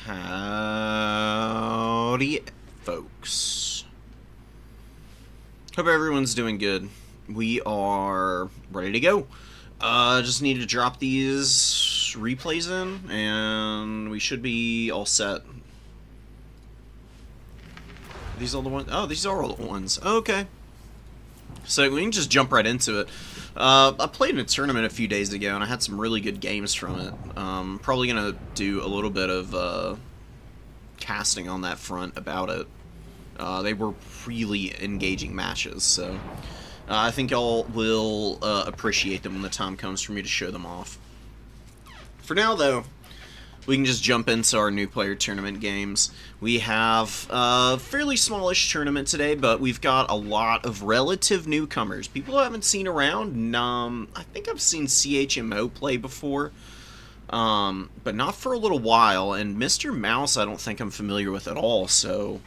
Howdy, folks. Hope everyone's doing good. We are ready to go. Just need to drop these replays in, and we should be all set. Are these all the ones? Oh, these are all the ones. Okay. So we can just jump right into it. I played in a tournament a few days ago, and I had some really good games from it. Probably going to do a little bit of casting on that front about it. They were really engaging matches, so I think y'all will appreciate them when the time comes for me to show them off. For now, though, we can just jump into our new player tournament games. We have a fairly smallish tournament today, but we've got a lot of relative newcomers. People I haven't seen around. I think I've seen CHMO play before, but not for a little while. And Mr. Mouse I don't think I'm familiar with at all, so...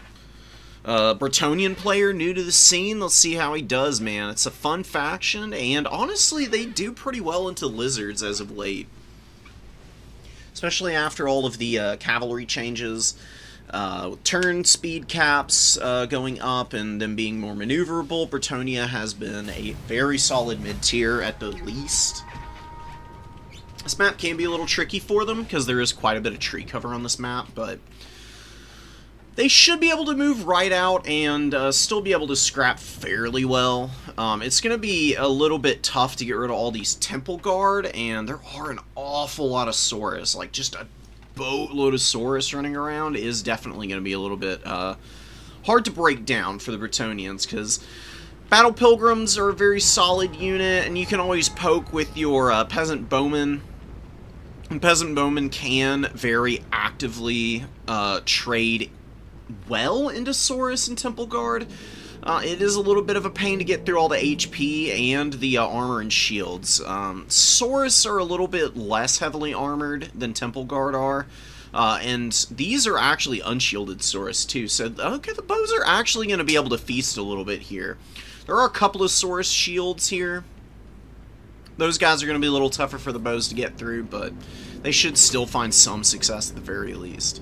Bretonnian player, new to the scene. Let's see how he does, man. It's a fun faction, and honestly, they do pretty well into lizards as of late. Especially after all of the cavalry changes, turn speed caps going up and them being more maneuverable. Bretonnia has been a very solid mid-tier at the least. This map can be a little tricky for them because there is quite a bit of tree cover on this map, but they should be able to move right out and still be able to scrap fairly well. It's going to be a little bit tough to get rid of all these Temple Guard, and there are an awful lot of Saurus. Like, just a boatload of Saurus running around is definitely going to be a little bit hard to break down for the Bretonnians, because Battle Pilgrims are a very solid unit, and you can always poke with your Peasant Bowmen. And Peasant Bowmen can very actively trade well into Saurus and Temple Guard. It is a little bit of a pain to get through all the HP and the armor and shields. Saurus are a little bit less heavily armored than Temple Guard are, and these are actually unshielded Saurus too, so okay, the bows are actually going to be able to feast a little bit here. There are a couple of Saurus shields here. Those guys are going to be a little tougher for the bows to get through, but they should still find some success at the very least.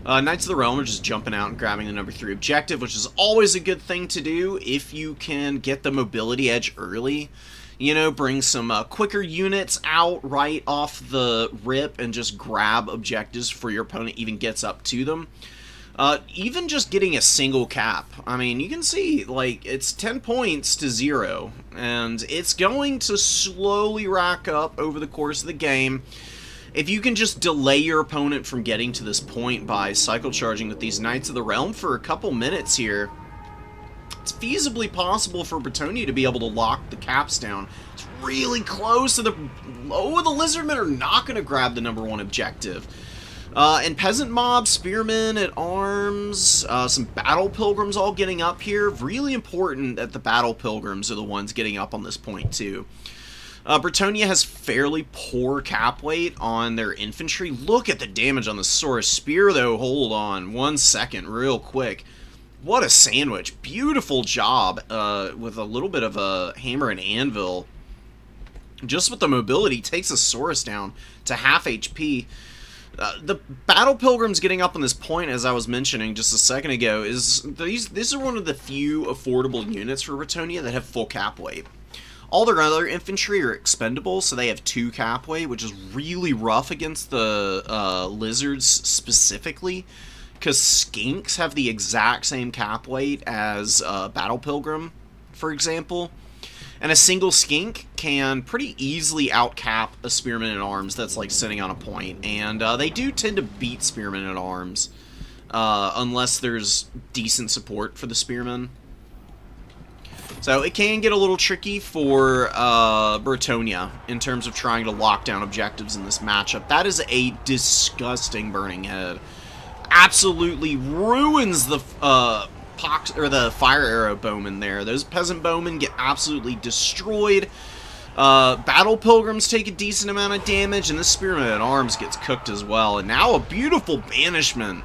Knights of the Realm are just jumping out and grabbing the number 3 objective, which is always a good thing to do if you can get the mobility edge early. You know, bring some quicker units out right off the rip and just grab objectives before your opponent even gets up to them. Even just getting a single cap. I mean, you can see, like, it's 10 points to 0, and it's going to slowly rack up over the course of the game. If you can just delay your opponent from getting to this point by cycle charging with these Knights of the Realm for a couple minutes here, it's feasibly possible for Bretonnia to be able to lock the caps down. It's really close, so the Lizardmen are not going to grab the number 1 objective. And Peasant Mob, Spearmen at Arms, some Battle Pilgrims all getting up here. Really important that the Battle Pilgrims are the ones getting up on this point, too. Bretonnia has fairly poor cap weight on their infantry. Look at the damage on the Saurus Spear, though. Hold on 1 second, real quick. What a sandwich. Beautiful job with a little bit of a hammer and anvil. Just with the mobility, takes a Saurus down to half HP. The Battle Pilgrims getting up on this point, as I was mentioning just a second ago, is these are one of the few affordable units for Bretonnia that have full cap weight. All their other infantry are expendable, so they have 2 cap weight, which is really rough against the lizards specifically, because skinks have the exact same cap weight as Battle Pilgrim, for example. And a single skink can pretty easily outcap a Spearman at Arms that's like sitting on a point, and they do tend to beat Spearman at Arms, unless there's decent support for the Spearman. So it can get a little tricky for Bretonnia in terms of trying to lock down objectives in this matchup. That is a disgusting Burning Head. Absolutely ruins the Fire Arrow Bowmen there. Those Peasant Bowmen get absolutely destroyed. Battle Pilgrims take a decent amount of damage, and this Spearman at Arms gets cooked as well. And now a beautiful banishment.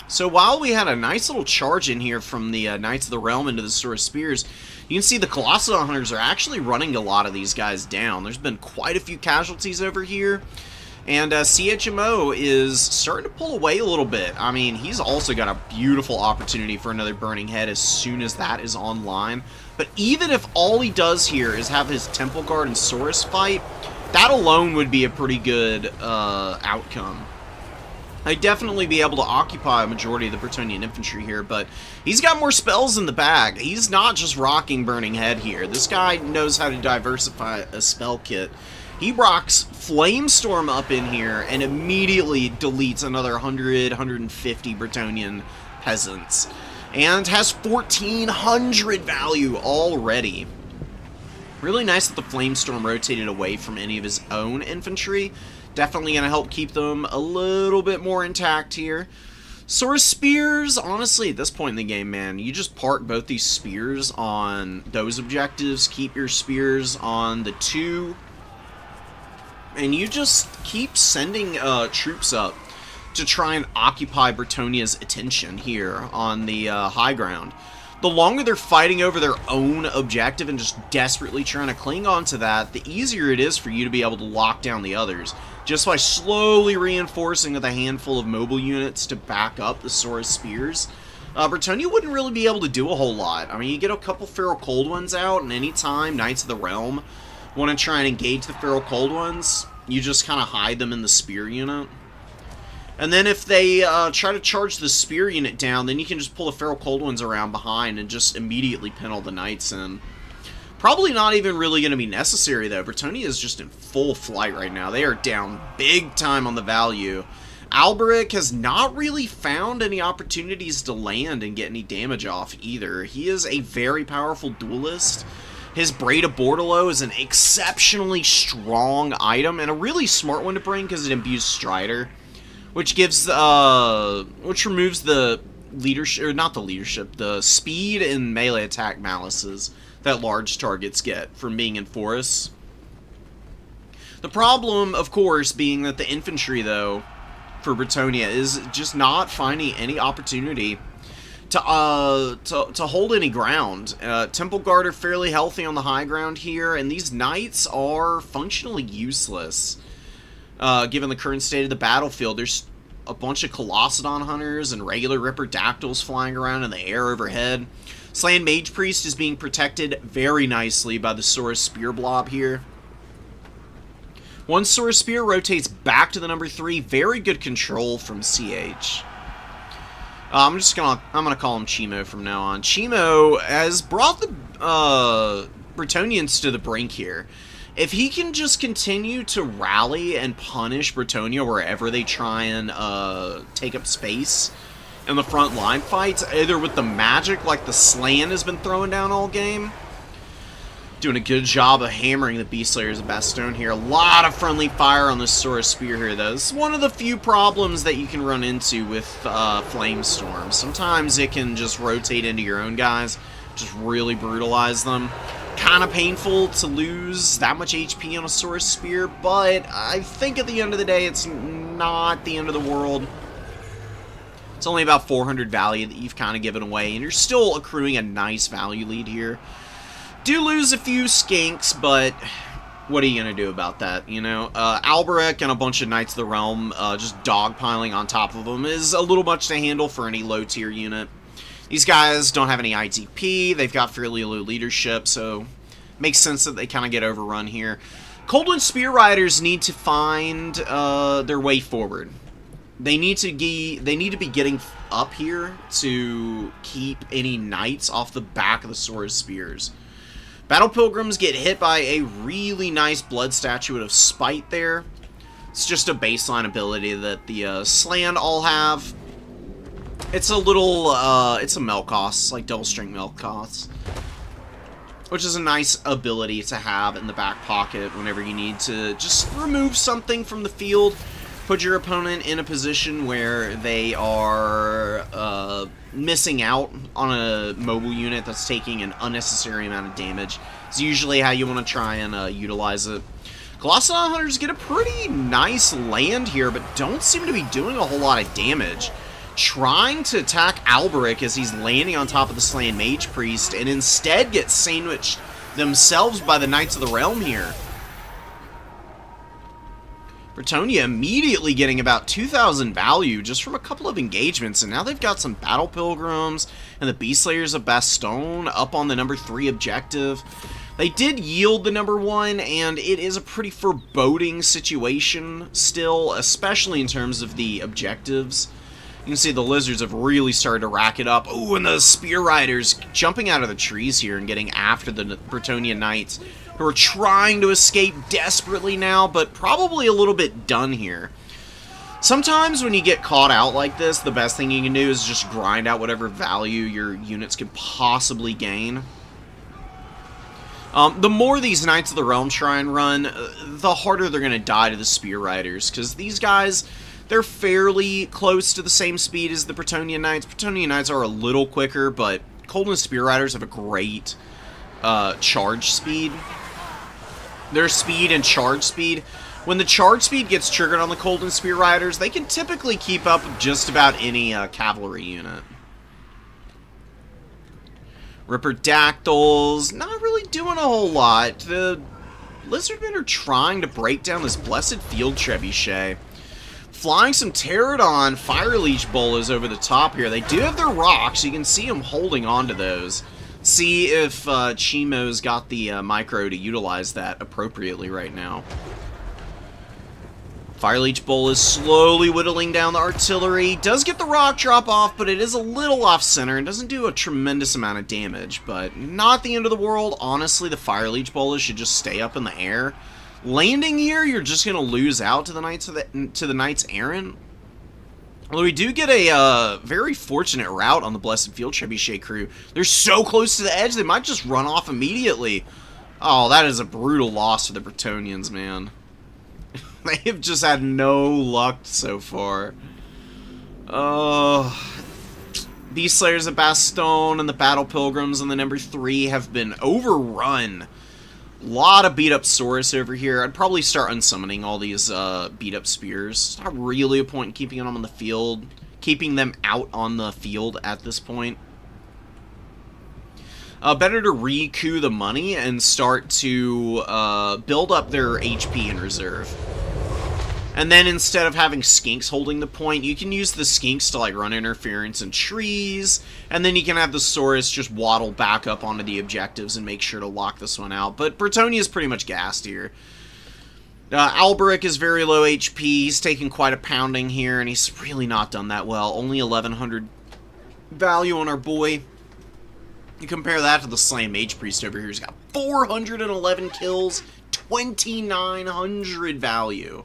So while we had a nice little charge in here from the Knights of the Realm into the Saurus Spears, you can see the Colossal Hunters are actually running a lot of these guys down. There's been quite a few casualties over here, And CHMO is starting to pull away a little bit. I mean, he's also got a beautiful opportunity for another Burning Head as soon as that is online. But even if all he does here is have his Temple Guard and Saurus fight, that alone would be a pretty good outcome. I'd definitely be able to occupy a majority of the Bretonnian infantry here, but he's got more spells in the bag. He's not just rocking Burning Head here. This guy knows how to diversify a spell kit. He rocks Flamestorm up in here and immediately deletes another 100, 150 Bretonnian peasants. And has 1,400 value already. Really nice that the Flamestorm rotated away from any of his own infantry. Definitely going to help keep them a little bit more intact here. Saurus Spears, honestly, at this point in the game, man, you just park both these spears on those objectives. Keep your spears on the 2. And you just keep sending troops up to try and occupy Bretonia's attention here on the high ground. The longer they're fighting over their own objective and just desperately trying to cling on to that, the easier it is for you to be able to lock down the others. Just by slowly reinforcing with a handful of mobile units to back up the Saurus Spears, Bretonia wouldn't really be able to do a whole lot. I mean, you get a couple Feral Cold Ones out, and anytime Knights of the Realm want to try and engage the Feral Cold Ones, you just kind of hide them in the Spear unit. And then if they try to charge the Spear unit down, then you can just pull the Feral Cold Ones around behind and just immediately pin all the Knights in. Probably not even really going to be necessary, though. Bretonia is just in full flight right now. They are down big time on the value. Alberic has not really found any opportunities to land and get any damage off either. He is a very powerful duelist. His Braid of Bordalo is an exceptionally strong item and a really smart one to bring because it imbues Strider, which gives which removes the leadership, or not the leadership, the speed and melee attack malices that large targets get from being in forests. The problem, of course, being that the infantry, though, for Bretonia is just not finding any opportunity to hold any ground. Temple Guard are fairly healthy on the high ground here, and these Knights are functionally useless. Given the current state of the battlefield, there's a bunch of Colossadon Hunters and regular Ripper Dactyls flying around in the air overhead. Slan Mage Priest is being protected very nicely by the Saurus Spear blob here. One Saurus Spear rotates back to the number 3. Very good control from CH. I'm gonna call him Chimo from now on. Chimo has brought the Bretonians to the brink here. If he can just continue to rally and punish Bretonia wherever they try and take up space in the front line fights, either with the magic like the Slan has been throwing down all game, doing a good job of hammering the Beast Slayers of Bastogne here. A lot of friendly fire on the Saurus Spear here, though. This is one of the few problems that you can run into with Flamestorm. Sometimes it can just rotate into your own guys, just really brutalize them. Kind of painful to lose that much HP on a Saurus Spear, but I think at the end of the day, it's not the end of the world. It's only about 400 value that you've kind of given away, and you're still accruing a nice value lead here. Do lose a few skinks, but what are you going to do about that, you know? Alberic and a bunch of Knights of the Realm just dogpiling on top of them is a little much to handle for any low-tier unit. These guys don't have any ITP, they've got fairly low leadership, so it makes sense that they kind of get overrun here. Coldwind Spear Riders need to find their way forward. They need to be getting up here to keep any Knights off the back of the Saurus Spears. Battle Pilgrims get hit by a really nice Blood Statuette of Spite there. It's just a baseline ability that the Slan all have. It's a little, it's a Melkoth, like double strength Melkoths, which is a nice ability to have in the back pocket whenever you need to just remove something from the field, put your opponent in a position where they are missing out on a mobile unit that's taking an unnecessary amount of damage. It's usually how you want to try and utilize it. Colossadon Hunters get a pretty nice land here, but don't seem to be doing a whole lot of damage. Trying to attack Alberic as he's landing on top of the Slan Mage Priest, and instead get sandwiched themselves by the Knights of the Realm here. Bretonia immediately getting about 2,000 value just from a couple of engagements, and now they've got some Battle Pilgrims and the Beast Slayers of Bastogne up on the number 3 objective. They did yield the number 1, and it is a pretty foreboding situation still, especially in terms of the objectives. You can see the Lizards have really started to rack it up. Ooh, and the Spear Riders jumping out of the trees here and getting after the Bretonia Knights, who are trying to escape desperately now, but probably a little bit done here. Sometimes when you get caught out like this, the best thing you can do is just grind out whatever value your units can possibly gain. The more these Knights of the Realm try and run, the harder they're going to die to the Spear Riders, because these guys, they're fairly close to the same speed as the Bretonia Knights. Bretonia Knights are a little quicker, but Coldness Spear Riders have a great charge speed. Their speed and charge speed. When the charge speed gets triggered on the Coldness Spear Riders, they can typically keep up with just about any cavalry unit. Ripperdactyls, not really doing a whole lot. The Lizardmen are trying to break down this Blessed Field Trebuchet. Flying some Pterodon Fire Leech Bolas over the top here. They do have their rocks. You can see them holding on to those. See if Chimo's got the micro to utilize that appropriately right now. Fire Leech Bola is slowly whittling down the artillery. Does get the rock drop off, but it is a little off-center and doesn't do a tremendous amount of damage. But not the end of the world. Honestly, the Fire Leech Bola should just stay up in the air. Landing here, you're just going to lose out to the Knights Errant. Although we do get a very fortunate route on the Blessed Field Trebuchet crew. They're so close to the edge, they might just run off immediately. Oh, that is a brutal loss for the Bretonians, man. They have just had no luck so far. Oh, Beast Slayers of Bastogne and the Battle Pilgrims on the number 3 have been overrun. A lot of beat-up Saurus over here. I'd probably start unsummoning all these beat-up spears. It's not really a point in keeping them on the field. Keeping them out on the field at this point. Better to recoup the money and start to build up their HP in reserve. And then instead of having skinks holding the point, you can use the skinks to like run interference in trees, and then you can have the Saurus just waddle back up onto the objectives and make sure to lock this one out. But Bretonia is pretty much gassed here. Alberic is very low HP, he's taking quite a pounding here, and he's really not done that well. Only 1,100 value on our boy. You compare that to the Slam Mage Priest over here, he's got 411 kills, 2,900 value.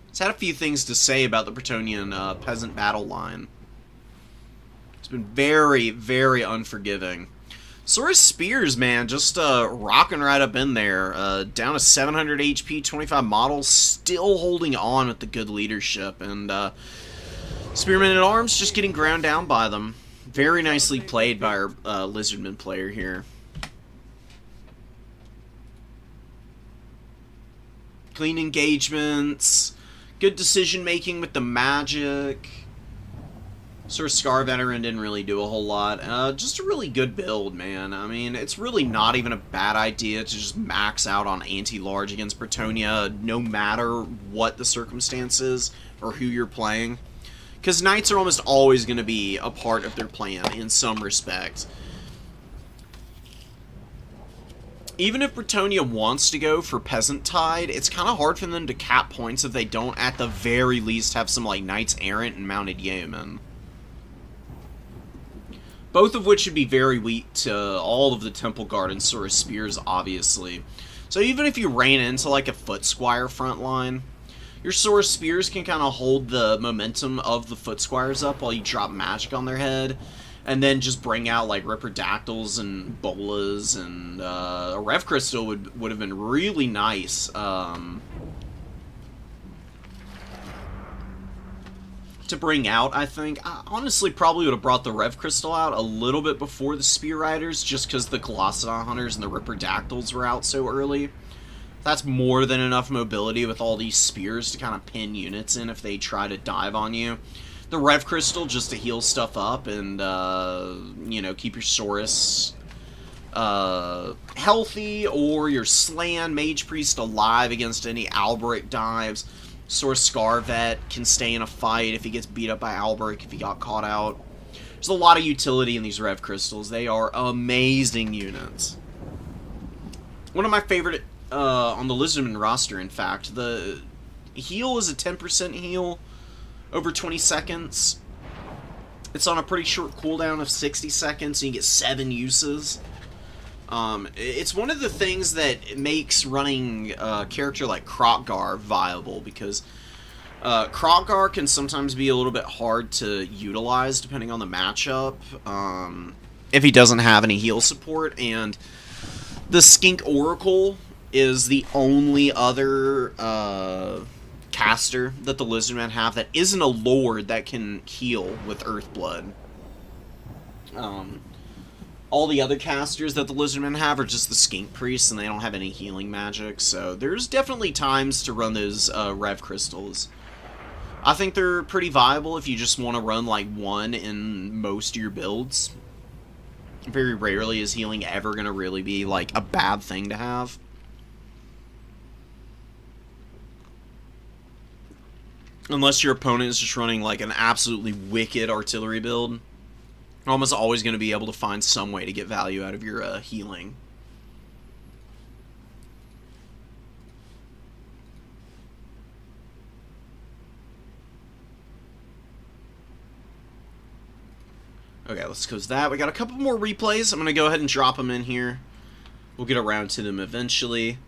It's had a few things to say about the Bretonian peasant battle line. It's been very, very unforgiving. Saurus Spears, man, just rocking right up in there. Down to 700 HP, 25 models, still holding on with the good leadership. And Spearmen at Arms just getting ground down by them. Very nicely played by our Lizardman player here. Clean engagements. Good decision-making with the magic. Sort of Scar Veteran didn't really do a whole lot. Just a really good build, man. I mean, it's really not even a bad idea to just max out on anti-large against Bretonia, no matter what the circumstances or who you're playing. Because Knights are almost always going to be a part of their plan in some respect. Even if Bretonia wants to go for Peasant Tide, it's kind of hard for them to cap points if they don't at the very least have some like Knights Errant and Mounted Yeomen. Both of which should be very weak to all of the Temple Guard and Saurus Spears, obviously. So even if you ran into like a Foot Squire front line, your Saurus Spears can kind of hold the momentum of the Foot Squires up while you drop magic on their head. And then just bring out like Ripperdactyls and Bolas, and a Rev Crystal would have been really nice to bring out, I think. I honestly probably would have brought the Rev Crystal out a little bit before the Spear Riders, just because the Colossadon Hunters and the Ripperdactyls were out so early. That's more than enough mobility with all these spears to kind of pin units in if they try to dive on you. The Rev Crystal just to heal stuff up and, you know, keep your Saurus healthy, or your Slan Mage Priest alive against any Alberic dives. Source Scar Vet can stay in a fight if he gets beat up by Alberic if he got caught out. There's a lot of utility in these Rev Crystals. They are amazing units. One of my favorite on the Lizardman roster, in fact. The heal is a 10% heal over 20 seconds. It's on a pretty short cooldown of 60 seconds, and you get 7 uses. It's one of the things that makes running a character like Krokgar viable, because Krokgar can sometimes be a little bit hard to utilize depending on the matchup, if he doesn't have any heal support, and the Skink Oracle is the only other caster that the Lizardmen have that isn't a Lord that can heal with Earthblood. All the other casters that the Lizardmen have are just the Skink Priests, and they don't have any healing magic, so there's definitely times to run those Rev Crystals. I think they're pretty viable if you just want to run like one in most of your builds. Very rarely is healing ever going to really be like a bad thing to have. Unless your opponent is just running like an absolutely wicked artillery build. You're almost always going to be able to find some way to get value out of your healing. Okay, let's close that. We got a couple more replays. I'm going to go ahead and drop them in here. We'll get around to them eventually.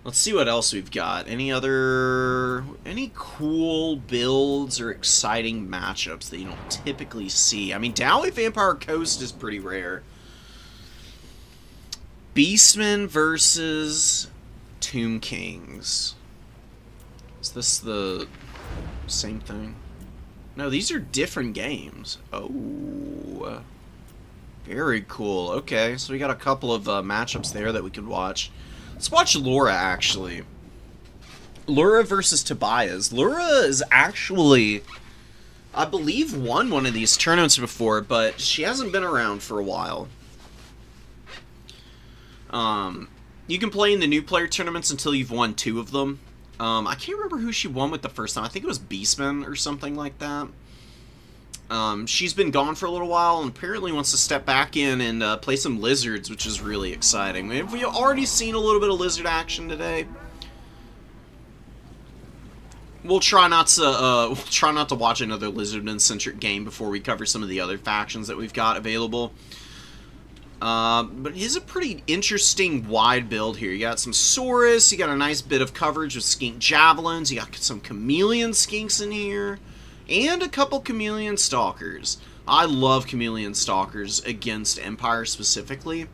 Let's see what else we've got. Any cool builds or exciting matchups that you don't typically see? I mean, Dowley Vampire Coast is pretty rare. Beastmen versus Tomb Kings. Is this the same thing? No, these are different games. Oh. Very cool. Okay, so we got a couple of matchups there that we could watch. Let's watch Laura, actually. Laura versus Tobias. Laura is actually, I believe, won one of these tournaments before, but she hasn't been around for a while. You can play in the new player tournaments until you've won 2 of them. I can't remember who she won with the first time. I think it was Beastman or something like that. She's been gone for a little while and apparently wants to step back in and play some lizards, which is really exciting. Have we already seen a little bit of lizard action today? We'll try not to watch another Lizardman-centric game before we cover some of the other factions that we've got available. But it is a pretty interesting wide build here. You got some Saurus, you got a nice bit of coverage with Skink Javelins, you got some Chameleon Skinks in here, and a couple Chameleon Stalkers. I love Chameleon Stalkers against Empire specifically.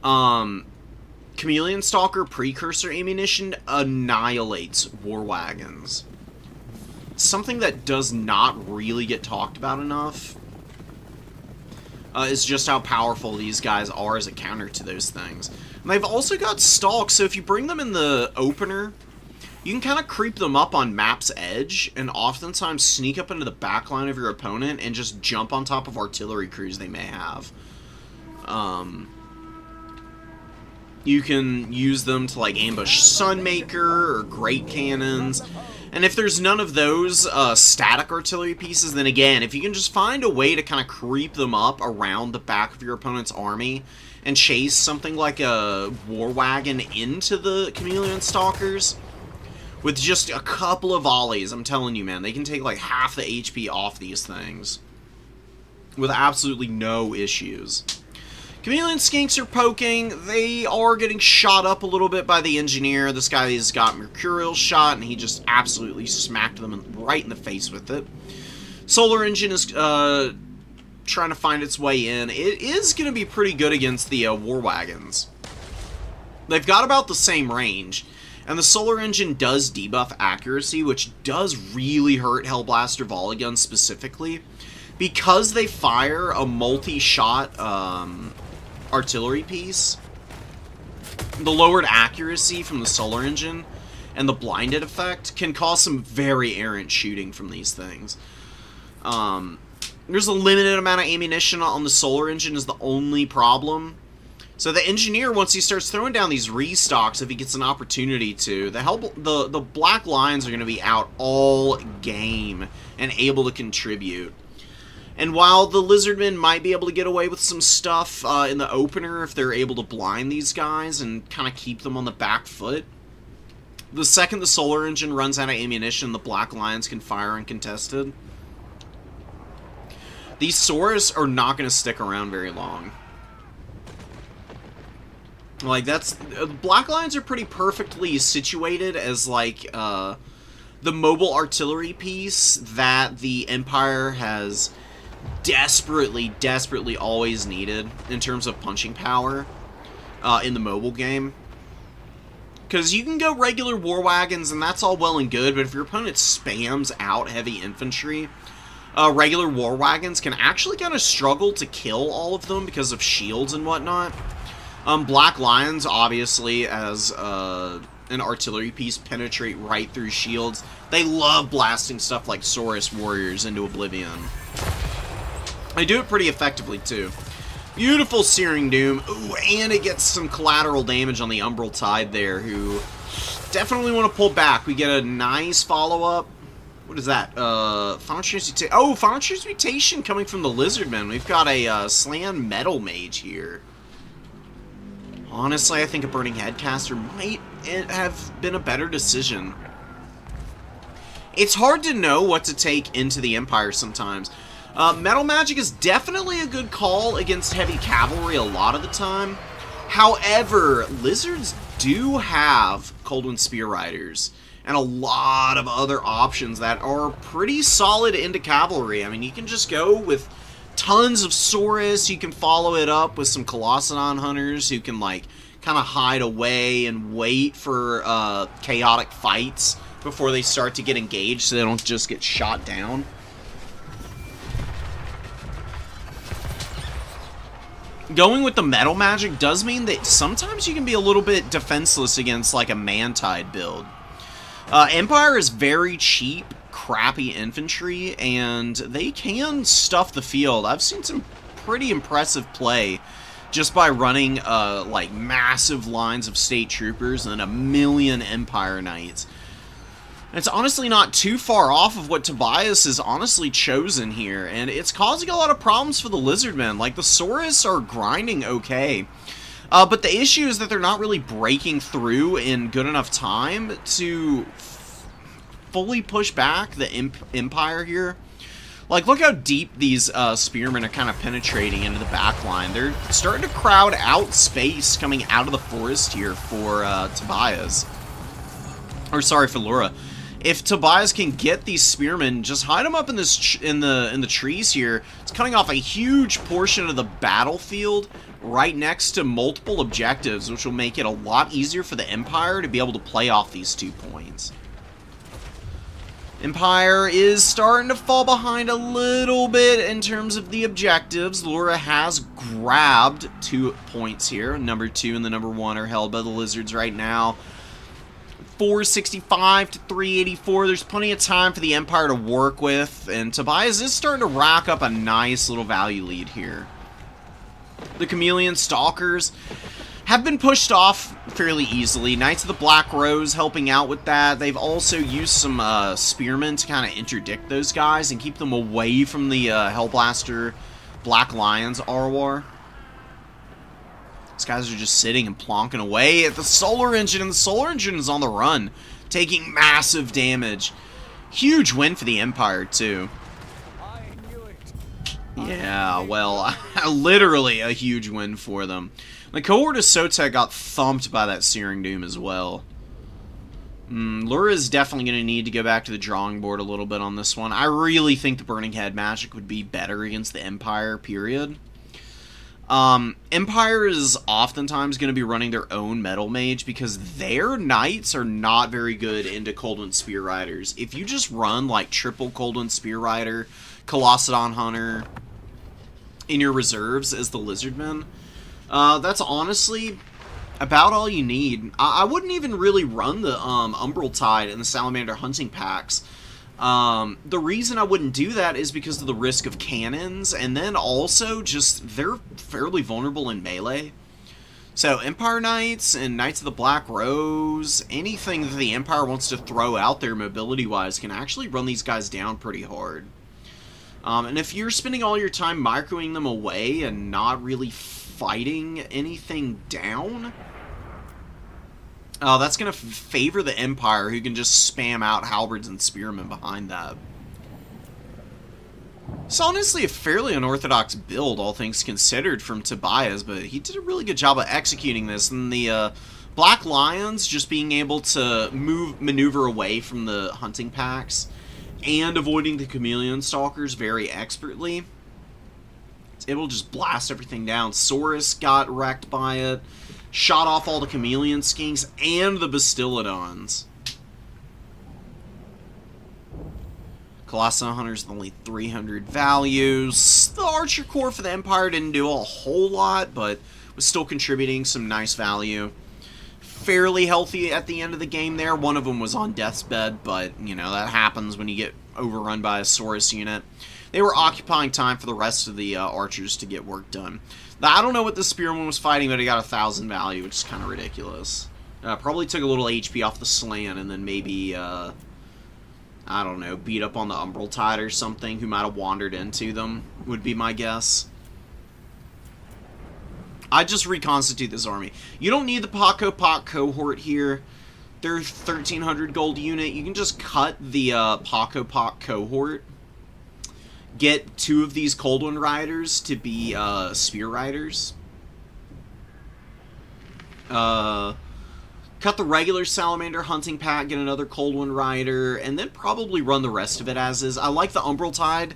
Chameleon Stalker Precursor ammunition annihilates war wagons. Something that does not really get talked about enough is just how powerful these guys are as a counter to those things. And they've also got stalks, so if you bring them in the opener, you can kind of creep them up on map's edge, and oftentimes sneak up into the back line of your opponent and just jump on top of artillery crews they may have. You can use them to like ambush Sunmaker or Great Cannons. And if there's none of those static artillery pieces, then again, if you can just find a way to kind of creep them up around the back of your opponent's army and chase something like a war wagon into the Chameleon Stalkers with just a couple of volleys, I'm telling you, man, they can take like half the HP off these things with absolutely no issues. Chameleon Skinks are poking. They are getting shot up a little bit by the engineer. This guy has got Mercurial shot, and he just absolutely smacked them right in the face with it. Solar Engine is trying to find its way in. It is going to be pretty good against the War Wagons. They've got about the same range, and the Solar Engine does debuff accuracy, which does really hurt Hellblaster Volley Guns specifically. Because they fire a multi-shot artillery piece, the lowered accuracy from the Solar Engine and the blinded effect can cause some very errant shooting from these things. There's a limited amount of ammunition on the Solar Engine is the only problem. So the engineer, once he starts throwing down these restocks, if he gets an opportunity to, the Black Lions are going to be out all game and able to contribute. And while the Lizardmen might be able to get away with some stuff in the opener if they're able to blind these guys and kind of keep them on the back foot, the second the Solar Engine runs out of ammunition, the Black Lions can fire uncontested. These Saurus are not going to stick around very long. Like, Black Lions are pretty perfectly situated as, like, the mobile artillery piece that the Empire has desperately always needed in terms of punching power in the mobile game. Because you can go regular war wagons, and that's all well and good, but if your opponent spams out heavy infantry, regular war wagons can actually kind of struggle to kill all of them because of shields and whatnot. Black Lions, obviously, as an artillery piece, penetrate right through shields. They love blasting stuff like Saurus warriors into oblivion. They do it pretty effectively, too. Beautiful Searing Doom. Ooh, and it gets some collateral damage on the Umbral Tide there, who definitely want to pull back. We get a nice follow-up. What is that? Final Transmutation. Oh, Final Transmutation coming from the Lizardmen. We've got a Slan Metal Mage here. Honestly, I think a Burning Headcaster might have been a better decision. It's hard to know what to take into the Empire sometimes. Metal Magic is definitely a good call against heavy cavalry a lot of the time. However, Lizards do have Coldwind Spear Riders and a lot of other options that are pretty solid into cavalry. I mean, you can just go with tons of Saurus. You can follow it up with some Colossodon Hunters who can, like, kind of hide away and wait for chaotic fights before they start to get engaged so they don't just get shot down. Going with the Metal Magic does mean that sometimes you can be a little bit defenseless against, like, a Mantide build. Empire is very cheap, crappy infantry, and they can stuff the field. I've seen some pretty impressive play just by running, like, massive lines of state troopers and a million Empire Knights. It's honestly not too far off of what Tobias has honestly chosen here, and it's causing a lot of problems for the Lizardmen. Like, the Saurus are grinding okay, but the issue is that they're not really breaking through in good enough time to fully push back the Empire here. Like, look how deep these spearmen are kind of penetrating into the back line. They're starting to crowd out space coming out of the forest here for Tobias. Or, sorry, for Laura. If Tobias can get these spearmen, just hide them up in this in the trees here. It's cutting off a huge portion of the battlefield right next to multiple objectives, which will make it a lot easier for the Empire to be able to play off these 2 points. Empire is starting to fall behind a little bit in terms of the objectives. Laura has grabbed 2 points here. Number 2 and the number 1 are held by the Lizards right now. 465 to 384. There's plenty of time for the Empire to work with, and Tobias is starting to rack up a nice little value lead here. The Chameleon Stalkers have been pushed off fairly easily. Knights of the Black Rose helping out with that. They've also used some spearmen to kind of interdict those guys and keep them away from the Hellblaster Black Lions Arwar. These guys are just sitting and plonking away at the Solar Engine, and the Solar Engine is on the run, taking massive damage. Huge win for the Empire, too. Yeah, well, literally a huge win for them. The cohort of Sotek got thumped by that Searing Doom as well. Lura is definitely going to need to go back to the drawing board a little bit on this one. I really think the Burning Head Magic would be better against the Empire, period. Empire is oftentimes going to be running their own Metal Mage because their Knights are not very good into Coldwind Spear Riders. If you just run, like, triple Coldwind Spear Rider, Colossodon Hunter in your reserves as the Lizardmen, that's honestly about all you need. I wouldn't even really run the Umbral Tide and the Salamander Hunting Packs. The reason I wouldn't do that is because of the risk of cannons, and then also just they're fairly vulnerable in melee. So, Empire Knights and Knights of the Black Rose, anything that the Empire wants to throw out there mobility-wise can actually run these guys down pretty hard. And if you're spending all your time microing them away and not really fighting anything down, that's going to favor the Empire, who can just spam out halberds and spearmen behind that. It's honestly a fairly unorthodox build, all things considered, from Tobias, but he did a really good job of executing this. And the Black Lions just being able to maneuver away from the hunting packs and avoiding the Chameleon Stalkers very expertly. It's able to just blast everything down. Saurus got wrecked by it, shot off all the Chameleon Skinks and the Bastiladons. Colossus Hunters with only 300 values. The Archer Corps for the Empire didn't do a whole lot, but was still contributing some nice value. Fairly healthy at the end of the game there. One of them was on death's bed, but, you know, that happens when you get overrun by a Saurus unit. They were occupying time for the rest of the archers to get work done. Now, I don't know what the Spearman was fighting, but he got 1,000 value, which is kind of ridiculous. Probably took a little HP off the Slan, and then maybe, I don't know, beat up on the Umbral Tide or something, who might have wandered into them, would be my guess. I just reconstitute this army. You don't need the Paco Pac cohort here. They're 1,300 gold unit. You can just cut the Paco Pac cohort. Get 2 of these Cold One Riders to be Spear Riders. Cut the regular Salamander hunting pack, get another Cold One Rider, and then probably run the rest of it as is. I like the Umbral Tide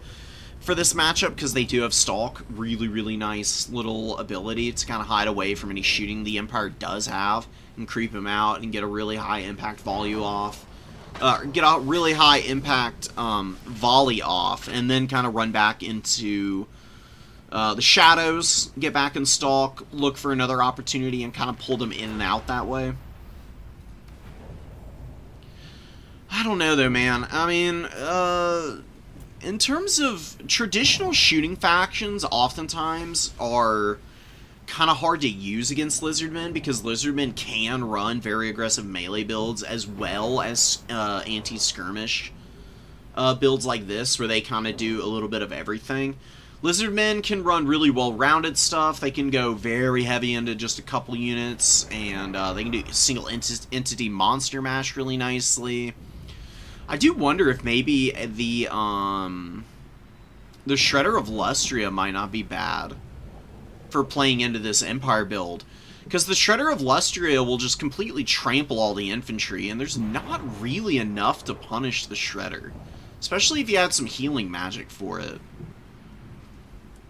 for this matchup because they do have Stalk. Really, really nice little ability to kind of hide away from any shooting the Empire does have and creep him out and get a really high impact volley off. Get a really high impact volley off, and then kind of run back into the shadows, get back in Stalk, look for another opportunity, and kind of pull them in and out that way. I don't know, though, man. I mean, in terms of traditional shooting factions, oftentimes are kind of hard to use against Lizardmen, because Lizardmen can run very aggressive melee builds as well as anti-skirmish builds like this, where they kind of do a little bit of everything. Lizardmen can run really well-rounded stuff. They can go very heavy into just a couple units, and they can do single entity monster mash really nicely. I do wonder if maybe the Shredder of Lustria might not be bad for playing into this Empire build, because the Shredder of Lustria will just completely trample all the infantry, and there's not really enough to punish the Shredder, especially if you had some healing magic for it.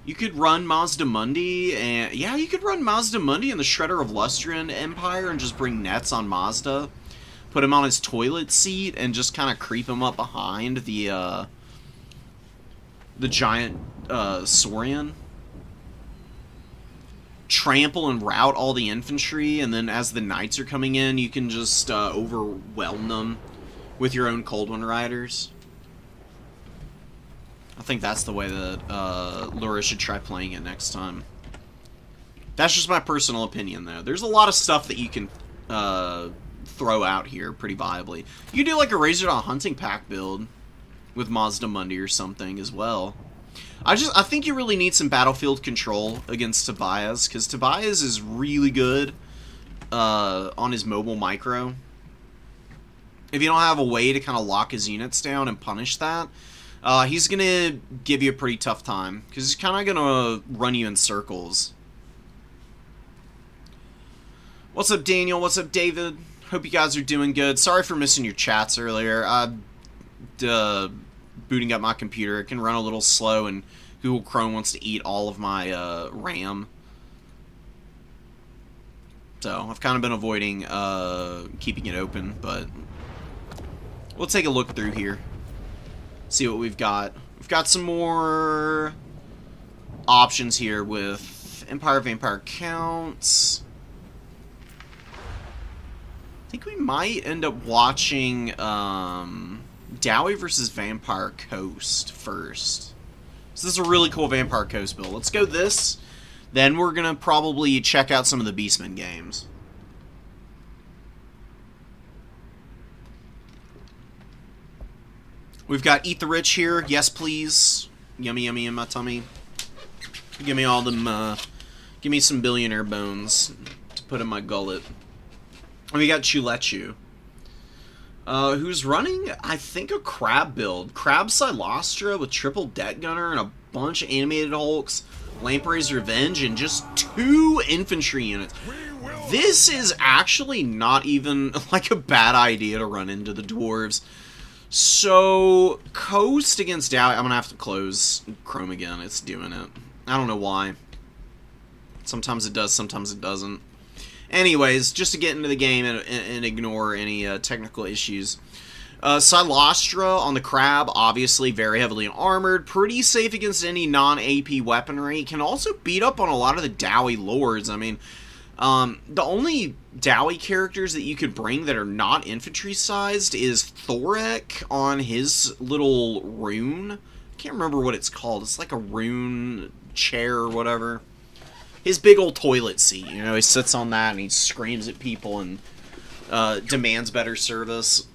You could run Mazdamundi, and yeah, you could run Mazdamundi and the Shredder of Lustria into Empire and just bring nets on Mazda, put him on his toilet seat, and just kind of creep him up behind the giant Saurian. Trample and rout all the infantry, and then as the knights are coming in, you can just overwhelm them with your own Cold One Riders. I think that's the way that Lura should try playing it next time. That's just my personal opinion, though. There's a lot of stuff that you can throw out here pretty viably. You can do like a Razor-Dawn hunting pack build with Mazdamundi or something as well. I think you really need some battlefield control against Tobias, because Tobias is really good on his mobile micro. If you don't have a way to kind of lock his units down and punish that, he's going to give you a pretty tough time, because he's kind of going to run you in circles. What's up, Daniel? What's up, David? Hope you guys are doing good. Sorry for missing your chats earlier. Booting up my computer. It can run a little slow, and Google Chrome wants to eat all of my RAM. So I've kind of been avoiding keeping it open, but we'll take a look through here. See what we've got. We've got some more options here with Empire Vampire Counts. I think we might end up watching Dowie versus Vampire Coast first. So this is a really cool Vampire Coast build. Let's go this. Then we're going to probably check out some of the Beastmen games. We've got Eat the Rich here. Yes, please. Yummy, yummy in my tummy. Give me all them, give me some billionaire bones to put in my gullet. And we got Chulechu. Who's running, I think, a crab build. Crab Silostra with triple Det Gunner and a bunch of animated Hulks, Lamprey's Revenge, and just 2 infantry units. This is actually not even, like, a bad idea to run into the dwarves. So, Coast against Dowie. I'm going to have to close Chrome again. It's doing it. I don't know why. Sometimes it does, sometimes it doesn't. Anyways, just to get into the game and ignore any technical issues. Silostra on the Crab, obviously very heavily armored, pretty safe against any non-AP weaponry. Can also beat up on a lot of the Dowie lords. I mean, the only Dowie characters that you could bring that are not infantry-sized is Thorek on his little rune. I can't remember what it's called. It's like a rune chair or whatever. His big old toilet seat, you know, he sits on that and he screams at people and demands better service.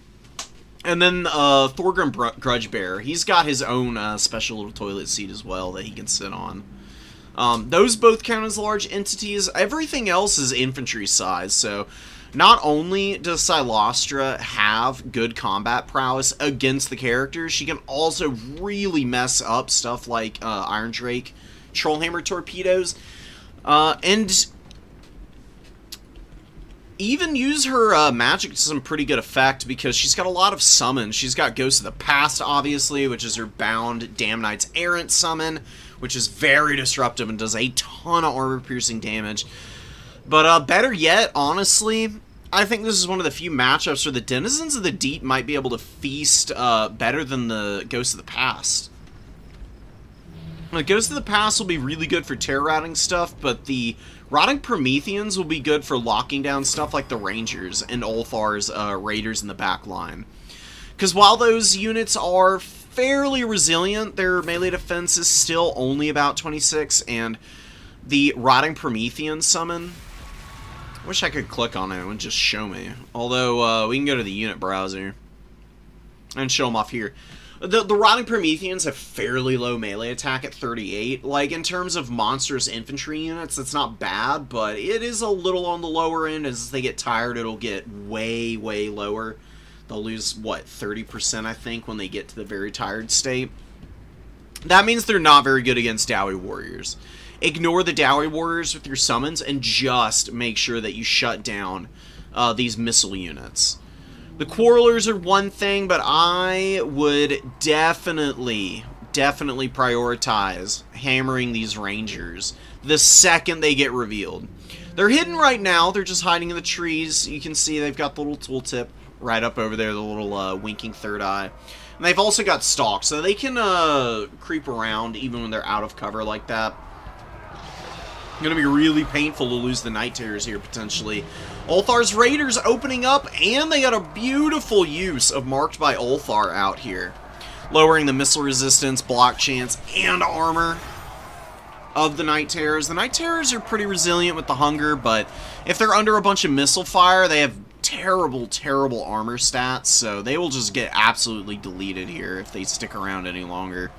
And then Thorgrim Grudgebearer, he's got his own special little toilet seat as well that he can sit on. Those both count as large entities. Everything else is infantry size, so not only does Silostra have good combat prowess against the characters, she can also really mess up stuff like Iron Drake, Trollhammer torpedoes, and even use her magic to some pretty good effect because she's got a lot of summons. She's got Ghost of the Past, obviously, which is her bound Damn Knights Errant summon, which is very disruptive and does a ton of armor-piercing damage. But better yet, honestly, I think this is one of the few matchups where the Denizens of the Deep might be able to feast better than the Ghost of the Past. The Ghost of the Past will be really good for terror-routing stuff, but the Rotting Prometheans will be good for locking down stuff like the Rangers and Ulthar's Raiders in the back line. Because while those units are fairly resilient, their melee defense is still only about 26, and the Rotting Promethean summon, I wish I could click on it and just show me. Although, we can go to the unit browser and show them off here. The Rotting Prometheans have fairly low melee attack at 38. Like, in terms of monstrous infantry units, it's not bad, but it is a little on the lower end. As they get tired, it'll get way, way lower. They'll lose, what, 30%, I think, when they get to the very tired state. That means they're not very good against Dowie Warriors. Ignore the Dowie Warriors with your summons, and just make sure that you shut down these missile units. The Quarrelers are one thing, but I would definitely prioritize hammering these Rangers the second they get revealed. They're hidden right now. They're just hiding in the trees. You can see they've got the little tooltip right up over there, the little winking third eye. And they've also got stalks, so they can creep around even when they're out of cover like that. Going to be really painful to lose the Night Terrors here, potentially. Ulthar's Raiders opening up, and they got a beautiful use of Marked by Ulthar out here. Lowering the missile resistance, block chance, and armor of the Night Terrors. The Night Terrors are pretty resilient with the hunger, but if they're under a bunch of missile fire, they have terrible, terrible armor stats, so they will just get absolutely deleted here if they stick around any longer.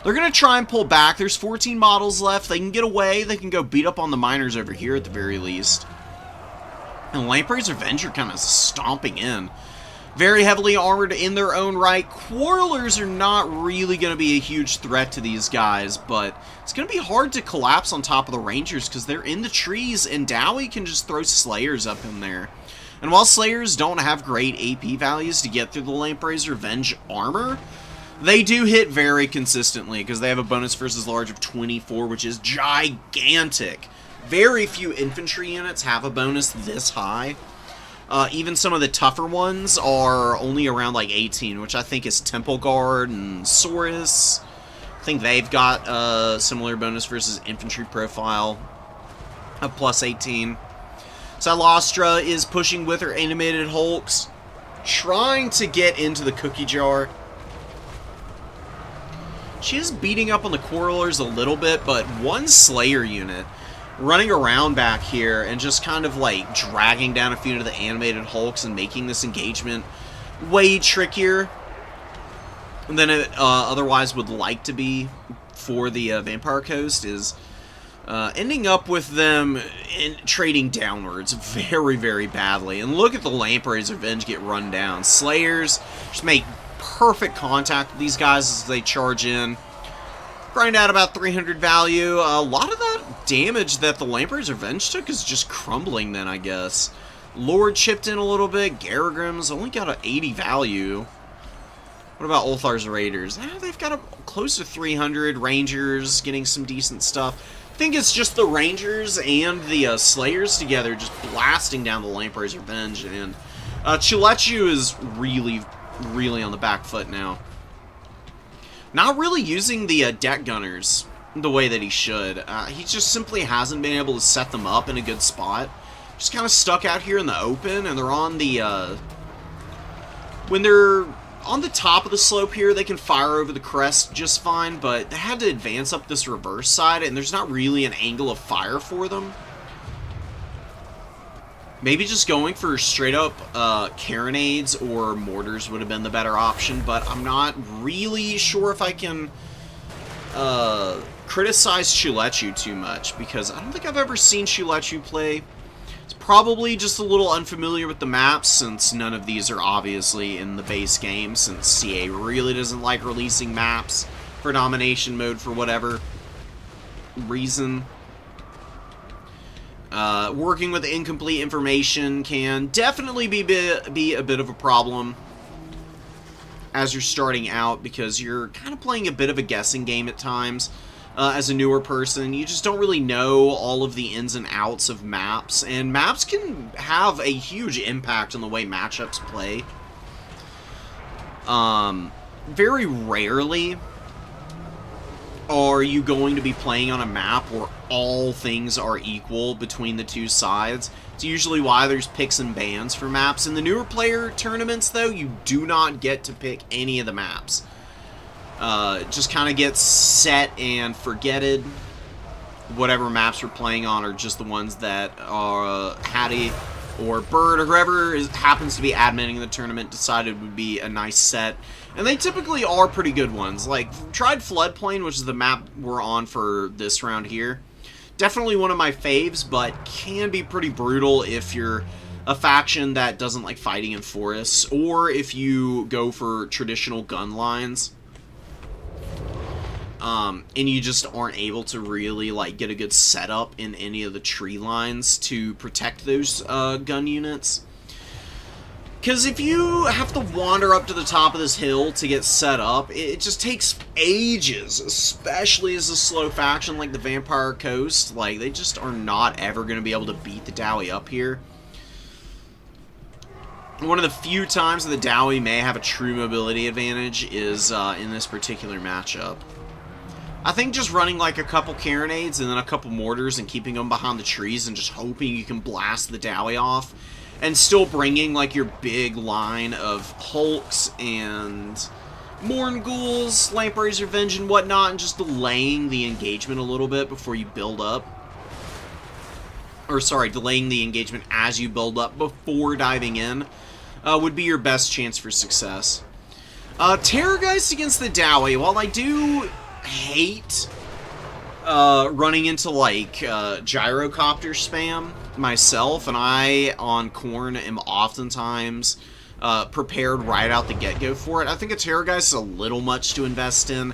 They're going to try and pull back. There's 14 models left. They can get away. They can go beat up on the miners over here at the very least. And Lamprey's Revenge are kind of stomping in. Very heavily armored in their own right. Quarrelers are not really going to be a huge threat to these guys, but it's going to be hard to collapse on top of the Rangers because they're in the trees, and Dowie can just throw Slayers up in there. And while Slayers don't have great AP values to get through the Lamprey's Revenge armor, they do hit very consistently because they have a bonus versus large of 24, which is gigantic. Very few infantry units have a bonus this high. Even some of the tougher ones are only around like 18, which I think is Temple Guard and Saurus. I think they've got a similar bonus versus infantry profile of plus 18. Silostra is pushing with her animated Hulks, trying to get into the cookie jar. She is beating up on the Quarrelers a little bit, but one Slayer unit running around back here and just kind of like dragging down a few of the animated Hulks and making this engagement way trickier than it otherwise would like to be for the Vampire Coast is ending up with them trading downwards very, very badly. And look at the Lamprey's Revenge get run down. Slayers just make perfect contact with these guys as they charge in. Grind out about 300 value. A lot of that damage that the Lamprey's Revenge took is just crumbling then, I guess. Lord chipped in a little bit. Garrigrim's only got an 80 value. What about Ulthar's Raiders? They've got a close to 300. Rangers getting some decent stuff. I think it's just the Rangers and the Slayers together just blasting down the Lamprey's Revenge. And Chulechu is really, really on the back foot now. Not really using the deck gunners the way that he should. He just simply hasn't been able to set them up in a good spot. Just kind of stuck out here in the open, and they're on the... when they're on the top of the slope here, they can fire over the crest just fine, but they had to advance up this reverse side, and there's not really an angle of fire for them. Maybe just going for straight-up carronades or mortars would have been the better option, but I'm not really sure if I can criticize Chulechu too much, because I don't think I've ever seen Chulechu play. It's probably just a little unfamiliar with the maps, since none of these are obviously in the base game, since CA really doesn't like releasing maps for domination mode for whatever reason. Working with incomplete information can definitely be a bit of a problem as you're starting out, because you're kind of playing a bit of a guessing game at times. As a newer person, you just don't really know all of the ins and outs of maps, and maps can have a huge impact on the way matchups play. Very rarely are you going to be playing on a map where all things are equal between the two sides. It's usually why there's picks and bans for maps. In the newer player tournaments, though, you do not get to pick any of the maps. It just kind of gets set and forgetted. Whatever maps we're playing on are just the ones that Hattie or Bird or whoever happens to be adminning the tournament decided would be a nice set. And they typically are pretty good ones. Like, tried Floodplain, which is the map we're on for this round here. Definitely one of my faves, but can be pretty brutal if you're a faction that doesn't like fighting in forests, or if you go for traditional gun lines. And you just aren't able to really like get a good setup in any of the tree lines to protect those gun units. Because if you have to wander up to the top of this hill to get set up, it just takes ages, especially as a slow faction like the Vampire Coast. Like, they just are not ever going to be able to beat the Dowie up here. One of the few times that the Dowie may have a true mobility advantage is in this particular matchup. I think just running like a couple carronades and then a couple mortars and keeping them behind the trees and just hoping you can blast the Dowie off, and still bringing like your big line of Hulks and Morn Ghouls, Lamprey's Revenge and whatnot, and just delaying the engagement a little bit before you build up. Or sorry, delaying the engagement as you build up before diving in would be your best chance for success. Terrorgeist against the Dowie. While I do hate running into like gyrocopter spam myself, and I on Khorne am oftentimes prepared right out the get-go for it, I think a Terrorgeist is a little much to invest in.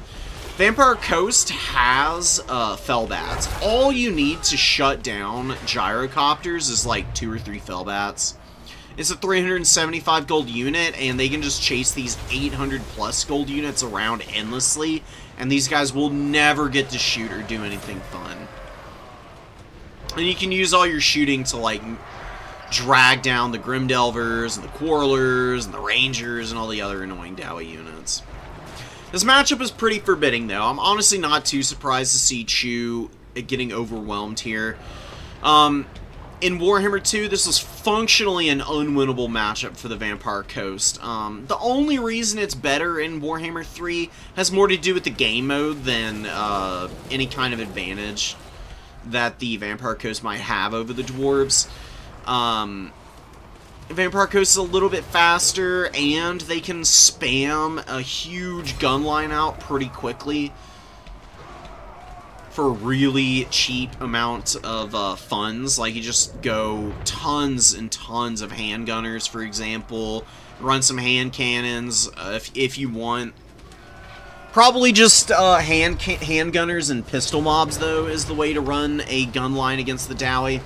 Vampire Coast has Fellbats. All you need to shut down gyrocopters is like 2 or 3 Fellbats. It's a 375 gold unit, and they can just chase these 800 plus gold units around endlessly, and these guys will never get to shoot or do anything fun. And you can use all your shooting to like drag down the Grimdelvers and the Quarrelers and the Rangers and all the other annoying Dowie units. This matchup is pretty forbidding, though. I'm honestly not too surprised to see Chu getting overwhelmed here. In Warhammer 2, this is functionally an unwinnable matchup for the Vampire Coast. The only reason it's better in Warhammer 3 has more to do with the game mode than any kind of advantage that the Vampire Coast might have over the Dwarves. Vampire Coast is a little bit faster, and they can spam a huge gun line out pretty quickly for a really cheap amount of funds. Like, you just go tons and tons of handgunners, for example. Run some hand cannons if you want. Probably just handgunners and pistol mobs, though, is the way to run a gun line against the Dowie.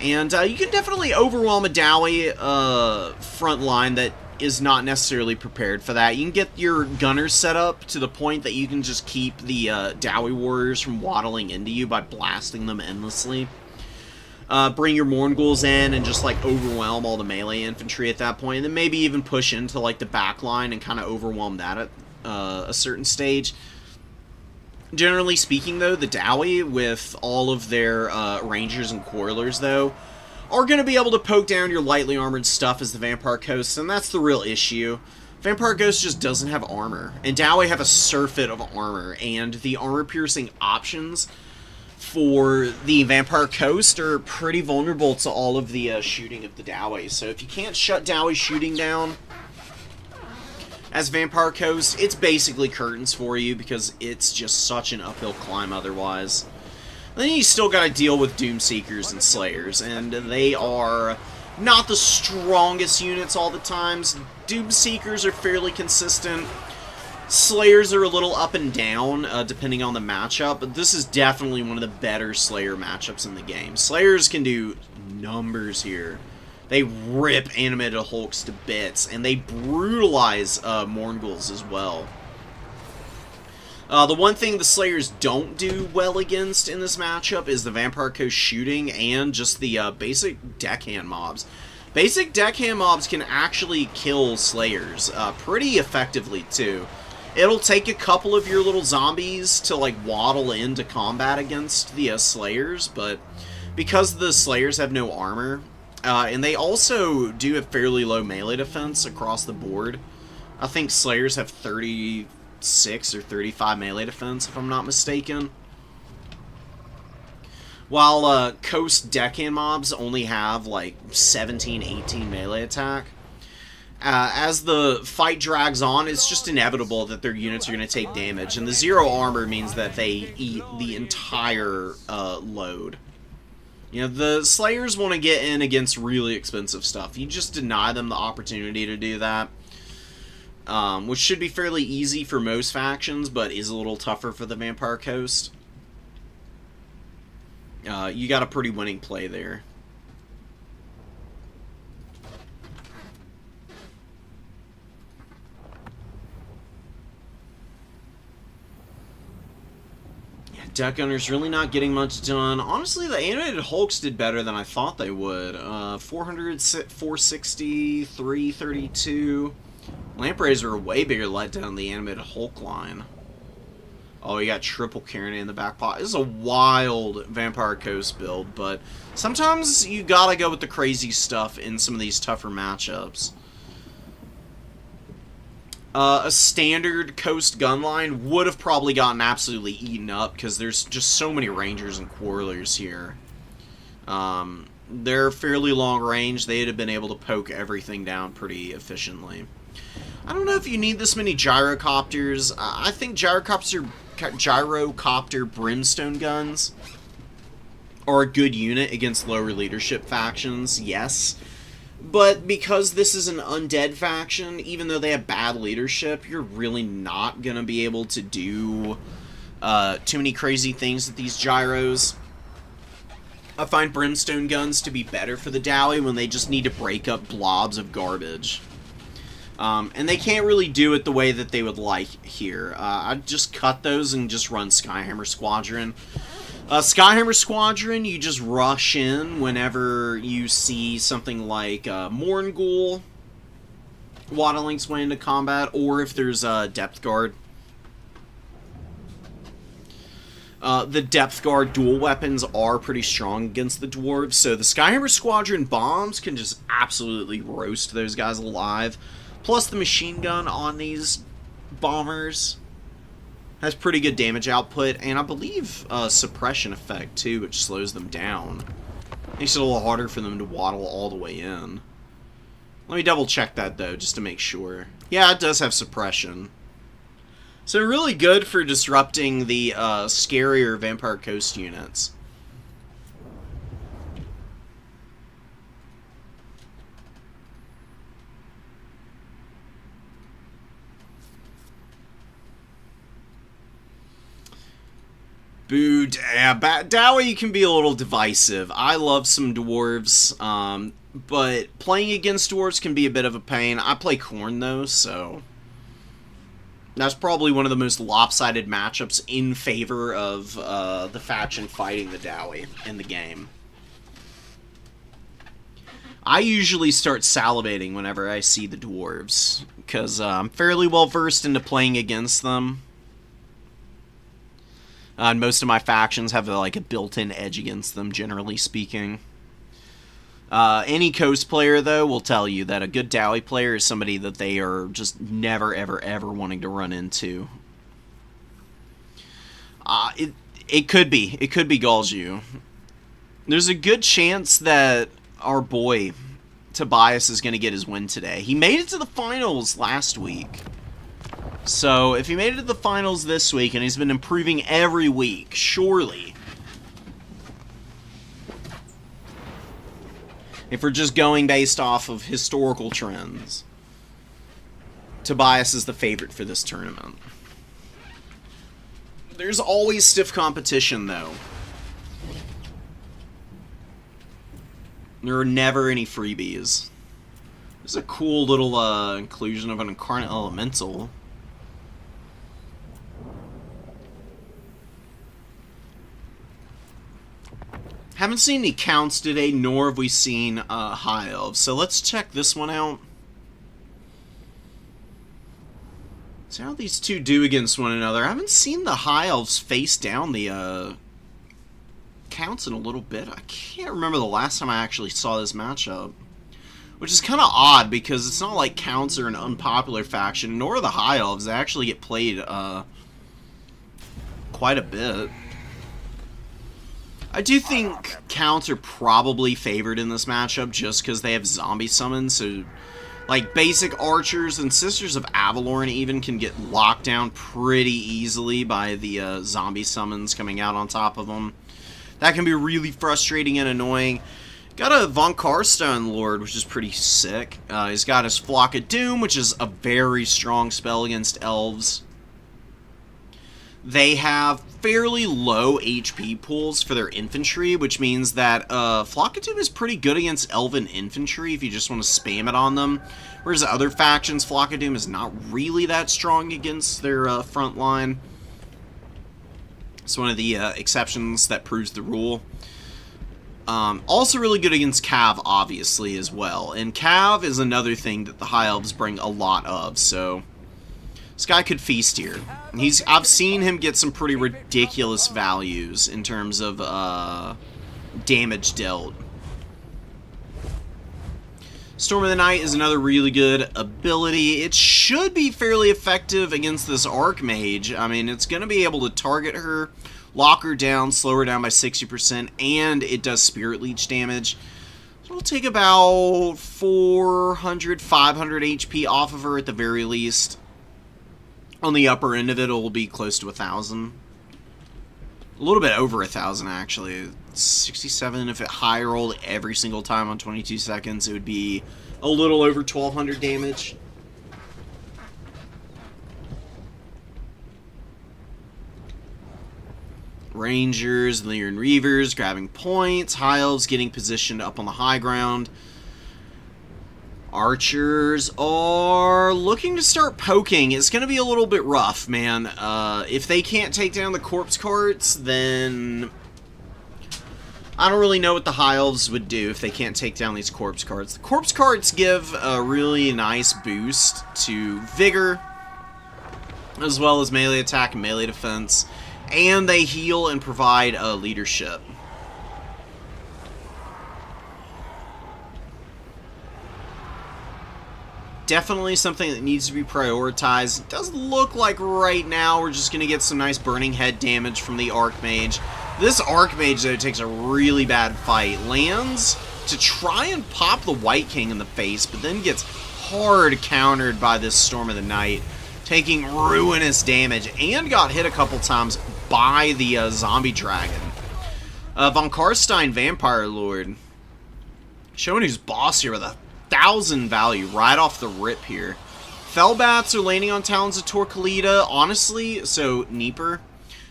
And you can definitely overwhelm a Dowie front line that is not necessarily prepared for that. You can get your gunners set up to the point that you can just keep the Dowie warriors from waddling into you by blasting them endlessly. Bring your Mournguls in and just, like, overwhelm all the melee infantry at that point. And then maybe even push into, like, the back line and kind of overwhelm that at a certain stage. Generally speaking, though, the Dowie, with all of their Rangers and Quarrelers, though, are going to be able to poke down your lightly armored stuff as the Vampire Coast, and that's the real issue. Vampire Ghost just doesn't have armor, and Dowie have a surfeit of armor, and the armor-piercing options for the Vampire Coast are pretty vulnerable to all of the shooting of the Dowie. So if you can't shut Dowie shooting down as Vampire Coast, it's basically curtains for you, because it's just such an uphill climb otherwise. Then you still gotta deal with Doomseekers and Slayers, and they are not the strongest units all the times. Doomseekers are fairly consistent. Slayers are a little up and down, depending on the matchup, but this is definitely one of the better Slayer matchups in the game. Slayers can do numbers here. They rip animated Hulks to bits, and they brutalize Mournguls as well. The one thing the Slayers don't do well against in this matchup is the Vampire Coast shooting and just the basic deckhand mobs. Basic deckhand mobs can actually kill Slayers pretty effectively, too. It'll take a couple of your little zombies to, like, waddle into combat against the Slayers, but because the Slayers have no armor, and they also do have fairly low melee defense across the board. I think Slayers have 36 or 35 melee defense, if I'm not mistaken. While Coast deckhand mobs only have like 17, 18 melee attack. As the fight drags on, it's just inevitable that their units are going to take damage, and the zero armor means that they eat the entire load. You know, the Slayers want to get in against really expensive stuff. You just deny them the opportunity to do that, which should be fairly easy for most factions, but is a little tougher for the Vampire Coast. You got a pretty winning play there. Deck Gunner's really not getting much done. Honestly, the animated Hulks did better than I thought they would. 400, 460, 332. Lampreys are a way bigger letdown than the animated Hulk line. Oh, you got triple Carronade in the back pot. This is a wild Vampire Coast build, but sometimes you gotta go with the crazy stuff in some of these tougher matchups. A standard Coast gun line would have probably gotten absolutely eaten up because there's just so many Rangers and Quarrelers here. They're fairly long range. They'd have been able to poke everything down pretty efficiently. I don't know if you need this many gyrocopters. I think gyrocopter brimstone guns are a good unit against lower leadership factions, yes. But because this is an undead faction, even though they have bad leadership, you're really not going to be able to do too many crazy things with these gyros. I find brimstone guns to be better for the Dowie when they just need to break up blobs of garbage. And they can't really do it the way that they would like here. I'd just cut those and just run Skyhammer Squadron. Skyhammer Squadron, you just rush in whenever you see something like Mourngul waddling its way into combat, or if there's a Depth Guard. The Depth Guard dual weapons are pretty strong against the Dwarves, so the Skyhammer Squadron bombs can just absolutely roast those guys alive. Plus the machine gun on these bombers Has pretty good damage output, and I believe suppression effect, too, which slows them down. Makes it a little harder for them to waddle all the way in. Let me double check that, though, just to make sure. Yeah, it does have suppression. So really good for disrupting the scarier Vampire Coast units. Boo, yeah, Dowie can be a little divisive. I love some dwarves, but playing against dwarves can be a bit of a pain. I play Khorne, though, so that's probably one of the most lopsided matchups in favor of the faction fighting the Dowie in the game. I usually start salivating whenever I see the dwarves, because I'm fairly well versed into playing against them. And most of my factions have like a built-in edge against them, generally speaking. Any Coast player, though, will tell you that a good Dowie player is somebody that they are just never, ever, ever wanting to run into. It could be Galju. There's a good chance that our boy Tobias is going to get his win today. He made it to the finals last week. So, if he made it to the finals this week, and he's been improving every week, surely, if we're just going based off of historical trends, Tobias is the favorite for this tournament. There's always stiff competition, though. There are never any freebies. There's a cool little inclusion of an Incarnate Elemental. Haven't seen any counts today, nor have we seen High Elves. So let's check this one out. See how these two do against one another. I haven't seen the High Elves face down the counts in a little bit. I can't remember the last time I actually saw this matchup. Which is kind of odd, because it's not like counts are an unpopular faction, nor are the High Elves. They actually get played quite a bit. I do think counts are probably favored in this matchup just because they have zombie summons, so like basic archers and Sisters of Avalorn even can get locked down pretty easily by the zombie summons coming out on top of them. That can be really frustrating and annoying. Got a Von Karstone Lord, which is pretty sick. He's got his Flock of Doom, which is a very strong spell against elves. They have fairly low HP pools for their infantry, which means that Flock of Doom is pretty good against elven infantry if you just want to spam it on them. Whereas other factions, Flock of Doom is not really that strong against their front line. It's one of the exceptions that proves the rule. Also really good against Cav, obviously, as well. And Cav is another thing that the High Elves bring a lot of, so this guy could feast here. I've seen him get some pretty ridiculous values in terms of damage dealt. Storm of the Night is another really good ability. It should be fairly effective against this Archmage. I mean, it's going to be able to target her, lock her down, slow her down by 60%, and it does Spirit Leech damage. So it'll take about 400, 500 HP off of her at the very least. On the upper end of it, it'll be close to 1,000. A little bit over 1,000, actually. 67. If it high rolled every single time on 22 seconds, it would be a little over 1,200 damage. Rangers, Lyran Reavers grabbing points. High Elves getting positioned up on the high ground. Archers are looking to start poking. It's going to be a little bit rough, man. If they can't take down the corpse carts, then I don't really know what the High Elves would do if they can't take down these corpse carts. The corpse carts give a really nice boost to vigor, as well as melee attack and melee defense, and they heal and provide leadership. Definitely something that needs to be prioritized. It does look like right now we're just going to get some nice burning head damage from the Archmage. This Archmage, though, takes a really bad fight. Lands to try and pop the White King in the face, but then gets hard countered by this Storm of the Night, taking ruinous damage, and got hit a couple times by the Zombie Dragon. Von Karstein, Vampire Lord, showing who's boss here with 1,000 value right off the rip here. Fellbats are landing on Talons of Torquilida, honestly, so Neeper.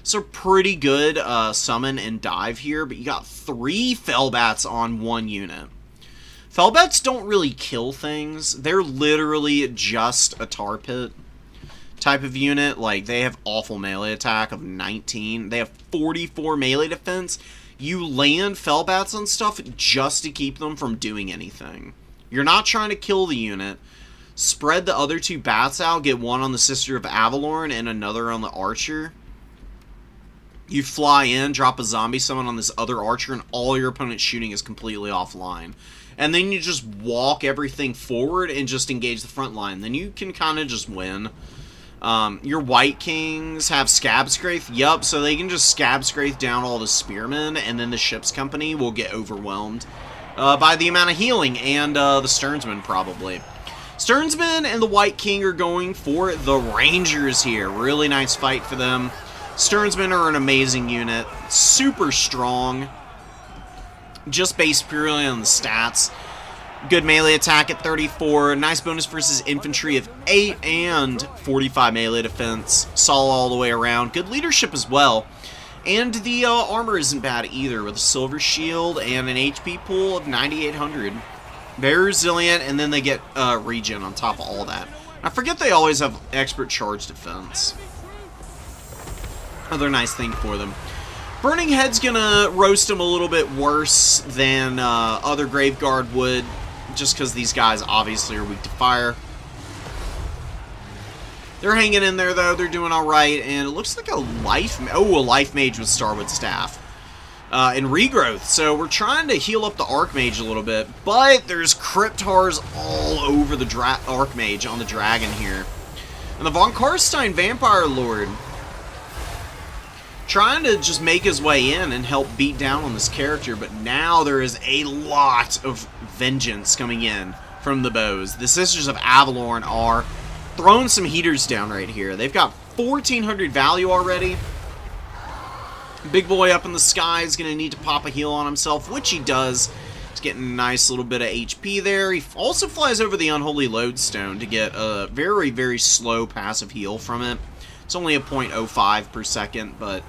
So pretty good summon and dive here, but you got 3 Fellbats on 1 unit. Fellbats don't really kill things. They're literally just a tar pit type of unit. Like, they have awful melee attack of 19. They have 44 melee defense. You land Fellbats on stuff just to keep them from doing anything. You're not trying to kill the unit. Spread the other 2 bats out. Get one on the Sister of Avalorn and another on the Archer. You fly in, drop a zombie summon on this other Archer, and all your opponent's shooting is completely offline. And then you just walk everything forward and just engage the front line. Then you can kind of just win. Your White Kings have Scabscraith. Yup, so they can just Scabscraith down all the Spearmen, and then the Ship's Company will get overwhelmed by the amount of healing, and the Stearnsmen probably. Stearnsmen and the White King are going for the Rangers here. Really nice fight for them. Stearnsmen are an amazing unit. Super strong. Just based purely on the stats. Good melee attack at 34. Nice bonus versus infantry of 8 and 45 melee defense. Solid all the way around. Good leadership as well. And the armor isn't bad either, with a silver shield and an HP pool of 9,800. Very resilient, and then they get regen on top of all that. I forget they always have expert charge defense. Another nice thing for them. Burning Head's gonna roast them a little bit worse than other Graveguard would, just because these guys obviously are weak to fire. They're hanging in there, though. They're doing alright, and it looks like a Life... Oh, a Life Mage with Starwood Staff. And Regrowth, so we're trying to heal up the Archmage a little bit, but there's Cryptars all over the Archmage on the Dragon here. And the Von Karstein Vampire Lord trying to just make his way in and help beat down on this character, but now there is a lot of vengeance coming in from the bows. The Sisters of Avalorn are throwing some heaters down right here. They've got 1,400 value already. Big boy up in the sky is going to need to pop a heal on himself, which he does. He's getting a nice little bit of HP there. He also flies over the Unholy Lodestone to get a very, very slow passive heal from it. It's only a 0.05 per second, but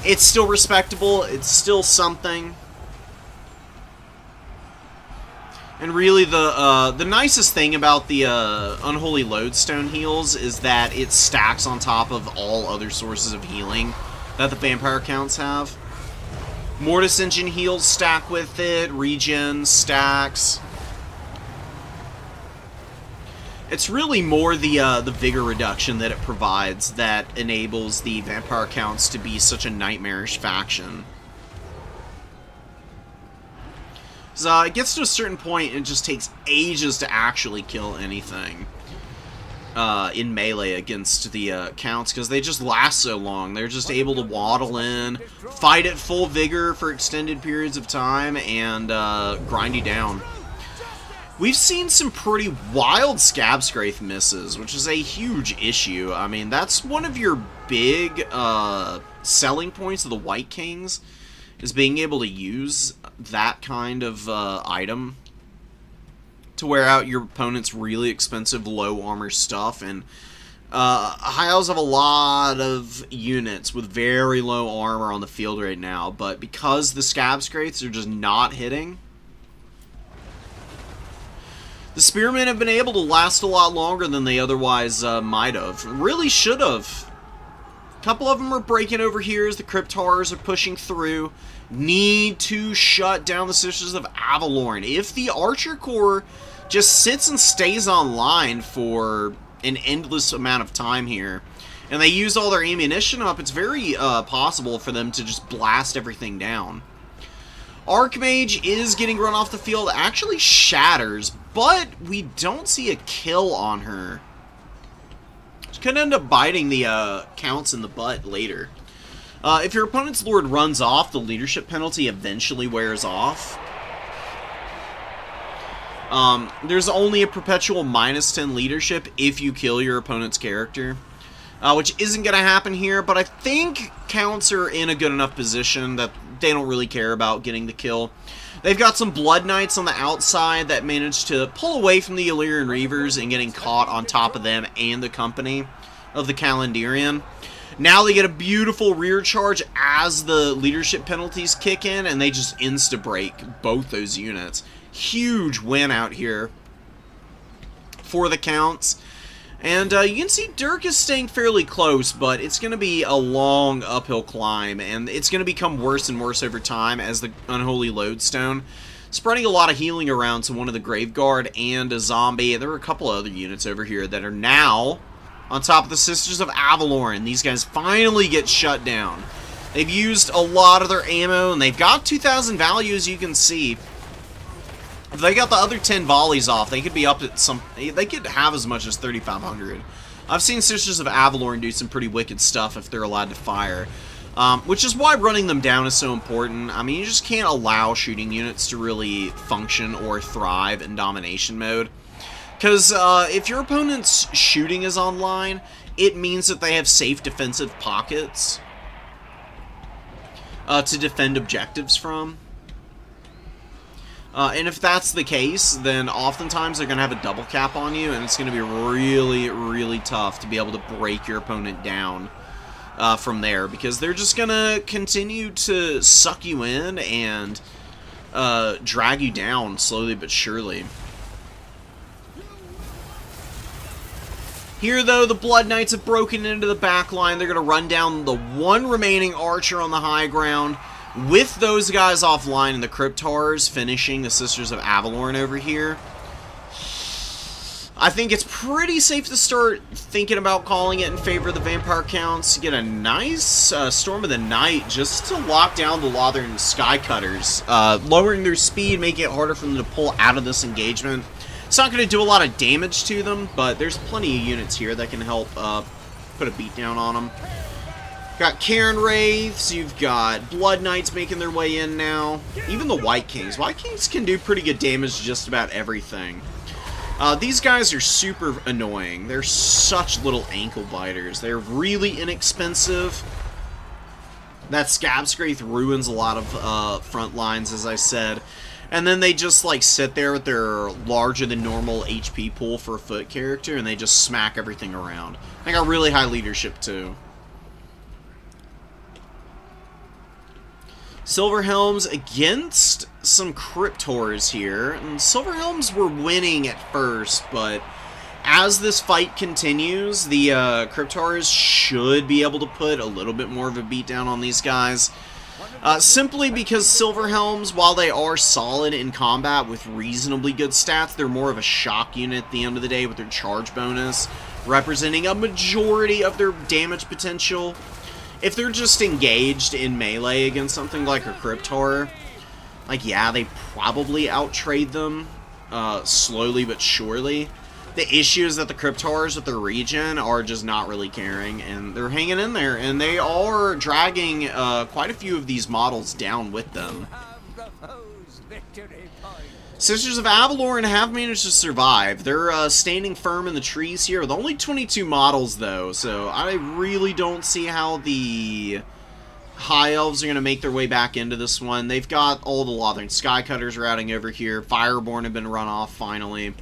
it's still respectable. It's still something. And really, the nicest thing about the Unholy Lodestone heals is that it stacks on top of all other sources of healing that the vampire counts have. Mortis Engine heals stack with it. Regen stacks. It's really more the vigor reduction that it provides that enables the vampire counts to be such a nightmarish faction. So it gets to a certain point and it just takes ages to actually kill anything in melee against the counts, because they just last so long. They're just able to waddle in, fight at full vigor for extended periods of time, and grind you down. We've seen some pretty wild Scabscraith misses, which is a huge issue. I mean, that's one of your big selling points of the White Kings, is being able to use that kind of item to wear out your opponent's really expensive low armor stuff. And High Elves have a lot of units with very low armor on the field right now, but because the Scabscraiths are just not hitting, the Spearmen have been able to last a lot longer than they otherwise might have. Really should have. A couple of them are breaking over here as the Cryptars are pushing through. Need to shut down the Sisters of Avalorn. If the Archer Corps just sits and stays online for an endless amount of time here, and they use all their ammunition up, it's very possible for them to just blast everything down. Archmage is getting run off the field, actually shatters, but we don't see a kill on her. She could end up biting the counts in the butt later. If your opponent's lord runs off, the leadership penalty eventually wears off. There's only a perpetual -10 leadership if you kill your opponent's character, which isn't going to happen here, but I think counts are in a good enough position that they don't really care about getting the kill. They've got some Blood Knights on the outside that managed to pull away from the Illyrian Reavers and getting caught on top of them and the company of the Calendyrian. Now they get a beautiful rear charge as the leadership penalties kick in, and they just insta-break both those units. Huge win out here for the counts. And you can see Dirk is staying fairly close, but it's going to be a long uphill climb, and it's going to become worse and worse over time as the Unholy Lodestone spreading a lot of healing around to one of the Graveguard and a zombie. There are a couple of other units over here that are now on top of the Sisters of Avalorn. These guys finally get shut down. They've used a lot of their ammo, and they've got 2,000 value, as you can see. If they got the other 10 volleys off, they could be up at some... They could have as much as 3,500. I've seen Sisters of Avalorn do some pretty wicked stuff if they're allowed to fire. Which is why running them down is so important. I mean, you just can't allow shooting units to really function or thrive in domination mode. Because if your opponent's shooting is online, it means that they have safe defensive pockets to defend objectives from. And if that's the case, then oftentimes they're going to have a double cap on you, and it's going to be really, really tough to be able to break your opponent down from there, because they're just going to continue to suck you in and drag you down slowly but surely. Here, though, the Blood Knights have broken into the back line. They're going to run down the one remaining archer on the high ground. With those guys offline and the Cryptars finishing the Sisters of Avalorn over here, I think it's pretty safe to start thinking about calling it in favor of the Vampire Counts. Get a nice Storm of the Night just to lock down the Lothern Skycutters, lowering their speed, making it harder for them to pull out of this engagement. It's not going to do a lot of damage to them, but there's plenty of units here that can help put a beat down on them. Got Cairn Wraiths, you've got Blood Knights making their way in now. Even the White Kings. White Kings can do pretty good damage to just about everything. These guys are super annoying. They're such little ankle biters. They're really inexpensive. That Scabscraith ruins a lot of front lines, as I said. And then they just like sit there with their larger than normal HP pool for a foot character, and they just smack everything around. They got really high leadership too. Silverhelms against some Cryptors here. And Silverhelms were winning at first, but as this fight continues, the Cryptors should be able to put a little bit more of a beatdown on these guys. Simply because Silverhelms, while they are solid in combat with reasonably good stats, they're more of a shock unit at the end of the day with their charge bonus, representing a majority of their damage potential. If they're just engaged in melee against something like a Cryptar, like, yeah, they probably outtrade them slowly but surely. The issue is that the Cryptars with their regen are just not really caring, and they're hanging in there, and they are dragging quite a few of these models down with them. Sisters of Avalorn have managed to survive. They're standing firm in the trees here with only 22 models, though, so I really don't see how the High Elves are going to make their way back into this one. They've got all the Lothern Skycutters routing over here. Fireborn have been run off, finally.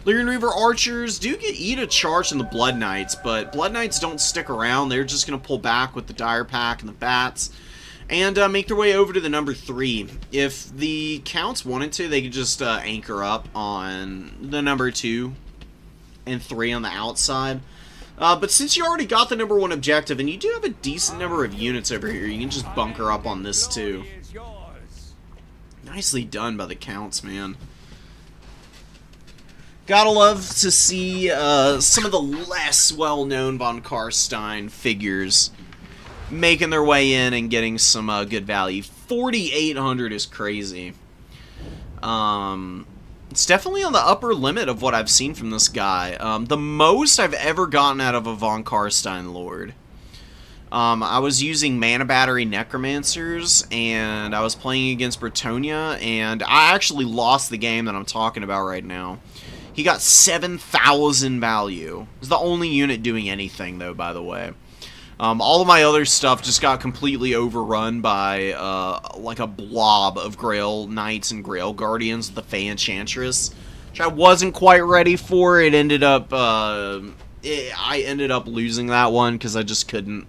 Lyrian Reaver Archers do eat a charge in the Blood Knights, but Blood Knights don't stick around. They're just going to pull back with the Dire Pack and the Bats and make their way over to the number 3. If the Counts wanted to, they could just anchor up on the number 2 and 3 on the outside. But since you already got the number 1 objective, and you do have a decent number of units over here, you can just bunker up on this too. Nicely done by the Counts, man. Gotta love to see some of the less well-known von Karstein figures making their way in and getting some good value. 4,800 is crazy. It's definitely on the upper limit of what I've seen from this guy. The most I've ever gotten out of a Von Karstein Lord. I was using Mana Battery Necromancers, and I was playing against Bretonia, and I actually lost the game that I'm talking about right now. He got 7,000 value. It's the only unit doing anything, though, by the way. All of my other stuff just got completely overrun by, like a blob of Grail Knights and Grail Guardians with the Fey Enchantress, which I wasn't quite ready for. It ended up, I ended up losing that one because I just couldn't,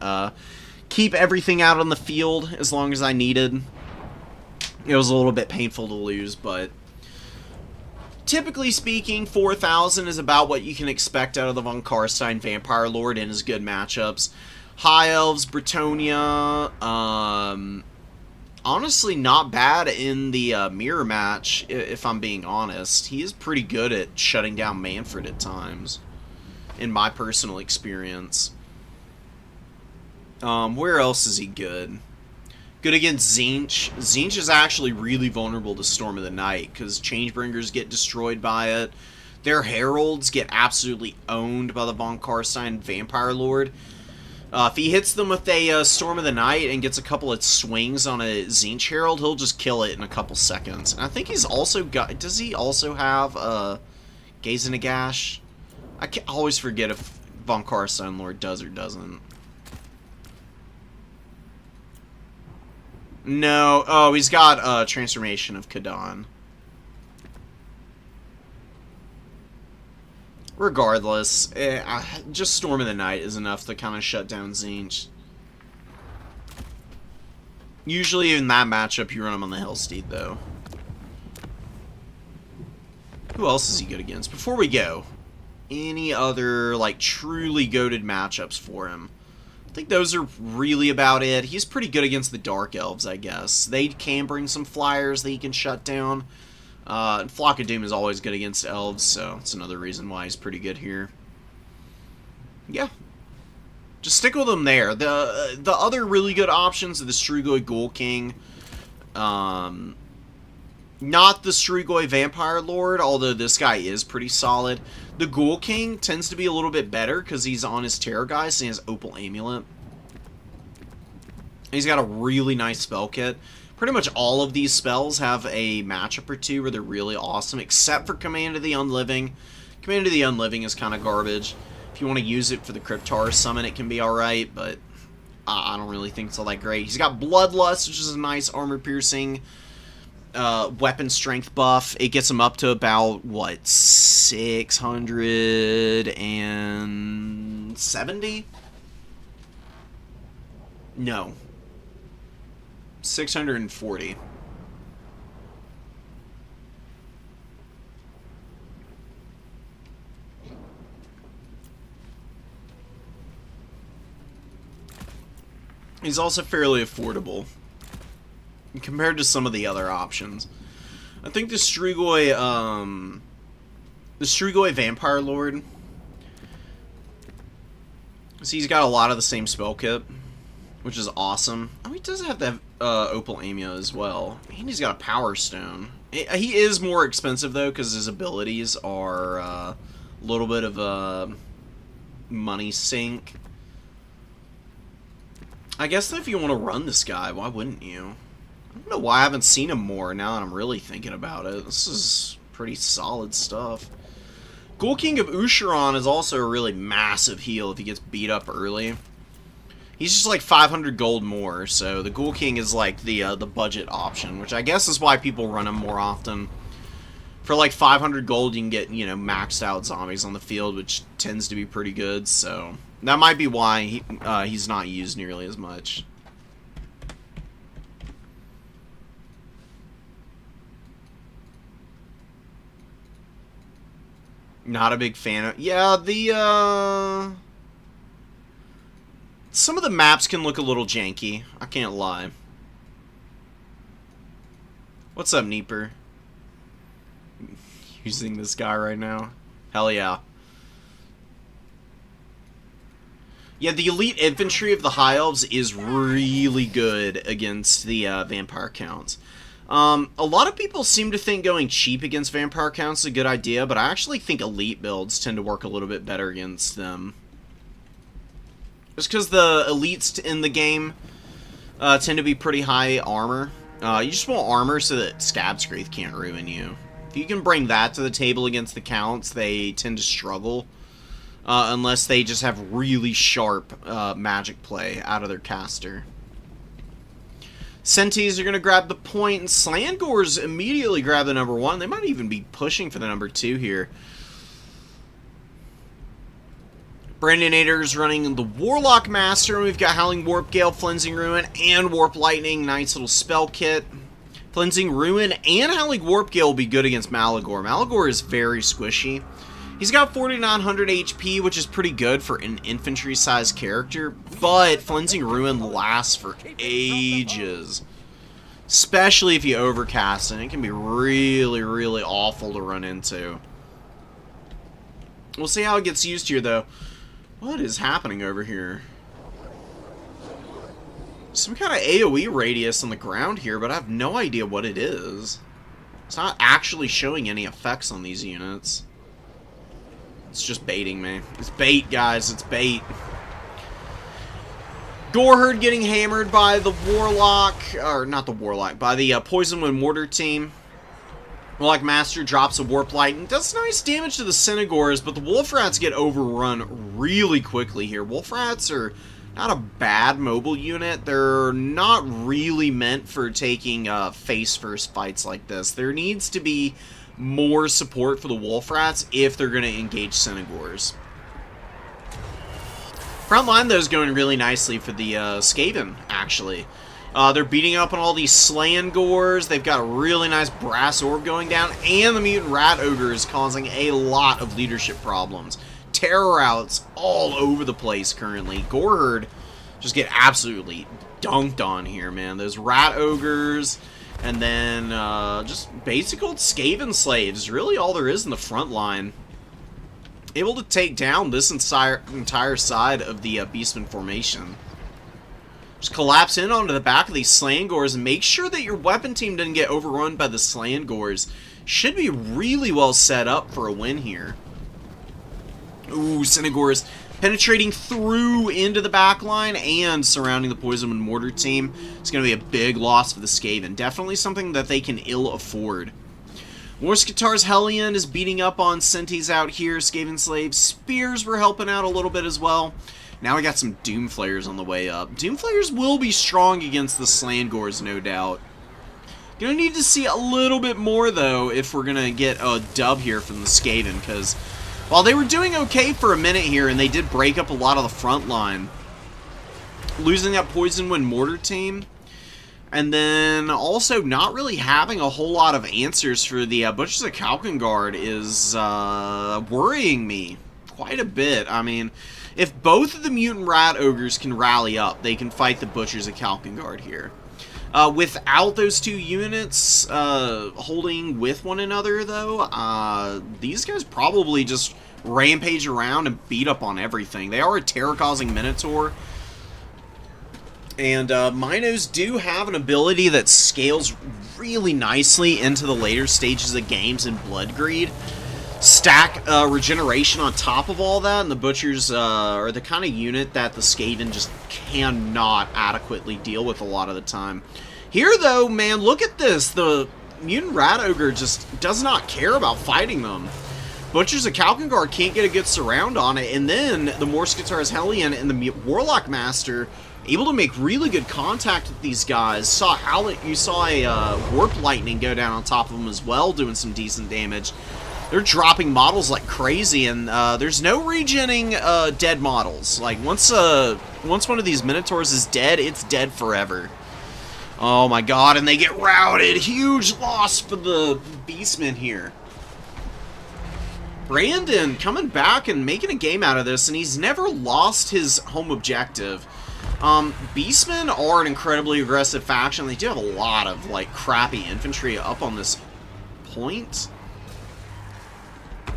keep everything out on the field as long as I needed. It was a little bit painful to lose, but typically speaking, 4,000 is about what you can expect out of the Von Karstein Vampire Lord in his good matchups. High Elves, Bretonia, honestly not bad in the mirror match, if I'm being honest. He is pretty good at shutting down Manfred at times, in my personal experience. Where else is he good? Good against Tzeentch. Tzeentch is actually really vulnerable to Storm of the Night, because Changebringers get destroyed by it. Their Heralds get absolutely owned by the Von Karstein Vampire Lord. If he hits them with a Storm of the Night and gets a couple of swings on a Tzeentch Herald, he'll just kill it in a couple seconds. And I think he's also got... Does he also have Gaze and Agash? I always forget if Von Karstein Lord does or doesn't. No. Oh, he's got Transformation of Kadan. Regardless, just Storm of the Night is enough to kind of shut down Tzeentch. Usually in that matchup, you run him on the Hellsteed, though. Who else is he good against? Before we go, any other, like, truly goated matchups for him? I think those are really about it. He's pretty good against the Dark Elves, I guess. They can bring some flyers that he can shut down. And Flock of Doom is always good against elves, so that's another reason why he's pretty good here. Yeah. Just stick with him there. The other really good options are the Strigoi Ghoul King. Not the Strigoi Vampire Lord, although this guy is pretty solid. The Ghoul King tends to be a little bit better because he's on his Terrorgeist and he has Opal Amulet. He's got a really nice spell kit. Pretty much all of these spells have a matchup or two where they're really awesome, except for Command of the Unliving. Command of the Unliving is kind of garbage. If you want to use it for the Cryptar summon, it can be alright, but I don't really think it's all that great. He's got Bloodlust, which is a nice armor-piercing weapon strength buff. It gets him up to about, what, 670? No. 640. He's also fairly affordable compared to some of the other options. I think the Strigoi Vampire Lord, so he's got a lot of the same spell kit, which is awesome. Oh, he does have that Opal Amulet as well. And he's got a Power Stone. He is more expensive, though, because his abilities are a little bit of a money sink. I guess if you want to run this guy, why wouldn't you? I don't know why I haven't seen him more now that I'm really thinking about it. This is pretty solid stuff. Ghoul King of Ushuran is also a really massive heal if he gets beat up early. He's just like 500 gold more, so the Ghoul King is like the budget option, which I guess is why people run him more often. For like 500 gold, you can get, you know, maxed out zombies on the field, which tends to be pretty good, so that might be why he's not used nearly as much. Not a big fan of... Yeah, some of the maps can look a little janky. I can't lie. What's up, Neeper? Using this guy right now? Hell yeah. Yeah, the elite infantry of the High Elves is really good against the vampire counts. A lot of people seem to think going cheap against Vampire Count's a good idea, but I actually think elite builds tend to work a little bit better against them. Just because the elites in the game tend to be pretty high armor. You just want armor so that Scabscraith can't ruin you. If you can bring that to the table against the Counts, they tend to struggle. Unless they just have really sharp magic play out of their caster. Sentis are going to grab the point, and Slangors immediately grab the number 1. They might even be pushing for the number 2 here. Brandinator's running the Warlock Master, and we've got Howling Warp Gale, Flensing Ruin, and Warp Lightning. Nice little spell kit. Flensing Ruin and Howling Warp Gale will be good against Malagor. Malagor is very squishy. He's got 4,900 HP, which is pretty good for an infantry-sized character, but Flensing Ruin lasts for ages. Especially if you overcast, and it can be really, really awful to run into. We'll see how it gets used here, though. What is happening over here? Some kind of AoE radius on the ground here, but I have no idea what it is. It's not actually showing any effects on these units. It's just baiting me. It's bait, guys. It's bait. Goreherd getting hammered by the Warlock, or not the Warlock, by the Poison Wind Mortar team. Warlock Master drops a Warp Lightning. Does nice damage to the Cynagors, but the Wolf Rats get overrun really quickly here. Wolf Rats are not a bad mobile unit. They're not really meant for taking face-first fights like this. There needs to be more support for the Wolf Rats if they're going to engage Cynagors. Front line, though, is going really nicely for the Skaven, actually. They're beating up on all these Slangors. They've got a really nice Brass Orb going down, and the Mutant Rat Ogre is causing a lot of leadership problems. Terror outs all over the place currently. Goreherd just get absolutely dunked on here, man. Those Rat Ogres, and then just basic old Skaven slaves. Really all there is in the front line. Able to take down this entire side of the Beastman formation. Just collapse in onto the back of these Slangors and make sure that your weapon team doesn't get overrun by the Slangors. Should be really well set up for a win here. Ooh, Cynagors penetrating through into the back line and surrounding the Poison and Mortar team. It's going to be a big loss for the Skaven. Definitely something that they can ill afford. Morskatar's Hellion is beating up on Sentis out here. Skaven Slaves. Spears were helping out a little bit as well. Now we got some Doomflayers on the way up. Doomflayers will be strong against the Slangors, no doubt. Gonna need to see a little bit more, though, if we're gonna get a dub here from the Skaven, because while they were doing okay for a minute here, and they did break up a lot of the front line, losing that Poison Wind Mortar team, and then also not really having a whole lot of answers for the Butchers of Kalkengard is worrying me quite a bit. I mean, if both of the Mutant Rat Ogres can rally up, they can fight the Butchers of Kalkengard here. Without those two units holding with one another, though, these guys probably just rampage around and beat up on everything. They are a terror-causing Minotaur. And Minos do have an ability that scales really nicely into the later stages of games in Blood Greed. Stack regeneration on top of all that, and the Butchers are the kind of unit that the Skaven just cannot adequately deal with a lot of the time. Here, though, man, look at this. The Mutant Rat Ogre just does not care about fighting them. Butchers of Kalkengard can't get a good surround on it, and then the Morskatar's Hellion and the Warlock Master able to make really good contact with these guys. You saw a Warp Lightning go down on top of them as well, doing some decent damage. They're dropping models like crazy, and there's no regenning dead models. Like, once one of these Minotaurs is dead, it's dead forever. Oh my god, and they get routed! Huge loss for the Beastmen here. Brandon coming back and making a game out of this, and he's never lost his home objective. Beastmen are an incredibly aggressive faction. They do have a lot of, like, crappy infantry up on this point.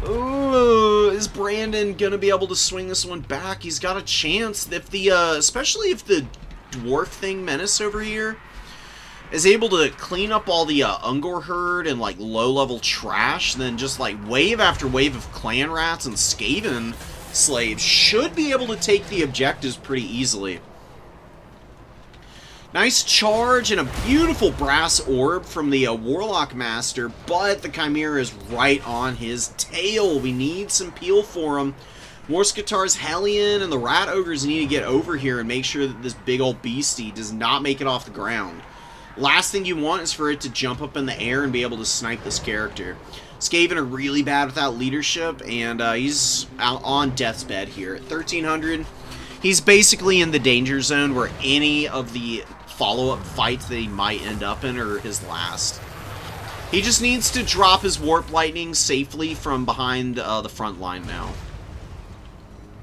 Ooh, is Brandon gonna be able to swing this one back? He's got a chance. If the, especially if the dwarf thing menace over here is able to clean up all the Ungor herd and like low-level trash, then just like wave after wave of clan rats and Skaven slaves should be able to take the objectives pretty easily. Nice charge and a beautiful brass orb from the Warlock Master, but the Chimera is right on his tail. We need some peel for him. Morskatar's Hellion and the Rat Ogres need to get over here and make sure that this big old beastie does not make it off the ground. Last thing you want is for it to jump up in the air and be able to snipe this character. Skaven are really bad without leadership, and he's out on death's bed here at 1300. He's basically in the danger zone where any of the follow-up fights that he might end up in are his last. He just needs to drop his Warp Lightning safely from behind the front line now.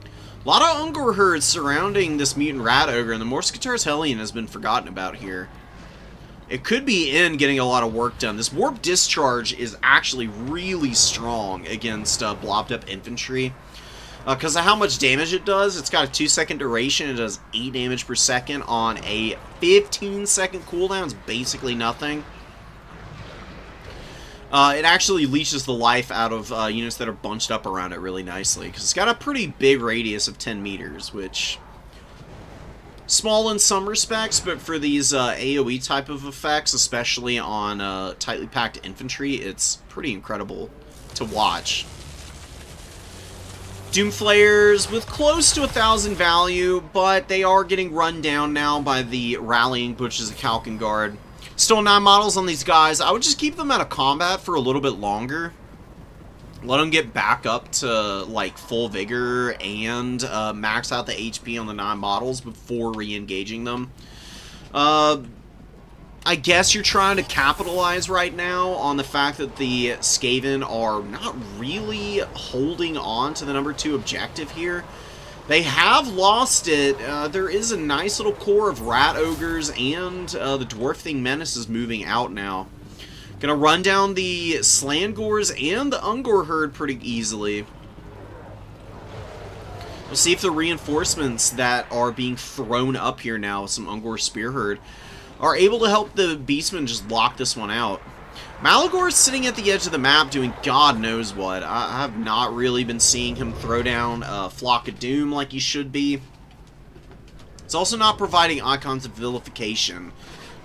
A lot of Ungor herds surrounding this Mutant Rat Ogre, and the Morskatar's Hellion has been forgotten about here. It could be in getting a lot of work done. This Warp Discharge is actually really strong against blobbed up infantry. Because of how much damage it does. It's got a 2-second duration. It does 8 damage per second on a 15-second cooldown. It's basically nothing. It actually leashes the life out of units that are bunched up around it really nicely. Because it's got a pretty big radius of 10 meters, which... small in some respects, but for these AoE type of effects, especially on tightly packed infantry, it's pretty incredible to watch. Doomflayers with close to 1,000 value, but they are getting run down now by the rallying Butches of Kalkengard. Still 9 models on these guys. I would just keep them out of combat for a little bit longer. Let them get back up to, like, full vigor and max out the HP on the 9 models before re-engaging them. I guess you're trying to capitalize right now on the fact that the Skaven are not really holding on to the number 2 objective here. They have lost it. There is a nice little core of Rat Ogres, and the Dwarf Thing Menace is moving out now. Gonna run down the Slangors and the Ungor herd pretty easily. We'll see if the reinforcements that are being thrown up here now with some Ungor Spear herd are able to help the Beastmen just lock this one out. Malagor is sitting at the edge of the map doing God knows what. I have not really been seeing him throw down Flock of Doom like he should be. It's also not providing icons of vilification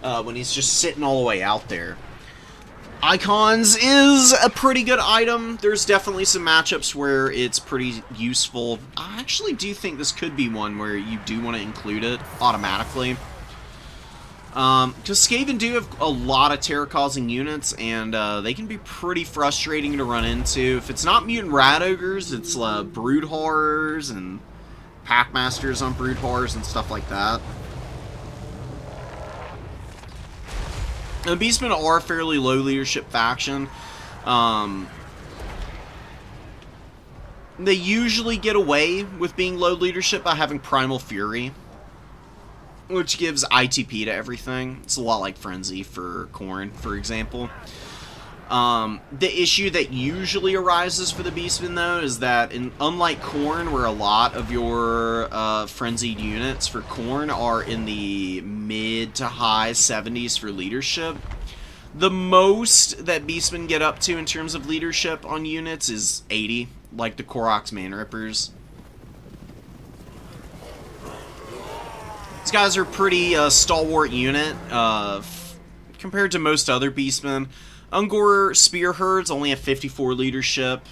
when he's just sitting all the way out there. Icons is a pretty good item. There's definitely some matchups where it's pretty useful. I actually do think this could be one where you do want to include it automatically. Because Skaven do have a lot of terror-causing units, and they can be pretty frustrating to run into. If it's not Mutant Rat Ogres, it's Brood Horrors and Packmasters on Brood Horrors and stuff like that. The Beastmen are a fairly low leadership faction. They usually get away with being low leadership by having Primal Fury, which gives ITP to everything. It's a lot like Frenzy for Khorne, for example. The issue that usually arises for the Beastmen, though, is that unlike Khorne, where a lot of your frenzied units for Khorne are in the mid to high 70s for leadership, the most that Beastmen get up to in terms of leadership on units is 80, like the Koroks Manrippers. These guys are a pretty stalwart unit compared to most other Beastmen. Ungor Spear Herds only have 54 leadership.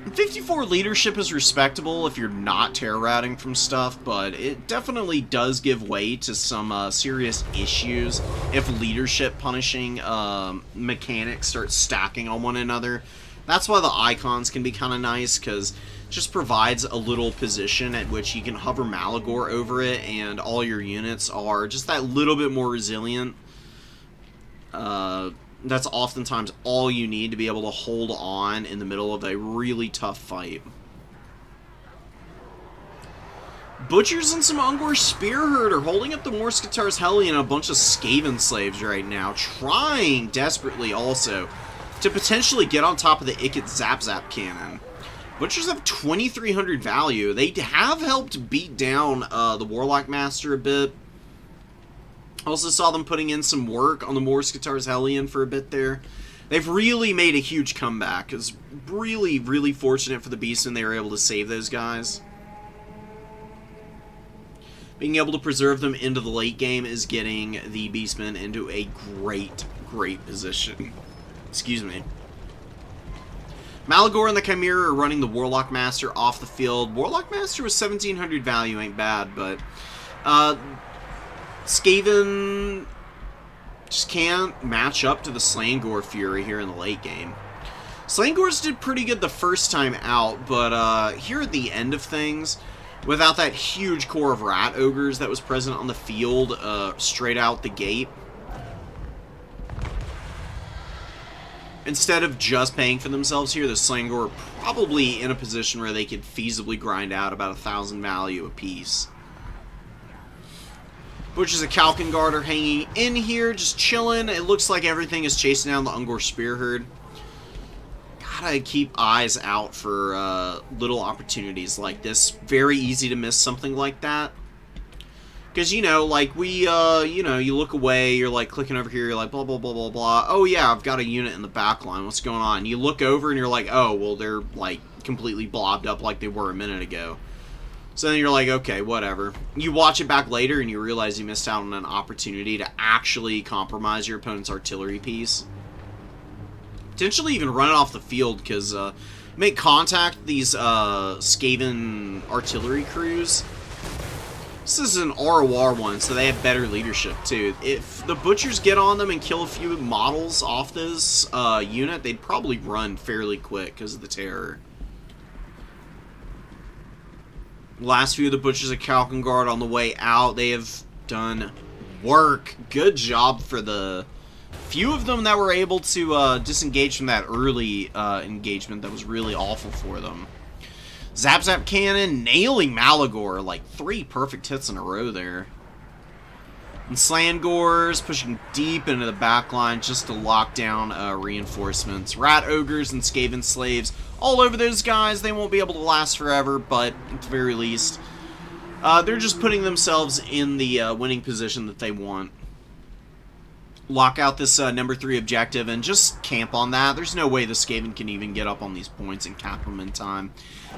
And 54 leadership is respectable if you're not terror ratting from stuff, but it definitely does give way to some serious issues if leadership punishing mechanics start stacking on one another. That's why the icons can be kind of nice, because it just provides a little position at which you can hover Malagor over it, and all your units are just that little bit more resilient. That's oftentimes all you need to be able to hold on in the middle of a really tough fight. Butchers and some Ungor Spearherd are holding up the Morskatar's Hellion and a bunch of Skaven slaves right now, trying desperately also to potentially get on top of the Ikit Zap Zap cannon. Butchers have 2,300 value. They have helped beat down the Warlock Master a bit. Also saw them putting in some work on the Morse Guitars Hellion for a bit there. They've really made a huge comeback. It was really, really fortunate for the Beastmen they were able to save those guys. Being able to preserve them into the late game is getting the Beastmen into a great, great position. Excuse me. Malagor and the Chimera are running the Warlock Master off the field. Warlock Master with 1700 value ain't bad, but Skaven just can't match up to the Slangor Fury here in the late game. Slangors did pretty good the first time out, but here at the end of things, without that huge core of Rat Ogres that was present on the field straight out the gate, instead of just paying for themselves here, the Slangor are probably in a position where they could feasibly grind out about 1,000 value apiece. Butchers of Kalkengard are hanging in here, just chilling. It looks like everything is chasing down the Ungor Spearherd. Gotta keep eyes out for little opportunities like this. Very easy to miss something like that. Because, you know, like, you look away, you're, like, clicking over here, you're like, blah, blah, blah, blah, blah. Oh, yeah, I've got a unit in the back line. What's going on? You look over and you're like, oh, well, they're, like, completely blobbed up like they were a minute ago. So then you're like, okay, whatever. You watch it back later and you realize you missed out on an opportunity to actually compromise your opponent's artillery piece. Potentially even run it off the field, because make contact these Skaven artillery crews. This is an ROR one, so they have better leadership, too. If the Butchers get on them and kill a few models off this unit, they'd probably run fairly quick because of the terror. Last few of the Butchers of Kalkengard on the way out, they have done work. Good job for the few of them that were able to disengage from that early engagement that was really awful for them. Zap Zap Cannon nailing Malagor, like 3 perfect hits in a row there. And Slangors pushing deep into the back line just to lock down reinforcements. Rat Ogres and Skaven Slaves all over those guys. They won't be able to last forever, but at the very least, they're just putting themselves in the winning position that they want. Lock out this number 3 objective and just camp on that. There's no way the Skaven can even get up on these points and cap them in time.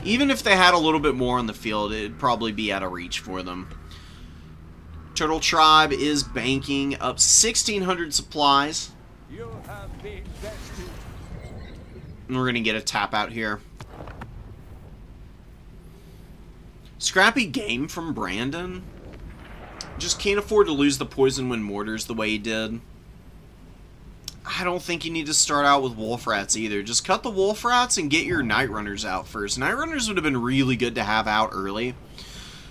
Even if they had a little bit more on the field, it'd probably be out of reach for them. Turtle Tribe is banking up 1,600 supplies. And we're going to get a tap out here. Scrappy game from Brandon. Just can't afford to lose the Poison Wind Mortars the way he did. I don't think you need to start out with Wolf Rats either. Just cut the Wolf Rats and get your Night Runners out first. Night Runners would have been really good to have out early,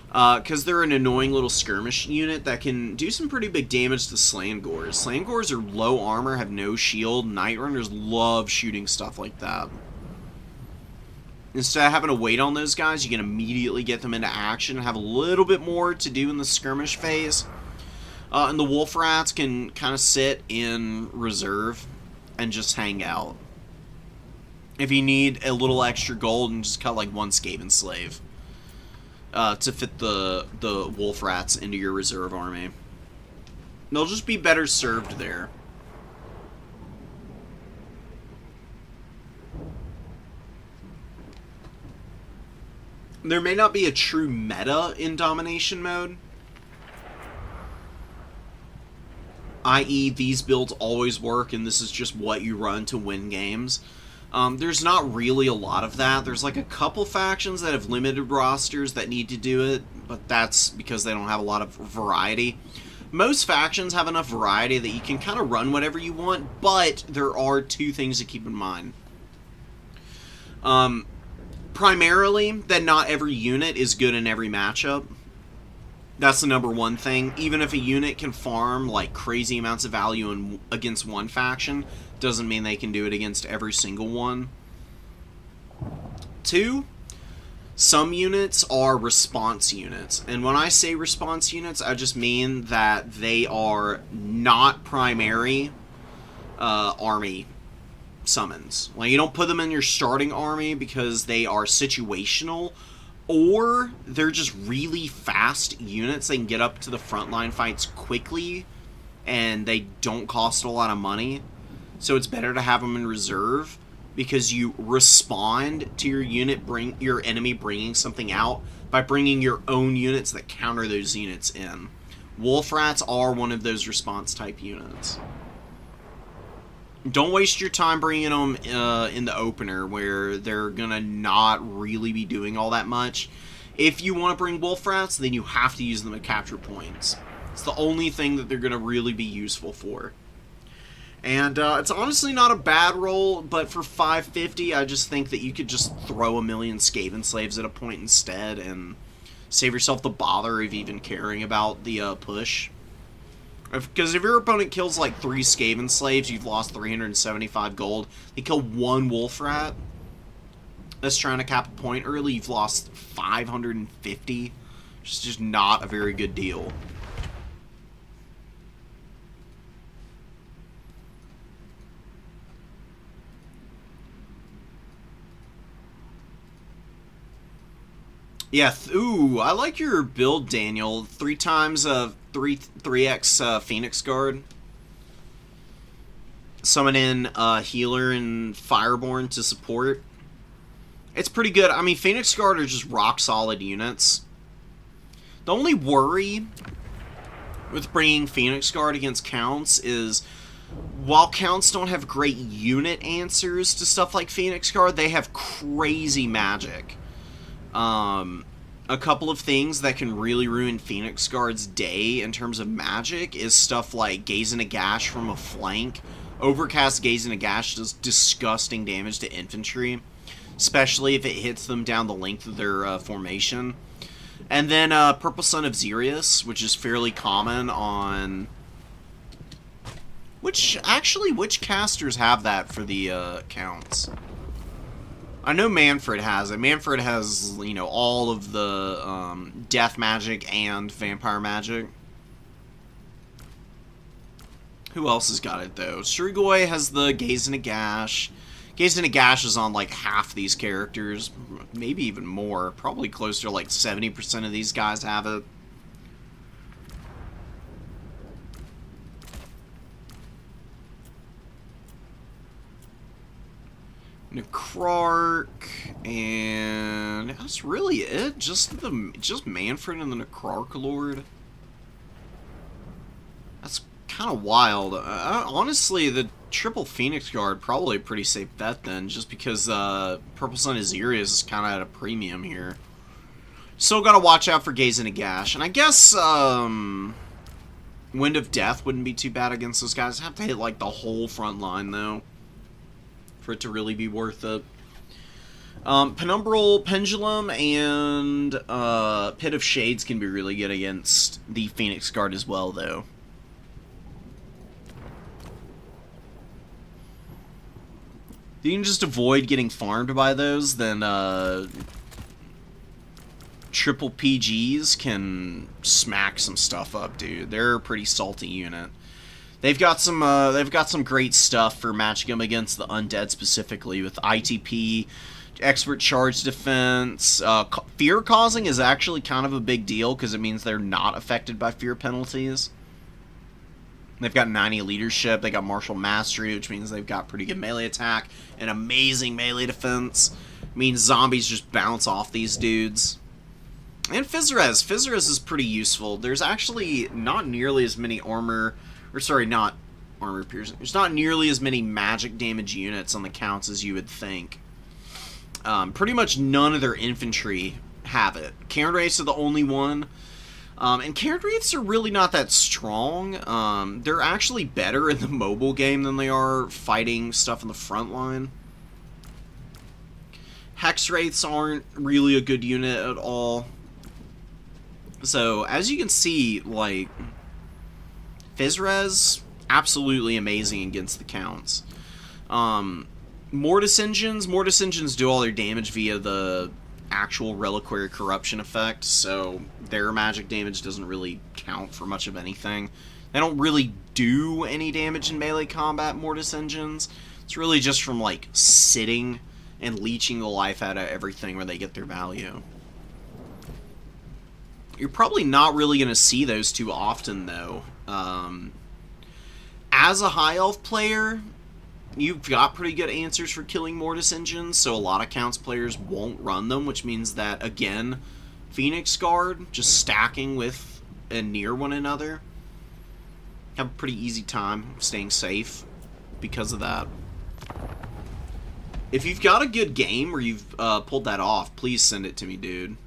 because they're an annoying little skirmish unit that can do some pretty big damage to Slangors. Slangors are low armor, have no shield. Night Runners love shooting stuff like that. Instead of having to wait on those guys, you can immediately get them into action and have a little bit more to do in the skirmish phase. And the Wolf Rats can kind of sit in reserve and just hang out. If you need a little extra gold, and just cut like 1 Skaven Slave to fit the Wolf Rats into your reserve army. They'll just be better served there. There may not be a true meta in domination mode, i.e. these builds always work and this is just what you run to win games. There's not really a lot of that. There's like a couple factions that have limited rosters that need to do it, but that's because they don't have a lot of variety. Most factions have enough variety that you can kind of run whatever you want, but there are 2 things to keep in mind. Primarily, that not every unit is good in every matchup. That's the number 1 thing. Even if a unit can farm like crazy amounts of value against one faction, doesn't mean they can do it against every single one. 2, some units are response units. And when I say response units, I just mean that they are not primary army summons. Like, you don't put them in your starting army because they are situational, or they're just really fast units. They can get up to the frontline fights quickly and they don't cost a lot of money. So it's better to have them in reserve, because you respond to your enemy bringing something out by bringing your own units that counter those units in. Wolf Rats are one of those response type units. Don't waste your time bringing them in the opener, where they're gonna not really be doing all that much. If you want to bring Wolf Rats, then you have to use them at capture points. It's the only thing that they're gonna really be useful for. And it's honestly not a bad roll, but for 550, I just think that you could just throw a million Skaven Slaves at a point instead and save yourself the bother of even caring about the push. Because if your opponent kills like 3 Skaven Slaves, you've lost 375 gold. They kill 1 Wolf Rat that's trying to cap a point early, you've lost 550. It's just not a very good deal. Yeah, ooh, I like your build, Daniel. 3 times 3x Phoenix Guard. Summon in Healer and Fireborn to support. It's pretty good. I mean, Phoenix Guard are just rock solid units. The only worry with bringing Phoenix Guard against Counts is, while Counts don't have great unit answers to stuff like Phoenix Guard, they have crazy magic. A couple of things that can really ruin Phoenix Guard's day in terms of magic is stuff like Gaze and a Gash from a flank. Overcast Gaze and a Gash does disgusting damage to infantry, especially if it hits them down the length of their formation. And then Purple Sun of Xerius, which is fairly common on... Which casters have that for the Counts? I know Manfred has it. Manfred has, you know, all of the death magic and vampire magic. Who else has got it, though? Strigoi has the Gaze and a Gash. Gaze and a Gash is on, like, half these characters. Maybe even more. Probably closer to, like, 70% of these guys have it. Necrarch, and that's really it. Just Manfred and the Necrarch Lord. That's kind of wild. Honestly, the triple Phoenix Guard probably a pretty safe bet then, just because Purple Sun of Xerius is kind of at a premium here. Still got to watch out for Gaze and a Gash, and I guess Wind of Death wouldn't be too bad against those guys. Have to hit like the whole front line though, for it to really be worth it. Penumbral Pendulum and Pit of Shades can be really good against the Phoenix Guard as well, though. If you can just avoid getting farmed by those, then triple PGs can smack some stuff up, dude. They're a pretty salty unit. They've got some great stuff for matching them against the undead specifically, with ITP, expert charge defense. Fear causing is actually kind of a big deal because it means they're not affected by fear penalties. They've got 90 leadership. They got martial mastery, which means they've got pretty good melee attack and amazing melee defense. It means zombies just bounce off these dudes. And Fizzrez. Fizzrez is pretty useful. There's actually not nearly as many armor. Or sorry, not armor piercing. There's not nearly as many magic damage units on the Counts as you would think. Pretty much none of their infantry have it. Cairn Wraiths are the only one. And Cairn Wraiths are really not that strong. They're actually better in the mobile game than they are fighting stuff in the front line. Hex Wraiths aren't really a good unit at all. So, as you can see, like... Fizzrez, absolutely amazing against the Counts. Mortis Engines do all their damage via the actual Reliquary Corruption effect, so their magic damage doesn't really count for much of anything. They don't really do any damage in melee combat, Mortis Engines. It's really just from, like, sitting and leeching the life out of everything where they get their value. You're probably not really going to see those too often, though. As a high elf player, you've got pretty good answers for killing Mortis engines, so a lot of counts players won't run them, which means that, again, Phoenix Guard, just stacking with and near one another, have a pretty easy time staying safe because of that. If you've got a good game where you've pulled that off, please send it to me, dude.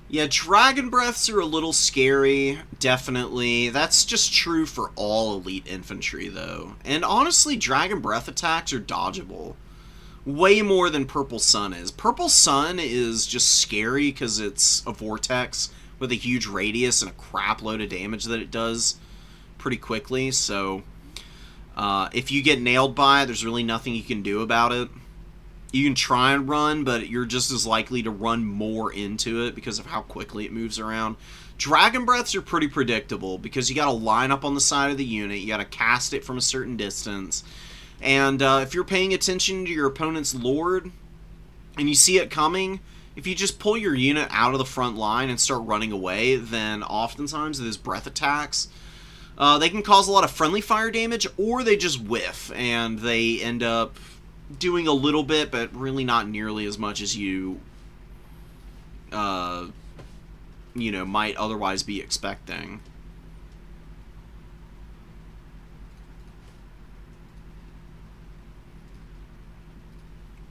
Yeah, Dragon Breaths are a little scary, definitely. That's just true for all elite infantry, though. And honestly, Dragon Breath attacks are dodgeable. Way more than Purple Sun is. Purple Sun is just scary because it's a vortex with a huge radius and a crap load of damage that it does pretty quickly. So, if you get nailed by it, there's really nothing you can do about it. You can try and run, but you're just as likely to run more into it because of how quickly it moves around. Dragon Breaths are pretty predictable because you got to line up on the side of the unit, you got to cast it from a certain distance, and if you're paying attention to your opponent's Lord and you see it coming, if you just pull your unit out of the front line and start running away, then oftentimes those breath attacks, they can cause a lot of friendly fire damage, or they just whiff and they end up doing a little bit, but really not nearly as much as you know, might otherwise be expecting.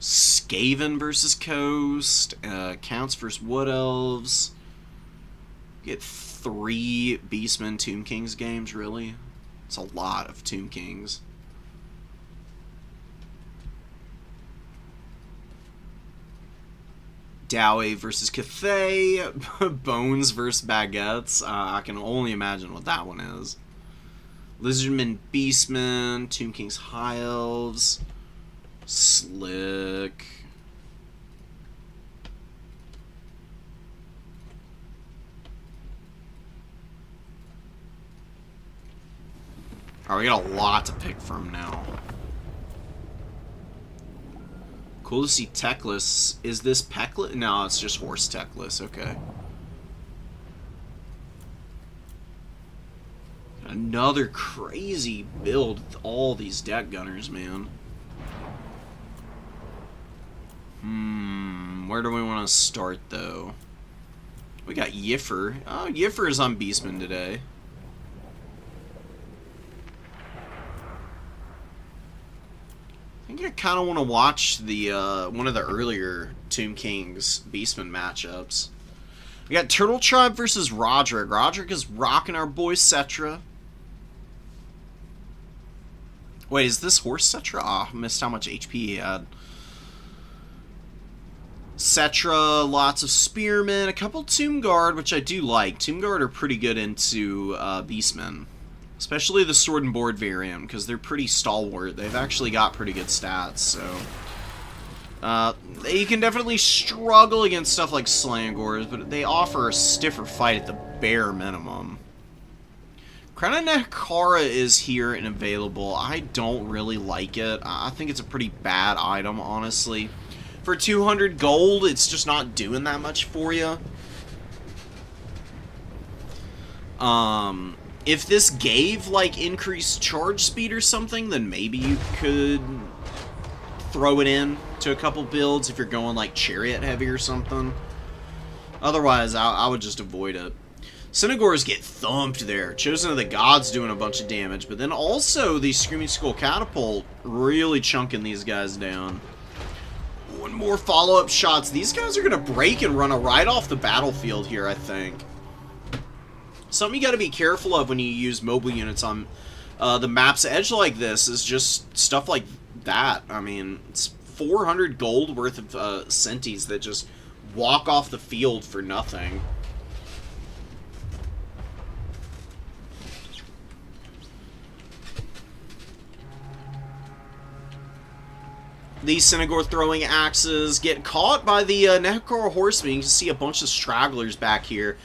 Skaven versus Coast, Counts versus Wood Elves. Get 3 Beastmen Tomb Kings games, really? It's a lot of Tomb Kings. Dowey versus Cathay, Bones versus Baguettes. I can only imagine what that one is. Lizardmen, Beastmen, Tomb Kings, High Elves, Slick. Alright, we got a lot to pick from now. Cool to see Techless. Is this Peckless? No, it's just Horse Techless. Okay. Another crazy build with all these deck gunners, man. Where do we want to start, though? We got Yiffer. Oh, Yiffer is on Beastman today. I think I kind of want to watch the one of the earlier Tomb Kings Beastman matchups. We got Turtle Tribe versus Roderick. Roderick is rocking our boy Cetra. Wait, is this horse Cetra? Ah, oh, missed how much HP he had. Cetra, lots of Spearmen, a couple Tomb Guard, which I do like. Tomb Guard are pretty good into Beastmen. Especially the Sword and Board variant, because they're pretty stalwart. They've actually got pretty good stats, so... they can definitely struggle against stuff like Slangors, but they offer a stiffer fight at the bare minimum. Crown of Nekara is here and available. I don't really like it. I think it's a pretty bad item, honestly. For 200 gold, it's just not doing that much for you. If this gave, like, increased charge speed or something, then maybe you could throw it in to a couple builds if you're going, like, Chariot heavy or something. Otherwise, I would just avoid it. Synagores get thumped there. Chosen of the Gods doing a bunch of damage, but then also the Screaming Skull Catapult really chunking these guys down. One more follow-up shots. These guys are going to break and run right off the battlefield here, I think. Something you got to be careful of when you use mobile units on the map's edge like this is just stuff like that. I mean, it's 400 gold worth of Sentis that just walk off the field for nothing. These Synagore throwing axes get caught by the Nekara horsemen. You can see a bunch of stragglers back here.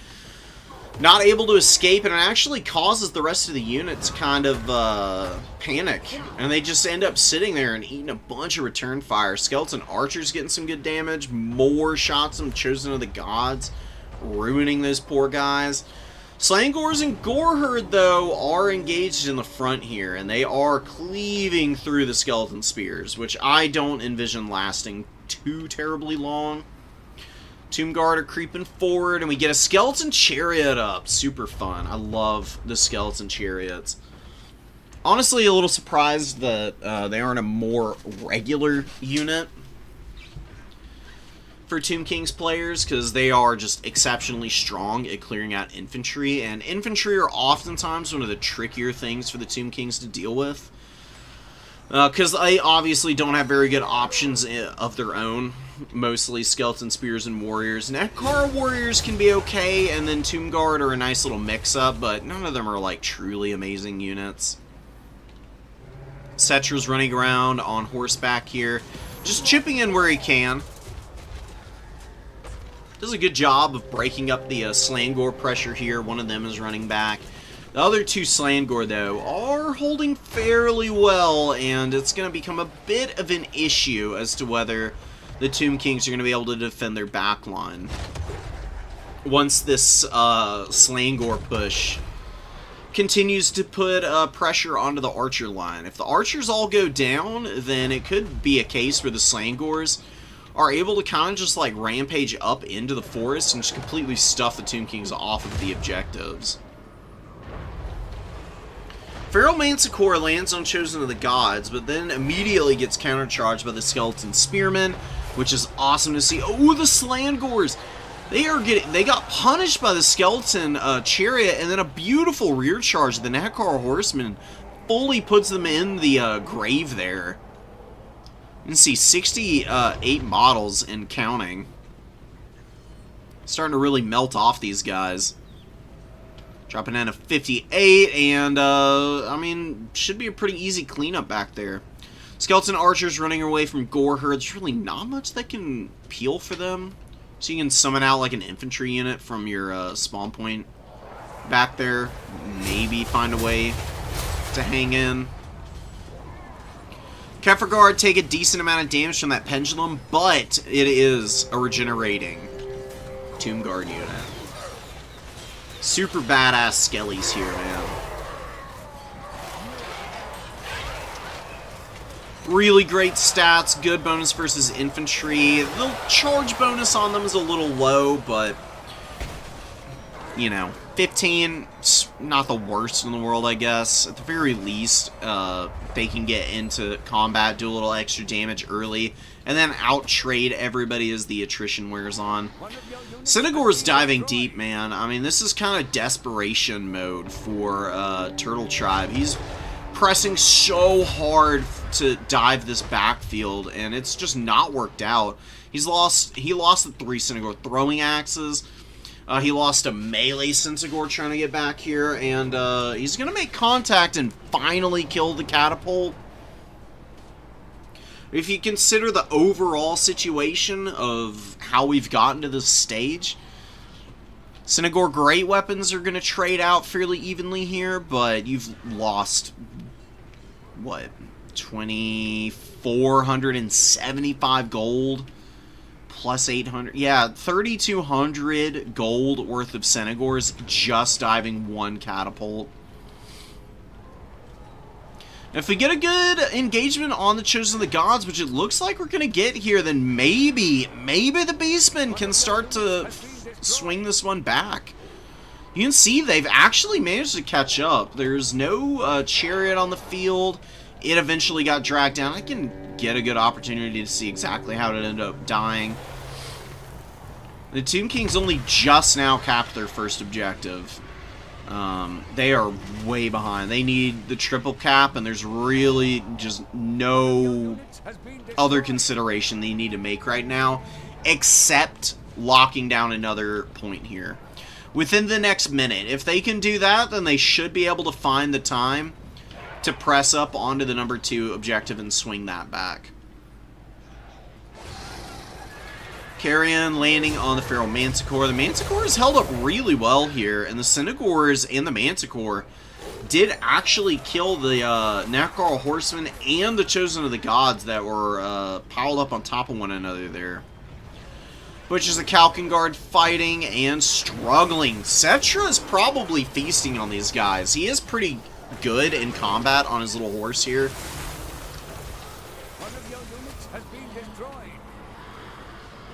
Not able to escape, and it actually causes the rest of the unit to kind of panic. And they just end up sitting there and eating a bunch of return fire. Skeleton Archers getting some good damage. More shots from Chosen of the Gods, ruining those poor guys. Slangors and Goreherd, though, are engaged in the front here, and they are cleaving through the Skeleton Spears, which I don't envision lasting too terribly long. Tomb Guard are creeping forward, and we get a Skeleton Chariot up. Super fun. I love the Skeleton Chariots. Honestly, a little surprised that they aren't a more regular unit for Tomb King's players, because they are just exceptionally strong at clearing out infantry, and infantry are oftentimes one of the trickier things for the Tomb Kings to deal with, because they obviously don't have very good options of their own. Mostly Skeleton Spears and Warriors. Nekar Warriors can be okay, and then Tomb Guard are a nice little mix-up, but none of them are, like, truly amazing units. Cetra's running around on horseback here, just chipping in where he can. Does a good job of breaking up the Slangor pressure here. One of them is running back. The other two Slangor, though, are holding fairly well, and it's going to become a bit of an issue as to whether the Tomb Kings are going to be able to defend their backline once this Slangor push continues to put pressure onto the Archer line. If the Archers all go down, then it could be a case where the Slangors are able to kind of just like rampage up into the forest and just completely stuff the Tomb Kings off of the objectives. Feral Manticore lands on Chosen of the Gods, but then immediately gets countercharged by the Skeleton Spearmen, which is awesome to see. Oh, the Slangors! They got punished by the Skeleton Chariot, and then a beautiful rear charge. The Nekar Horseman fully puts them in the grave there. You can see 68 models and counting. Starting to really melt off these guys. Dropping in a 58, and, I mean, should be a pretty easy cleanup back there. Skeleton Archers running away from Goreherd. There's really not much that can peel for them. So you can summon out, like, an infantry unit from your spawn point back there. Maybe find a way to hang in. Kefirgard take a decent amount of damage from that pendulum, but it is a regenerating Tomb Guard unit. Super badass skellies here, man. Really great stats, good bonus versus infantry. The charge bonus on them is a little low, but, you know, 15, not the worst in the world, I guess. At the very least, they can get into combat, do a little extra damage early, and then out-trade everybody as the attrition wears on. Synagor's diving deep, man. I mean, this is kind of desperation mode for Turtle Tribe. He's pressing so hard to dive this backfield, and it's just not worked out. He lost the 3 Synagor throwing axes. He lost a melee Synagor trying to get back here, and he's going to make contact and finally kill the catapult. If you consider the overall situation of how we've gotten to this stage, Synagor great weapons are going to trade out fairly evenly here, but you've lost, what, 2,475 gold plus 800, yeah, 3,200 gold worth of Synagors just diving one catapult. If we get a good engagement on the Chosen of the Gods, which it looks like we're going to get here, then maybe the Beastmen can start to swing this one back. You can see they've actually managed to catch up. There's no chariot on the field. It eventually got dragged down. I can get a good opportunity to see exactly how it ended up dying. The Tomb Kings only just now capped their first objective. They are way behind. They need the triple cap, and there's really just no other consideration they need to make right now, except locking down another point here. Within the next minute, if they can do that, then they should be able to find the time to press up onto the number 2 objective and swing that back. Carrion landing on the Feral Manticore. The Manticore has held up really well here, and the Centaurs and the Manticore did actually kill the Necgar Horsemen and the Chosen of the Gods that were piled up on top of one another there. Butchers the Kalkengard fighting and struggling. Cetra is probably feasting on these guys. He is pretty good in combat on his little horse here.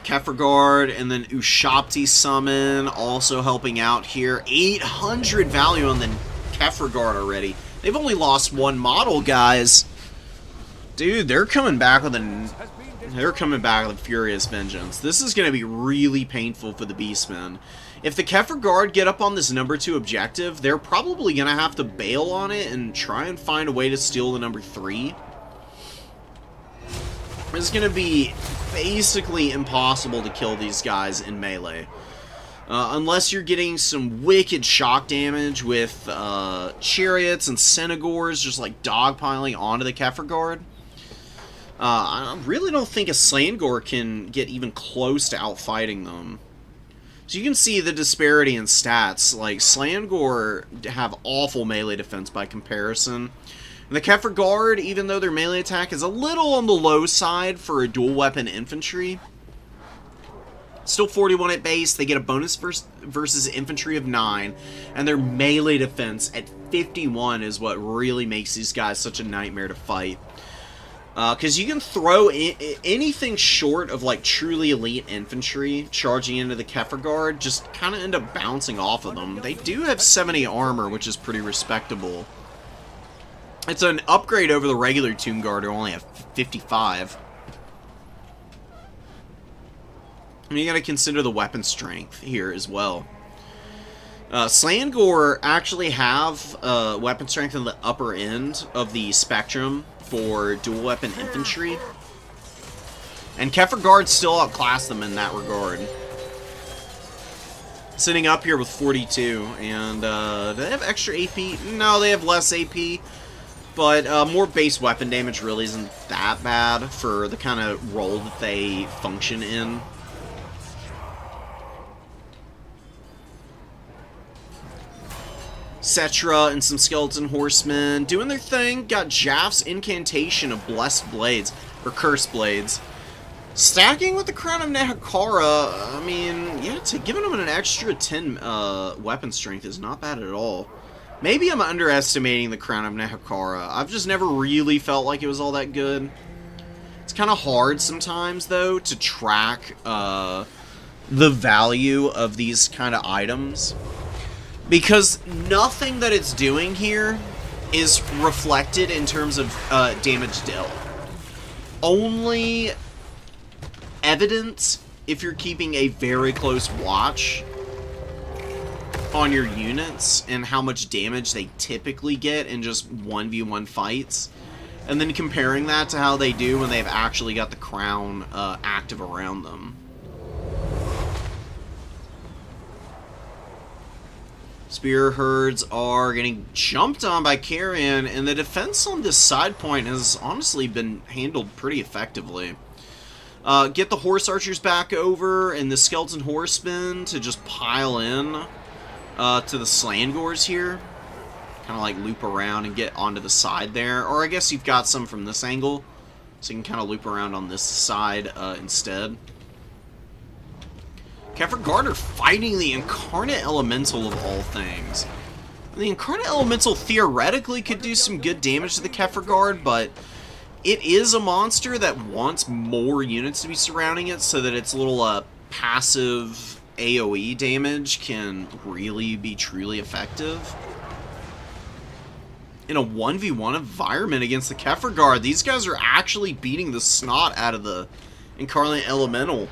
Kefirgard and then Ushabti summon also helping out here. 800 value on the Kefirgard already. They've only lost one model, guys. Dude, they're coming back with a furious vengeance. This is going to be really painful for the Beastmen. If the Kefirgard get up on this number 2 objective, they're probably going to have to bail on it and try and find a way to steal the number 3. It's going to be basically impossible to kill these guys in melee. Unless you're getting some wicked shock damage with chariots and Centaurs just like dogpiling onto the Kefirgard. I really don't think a Slangor can get even close to outfighting them. So you can see the disparity in stats. Like, Slangor have awful melee defense by comparison. And the Kefirgard, even though their melee attack is a little on the low side for a dual weapon infantry, still 41 at base. They get a bonus versus infantry of 9, and their melee defense at 51 is what really makes these guys such a nightmare to fight. Because you can throw anything short of like truly elite infantry charging into the Kefirgard, just kind of end up bouncing off of them. They do have 70 armor, which is pretty respectable. It's an upgrade over the regular Tomb Guard, who only have 55. And you gotta consider the weapon strength here as well. Slangor actually have weapon strength in the upper end of the spectrum for dual weapon infantry. And Kefirgard still outclass them in that regard. Sitting up here with 42, and do they have extra AP? No, they have less AP. But more base weapon damage really isn't that bad for the kind of role that they function in. Cetra and some Skeleton Horsemen doing their thing. Got Jaff's Incantation of Blessed Blades, or Cursed Blades. Stacking with the Crown of Nehakara, I mean, yeah, giving them an extra 10 weapon strength is not bad at all. Maybe I'm underestimating the Crown of Nehakara. I've just never really felt like it was all that good. It's kind of hard sometimes, though, to track the value of these kind of items. Because nothing that it's doing here is reflected in terms of damage dealt. Only evidence if you're keeping a very close watch on your units and how much damage they typically get in just 1v1 fights, and then comparing that to how they do when they've actually got the crown active around them. Spear herds are getting jumped on by Carrion, and the defense on this side point has honestly been handled pretty effectively. Get the horse archers back over and the skeleton horsemen to just pile in to the Slangors here. Kind of like loop around and get onto the side there. Or I guess you've got some from this angle, so you can kind of loop around on this side instead. Kefirgard are fighting the Incarnate Elemental of all things. The Incarnate Elemental theoretically could do some good damage to the Kefirgard, but it is a monster that wants more units to be surrounding it so that its little passive AoE damage can really be truly effective. In a 1v1 environment against the Kefirgard, these guys are actually beating the snot out of the Incarnate Elemental.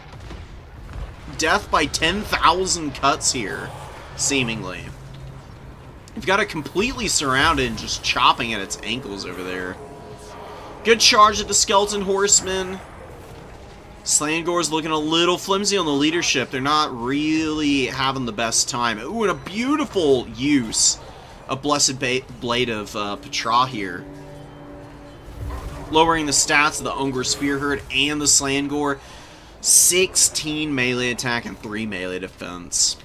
Death by 10,000 cuts here, seemingly. You've got it completely surrounded and just chopping at its ankles over there. Good charge at the Skeleton Horsemen. Slangor's looking a little flimsy on the leadership. They're not really having the best time. Ooh, and a beautiful use of Blessed Blade of Petra here. Lowering the stats of the Ungor Spearherd and the Slangor. 16 melee attack and 3 melee defense.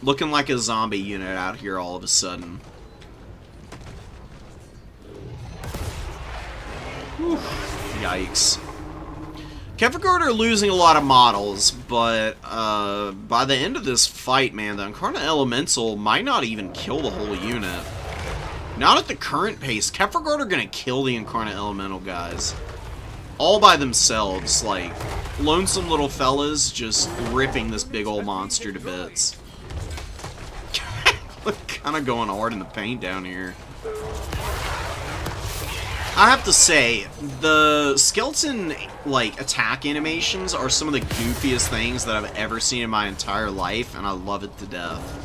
Looking like a zombie unit out here all of a sudden. Whew. Yikes. Kefirgard are losing a lot of models, but by the end of this fight, man, the Incarnate Elemental might not even kill the whole unit. Not at the current pace. Kefirgard are going to kill the Incarnate Elemental guys. All by themselves, like, lonesome little fellas just ripping this big old monster to bits. Kind of going hard in the paint down here. I have to say, the skeleton, like, attack animations are some of the goofiest things that I've ever seen in my entire life, and I love it to death.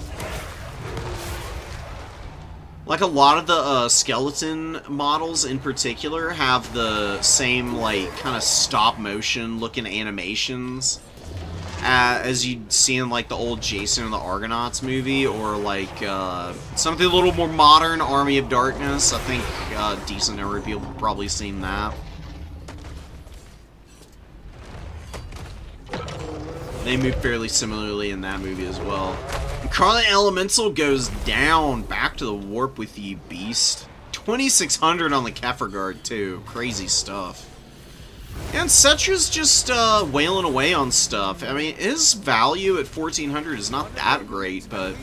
Like, a lot of the skeleton models in particular have the same, like, kind of stop-motion looking animations as you'd see in, like, the old Jason and the Argonauts movie, or, like, something a little more modern, Army of Darkness. I think a decent number of people have probably seen that. They move fairly similarly in that movie as well. Incarnate Elemental goes down. Back to the warp with you, beast. 2600 on the Kefirgard, too. Crazy stuff. And Cetra's just wailing away on stuff. I mean, his value at 1400 is not that great, but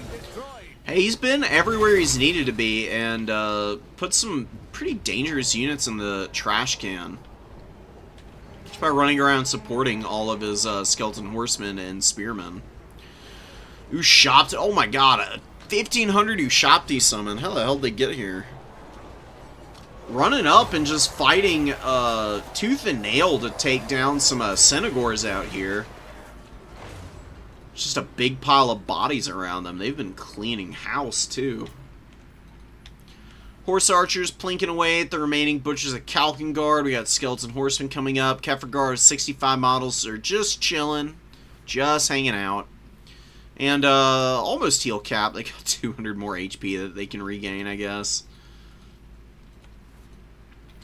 hey, he's been everywhere he's needed to be and put some pretty dangerous units in the trash can. Just by running around supporting all of his skeleton horsemen and spearmen. Ushopti, oh my god, a 1500 Ushopti summon. How the hell did they get here? Running up and just fighting tooth and nail to take down some Senegors out here. Just a big pile of bodies around them. They've been cleaning house, too. Horse archers plinking away at the remaining butchers at Kalkengard. We got skeleton horsemen coming up. Kefirgard 65 models are just chilling. Just hanging out. And almost heal cap. They got 200 more HP that they can regain, I guess.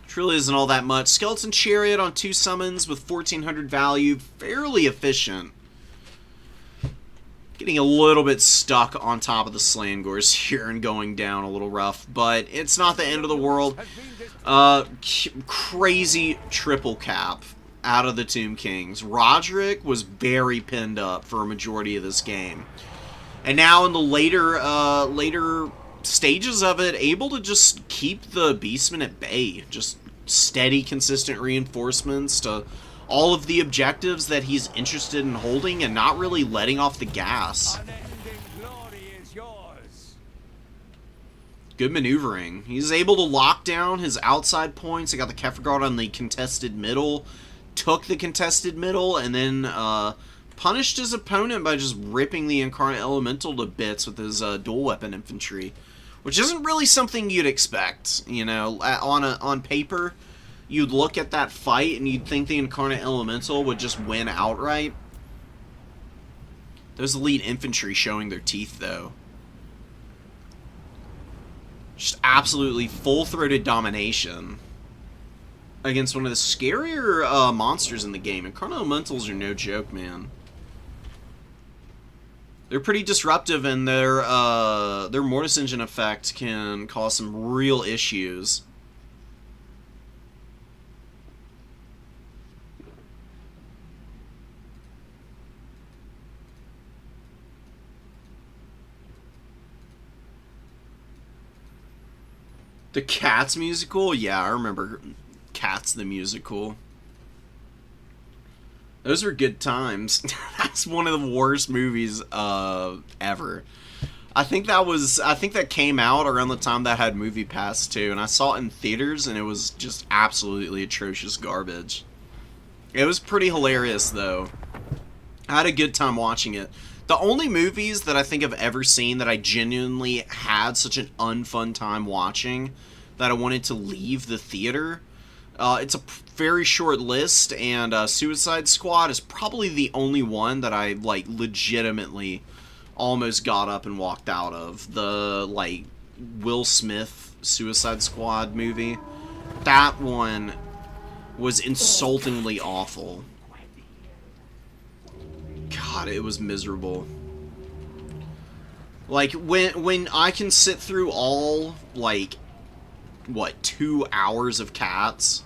Truly isn't all that much. Skeleton Chariot on 2 summons with 1400 value. Fairly efficient. Getting a little bit stuck on top of the Slangors here and going down a little rough. But it's not the end of the world. Crazy triple cap out of the Tomb Kings. Roderick was very pinned up for a majority of this game. And now in the later stages of it, able to just keep the Beastmen at bay. Just steady, consistent reinforcements to all of the objectives that he's interested in holding and not really letting off the gas. Good maneuvering. He's able to lock down his outside points. I got the Kefirgard on the contested middle. Took the contested middle and then punished his opponent by just ripping the Incarnate Elemental to bits with his dual weapon infantry. Which isn't really something you'd expect, you know. On paper, you'd look at that fight and you'd think the Incarnate Elemental would just win outright. Those elite infantry showing their teeth, though. Just absolutely full-throated domination against one of the scarier monsters in the game. Incarnate Elementals are no joke, man. They're pretty disruptive, and their Mortis Engine effect can cause some real issues. The Cats musical? Yeah, I remember Cats the musical. Those were good times. That's one of the worst movies ever. I think that came out around the time that had Movie Pass too, and I saw it in theaters and it was just absolutely atrocious garbage. It was pretty hilarious though. I had a good time watching it. The only movies that I think I've ever seen that I genuinely had such an unfun time watching that I wanted to leave the theater, it's a very short list, and Suicide Squad is probably the only one that I, like, legitimately almost got up and walked out of. The, like, Will Smith Suicide Squad movie. That one was insultingly awful. God, it was miserable. Like, when I can sit through all, like, what, 2 hours of cats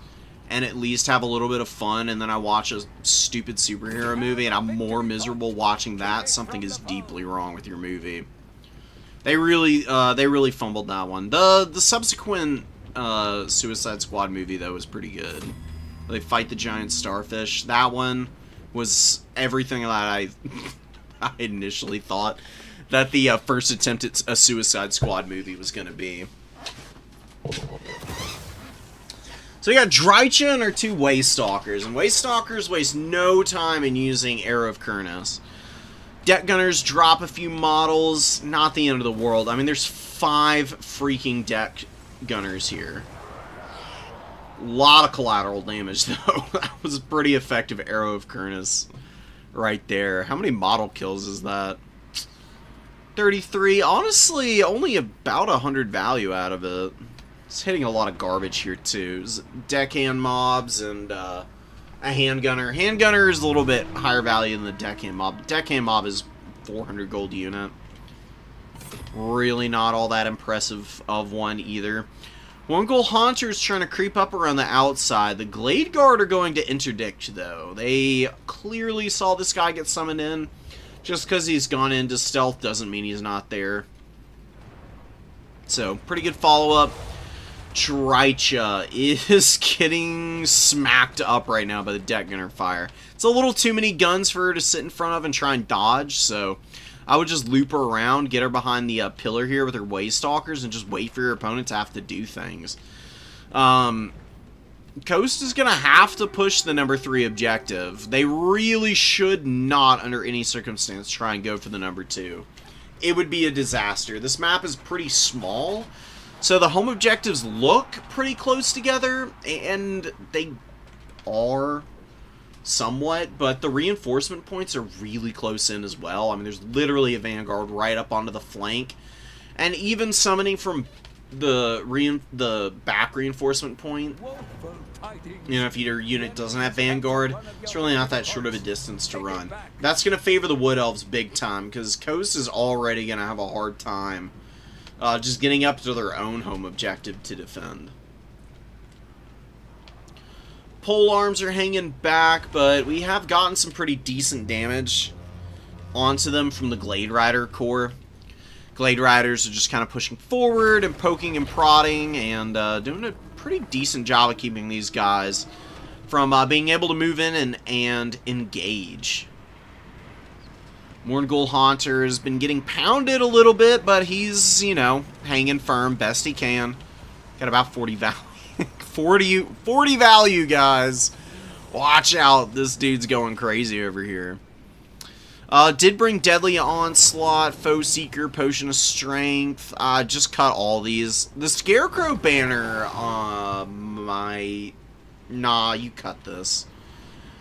and at least have a little bit of fun, and then I watch a stupid superhero movie and I'm more miserable watching that, something is deeply wrong with your movie. They really fumbled that one. The subsequent Suicide Squad movie, though, was pretty good. They fight the giant starfish. That one was everything that I initially thought that the first attempt at a Suicide Squad movie was going to be. So we got Drycha and our 2 Waystalkers, and Waystalkers waste no time in using Arrow of Kurnus. Deck Gunners drop a few models, not the end of the world. I mean, there's 5 freaking Deck Gunners here. A lot of collateral damage, though. That was a pretty effective Arrow of Kurnus right there. How many model kills is that? 33. Honestly, only about 100 value out of it. It's hitting a lot of garbage here, too. Deckhand mobs and a handgunner. Handgunner is a little bit higher value than the deckhand mob. Deckhand mob is 400 gold unit. Really not all that impressive of one either. One Ghoul Haunter is trying to creep up around the outside. The Glade Guard are going to interdict, though. They clearly saw this guy get summoned in. Just because he's gone into stealth doesn't mean he's not there. So, pretty good follow-up. Drycha is getting smacked up right now by the Deck Gunner fire. It's a little too many guns for her to sit in front of and try and dodge, so I would just loop her around, get her behind the pillar here with her Waystalkers, and just wait for your opponent to have to do things. Coast is going to have to push the number 3 objective. They really should not, under any circumstance, try and go for the number 2. It would be a disaster. This map is pretty small, so the home objectives look pretty close together, and they are somewhat, but the reinforcement points are really close in as well. I mean, there's literally a Vanguard right up onto the flank, and even summoning from the back reinforcement point, you know, if your unit doesn't have Vanguard, it's really not that short of a distance to run. That's going to favor the Wood Elves big time, because Coast is already going to have a hard time just getting up to their own home objective to defend. Pole arms are hanging back, but we have gotten some pretty decent damage onto them from the Glade Rider core. Glade Riders are just kind of pushing forward and poking and prodding and doing a pretty decent job of keeping these guys from being able to move in and engage. Morn Haunter has been getting pounded a little bit, but he's, you know, hanging firm best he can. Got about 40 value. 40 value, guys. Watch out. This dude's going crazy over here. Did bring Deadly Onslaught, Foe Seeker, Potion of Strength. Just cut all these. The Scarecrow banner, nah, you cut this.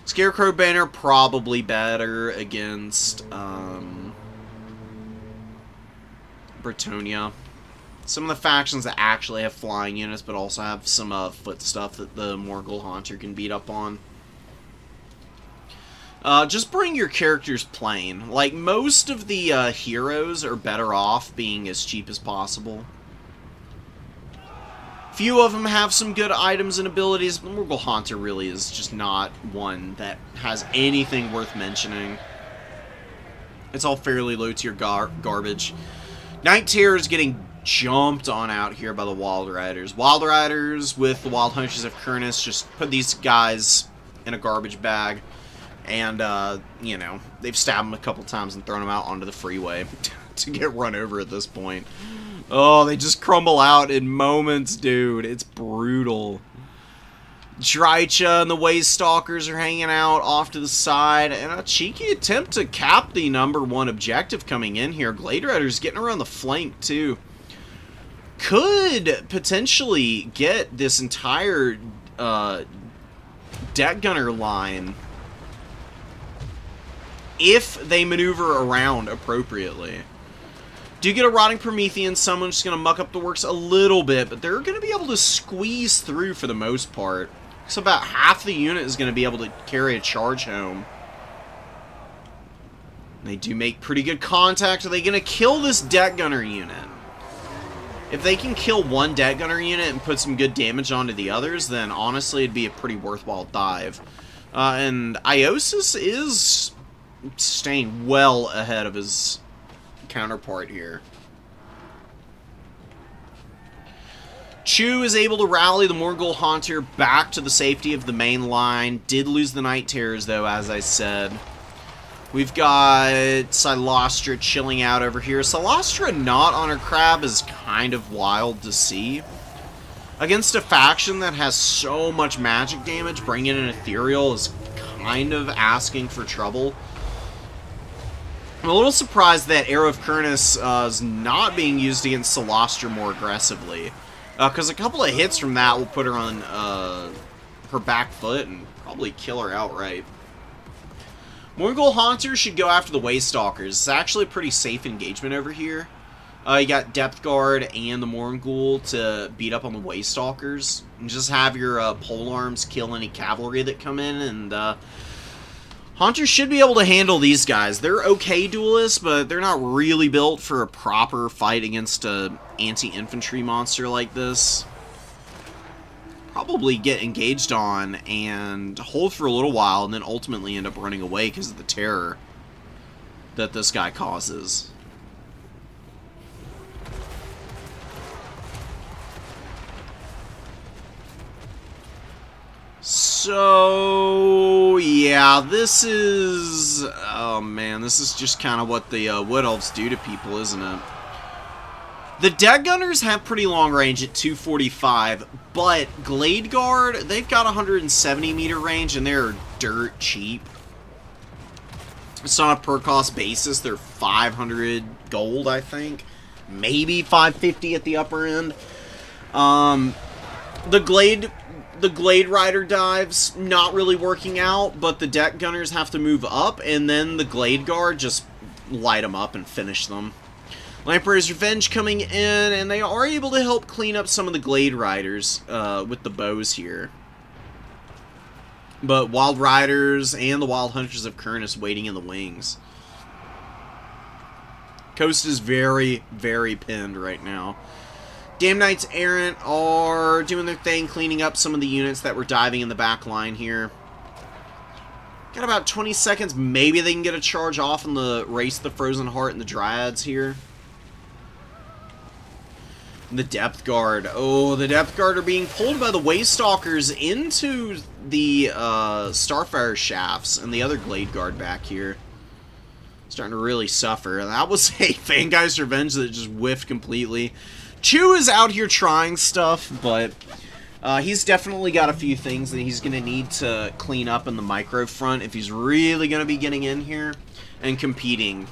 Scarecrow banner probably better against Bretonia. Some of the factions that actually have flying units, but also have some foot stuff that the Morgul Haunter can beat up on. Just bring your characters plain. Like, most of the heroes are better off being as cheap as possible. Few of them have some good items and abilities, but Morgul Haunter really is just not one that has anything worth mentioning. It's all fairly low tier garbage. Night Terror is getting jumped on out here by the Wild Riders. Wild Riders with the Wild Hunters of Kurnus just put these guys in a garbage bag. And, you know, they've stabbed them a couple times and thrown them out onto the freeway to get run over at this point. Oh, they just crumble out in moments, dude. It's brutal. Drycha and the Waystalkers are hanging out off to the side. And a cheeky attempt to cap the number 1 objective coming in here. Glade Rider's getting around the flank, too. Could potentially get this entire Deck Gunner line if they maneuver around appropriately. Do get a Rotting Promethean, someone's just going to muck up the works a little bit, but they're going to be able to squeeze through for the most part. So about half the unit is going to be able to carry a charge home. They do make pretty good contact. Are they going to kill this deck gunner unit? If they can kill one deck gunner unit and put some good damage onto the others, then honestly it'd be a pretty worthwhile dive. And Iosis is staying well ahead of his counterpart here. Chu is able to rally the Morgul Haunter back to the safety of the main line. Did lose the Night Terrors, though, as I said. We've got Silostra chilling out over here. Silostra not on her crab is kind of wild to see. Against a faction that has so much magic damage, bringing in Ethereal is kind of asking for trouble. I'm a little surprised that Arrow of Kurnus is not being used against Silostra more aggressively. Because a couple of hits from that will put her on her back foot and probably kill her outright. Morgul Haunter should go after the Waystalkers. It's actually a pretty safe engagement over here. You got Depth Guard and the Morgul to beat up on the Waystalkers. And just have your polearms kill any cavalry that come in. And Haunters should be able to handle these guys. They're okay duelists, but they're not really built for a proper fight against an anti-infantry monster like this. Probably get engaged on and hold for a little while and then ultimately end up running away because of the terror that this guy causes. So, yeah, this is... oh, man, this is just kind of what the Wood Elves do to people, isn't it? The Dead Gunners have pretty long range at 245, but Glade Guard, they've got 170 meter range, and they're dirt cheap. It's on a per-cost basis. They're 500 gold, I think. Maybe 550 at the upper end. The Glade Rider dives, not really working out, but the Deck Gunners have to move up, and then the Glade Guard just light them up and finish them. Lamprey's Revenge coming in, and they are able to help clean up some of the Glade Riders with the bows here. But Wild Riders and the Wild Hunters of Kurnus waiting in the wings. Coast is very, very pinned right now. Damn Knights Errant are doing their thing, cleaning up some of the units that were diving in the back line here. Got about 20 seconds. Maybe they can get a charge off in the Race of the Frozen Heart and the Dryads here. And the Depth Guard. Oh, the Depth Guard are being pulled by the Waystalkers into the Starfire Shafts and the other Glade Guard back here. Starting to really suffer. That was a Fanguy's Revenge that just whiffed completely. Chu is out here trying stuff, but he's definitely got a few things that he's going to need to clean up in the micro front if he's really going to be getting in here and competing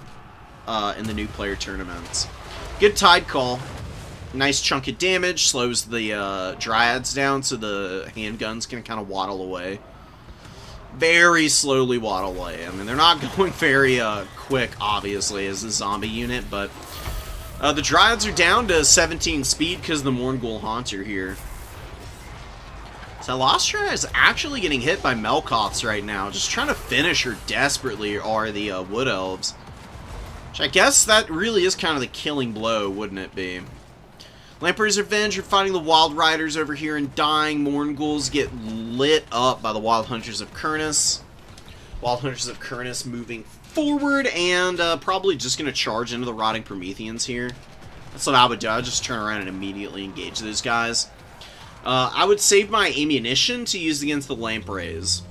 in the new player tournaments. Good Tide Call. Nice chunk of damage. Slows the Dryads down so the handguns can kind of waddle away. Very slowly waddle away. I mean, they're not going very quick, obviously, as a zombie unit, but... the Dryads are down to 17 speed because of the Morgul Haunter here. Silostra is actually getting hit by Melkoths right now. Just trying to finish her desperately are the Wood Elves. Which I guess that really is kind of the killing blow, wouldn't it be? Lamprey's Revenge are fighting the Wild Riders over here and dying. Morgul's get lit up by the Wild Hunters of Kurnus. Wild Hunters of Kurnus moving forward and probably just going to charge into the Rotting Prometheans here. That's what I would do. I would just turn around and immediately engage those guys. I would save my ammunition to use against the Lampreys.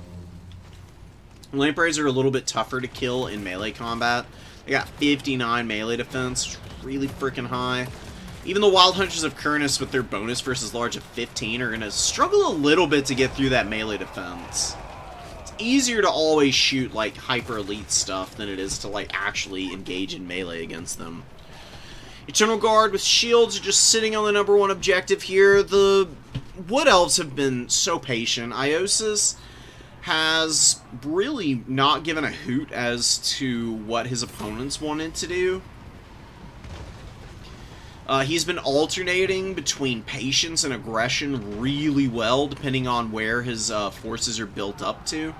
Lampreys are a little bit tougher to kill in melee combat. They got 59 melee defense, really freaking high. Even the Wild Hunters of Kurnus with their bonus versus large of 15 are going to struggle a little bit to get through that melee defense. Easier to always shoot like hyper elite stuff than it is to like actually engage in melee against them. Eternal Guard with shields are just sitting on the #1 objective here. The Wood Elves have been so patient. Iosis has really not given a hoot as to what his opponents wanted to do. He's been alternating between patience and aggression really well, depending on where his forces are built up to.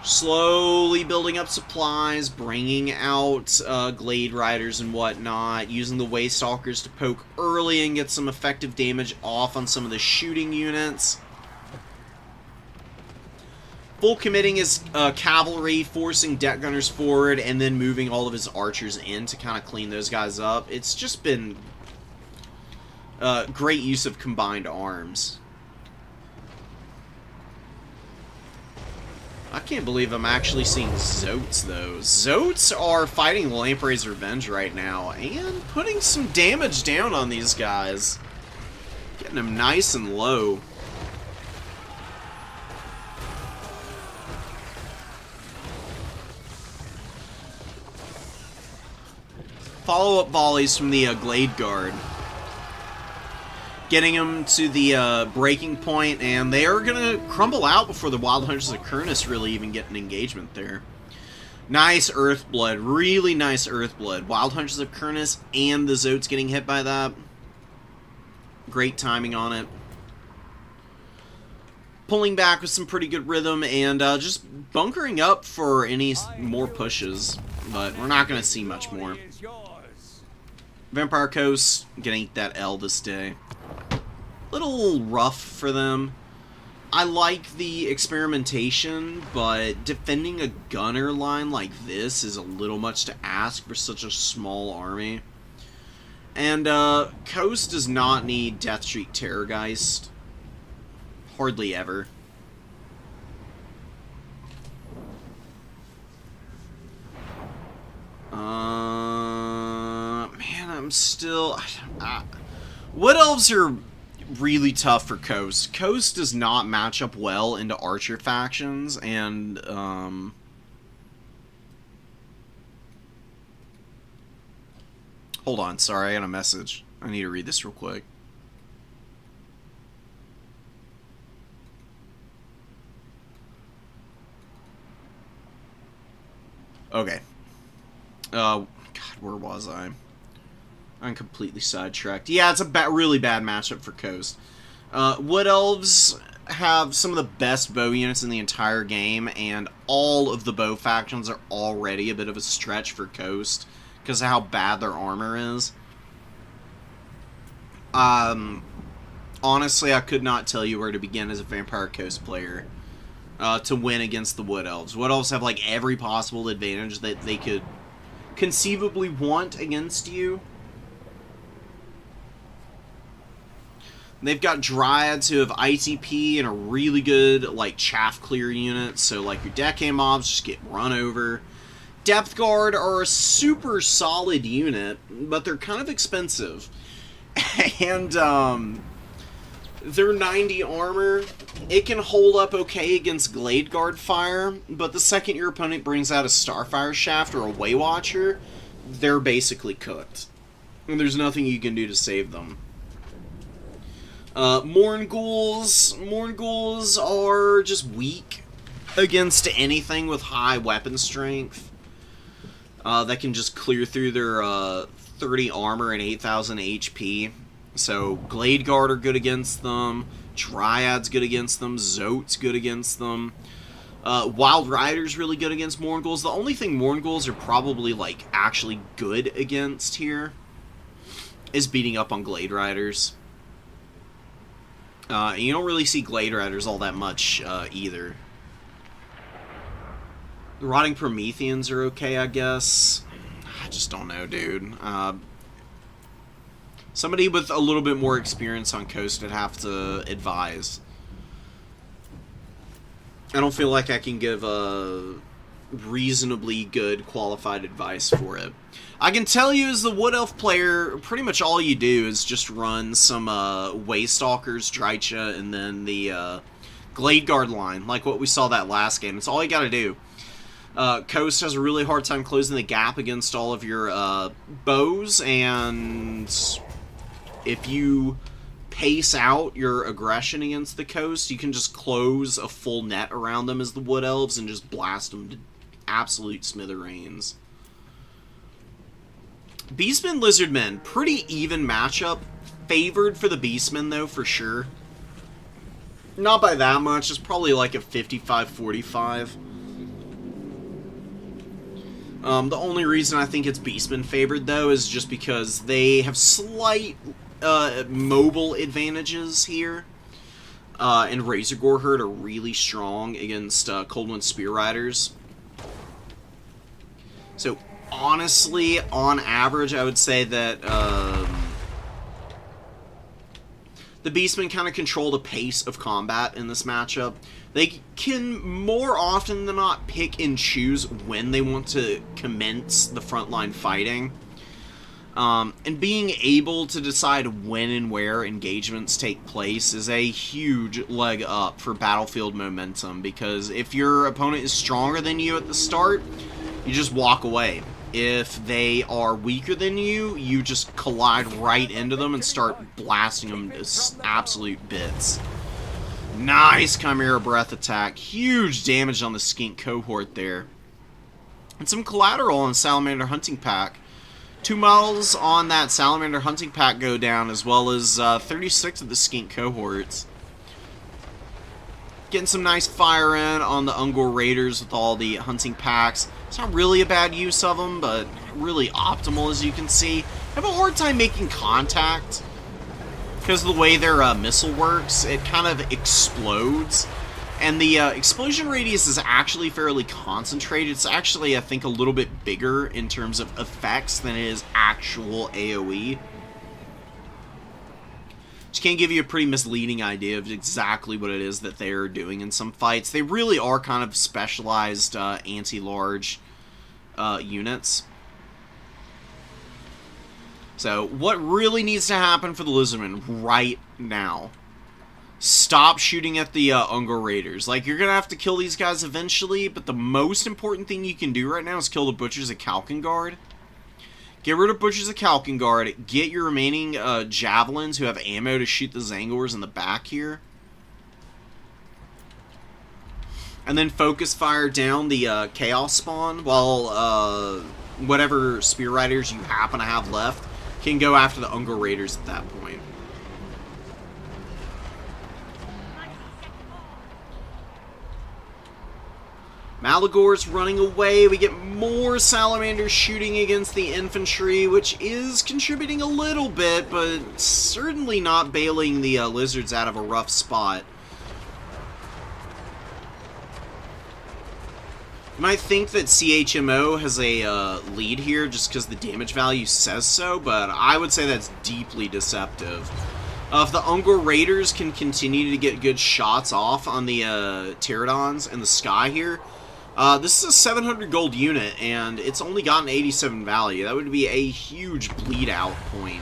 Slowly building up supplies, bringing out Glade Riders and whatnot, using the Waystalkers to poke early and get some effective damage off on some of the shooting units. Full committing his cavalry, forcing deck gunners forward, and then moving all of his archers in to kind of clean those guys up. It's just been great use of combined arms. I can't believe I'm actually seeing Zotes, though. Zotes are fighting Lamprey's Revenge right now, and putting some damage down on these guys. Getting them nice and low. Follow-up volleys from the Glade Guard. Getting them to the breaking point, and they are going to crumble out before the Wild Hunters of Kurnus really even get an engagement there. Nice Earthblood. Really nice Earthblood. Wild Hunters of Kurnus and the Zotes getting hit by that. Great timing on it. Pulling back with some pretty good rhythm, and just bunkering up for any more pushes. But we're not going to see much more. Vampire Coast gonna eat that L this day. Little rough for them. I like the experimentation, but defending a gunner line like this is a little much to ask for such a small army. And Coast does not need Deathstreak Terrorgeist. Hardly ever. Man, I'm still... Wood Elves are really tough for Coast. Coast does not match up well into Archer factions, and, Hold on, sorry, I got a message. I need to read this real quick. Okay. God, where was I? I'm completely sidetracked. Yeah, it's a really bad matchup for Coast. Wood Elves have some of the best bow units in the entire game, and all of the bow factions are already a bit of a stretch for Coast because of how bad their armor is. Honestly, I could not tell you where to begin as a Vampire Coast player to win against the Wood Elves. Wood Elves have like every possible advantage that they could conceivably want against you. They've got Dryads who have ITP and a really good, like, chaff clear unit, so, like, your deckhand mobs just get run over. Depth Guard are a super solid unit, but they're kind of expensive. And, their 90 armor, it can hold up okay against Glade Guard fire, but the second your opponent brings out a Starfire Shaft or a Waywatcher, they're basically cooked. And there's nothing you can do to save them. Morn Ghouls are just weak against anything with high weapon strength. That can just clear through their 30 armor and 8,000 HP. So Glade Guard are good against them. Dryad's good against them. Zote's good against them. Wild Rider's really good against Morn Ghouls. The only thing Morn Ghouls are probably like actually good against here is beating up on Glade Riders. You don't really see Glade Riders all that much, either. The Rotting Prometheans are okay, I guess. I just don't know, dude. Somebody with a little bit more experience on Coast would have to advise. I don't feel like I can give a reasonably good qualified advice for it. I can tell you as the Wood Elf player, pretty much all you do is just run some Waystalkers, Drycha, and then the Glade Guard line, like what we saw that last game. It's all you gotta do. Coast has a really hard time closing the gap against all of your bows, and if you pace out your aggression against the Coast, you can just close a full net around them as the Wood Elves and just blast them to absolute smithereens. Beastmen, Lizardmen, pretty even matchup. Favored for the Beastmen, though, for sure. Not by that much. It's probably like a 55-45. The only reason I think it's Beastmen favored, though, is just because they have slight mobile advantages here. And Razor Gore Herd are really strong against Cold Wind Spear Riders. So, honestly, on average, I would say that the Beastmen kind of control the pace of combat in this matchup. They can, more often than not, pick and choose when they want to commence the frontline fighting. And being able to decide when and where engagements take place is a huge leg up for battlefield momentum, because if your opponent is stronger than you at the start, you just walk away. If they are weaker than you, you just collide right into them and start blasting them to absolute bits. Nice Chimera Breath attack. Huge damage on the Skink cohort there. And some collateral on Salamander Hunting Pack. 2 models on that Salamander Hunting Pack go down, as well as 36 of the Skink cohorts. Getting some nice fire in on the Ungor Raiders with all the hunting packs. It's not really a bad use of them, but really optimal, as you can see. I have a hard time making contact because of the way their missile works. It kind of explodes, and the explosion radius is actually fairly concentrated. It's actually, I think, a little bit bigger in terms of effects than it is actual AoE. Which can give you a pretty misleading idea of exactly what it is that they're doing in some fights. They really are kind of specialized anti-large units. So, what really needs to happen for the Lizardmen right now? Stop shooting at the Ungor Raiders. Like, you're going to have to kill these guys eventually, but the most important thing you can do right now is kill the Butchers of Kalkengard. Get rid of Butchers of Kalkengard, get your remaining Javelins who have ammo to shoot the Zangors in the back here. And then focus fire down the Chaos Spawn, while whatever Spear Riders you happen to have left can go after the Ungor Raiders at that point. Malagor's running away. We get more Salamanders shooting against the infantry, which is contributing a little bit, but certainly not bailing the lizards out of a rough spot. You might think that CHMO has a lead here just because the damage value says so, but I would say that's deeply deceptive. If the Ungor Raiders can continue to get good shots off on the Pterodons in the sky here, this is a 700 gold unit, and it's only gotten 87 value. That would be a huge bleed-out point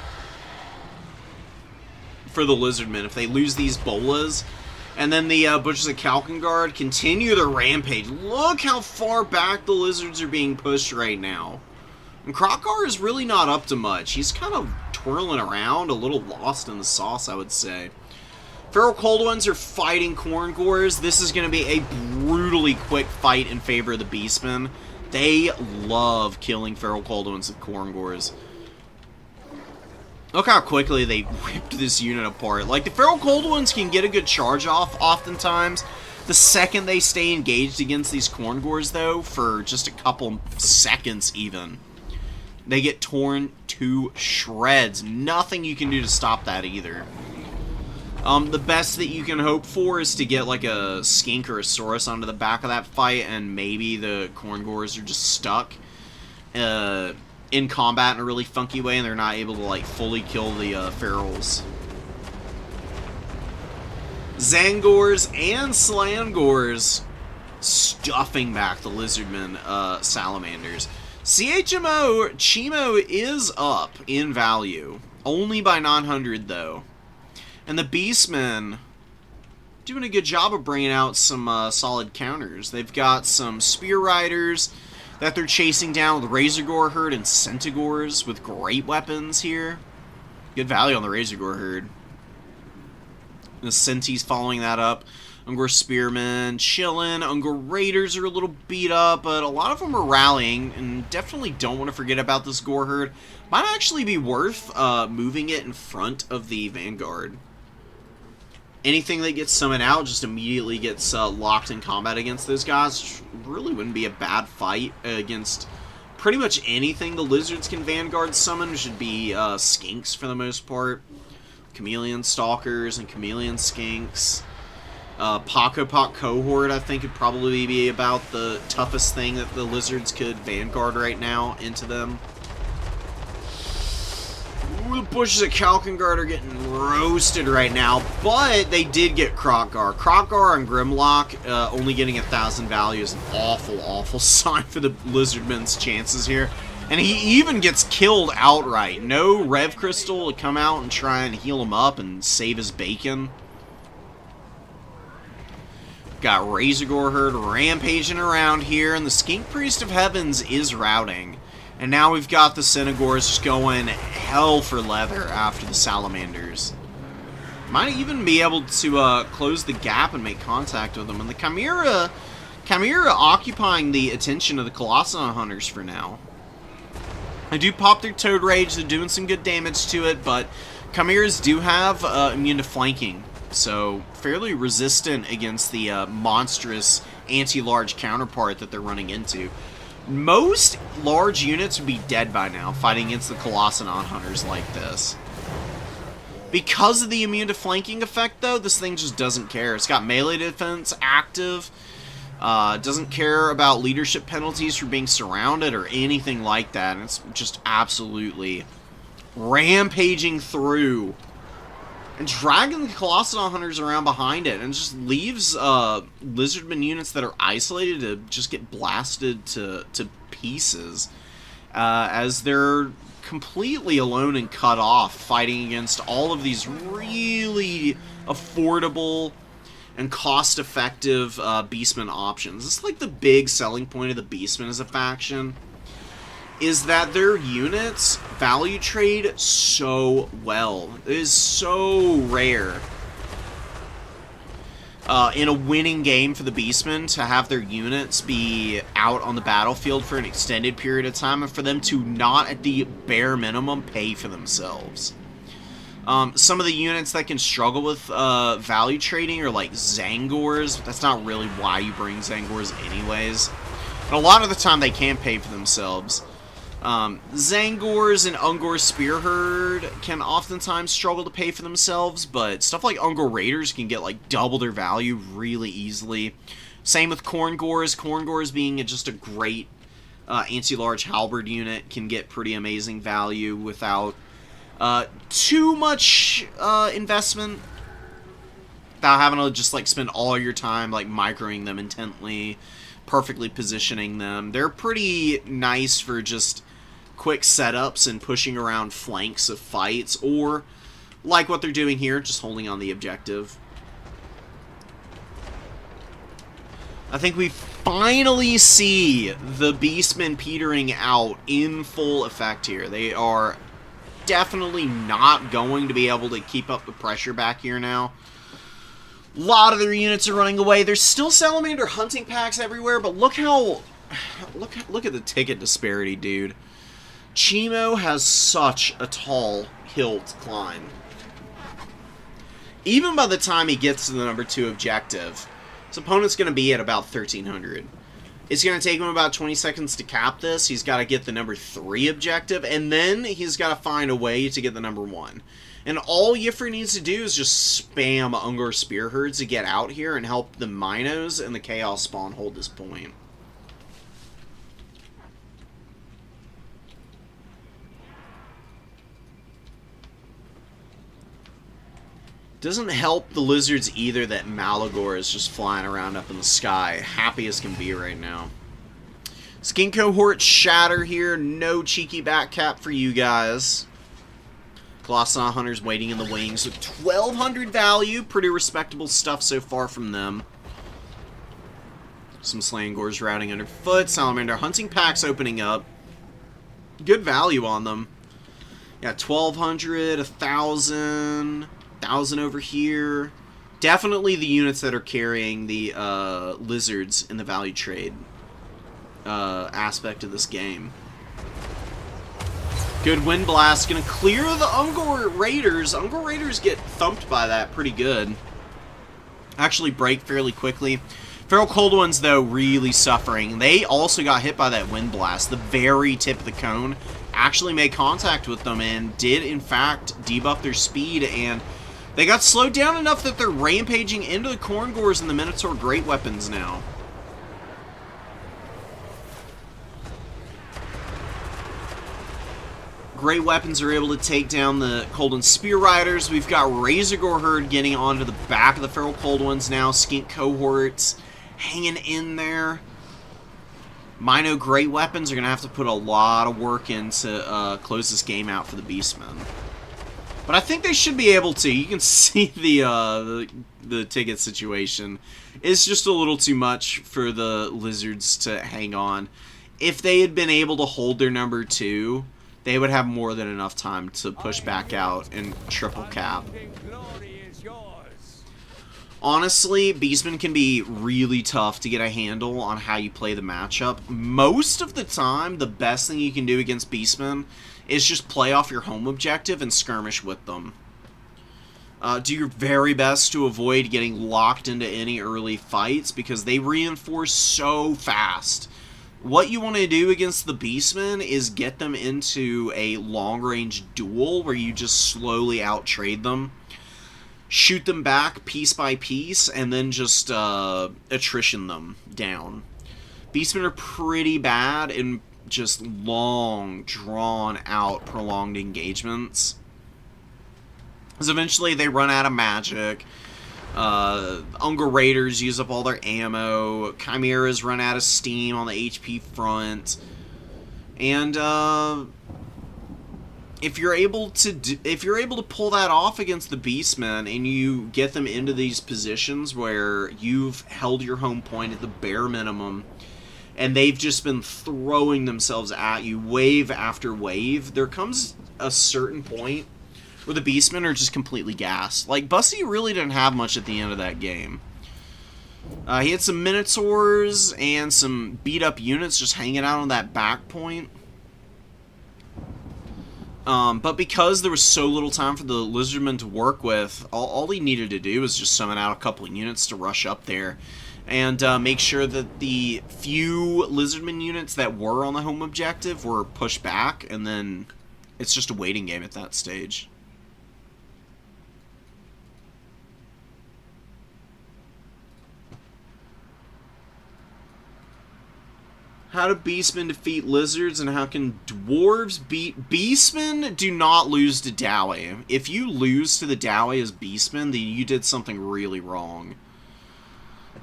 for the Lizardmen if they lose these bolas. And then the Butchers of Kalkengard continue their rampage. Look how far back the Lizards are being pushed right now. And Krokar is really not up to much. He's kind of twirling around, a little lost in the sauce, I would say. Feral Cold Ones are fighting Korngors. This is going to be a brutally quick fight in favor of the Beastmen. They love killing Feral Cold Ones with Korngors. Look how quickly they ripped this unit apart. Like, the Feral Cold Ones can get a good charge off oftentimes. The second they stay engaged against these Korngors, though, for just a couple seconds even, they get torn to shreds. Nothing you can do to stop that either. The best that you can hope for is to get like a Skink or a Saurus onto the back of that fight, and maybe the Korngors are just stuck in combat in a really funky way, and they're not able to like fully kill the ferals. Zangors and Slangors stuffing back the Lizardmen Salamanders. Chimo is up in value, only by 900 though. And the Beastmen doing a good job of bringing out some solid counters. They've got some Spear Riders that they're chasing down with Razor Gore Herd and Centigores with great weapons here. Good value on the Razor Gore Herd. The Centis following that up. Ungor Spearmen chilling. Ungor Raiders are a little beat up, but a lot of them are rallying, and definitely don't want to forget about this Gore Herd. Might actually be worth moving it in front of the Vanguard. Anything that gets summoned out just immediately gets locked in combat against those guys. Really wouldn't be a bad fight against pretty much anything the lizards can Vanguard summon should be skinks for the most part. Chameleon Stalkers and Chameleon Skinks. Pock Cohort, I think, would probably be about the toughest thing that the lizards could Vanguard right now into them. Ooh, the bushes at Kalkengard are getting roasted right now, but they did get Krokgar. Krokgar and Grimlock only getting 1,000 value is an awful, awful sign for the Lizardmen's chances here. And he even gets killed outright. No Rev Crystal to come out and try and heal him up and save his bacon. Got Razorgore Herd rampaging around here, and the Skink Priest of Heavens is routing. And now we've got the Cynagors just going hell for leather after the Salamanders. Might even be able to close the gap and make contact with them. And the Chimera occupying the attention of the Colossodon Hunters for now. I do pop their Toad Rage, they're doing some good damage to it, but Chimeras do have immune to flanking. So, fairly resistant against the monstrous anti-large counterpart that they're running into. Most large units would be dead by now, fighting against the Colossodon Hunters like this. Because of the immune to flanking effect, though, this thing just doesn't care. It's got melee defense active, doesn't care about leadership penalties for being surrounded or anything like that. And it's just absolutely rampaging through and dragging the Colossodon Hunters around behind it, and just leaves Lizardman units that are isolated to just get blasted to pieces, as they're completely alone and cut off, fighting against all of these really affordable and cost-effective Beastmen options. It's like the big selling point of the Beastmen as a faction, is that their units value trade so well. It is so rare in a winning game for the Beastmen to have their units be out on the battlefield for an extended period of time and for them to not, at the bare minimum, pay for themselves. Some of the units that can struggle with value trading are like Zangors. That's not really why you bring Zangors anyways. And a lot of the time they can pay for themselves. Zangors and Ungor Spearherd can oftentimes struggle to pay for themselves, but stuff like Ungor Raiders can get like double their value really easily. Same with Corngors. Corngors being just a great anti-large halberd unit can get pretty amazing value without too much investment. Without having to just like spend all your time like microing them intently, perfectly positioning them. They're pretty nice for just quick setups and pushing around flanks of fights, or like what they're doing here, just holding on the objective. I think we finally see the Beastmen petering out in full effect here. They are definitely not going to be able to keep up the pressure back here now. A lot of their units are running away. There's still Salamander hunting packs everywhere, but look how... Look at the ticket disparity, dude. Chimo has such a tall hill to climb. Even by the time he gets to the number 2 objective, his opponent's going to be at about 1,300. It's going to take him about 20 seconds to cap this. He's got to get the number 3 objective, and then he's got to find a way to get the number 1. And all Yiffre needs to do is just spam Ungor Spearherds to get out here and help the Minos and the Chaos Spawn hold this point. Doesn't help the Lizards either that Malagor is just flying around up in the sky, happy as can be right now. Skink Cohort Shatter here, no cheeky back cap for you guys. Colossodon Hunters waiting in the wings with 1,200 value, pretty respectable stuff so far from them. Some Slangors routing underfoot, Salamander hunting packs opening up. Good value on them. Yeah, 1,200, 1,000... 1,000 over here. Definitely the units that are carrying the lizards in the value trade aspect of this game. Good Wind Blast. Gonna clear the Ungor Raiders. Ungor Raiders get thumped by that pretty good. Actually break fairly quickly. Feral Cold Ones, though, really suffering. They also got hit by that wind blast. The very tip of the cone actually made contact with them and did, in fact, debuff their speed, and they got slowed down enough that they're rampaging into the Corngors and the Minotaur Great Weapons now. Great Weapons are able to take down the Colden Spear Riders. We've got Razorgore Herd getting onto the back of the Feral Cold Ones now. Skink Cohorts hanging in there. Mino Great Weapons are going to have to put a lot of work in to close this game out for the Beastmen. But I think they should be able to. You can see the ticket situation. It's just a little too much for the Lizards to hang on. If they had been able to hold their number 2, they would have more than enough time to push back out and triple cap. Honestly, Beastmen can be really tough to get a handle on how you play the matchup. Most of the time, the best thing you can do against Beastmen is just play off your home objective and skirmish with them. Do your very best to avoid getting locked into any early fights because they reinforce so fast. What you want to do against the Beastmen is get them into a long-range duel where you just slowly out-trade them. Shoot them back piece by piece, and then just attrition them down. Beastmen are pretty bad in just long, drawn-out, prolonged engagements. Because eventually they run out of magic. Unger Raiders use up all their ammo. Chimeras run out of steam on the HP front. And if you're able to pull that off against the Beastmen and you get them into these positions where you've held your home point at the bare minimum and they've just been throwing themselves at you wave after wave, there comes a certain point where the Beastmen are just completely gassed. Like, Bussy really didn't have much at the end of that game. He had some Minotaurs and some beat-up units just hanging out on that back point. But because there was so little time for the Lizardmen to work with, all he needed to do was just summon out a couple of units to rush up there and make sure that the few Lizardmen units that were on the home objective were pushed back, and then it's just a waiting game at that stage. How do Beastmen defeat Lizards, and how can Dwarves beat... Beastmen do not lose to Dowie. If you lose to the Dowie as Beastmen, then you did something really wrong.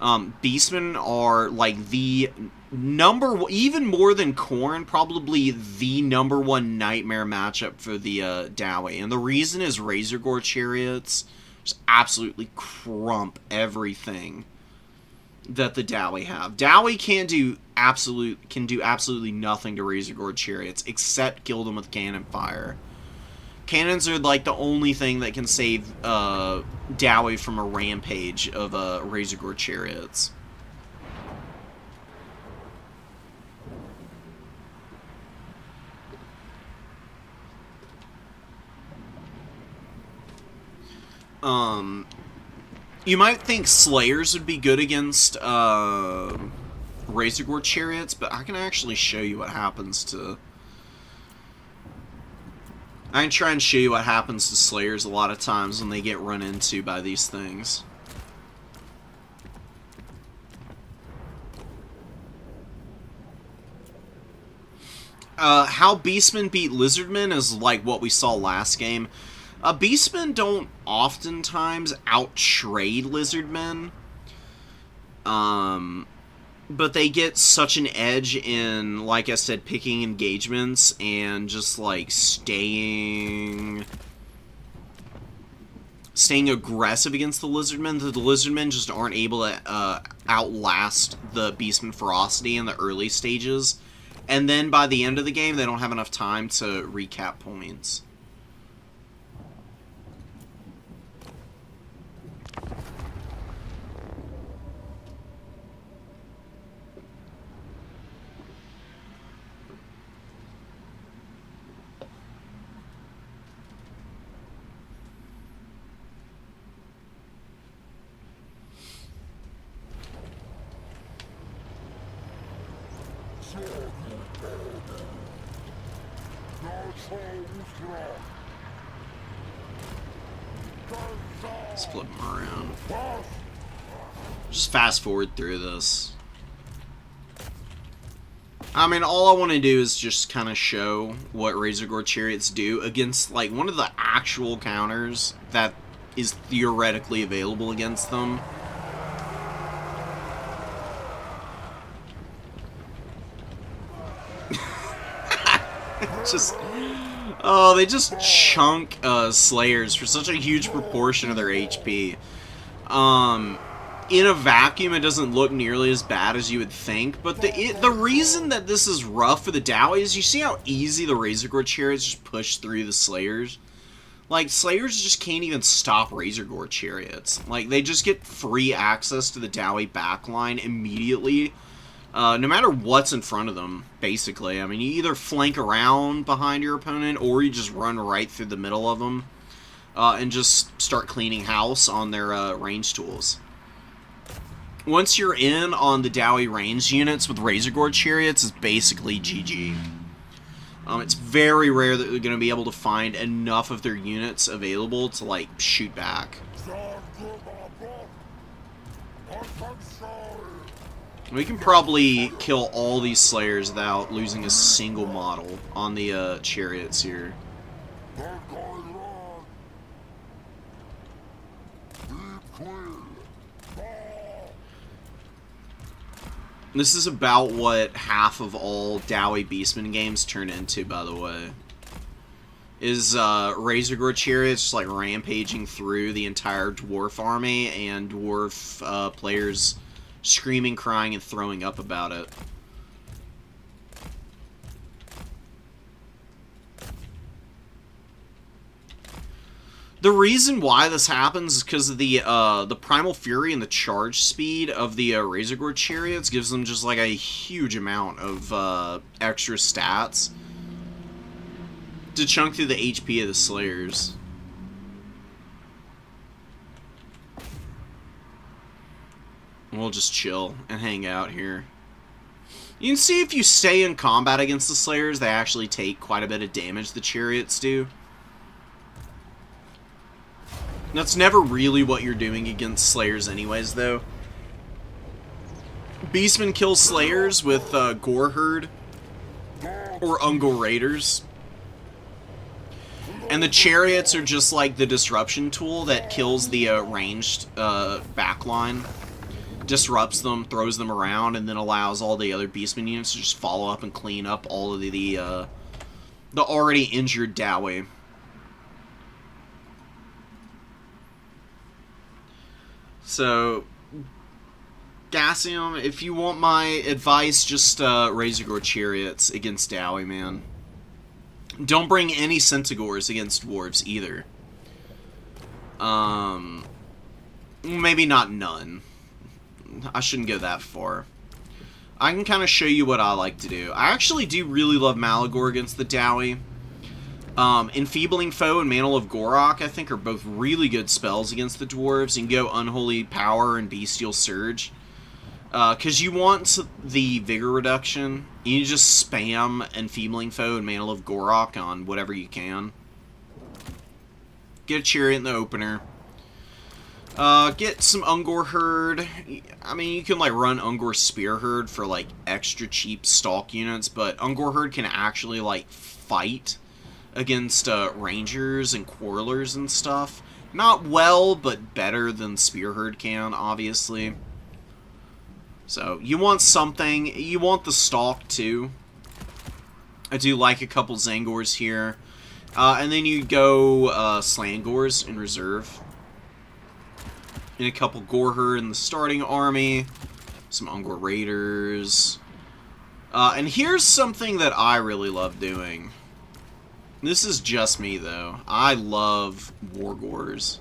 Beastmen are, like, the even more than Khorne, probably the #1 nightmare matchup for the Dowie. And the reason is Razorgore Chariots just absolutely crump everything that the Dowie have. Dowie can do absolutely nothing to Razorgore Chariots except kill them with cannon fire. Cannons are like the only thing that can save Dowie from a rampage of Razorgore Chariots. You might think Slayers would be good against Razorgore Chariots, but I can actually show you what happens to... I can try and show you what happens to Slayers a lot of times when they get run into by these things. How Beastmen beat Lizardmen is like what we saw last game. Beastmen don't oftentimes out-trade Lizardmen. But they get such an edge in, like I said, picking engagements and just, like, staying aggressive against the Lizardmen that the Lizardmen just aren't able to outlast the Beastmen ferocity in the early stages. And then by the end of the game, they don't have enough time to recap points. Let's flip them around. Just fast forward through this. I mean, all I want to do is just kind of show what Razorgore Chariots do against, like, one of the actual counters that is theoretically available against them. Just... Oh, they just chunk Slayers for such a huge proportion of their HP. In a vacuum, it doesn't look nearly as bad as you would think, but the reason that this is rough for the Dowie is you see how easy the Razorgore Chariots just push through the Slayers? Like, Slayers just can't even stop Razorgore Chariots. Like, they just get free access to the Dowie backline immediately, no matter what's in front of them, basically. I mean, you either flank around behind your opponent, or you just run right through the middle of them, and just start cleaning house on their range tools. Once you're in on the Dowie range units with Razorgore Chariots, it's basically GG. It's very rare that they're going to be able to find enough of their units available to, like, shoot back. We can probably kill all these Slayers without losing a single model on the Chariots here. This is about what half of all Dowie Beastman games turn into, by the way. Is Razorgore Chariots just, like, rampaging through the entire Dwarf army, and Dwarf players screaming, crying, and throwing up about it. The reason why this happens is because of the Primal Fury and the charge speed of the Razorgore Chariots gives them just, like, a huge amount of extra stats to chunk through the HP of the Slayers. We'll just chill and hang out here. You can see if you stay in combat against the Slayers, they actually take quite a bit of damage, the Chariots do. That's never really what you're doing against Slayers anyways, though. Beastmen kill Slayers with Gore Herd or Ungor Raiders. And the Chariots are just like the disruption tool that kills the ranged backline. Disrupts them, throws them around, and then allows all the other Beastman units to just follow up and clean up all of the already injured Dowie. So, Gassium, if you want my advice, just Razorgore Chariots against Dowie, man. Don't bring any Centaurs against Dwarves, either. Maybe not none. I shouldn't go that far. I can kind of show you what I like to do. I actually do really love Malagor against the Dowie. Enfeebling Foe and Mantle of Gorok, I think, are both really good spells against the Dwarves. You can go Unholy Power and Bestial Surge. Because you want the Vigor reduction. You just spam Enfeebling Foe and Mantle of Gorok on whatever you can. Get a Chariot in the opener. Get some Ungor Herd. I mean, you can, like, run Ungor Spear Herd for, like, extra cheap stalk units, but Ungor Herd can actually, like, fight against Rangers and Quarrelers and stuff. Not well, but better than Spear Herd can, obviously. So, you want something. You want the stalk, too. I do like a couple Zangors here. And then you go Slangors in reserve. And a couple Gorher in the starting army. Some Ungor Raiders. And here's something that I really love doing. This is just me, though. I love Wargors.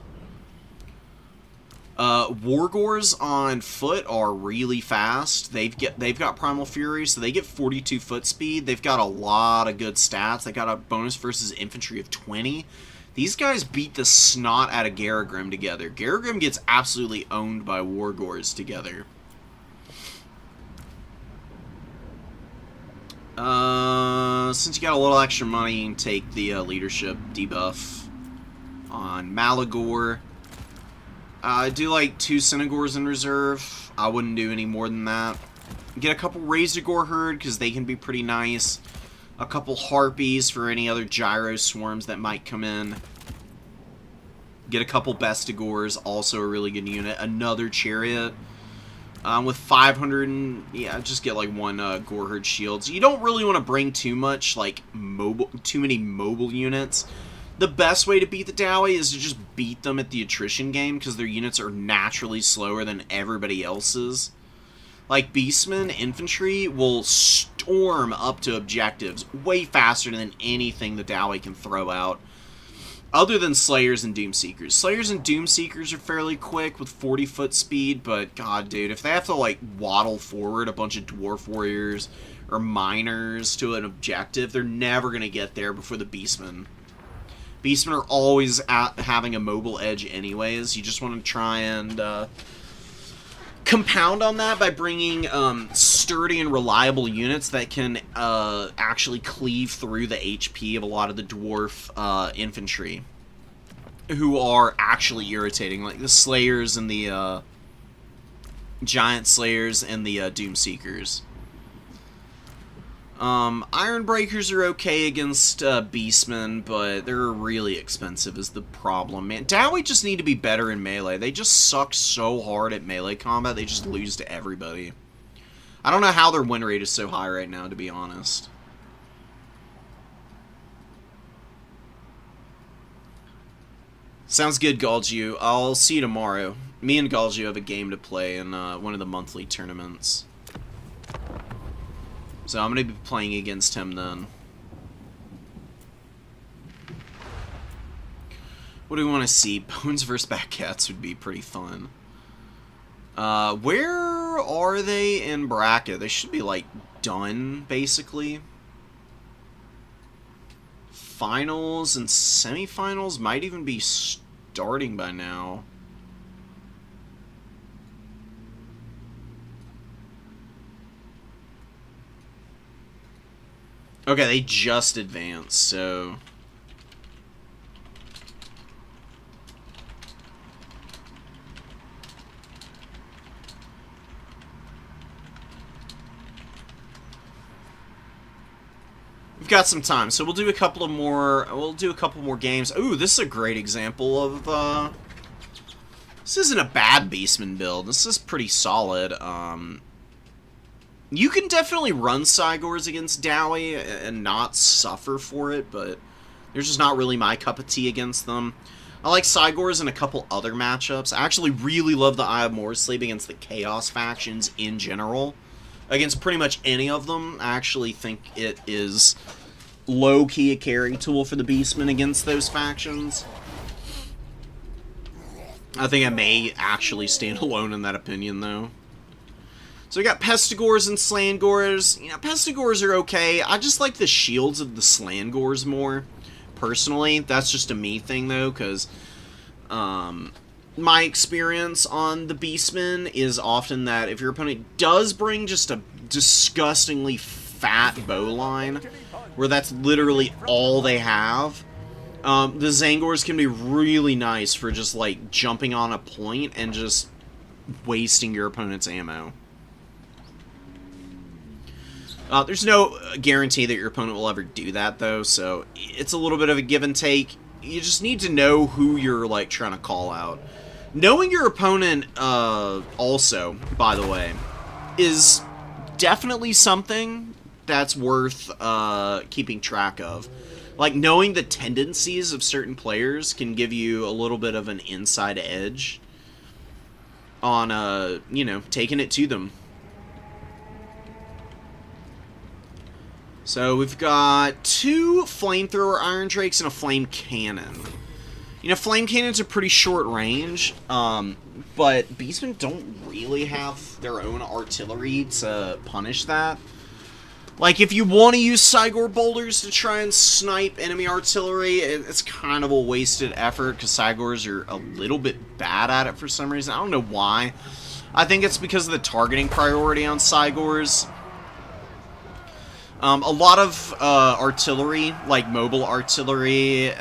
Wargors on foot are really fast. They've got Primal Fury, so they get 42 foot speed. They've got a lot of good stats. They got a bonus versus infantry of 20. These guys beat the snot out of Garagrim together. Garagrim gets absolutely owned by Wargors together. Since you got a little extra money, you can take the leadership debuff on Malagor. I do like 2 Cynagors in reserve. I wouldn't do any more than that. Get a couple Razorgore Herd, because they can be pretty nice. A couple Harpies for any other Gyro Swarms that might come in. Get a couple Bestigors, also a really good unit. Another Chariot. With 500, and yeah, just get like 1 Goreherd Shields. You don't really want to bring too much, like, too many mobile units. The best way to beat the Dowie is to just beat them at the attrition game, because their units are naturally slower than everybody else's. Like, Beastmen, infantry, will storm up to objectives way faster than anything the Dowie can throw out. Other than Slayers and Doomseekers. Slayers and Doomseekers are fairly quick with 40-foot speed, but god, dude, if they have to, like, waddle forward a bunch of Dwarf Warriors or Miners to an objective, they're never going to get there before the Beastmen. Beastmen are always having a mobile edge anyways. You just want to try and compound on that by bringing sturdy and reliable units that can actually cleave through the HP of a lot of the dwarf infantry, who are actually irritating, like the Slayers and the Giant Slayers and the Doomseekers. Iron Breakers are okay against Beastmen, but they're really expensive is the problem, man. Dowie just need to be better in melee. They just suck so hard at melee combat, they just lose to everybody. I don't know how their win rate is so high right now, to be honest. Sounds good, Galgio. I'll see you tomorrow. Me and Galgio have a game to play in one of the monthly tournaments. So I'm going to be playing against him then. What do we want to see? Bones vs. Batcats would be pretty fun. Where are they in bracket? They should be, like, done, basically. Finals and semifinals might even be starting by now. Okay, they just advanced, so... we've got some time, so we'll do a couple more games. Ooh, this is a great example of, this isn't a bad Beastman build. This is pretty solid. You can definitely run Cygors against Dowie and not suffer for it, but they're just not really my cup of tea against them. I like Cygors in a couple other matchups. I actually really love the Eye of Morrsleep against the Chaos factions in general. Against pretty much any of them, I actually think it is low-key a carry tool for the Beastmen against those factions. I think I may actually stand alone in that opinion, though. So we got Pestigors and Slangors. You know, Pestigors are okay. I just like the shields of the Slangors more, personally. That's just a me thing, though, because my experience on the Beastmen is often that if your opponent does bring just a disgustingly fat bowline, where that's literally all they have, the Zangors can be really nice for just, like, jumping on a point and just wasting your opponent's ammo. There's no guarantee that your opponent will ever do that, though, so it's a little bit of a give and take. You just need to know who you're, like, trying to call out. Knowing your opponent, also, by the way, is definitely something that's worth keeping track of. Like, knowing the tendencies of certain players can give you a little bit of an inside edge on, you know, taking it to them. So we've got 2 Flamethrower Iron Drakes and a Flame Cannon. You know, Flame Cannons are pretty short range, but Beastmen don't really have their own artillery to punish that. Like, if you want to use Cygor Boulders to try and snipe enemy artillery, it's kind of a wasted effort, because Cygors are a little bit bad at it for some reason. I don't know why. I think it's because of the targeting priority on Cygors. A lot of artillery, like mobile artillery,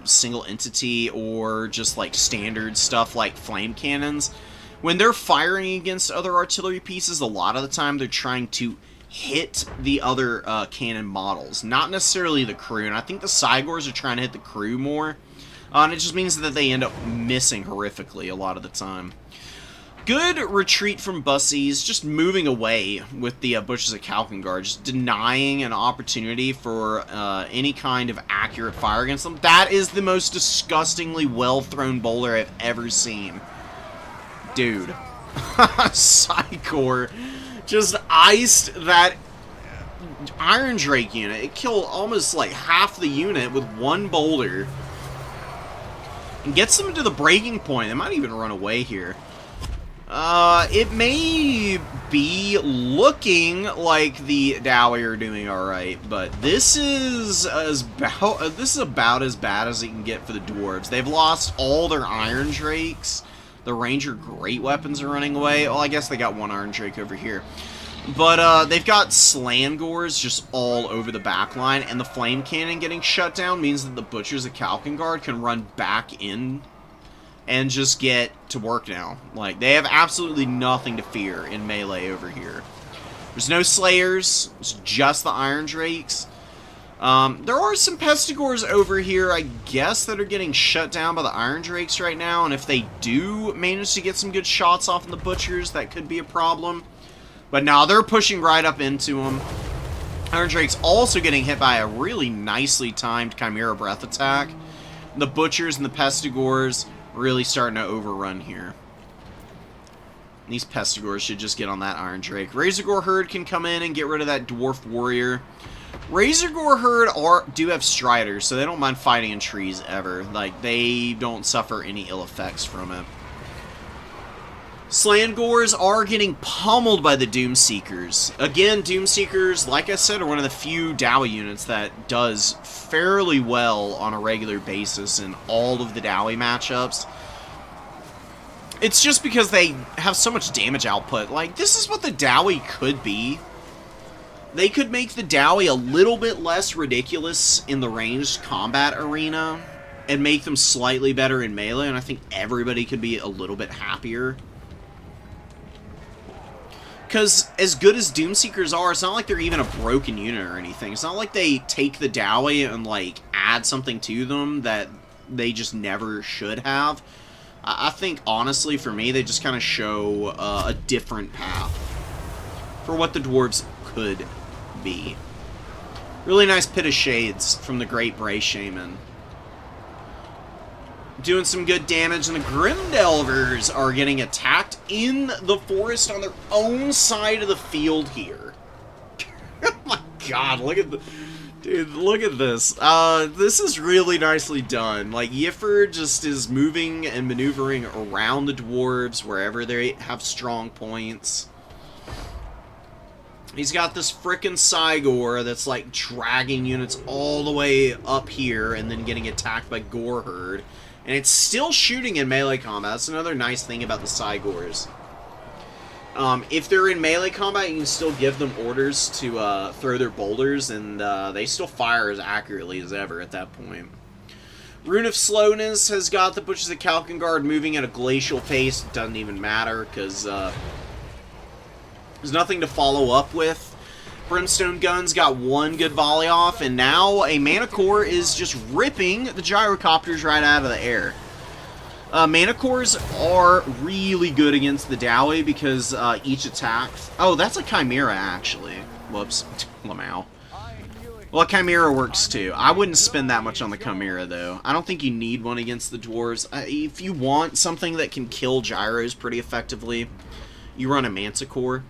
single entity, or just like standard stuff like flame cannons, when they're firing against other artillery pieces, a lot of the time they're trying to hit the other cannon models, not necessarily the crew. And I think the Cygors are trying to hit the crew more, and it just means that they end up missing horrifically a lot of the time. Good retreat from Bussies, just moving away with the Butchers of Kalkengard, just denying an opportunity for any kind of accurate fire against them. That is the most disgustingly well-thrown bowler I've ever seen. Dude. Psychor just iced that Iron Drake unit. It killed almost like half the unit with one boulder. And gets them to the breaking point. They might even run away here. It may be looking like the Dowie are doing alright, but this is about as bad as it can get for the dwarves. They've lost all their Iron Drakes. The Ranger Great Weapons are running away. Well, I guess they got one Iron Drake over here. But, they've got Slangors just all over the back line, and the Flame Cannon getting shut down means that the Butchers of Kalkengard can run back in and just get to work now. Like, they have absolutely nothing to fear in melee over here. There's no Slayers, it's just the Iron Drakes. There are some Pestigors over here, I guess, that are getting shut down by the Iron Drakes right now, and if they do manage to get some good shots off on the Butchers, that could be a problem. But now they're pushing right up into them. Iron Drake's also getting hit by a really nicely timed Chimera Breath attack. The Butchers and the Pestigors really starting to overrun here. These Pestigors should just get on that Iron Drake. Razorgore Herd can come in and get rid of that Dwarf Warrior. Razorgore Herd do have Striders, so they don't mind fighting in trees ever. Like, they don't suffer any ill effects from it. Slangors are getting pummeled by the Doomseekers. Again, Doomseekers, like I said, are one of the few Dowie units that does fairly well on a regular basis in all of the Dowie matchups. It's just because they have so much damage output. Like, this is what the Dowie could be. They could make the Dowie a little bit less ridiculous in the ranged combat arena and make them slightly better in melee, and I think everybody could be a little bit happier. Because as good as Doomseekers are, it's not like they're even a broken unit or anything. It's not like they take the Dowie and, like, add something to them that they just never should have. I think, honestly, for me, they just kind of show a different path for what the dwarves could be. Really nice Pit of Shades from the Great Bray Shaman. Doing some good damage, and the Grimdelvers are getting attacked in the forest on their own side of the field here. Oh my god, look at the... Dude, look at this. This is really nicely done. Like, Yifford just is moving and maneuvering around the dwarves wherever they have strong points. He's got this frickin' Cygor that's, like, dragging units all the way up here and then getting attacked by Goreherd. And it's still shooting in melee combat. That's another nice thing about the Cygors. If they're in melee combat, you can still give them orders to throw their boulders, and they still fire as accurately as ever at that point. Rune of Slowness has got the Butchers of Kalkengard moving at a glacial pace. It doesn't even matter, because there's nothing to follow up with. Brimstone Guns got one good volley off, and now a Mana Core is just ripping the Gyrocopters right out of the air. Mana Cores are really good against the Dowie because each attack... Oh, that's a Chimera, actually. Whoops. Lamau. Well, a Chimera works too. I wouldn't spend that much on the Chimera, though. I don't think you need one against the Dwarves. If you want something that can kill Gyros pretty effectively, you run a Manticore.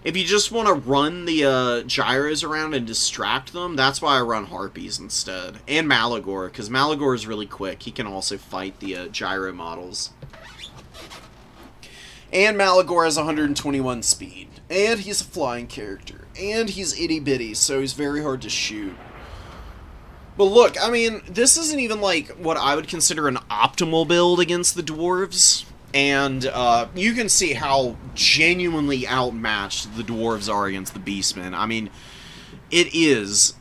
If you just want to run the Gyros around and distract them, that's why I run Harpies instead. And Malagor, because Malagor is really quick. He can also fight the Gyro models. And Malagor has 121 speed. And he's a flying character. And he's itty-bitty, so he's very hard to shoot. But look, I mean, this isn't even like what I would consider an optimal build against the Dwarves. And you can see how genuinely outmatched the Dwarves are against the Beastmen. I mean, It is,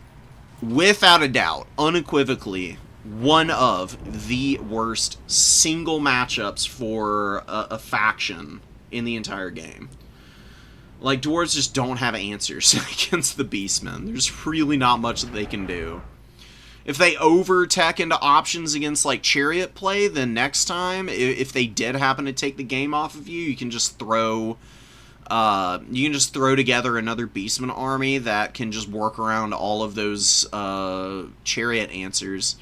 without a doubt, unequivocally, one of the worst single matchups for a faction in the entire game. Like, dwarves just don't have answers against the beastmen. There's really not much that they can do. If they over-tech into options against, like, chariot play, then next time, if they did happen to take the game off of you, you can just throw together another beastman army that can just work around all of those chariot answers.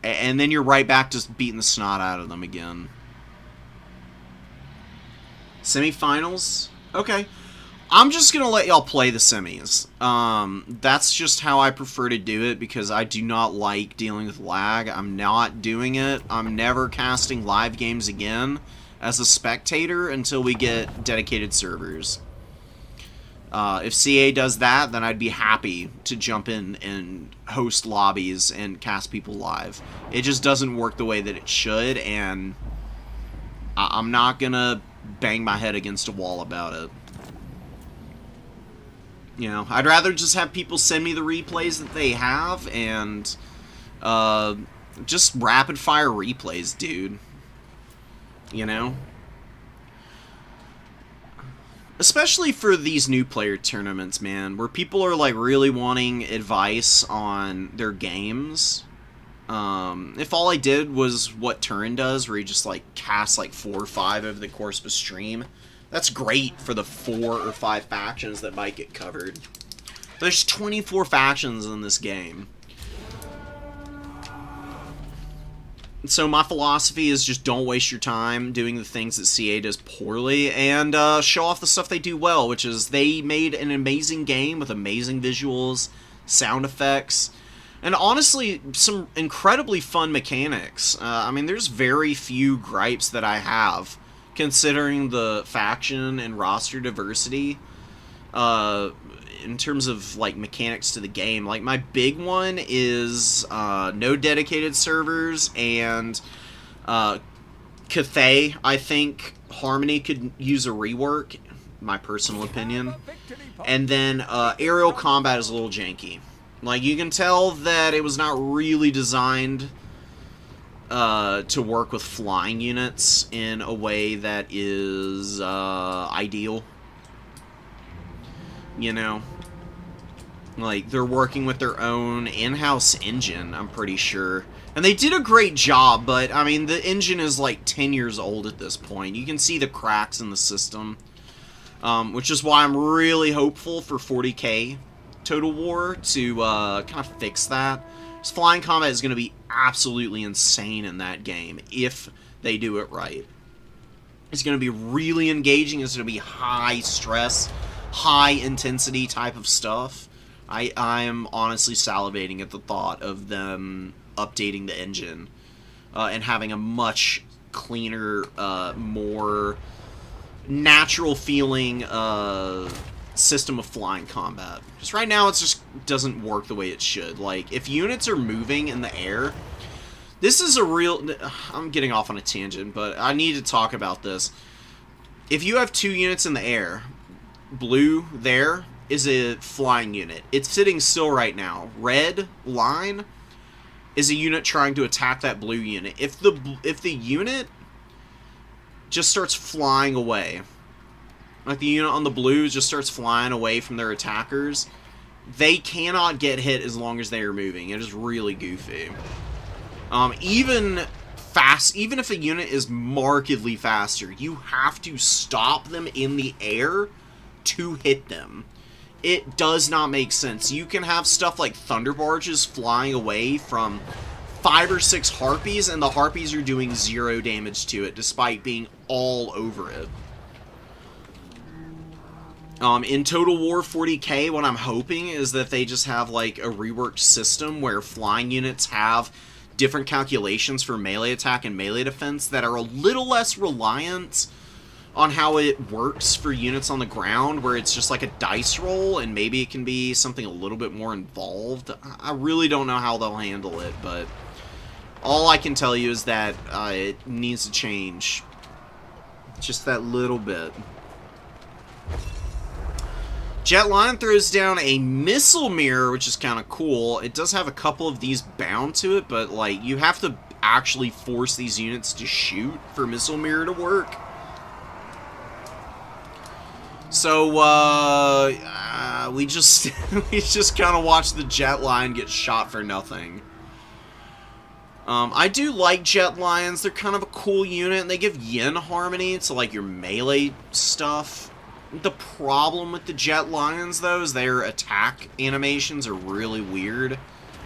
And then you're right back to beating the snot out of them again. Semifinals? Okay. I'm just going to let y'all play the semis. That's just how I prefer to do it because I do not like dealing with lag. I'm not doing it. I'm never casting live games again as a spectator until we get dedicated servers. If CA does that, then I'd be happy to jump in and host lobbies and cast people live. It just doesn't work the way that it should, and I'm not gonna bang my head against a wall about it. You know, I'd rather just have people send me the replays that they have, and just rapid-fire replays, dude. You know? Especially for these new player tournaments, man, where people are, like, really wanting advice on their games. If all I did was what Turin does, where he just, like, casts, like, 4 or 5 over the course of a stream, that's great for the 4 or 5 factions that might get covered. There's 24 factions in this game. So my philosophy is just don't waste your time doing the things that CA does poorly, and show off the stuff they do well, which is they made an amazing game with amazing visuals, sound effects, and honestly, some incredibly fun mechanics. I mean, there's very few gripes that I have, considering the faction and roster diversity, in terms of, like, mechanics to the game. Like, my big one is no dedicated servers, and Cathay, I think Harmony could use a rework, my personal opinion. And then aerial combat is a little janky. Like, you can tell that it was not really designed to work with flying units in a way that is ideal. You know? Like, they're working with their own in-house engine, I'm pretty sure. And they did a great job, but, I mean, the engine is, like, 10 years old at this point. You can see the cracks in the system. Which is why I'm really hopeful for 40K Total War to kind of fix that. Because flying combat is going to be absolutely insane in that game, if they do it right. It's going to be really engaging. It's going to be high stress, high intensity type of stuff. I am honestly salivating at the thought of them updating the engine and having a much cleaner, more natural feeling system of flying combat. Just right now, it just doesn't work the way it should. Like, if units are moving in the air, this is a real... I'm getting off on a tangent, but I need to talk about this. If you have 2 units in the air, blue there is a flying unit. It's sitting still right now. Red line is a unit trying to attack that blue unit. If the unit just starts flying away, like the unit on the blue just starts flying away from their attackers, they cannot get hit as long as they are moving. It is really goofy. Even if a unit is markedly faster, you have to stop them in the air to hit them. It does not make sense. You can have stuff like thunder barges flying away from 5 or 6 harpies, and the harpies are doing 0 damage to it, despite being all over it. In Total War 40K, what I'm hoping is that they just have, like, a reworked system where flying units have different calculations for melee attack and melee defense that are a little less reliant on how it works for units on the ground, where it's just like a dice roll, and maybe it can be something a little bit more involved. I really don't know how they'll handle it, but all I can tell you is that it needs to change. Just that little bit. Jet Lion throws down a missile mirror, which is kind of cool. It does have a couple of these bound to it, but like you have to actually force these units to shoot for missile mirror to work. So we just we just kind of watch the Jet Lion get shot for nothing. I do like Jet Lions. They're kind of a cool unit, and they give yin harmony to like your melee stuff. The problem with the Jet Lions, though, is their attack animations are really weird.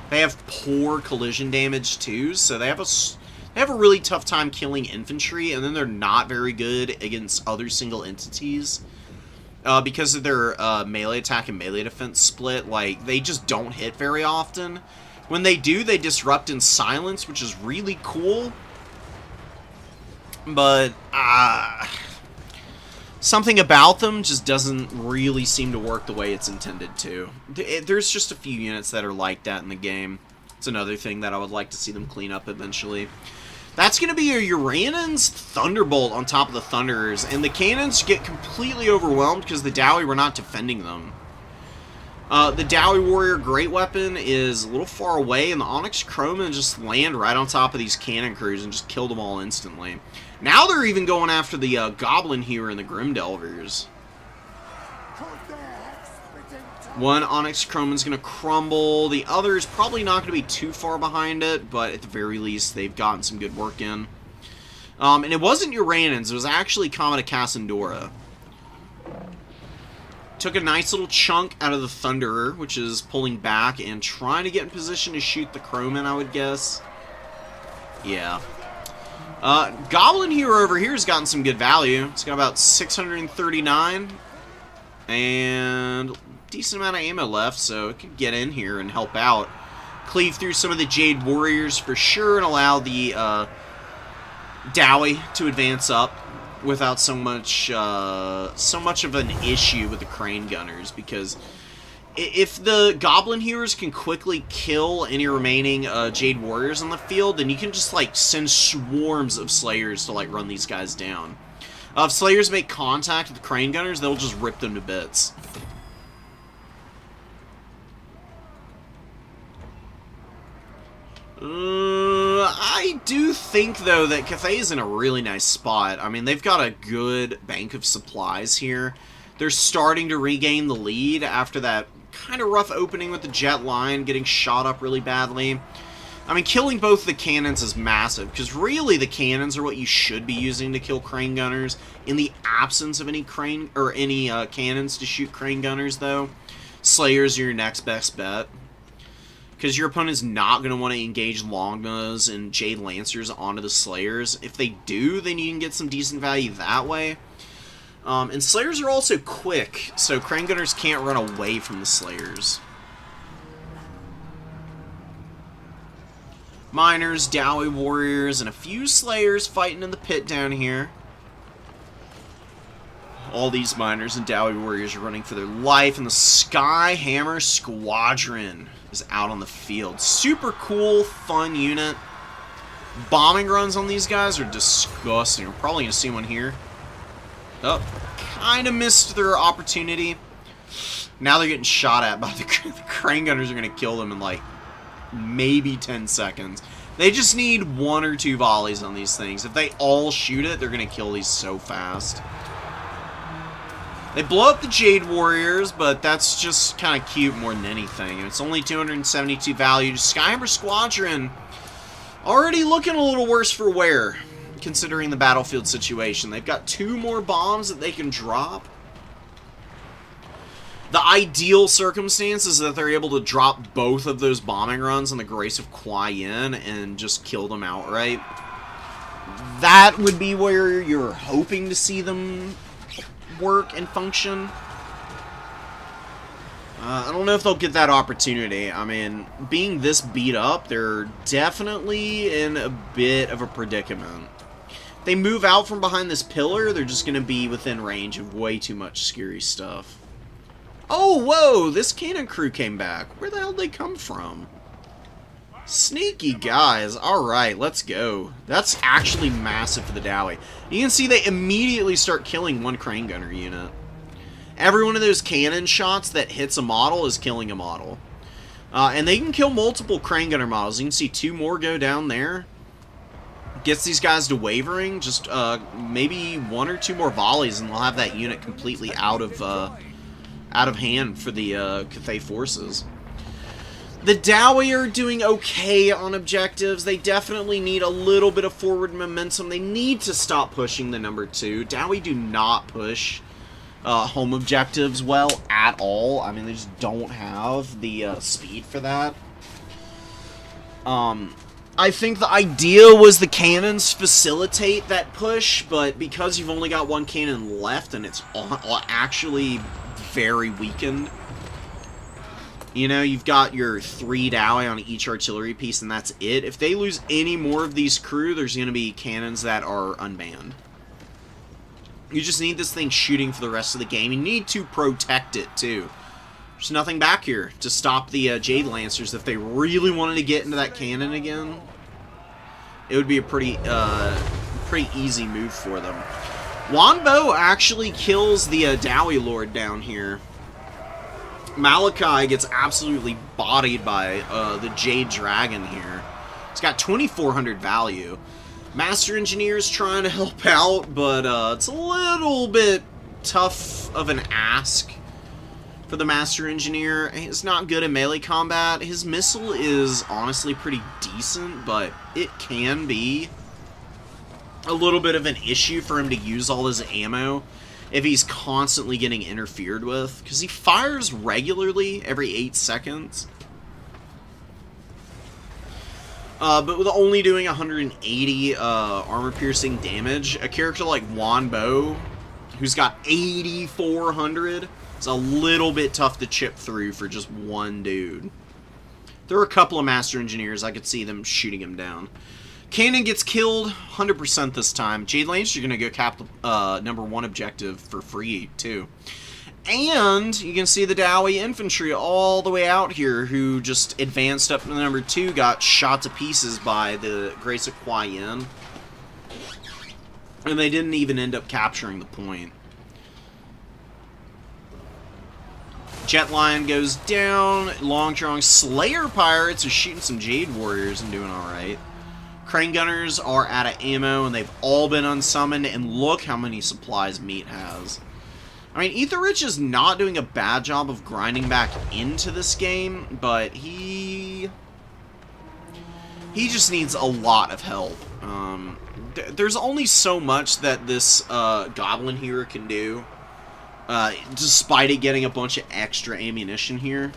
They have poor collision damage, too, so they have a really tough time killing infantry, and then they're not very good against other single entities. Because of their melee attack and melee defense split, like, they just don't hit very often. When they do, they disrupt in silence, which is really cool. But, something about them just doesn't really seem to work the way it's intended to. There's just a few units that are like that in the game. It's another thing that I would like to see them clean up eventually. That's going to be your Uranians Thunderbolt on top of the Thunderers, and the Cannons get completely overwhelmed because the Dowie were not defending them. The Dowie Warrior Great Weapon is a little far away, and the Onyx Crowmen just land right on top of these cannon crews and just kill them all instantly. Now they're even going after the Goblin Hewer and the Grimdelvers. One Onyx Crowman's going to crumble. The other is probably not going to be too far behind it, but at the very least, they've gotten some good work in. And it wasn't Uranians, it was actually Comet of Cassandora. Took a nice little chunk out of the Thunderer, which is pulling back and trying to get in position to shoot the Crowman, I would guess. Yeah. Goblin Hero over here has gotten some good value. It's got about 639 and a decent amount of ammo left, so it could get in here and help out. Cleave through some of the Jade Warriors for sure and allow the Dowie to advance up without so much of an issue with the Crane Gunners, because if the Goblin Heroes can quickly kill any remaining Jade Warriors on the field, then you can just, like, send swarms of Slayers to, like, run these guys down. If Slayers make contact with the Crane Gunners, they'll just rip them to bits. I do think, though, that Cathay is in a really nice spot. I mean, they've got a good bank of supplies here. They're starting to regain the lead after that kind of rough opening with the Jet Lion getting shot up really badly. I mean, killing both the cannons is massive, because really the cannons are what you should be using to kill Crane Gunners. In the absence of any cannons to shoot Crane Gunners, though, Slayers are your next best bet. Because your opponent's not going to want to engage Longbows and Jade Lancers onto the Slayers. If they do, then you can get some decent value that way. And Slayers are also quick, so Crane Gunners can't run away from the Slayers. Miners, Dowie Warriors, and a few Slayers fighting in the pit down here. All these Miners and Dowie Warriors are running for their life, and the Skyhammer Squadron is out on the field. Super cool, fun unit. Bombing runs on these guys are disgusting. We're probably going to see one here. Oh, kind of missed their opportunity. Now they're getting shot at by the Crane Gunners are going to kill them in like maybe 10 seconds. They just need 1 or 2 volleys on these things. If they all shoot it, they're going to kill these so fast. They blow up the Jade Warriors, but that's just kind of cute more than anything. It's only 272 value. Skyhammer Squadron already looking a little worse for wear, considering the battlefield situation. They've got 2 more bombs that they can drop. The ideal circumstance is that they're able to drop both of those bombing runs on the Grace of Kuai Yin and just kill them outright. That would be where you're hoping to see them work and function. I don't know if they'll get that opportunity. I mean, being this beat up, they're definitely in a bit of a predicament. If they move out from behind this pillar, they're just going to be within range of way too much scary stuff. Oh, whoa! This cannon crew came back. Where the hell did they come from? Sneaky guys. Alright, let's go. That's actually massive for the Dowie. You can see they immediately start killing one Crane Gunner unit. Every one of those cannon shots that hits a model is killing a model. And they can kill multiple crane gunner models. You can see 2 more go down there. Gets these guys to wavering. Just maybe 1 or 2 more volleys, and they'll have that unit completely out of hand for the Cathay forces. The Dowie are doing okay on objectives. They definitely need a little bit of forward momentum. They need to stop pushing the number 2. Dowie do not push home objectives well at all. I mean, they just don't have the speed for that. I think the idea was the cannons facilitate that push, but because you've only got 1 cannon left and it's actually very weakened, you know, you've got your 3 Dowie on each artillery piece and that's it. If they lose any more of these crew, there's going to be cannons that are unmanned. You just need this thing shooting for the rest of the game. You need to protect it, too. There's nothing back here to stop the Jade Lancers. If they really wanted to get into that cannon again, it would be a pretty easy move for them. Wanbo actually kills the Dowie Lord down here. Malachi gets absolutely bodied by the Jade Dragon here. It's got 2,400 value. Master Engineer's trying to help out, but it's a little bit tough of an ask for the Master Engineer. He's not good in melee combat. His missile is honestly pretty decent, but it can be a little bit of an issue for him to use all his ammo if he's constantly getting interfered with, because he fires regularly every 8 seconds. But with only doing 180 armor-piercing damage, a character like Wanbo, who's got 8,400, is a little bit tough to chip through for just 1 dude. There were a couple of Master Engineers, I could see them shooting him down. Cannon gets killed 100% this time. Jade Lancers are going to go cap number 1 objective for free, too. And you can see the Dowie infantry all the way out here, who just advanced up to number 2, got shot to pieces by the Grace of Kuai Yin. And they didn't even end up capturing the point. Jet Lion goes down. Long Strong Slayer Pirates are shooting some Jade Warriors and doing alright. Crane Gunners are out of ammo, and they've all been unsummoned, and look how many supplies Meat has. I mean, Ether Rich is not doing a bad job of grinding back into this game, but he just needs a lot of help. There's only so much that this Goblin Hero can do, despite it getting a bunch of extra ammunition here.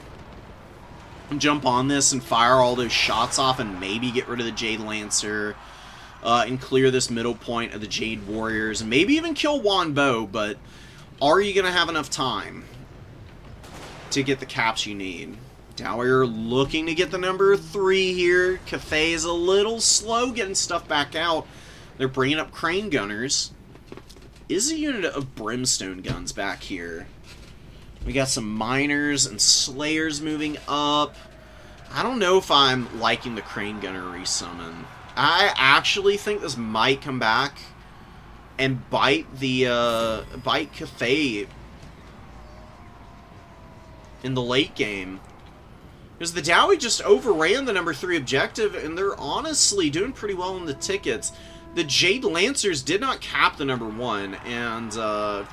Jump on this and fire all those shots off and maybe get rid of the Jade Lancer, and clear this middle point of the Jade Warriors, and maybe even kill Wanbo, but are you going to have enough time to get the caps you need? Dowie are looking to get the number 3 here. Cathay is a little slow getting stuff back out. They're bringing up Crane Gunners. Is a unit of Brimstone Guns back here. We got some Miners and Slayers moving up. I don't know if I'm liking the Crane Gunner resummon. I actually think this might come back and bite Cathay in the late game. Because the Dowie just overran the number 3 objective, and they're honestly doing pretty well in the tickets. The Jade Lancers did not cap the number 1, and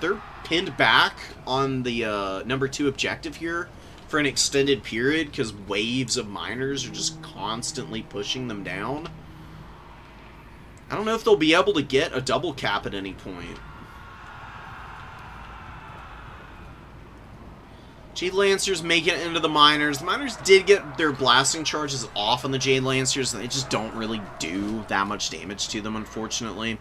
they're pinned back on the number 2 objective here for an extended period, because waves of miners are just constantly pushing them down. I don't know if they'll be able to get a double cap at any point. Jade Lancers make it into the Miners. The Miners did get their blasting charges off on the Jade Lancers, and they just don't really do that much damage to them, unfortunately.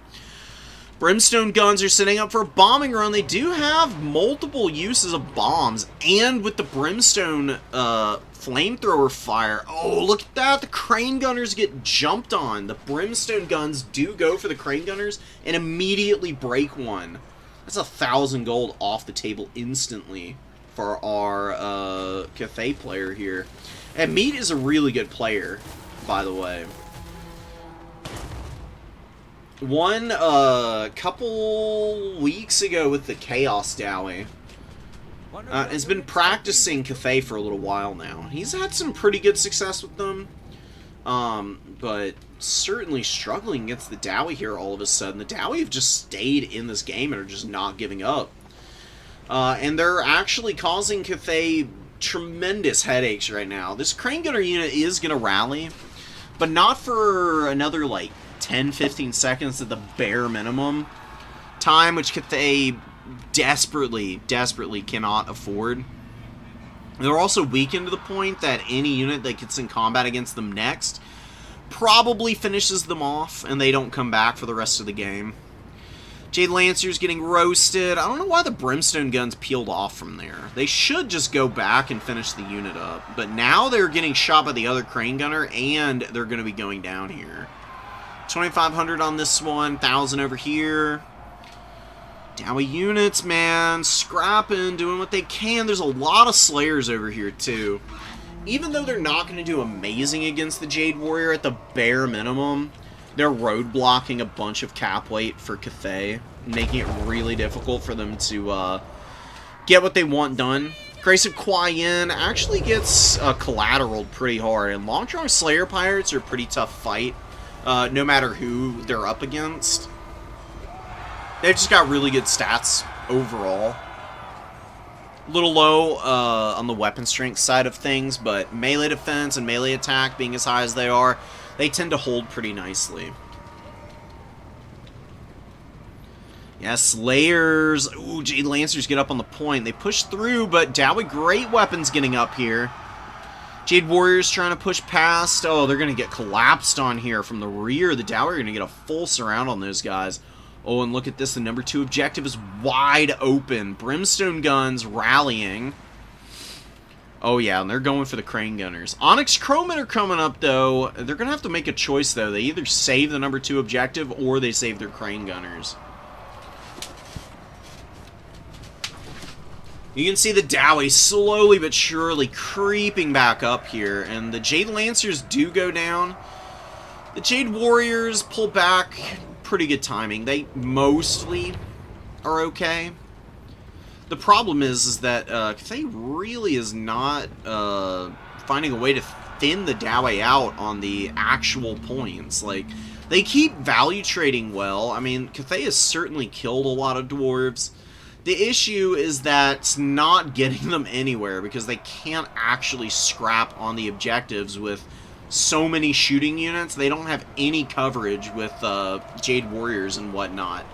Brimstone Guns are setting up for a bombing run. They do have multiple uses of bombs, and with the Brimstone flamethrower fire, oh, look at that! The Crane Gunners get jumped on. The Brimstone Guns do go for the Crane Gunners and immediately break one. That's 1,000 gold off the table instantly for our Cathay player here. And Meat is a really good player, by the way. Won a couple weeks ago with the Chaos Dowie. has been practicing Cathay for a little while now. He's had some pretty good success with them, but certainly struggling against the Dowie here all of a sudden. The Dowie have just stayed in this game and are just not giving up. And they're actually causing Cathay tremendous headaches right now. This Crane Gunner unit is going to rally, but not for another, like, 10-15 seconds at the bare minimum. Time which Cathay desperately cannot afford. They're also weakened to the point that any unit that gets in combat against them next probably finishes them off, and they don't come back for the rest of the game. Jade Lancer's getting roasted. I don't know why the Brimstone guns peeled off from there. They should just go back and finish the unit up. But now they're getting shot by the other Crane Gunner, and they're going to be going down here. 2,500 on this one, 1,000 over here. Dowie units, man, scrapping, doing what they can. There's a lot of Slayers over here, too. Even though they're not going to do amazing against the Jade Warrior at the bare minimum, they're roadblocking a bunch of cap weight for Cathay, making it really difficult for them to get what they want done. Grace of Kuai Yin actually gets collateraled pretty hard, and Long-Drawn Slayer Pirates are a pretty tough fight, no matter who they're up against. They've just got really good stats overall. A little low on the weapon strength side of things, but melee defense and melee attack being as high as they are, they tend to hold pretty nicely. Yeah, Slayers. Ooh, Jade Lancers get up on the point. They push through, but Dowie great weapons getting up here. Jade Warriors trying to push past. Oh, they're going to get collapsed on here from the rear. The Dowie are going to get a full surround on those guys. Oh, and look at this. The number 2 objective is wide open. Brimstone guns rallying. Oh, yeah, and they're going for the Crane Gunners. Onyx Crowmen are coming up, though. They're going to have to make a choice, though. They either save the number 2 objective or they save their Crane Gunners. You can see the Dowie slowly but surely creeping back up here, and the Jade Lancers do go down. The Jade Warriors pull back. Pretty good timing. They mostly are okay. The problem is that Cathay really is not finding a way to thin the Dowie out on the actual points. Like, they keep value trading well. I mean, Cathay has certainly killed a lot of dwarves. The issue is that it's not getting them anywhere because they can't actually scrap on the objectives with so many shooting units. They don't have any coverage with Jade Warriors and whatnot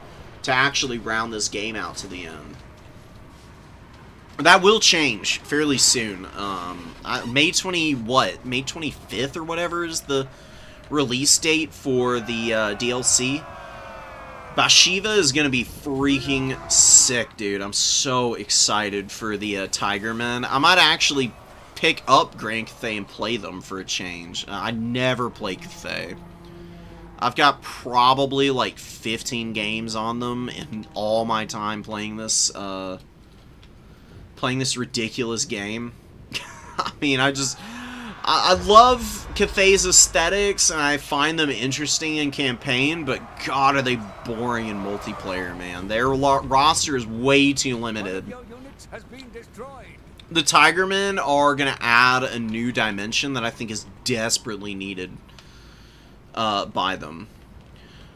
to actually round this game out to the end. That will change fairly soon. May 25th or whatever is the release date for the DLC. Bashiva is going to be freaking sick, dude. I'm so excited for the Tigermen. I might actually pick up Grand Cathay and play them for a change. I never play Cathay. I've got probably like 15 games on them in all my time playing this ridiculous game. I mean, I love Cathay's aesthetics, and I find them interesting in campaign, but God, are they boring in multiplayer, man. Their roster is way too limited. The Tigermen are going to add a new dimension that I think is desperately needed by them.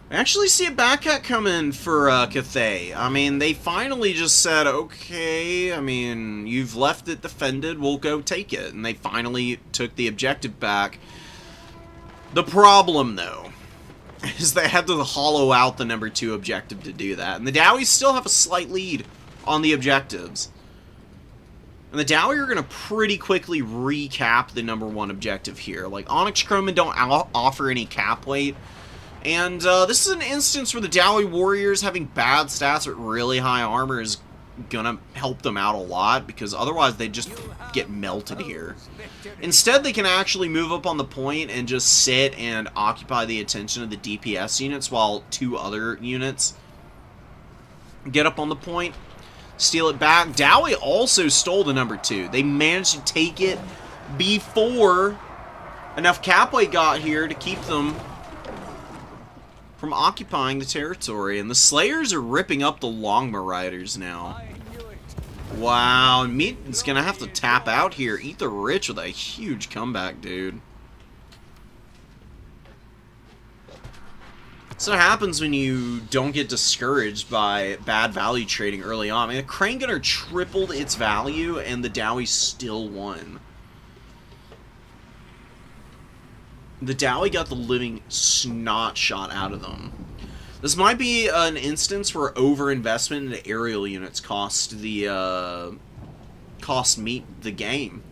I actually see a backcat coming for Cathay. I mean, they finally just said, okay, I mean, you've left it defended, we'll go take it. And they finally took the objective back. The problem, though, is they had to hollow out the number 2 objective to do that. And the Dowies still have a slight lead on the objectives. And the Dowie are going to pretty quickly recap the number 1 objective here. Like, Onyx Crowmen don't offer any cap weight. And this is an instance where the Dowie Warriors having bad stats with really high armor is going to help them out a lot, because otherwise they just get melted here. Instead, they can actually move up on the point and just sit and occupy the attention of the DPS units while 2 other units get up on the point, steal it back. Dowie also stole the number 2. They managed to take it before enough cap weight got here to keep them from occupying the territory, and the Slayers are ripping up the Longma Riders now. Wow, Meat's gonna have to tap out here. Eat the Rich with a huge comeback, dude. So what happens when you don't get discouraged by bad value trading early on. I mean, the Crane Gunner tripled its value, and the Dowie still won. The Dowie got the living snot shot out of them. This might be an instance where overinvestment into aerial units cost Meat the game.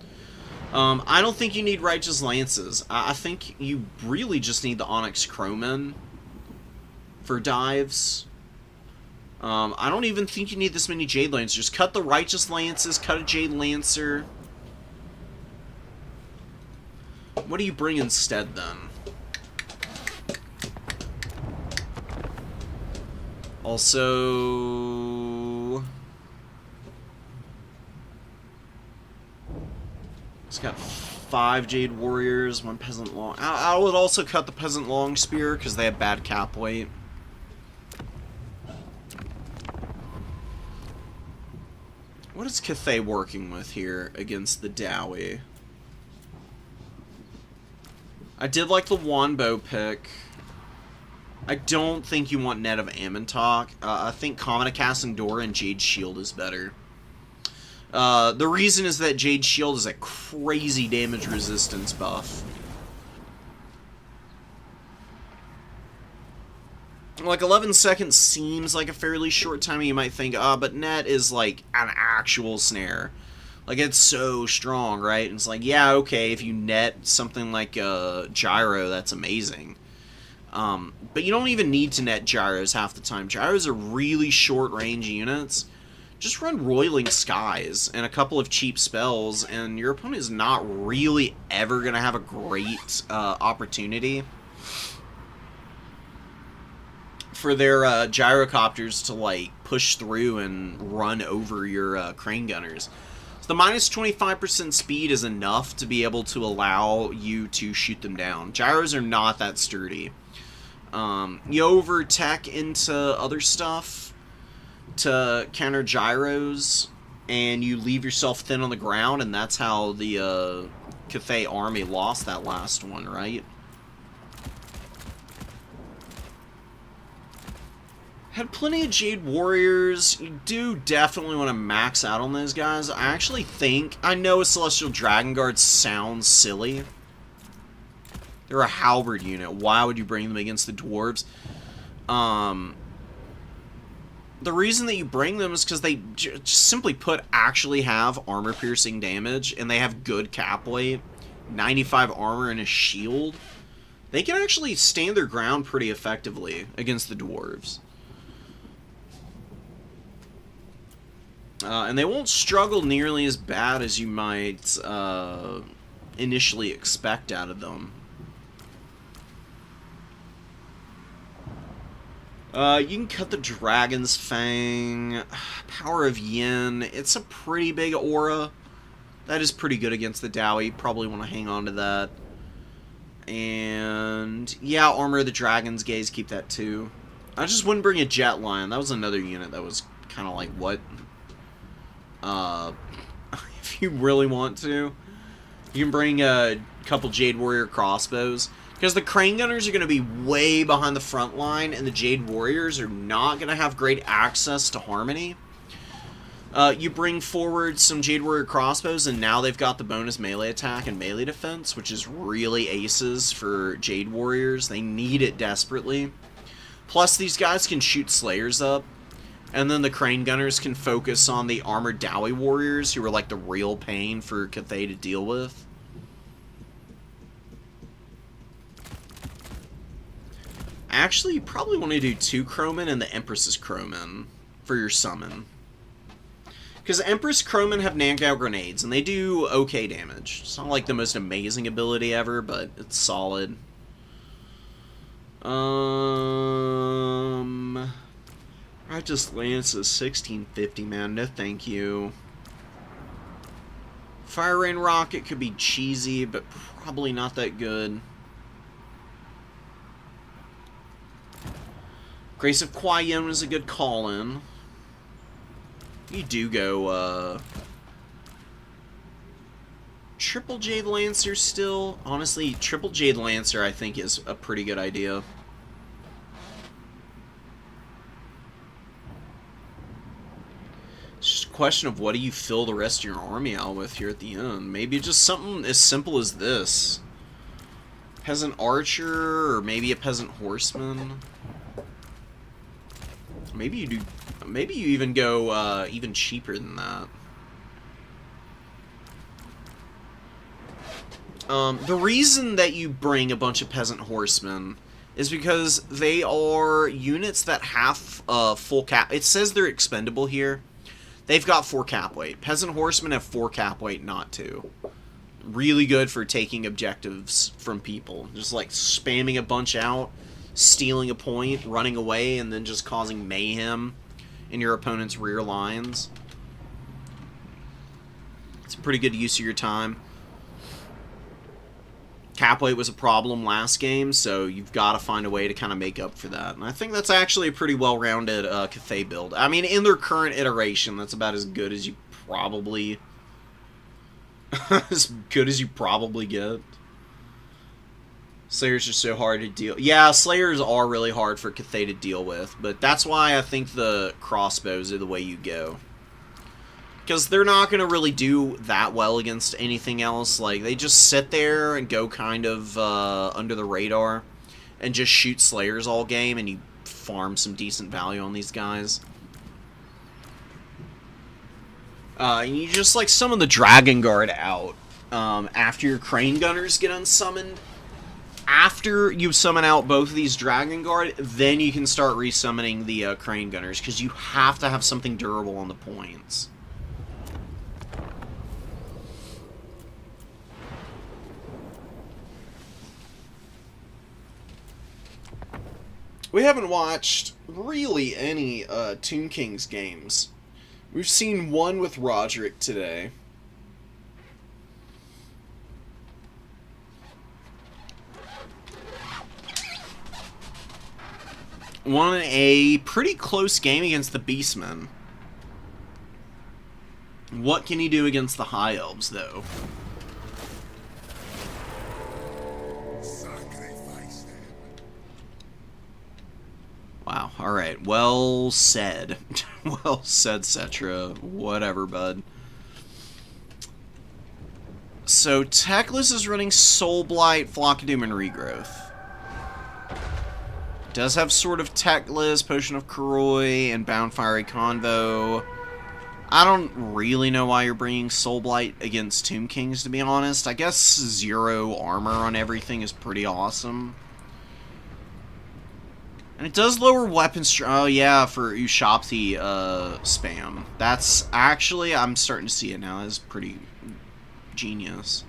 I don't think you need Righteous Lances. I think you really just need the Onyx Crowmen for dives. I don't even think you need this many Jade Lancers. Just cut the Righteous Lances, cut a Jade Lancer. What do you bring instead, then? Also, it's got 5 Jade Warriors, 1 Peasant Long. I would also cut the Peasant Long Spear because they have bad cap weight. What is Cathay working with here against the Dowie? I did like the Wanbo pick. I don't think you want Net of Amontok. I think Common Endora and Jade Shield is better. The reason is that Jade Shield is a crazy damage resistance buff. Like, 11 seconds seems like a fairly short time, and you might think, but Net is like an actual snare. Like, it's so strong, right? And it's like, yeah, okay, if you net something like Gyro, that's amazing. But you don't even need to net Gyros half the time. Gyros are really short-range units. Just run Roiling Skies and a couple of cheap spells, and your opponent is not really ever going to have a great opportunity for their gyrocopters to, like, push through and run over your Crane Gunners. So the minus 25% speed is enough to be able to allow you to shoot them down. Gyros are not that sturdy. You over-tech into other stuff to counter gyros, and you leave yourself thin on the ground, and that's how the Cathay army lost that last one, right? Had plenty of Jade Warriors. You do definitely want to max out on those guys. I actually think... I know a Celestial Dragon Guard sounds silly. They're a halberd unit. Why would you bring them against the dwarves? The reason that you bring them is because they just simply put actually have armor-piercing damage, and they have good cap weight, 95 armor and a shield. They can actually stand their ground pretty effectively against the dwarves. And they won't struggle nearly as bad as you might initially expect out of them. You can cut the Dragon's Fang, Power of Yin. It's a pretty big aura. That is pretty good against the Dowie. Probably want to hang on to that. And yeah, Armor of the Dragon's Gaze, keep that too. I just wouldn't bring a Jet Lion. That was another unit that was kind of like, what? If you really want to, you can bring a couple Jade Warrior crossbows. Because the Crane Gunners are going to be way behind the front line, and the Jade Warriors are not going to have great access to Harmony. You bring forward some Jade Warrior crossbows, and now they've got the bonus melee attack and melee defense, which is really aces for Jade Warriors. They need it desperately. Plus, these guys can shoot Slayers up, and then the Crane Gunners can focus on the Armored Dowie Warriors, who are like the real pain for Cathay to deal with. Actually, you probably want to do 2 Crowmen and the Empress's Crowmen for your summon. Because Empress Crowmen have Nangao Grenades, and they do okay damage. It's not like the most amazing ability ever, but it's solid. Righteous Lance is 1650, man. No thank you. Fire Rain Rocket could be cheesy, but probably not that good. Grace of Kwaiyon is a good call-in. You do go, Triple Jade Lancer still. Honestly, Triple Jade Lancer I think is a pretty good idea. It's just a question of what do you fill the rest of your army out with here at the end. Maybe just something as simple as this. Peasant Archer, or maybe a Peasant Horseman. Maybe you do. Maybe you even go even cheaper than that. The reason that you bring a bunch of Peasant Horsemen is because they are units that have full cap. It says they're expendable here. They've got 4 cap weight. Peasant Horsemen have 4 cap weight, not 2. Really good for taking objectives from people. Just like spamming a bunch out, stealing a point, running away, and then just causing mayhem in your opponent's rear lines. It's a pretty good use of your time. Cap weight was a problem last game, so you've got to find a way to kind of make up for that. And I think that's actually a pretty well-rounded Cathay build. I mean, in their current iteration, that's about as good as you probably... as good as you probably get. Slayers are so hard to deal... Yeah, Slayers are really hard for Cathay to deal with, but that's why I think the crossbows are the way you go. Because they're not going to really do that well against anything else. Like, they just sit there and go kind of under the radar and just shoot Slayers all game, and you farm some decent value on these guys. And you just, like, summon the Dragon Guard out after your Crane Gunners get unsummoned. After you summon out both of these Dragon Guard, then you can start resummoning the Crane Gunners, because you have to have something durable on the points. We haven't watched really any Tomb Kings games. We've seen one with Roderick today. Won a pretty close game against the Beastmen. What can he do against the High Elves, though? Wow, alright. Well said. Well said, Cetra. Whatever, bud. So, Teclis is running Soul Blight, Flock of Doom, and Regrowth. Does have Sword of Teclis, Potion of Koroi, and Bound Fiery Convo. I don't really know why you're bringing Soul Blight against Tomb Kings, to be honest. I guess 0 armor on everything is pretty awesome. And it does lower weapon oh yeah, for Ushapti spam. That's actually, I'm starting to see it now. That's pretty genius.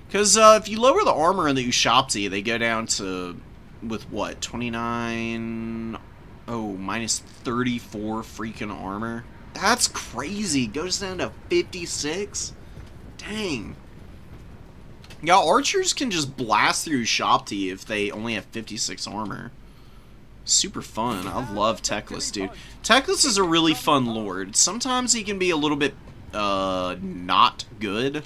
Because if you lower the armor in the Ushapti, they go down to, with what, 29? Oh, minus 34 freaking armor. That's crazy. Goes down to 56? Dang. Yeah, archers can just blast through Ushapti if they only have 56 armor. Super fun. I love Teclis, dude. Teclis is a really fun lord. Sometimes he can be a little bit not good,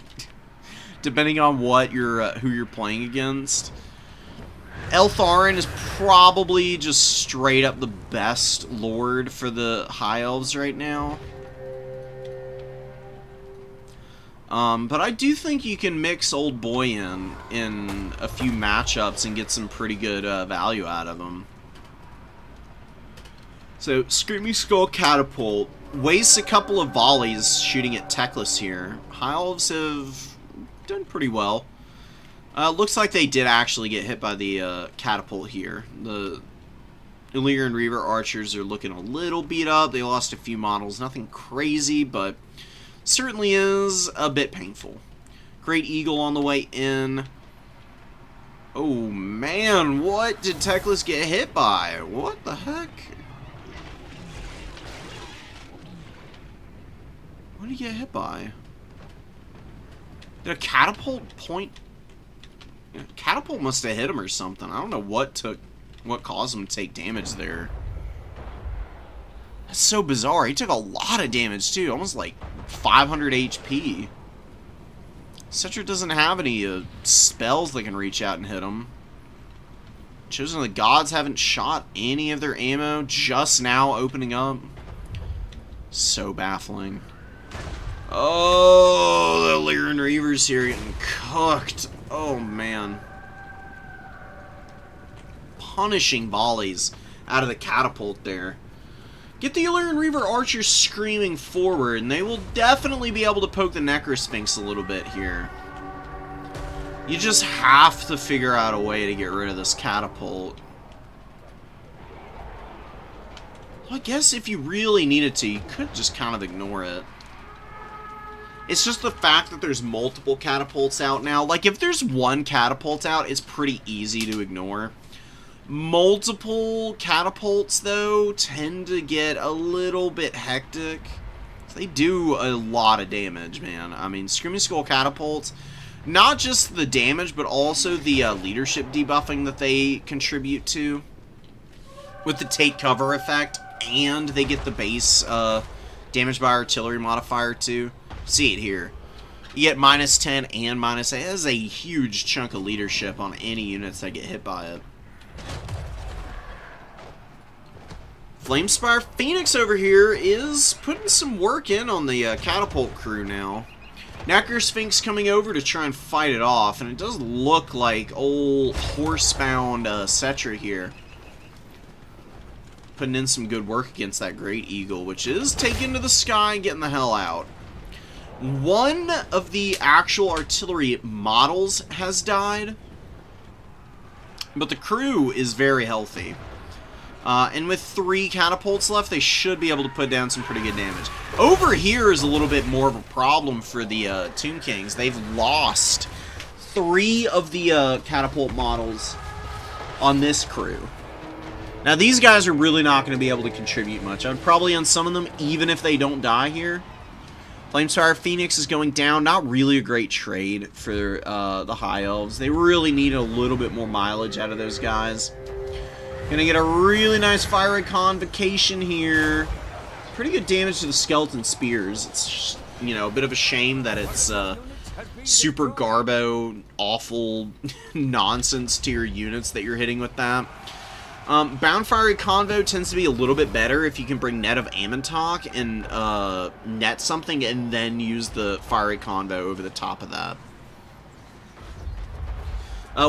depending on what you're who you're playing against. Eltharin is probably just straight up the best lord for the High Elves right now. But I do think you can mix Old Boy in a few matchups and get some pretty good value out of him. So, Screaming Skull Catapult wastes a couple of volleys shooting at Teclis here. High Elves have done pretty well. Looks like they did actually get hit by the catapult here. The Illyrian Reaver archers are looking a little beat up. They lost a few models. Nothing crazy, but certainly is a bit painful. Great Eagle on the way in. Oh, man. What did Teclis get hit by? What the heck? What did he get hit by? Did a catapult point? Catapult must have hit him or something. I don't know what caused him to take damage there. That's so bizarre. He took a lot of damage, too. Almost like 500 HP. Cetra doesn't have any spells that can reach out and hit him. Chosen of the Gods haven't shot any of their ammo. Just now opening up. So baffling. Oh, the Lyran Reavers here getting cooked. Oh, man. Punishing volleys out of the catapult there. Get the Illyrian Reaver archers screaming forward, and they will definitely be able to poke the Necrosphinx a little bit here. You just have to figure out a way to get rid of this catapult. Well, I guess if you really needed to, you could just kind of ignore it. It's just the fact that there's multiple catapults out now. Like, if there's one catapult out, it's pretty easy to ignore. Multiple catapults, though, tend to get a little bit hectic. They do a lot of damage, man. I mean, Screaming Skull catapults, not just the damage, but also the leadership debuffing that they contribute to. With the take cover effect, and they get the base damage by artillery modifier, too. See it here. You get minus 10 and minus 8. That is a huge chunk of leadership on any units that get hit by it. Flamespire Phoenix over here is putting some work in on the catapult crew now. Necrosphinx coming over to try and fight it off, and it does look like old horsebound Cetra here. Putting in some good work against that Great Eagle, which is taken to the sky and getting the hell out. One of the actual artillery models has died, but the crew is very healthy. And with 3 catapults left, they should be able to put down some pretty good damage. Over here is a little bit more of a problem for the Tomb Kings. They've lost 3 of the catapult models on this crew. Now, these guys are really not going to be able to contribute much. I'd probably unsummon them even if they don't die here. Flamespire Phoenix is going down. Not really a great trade for the High Elves. They really need a little bit more mileage out of those guys. Gonna get a really nice Fiery Convocation here. Pretty good damage to the Skeleton Spears. It's just, you know, a bit of a shame that it's super garbo, awful nonsense tier units that you're hitting with that. Bound Fiery Convo tends to be a little bit better if you can bring Net of Amantok and net something and then use the Fiery Convo over the top of that.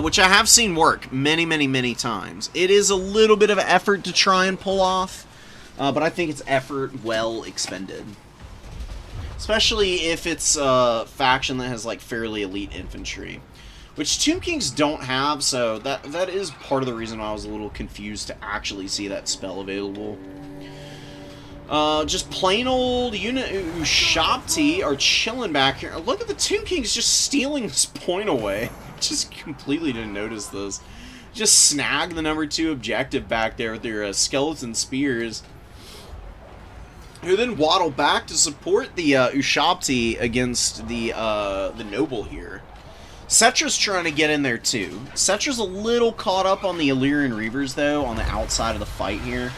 Which I have seen work many times. It is a little bit of effort to try and pull off, but I think it's effort well expended. Especially if it's a faction that has like fairly elite infantry. Which Tomb Kings don't have, so that is part of the reason why I was a little confused to actually see that spell available. Just plain old unit Ushapti are chilling back here. Look at the Tomb Kings just stealing this point away. Just completely didn't notice this. Just snag the number 2 objective back there with their skeleton spears. Who then waddle back to support the Ushapti against the noble here. Cetra's trying to get in there too. Cetra's a little caught up on the Illyrian Reavers though, on the outside of the fight here.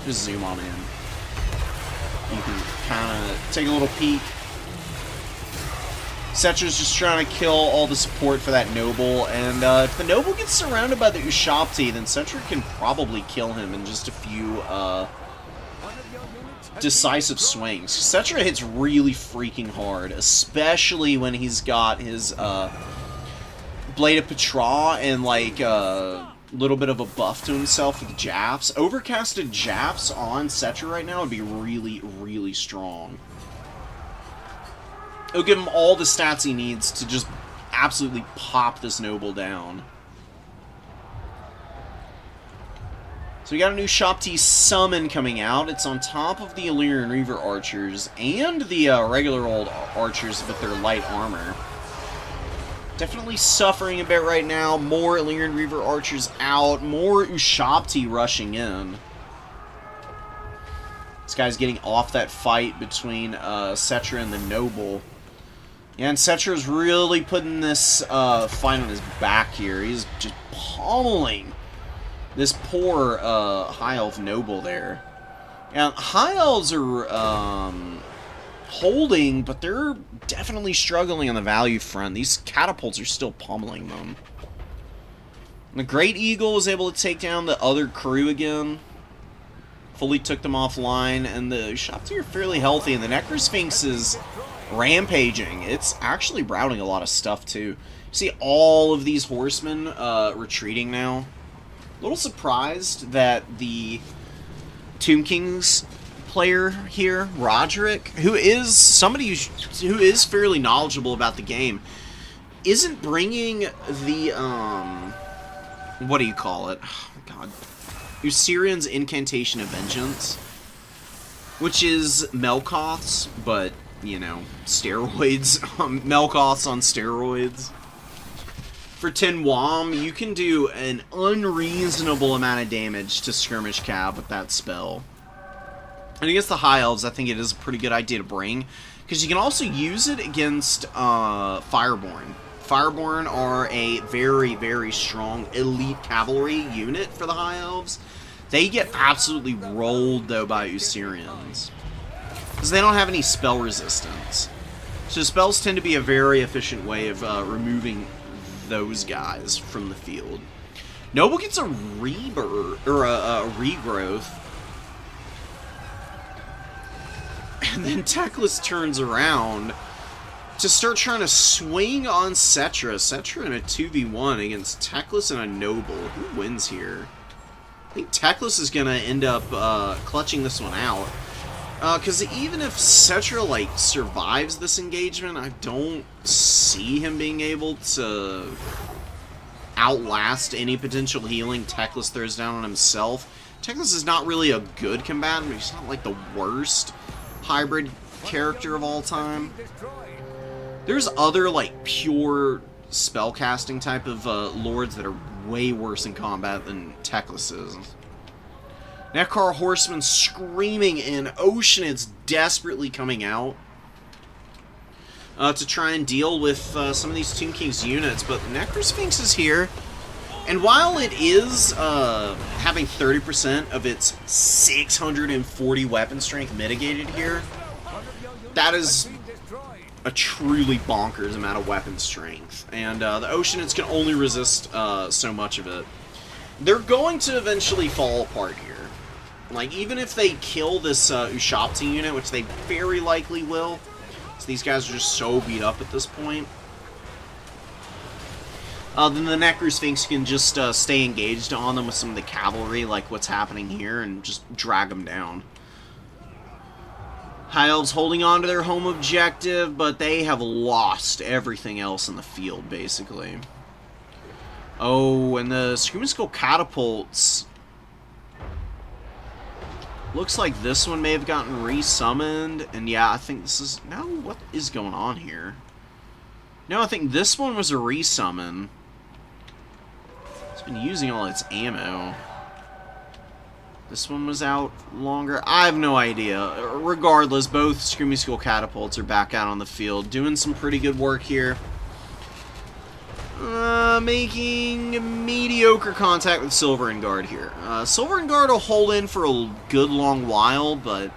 Just zoom on in. You can kind of take a little peek. Cetra's just trying to kill all the support for that noble, and if the noble gets surrounded by the Ushapti, then Cetra can probably kill him in just a few decisive swings. Cetra hits really freaking hard, especially when he's got his Blade of Petra and like a little bit of a buff to himself with Japs. Overcasted Japs on Cetra right now would be really strong. It'll give him all the stats he needs to just absolutely pop this noble down. So we got a new Ushapti summon coming out. It's on top of the Illyrian Reaver archers and the regular old archers with their light armor. Definitely suffering a bit right now. More Illyrian Reaver archers out. More Ushapti rushing in. This guy's getting off that fight between Cetra and the noble. Yeah, and Cetra's really putting this fight on his back here. He's just pummeling this poor High Elf noble there. And High Elves are holding, but they're definitely struggling on the value front. These catapults are still pummeling them. And the Great Eagle was able to take down the other crew again. Fully took them offline, and the Shopti are fairly healthy, and the Necrosphinx is rampaging. It's actually routing a lot of stuff, too. See all of these horsemen retreating now. A little surprised that the Tomb King's player here, Roderick, who is somebody who is fairly knowledgeable about the game, isn't bringing the, what do you call it? Oh, God. Usirian's Incantation of Vengeance, which is Melkoth's, but, you know, steroids. Melkoth's on steroids. For 10 WOM, you can do an unreasonable amount of damage to Skirmish Cav with that spell. And against the High Elves, I think it is a pretty good idea to bring, because you can also use it against Fireborn. Fireborn are a very, very strong elite cavalry unit for the High Elves. They get absolutely rolled, though, by Usirians, because they don't have any spell resistance. So spells tend to be a very efficient way of removing those guys from the field. Noble gets a rebirth, or a regrowth. And then Teclis turns around to start trying to swing on Cetra. Cetra in a 2v1 against Teclis and a Noble. Who wins here? I think Teclis is going to end up clutching this one out. Because even if Cetra, like, survives this engagement, I don't see him being able to outlast any potential healing Teclis throws down on himself. Teclis is not really a good combatant, but he's not, like, the worst hybrid character of all time. There's other, like, pure spellcasting type of lords that are way worse in combat than Teclis is. Nekar Horseman screaming in. Oceanids desperately coming out to try and deal with some of these Tomb King's units, but Necrosphinx is here. And while it is having 30% of its 640 weapon strength mitigated here, that is a truly bonkers amount of weapon strength. And the Oceanids can only resist so much of it. They're going to eventually fall apart here. Like, even if they kill this Ushapti unit, which they very likely will, so these guys are just so beat up at this point, then the Necrosphinx can just stay engaged on them with some of the cavalry, like what's happening here, and just drag them down. High Elves holding on to their home objective, but they have lost everything else in the field, basically. Oh, and the Screaming Skull Catapults... looks like this one may have gotten resummoned, and yeah, I think this is... No, what is going on here? No, I think this one was a resummon. It's been using all its ammo. This one was out longer. I have no idea. Regardless, both Screaming Skull Catapults are back out on the field, doing some pretty good work here. Making mediocre contact with Silver and Guard here. Silver and Guard will hold in for a good long while, but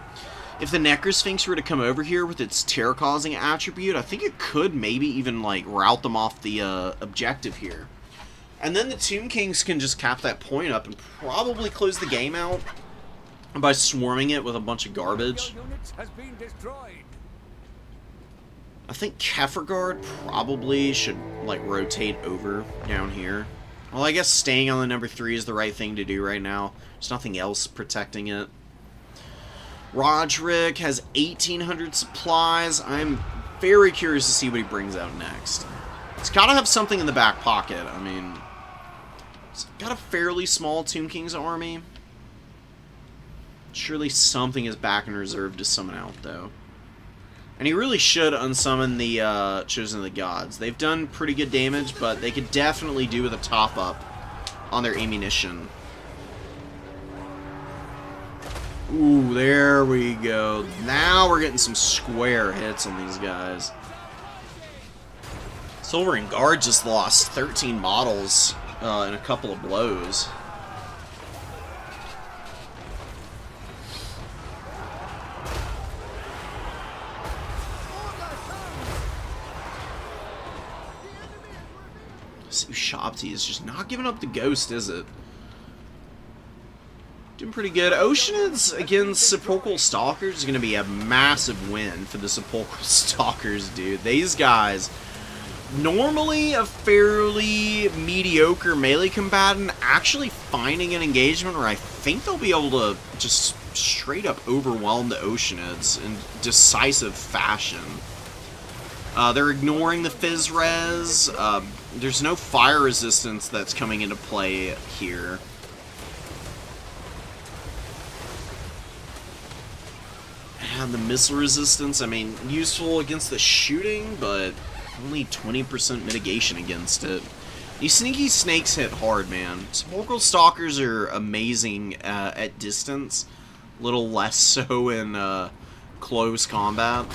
if the Necrosphinx were to come over here with its terror-causing attribute, I think it could maybe even, like, rout them off the objective here. And then the Tomb Kings can just cap that point up and probably close the game out by swarming it with a bunch of garbage. I think Kefirgard probably should, like, rotate over down here. Well, I guess staying on the number 3 is the right thing to do right now. There's nothing else protecting it. Roderick has 1,800 supplies. I'm very curious to see what he brings out next. He's got to have something in the back pocket. I mean, he's got a fairly small Tomb King's army. Surely something is back in reserve to summon out, though. And he really should unsummon the Chosen of the Gods. They've done pretty good damage, but they could definitely do with a top-up on their ammunition. Ooh, there we go. Now we're getting some square hits on these guys. Silver and Guard just lost 13 models in a couple of blows. Shopsy is just not giving up the ghost, is it? Doing pretty good. Oceanids against Sepulchral Stalkers is going to be a massive win for the Sepulchral Stalkers, dude. These guys, normally a fairly mediocre melee combatant, actually finding an engagement where I think they'll be able to just straight up overwhelm the Oceanids in decisive fashion. They're ignoring the Fizz Res. There's no fire resistance that's coming into play here. And the missile resistance, I mean, useful against the shooting, but only 20% mitigation against it. These sneaky snakes hit hard, man. Sepulchral Stalkers are amazing at distance. A little less so in close combat.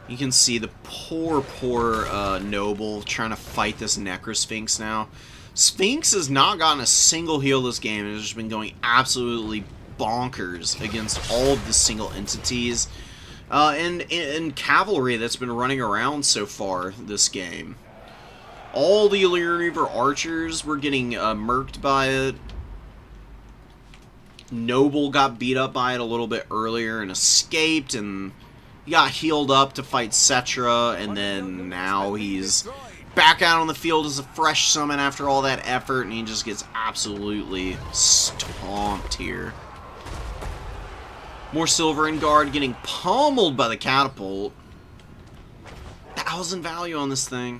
You can see the poor Noble trying to fight this Necrosphinx now. Sphinx has not gotten a single heal this game. It has just been going absolutely bonkers against all of the single entities. And cavalry that's been running around so far this game. All the Illyrian Reaver archers were getting murked by it. Noble got beat up by it a little bit earlier and escaped, and he got healed up to fight Cetra, and then now he's back out on the field as a fresh summon after all that effort, and he just gets absolutely stomped here. More Silver and Guard getting pummeled by the catapult. 1,000 value on this thing.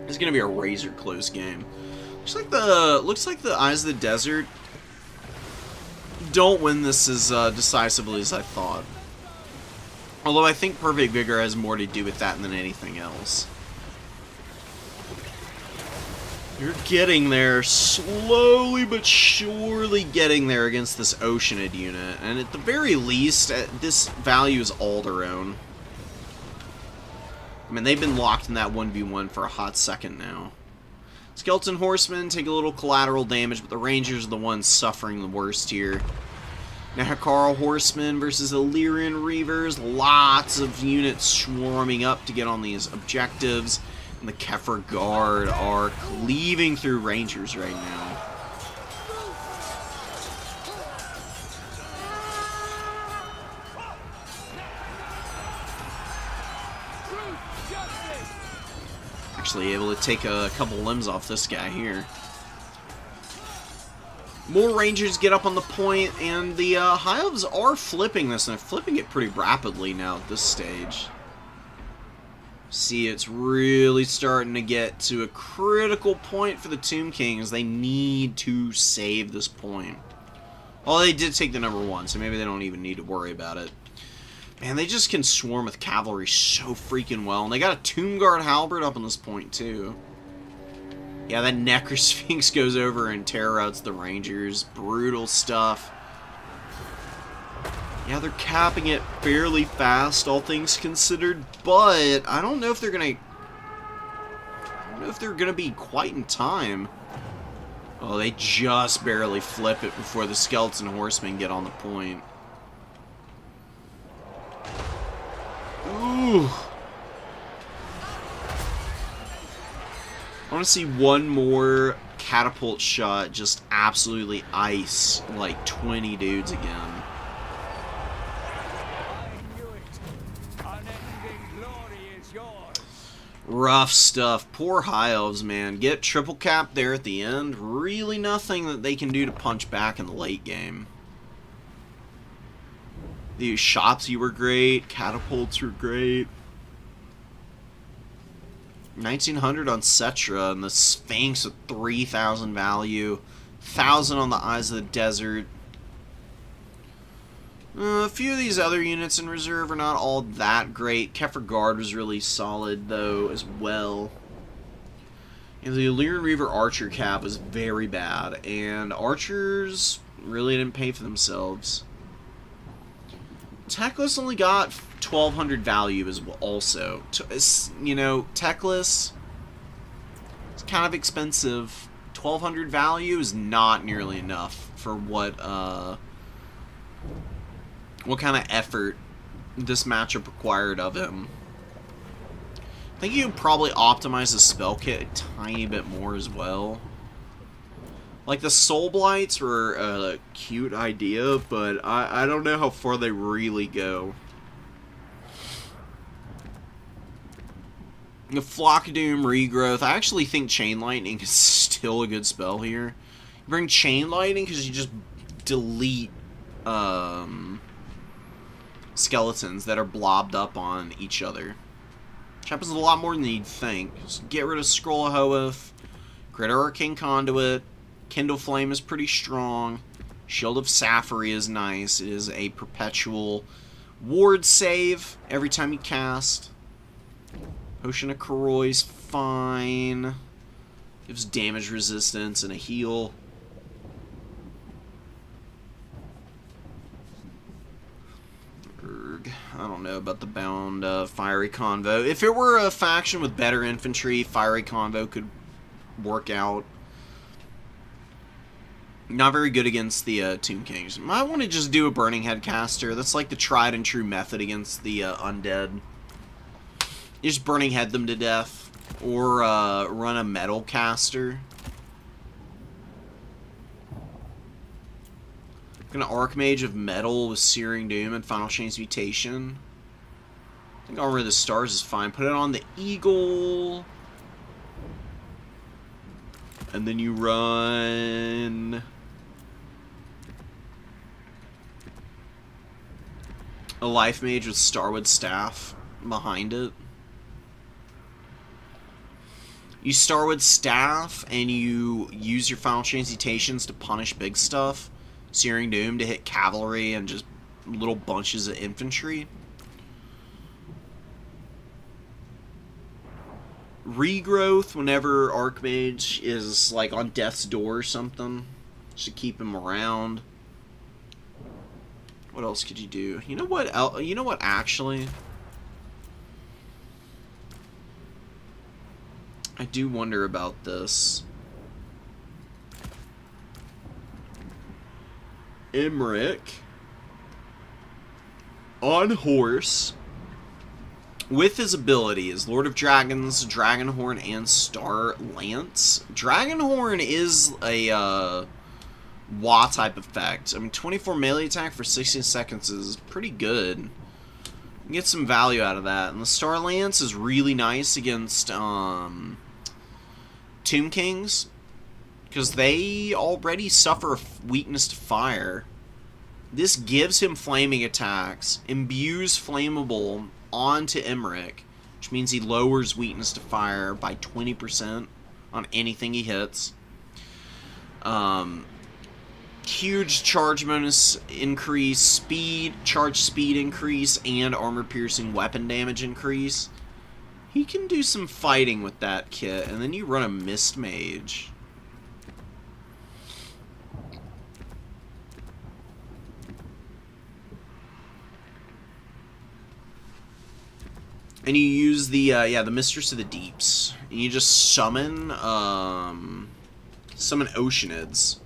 It's gonna be a razor close game. Looks like the Eyes of the Desert don't win this as decisively as I thought. Although I think Perfect Vigor has more to do with that than anything else. You're getting there, slowly but surely getting there against this Oceanid unit. And at the very least, this value is all their own. I mean, they've been locked in that 1v1 for a hot second now. Skeleton Horsemen take a little collateral damage, but the Rangers are the ones suffering the worst here. Now, Hekara Horsemen versus Illyrian Reavers. Lots of units swarming up to get on these objectives. And the Kefir Guard are cleaving through Rangers right now. Actually able to take a couple limbs off this guy here. More Rangers get up on the point, and the High Elves are flipping this, and they're flipping it pretty rapidly now at this stage. See, it's really starting to get to a critical point for the Tomb Kings. They need to save this point. Well, they did take the #1, so maybe they don't even need to worry about it. Man, they just can swarm with cavalry so freaking well. And they got a Tomb Guard Halberd up on this point, too. Yeah, that Necrosphinx goes over and terror outs the Rangers. Brutal stuff. Yeah, they're capping it fairly fast, all things considered. But I don't know if they're gonna... be quite in time. Oh, they just barely flip it before the Skeleton Horsemen get on the point. Ooh. I want to see one more catapult shot just absolutely ice like 20 dudes again. Rough stuff. Poor High Elves, man. Get triple cap there at the end. Really nothing that they can do to punch back in the late game. The Shopsy were great. Catapults were great. 1900 on Cetra, and the Sphinx with 3,000 value. 1,000 on the Eyes of the Desert. A few of these other units in reserve are not all that great. Kefir Guard was really solid, though, as well. And the Illyrian Reaver Archer cap was very bad, and Archers really didn't pay for themselves. Techless only got 1,200 value as well, also. You know, Techless, it's kind of expensive. 1,200 value is not nearly enough for what kind of effort this matchup required of him. I think you can probably optimize the spell kit a tiny bit more as well. Like, the Soul Blights were a cute idea, but I don't know how far they really go. The Flock of Doom, Regrowth. I actually think Chain Lightning is still a good spell here. You bring Chain Lightning because you just delete skeletons that are blobbed up on each other. Which happens a lot more than you'd think. Just get rid of Scroll of Hoeth, Greater Arcane Conduit, Kindle Flame is pretty strong, Shield of Sapphire is nice. It is a perpetual ward save every time you cast. Potion of Korroi's fine. Gives damage resistance and a heal. I don't know about the bound Fiery Convo. If it were a faction with better infantry, Fiery Convo could work out. Not very good against the Tomb Kings. Might want to just do a Burning Head caster. That's like the tried and true method against the undead. You just Burning Head them to death. Or run a Metal caster. Gonna Archmage of Metal with Searing Doom and Final Transmutation. I think Armor of the Stars is fine. Put it on the Eagle. And then you run a Life Mage with Starwood Staff behind it. You Starwood Staff and you use your Final Transmutations to punish big stuff. Searing Doom to hit cavalry and just little bunches of infantry. Regrowth whenever Archmage is like on death's door or something. Just to keep him around. What else could you do? You know what? You know what? Actually, I do wonder about this. Imric on horse with his abilities, Lord of Dragons, Dragonhorn, and Star Lance. Dragonhorn is a Wa type effect. I mean, 24 melee attack for 16 seconds is pretty good. You can get some value out of that. And the Star Lance is really nice against Tomb Kings, because they already suffer weakness to fire. This gives him flaming attacks, imbues flammable onto Imric, which means he lowers weakness to fire by 20% on anything he hits. Huge charge bonus increase, charge speed increase, and armor piercing weapon damage increase. He can do some fighting with that kit, and then you run a Mist Mage. And you use the the Mistress of the Deeps. And you just summon Oceanids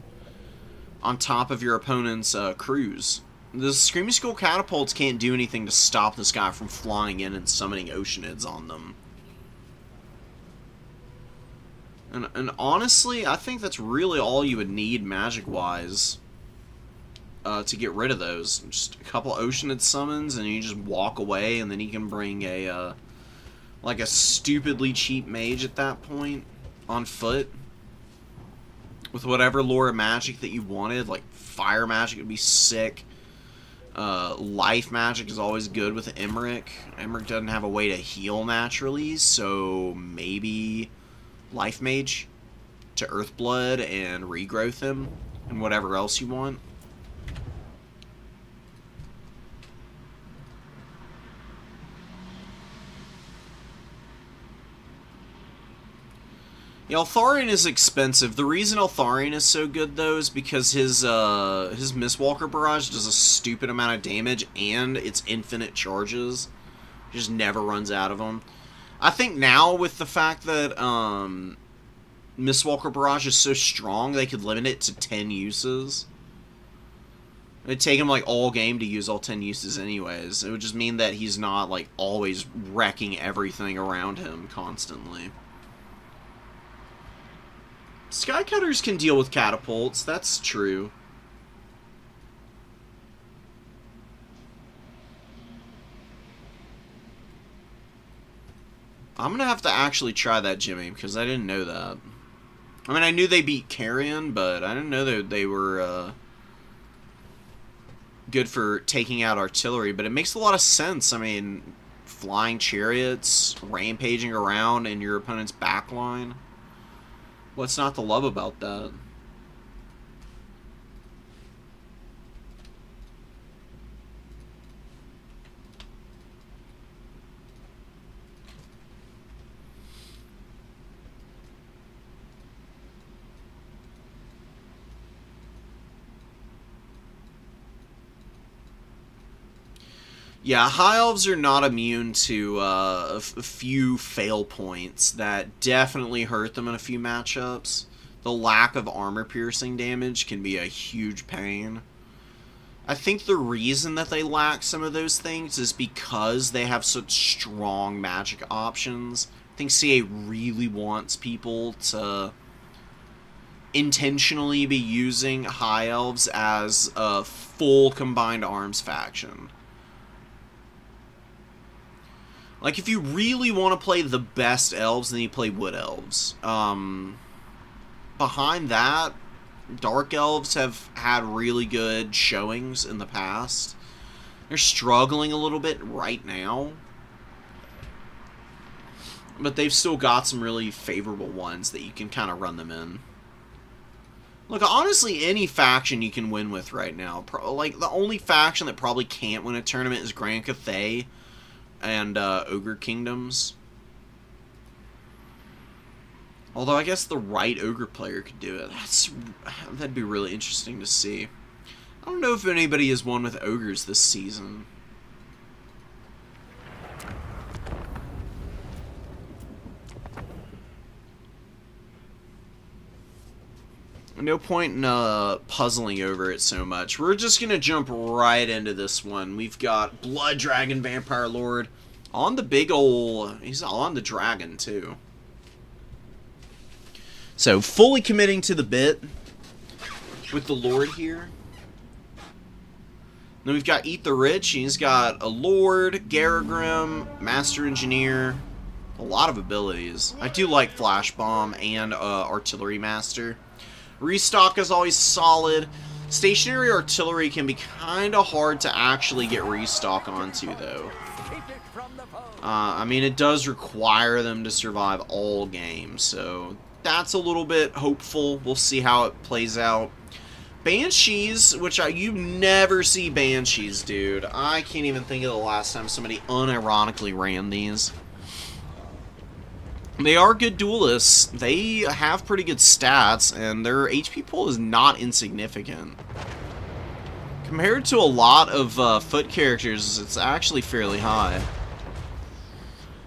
on top of your opponent's crews. The Screaming Skull catapults can't do anything to stop this guy from flying in and summoning Oceanids on them. And honestly, I think that's really all you would need magic-wise to get rid of those. Just a couple Oceanid summons, and you just walk away, and then you can bring a like a stupidly cheap mage at that point on foot with whatever lore of magic that you wanted. Like fire magic would be sick. Life magic is always good with Imric. Imric doesn't have a way to heal naturally, so maybe Life Mage to Earthblood and regrowth him and whatever else you want. Yeah, Eltharion is expensive. The reason Eltharion is so good, though, is because his Mistwalker Barrage does a stupid amount of damage, and it's infinite charges. It just never runs out of them. I think now, with the fact that Mistwalker Barrage is so strong, they could limit it to 10 uses. It'd take him, like, all game to use all 10 uses anyways. It would just mean that he's not, like, always wrecking everything around him constantly. Skycutters can deal with catapults, that's true. I'm gonna have to actually try that, Jimmy, because I didn't know that. I mean, I knew they beat Carrion, but I didn't know that they were, good for taking out artillery, but it makes a lot of sense. I mean, flying chariots, rampaging around in your opponent's backline. What's not to love about that? Yeah, High Elves are not immune to a few fail points that definitely hurt them in a few matchups. The lack of armor-piercing damage can be a huge pain. I think the reason that they lack some of those things is because they have such strong magic options. I think CA really wants people to intentionally be using High Elves as a full combined arms faction. Like, if you really want to play the best elves, then you play Wood Elves. Behind that, Dark Elves have had really good showings in the past. They're struggling a little bit right now. But they've still got some really favorable ones that you can kind of run them in. Look, honestly, any faction you can win with right now. Like, the only faction that probably can't win a tournament is Grand Cathay and Ogre Kingdoms. Although I guess the right Ogre player could do it. That'd be really interesting to see. I don't know if anybody has won with Ogres this season. No point in puzzling over it so much. We're just going to jump right into this one. We've got Blood Dragon Vampire Lord on the big ol'... He's on the dragon, too. So, fully committing to the bit with the Lord here. Then we've got Eat the Rich. He's got a Lord, Garagrim, Master Engineer. A lot of abilities. I do like Flash Bomb and Artillery Master. Restock is always solid. Stationary artillery can be kind of hard to actually get restock onto, though. I mean, it does require them to survive all games, so that's a little bit hopeful. We'll see how it plays out. Banshees, which you never see Banshees, dude. I can't even think of the last time somebody unironically ran these. They are good duelists. They have pretty good stats, and their HP pool is not insignificant. Compared to a lot of foot characters, it's actually fairly high.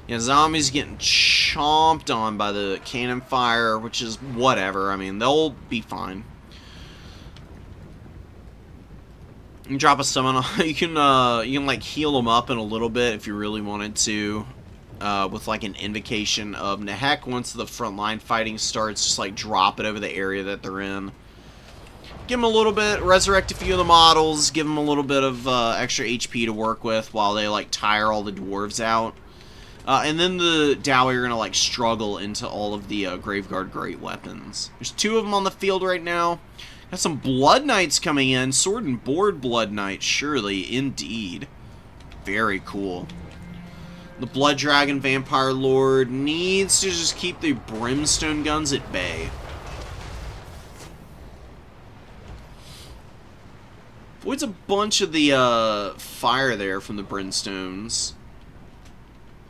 Yeah, zombies getting chomped on by the cannon fire, which is whatever. I mean, they'll be fine. You can drop a summon. You can like heal them up in a little bit if you really wanted to. With like an invocation of Nehek. Once the frontline fighting starts, just like drop it over the area that they're in. Give them a little bit, resurrect a few of the models, give them a little bit of extra HP to work with while they like tire all the dwarves out. And then the Dowie are going to like struggle into all of the Graveguard great weapons. There's 2 of them on the field right now. Got some Blood Knights coming in. Sword and Board Blood Knight, surely, indeed. Very cool. The Blood Dragon Vampire Lord needs to just keep the Brimstone guns at bay. Avoids a bunch of the fire there from the Brimstones.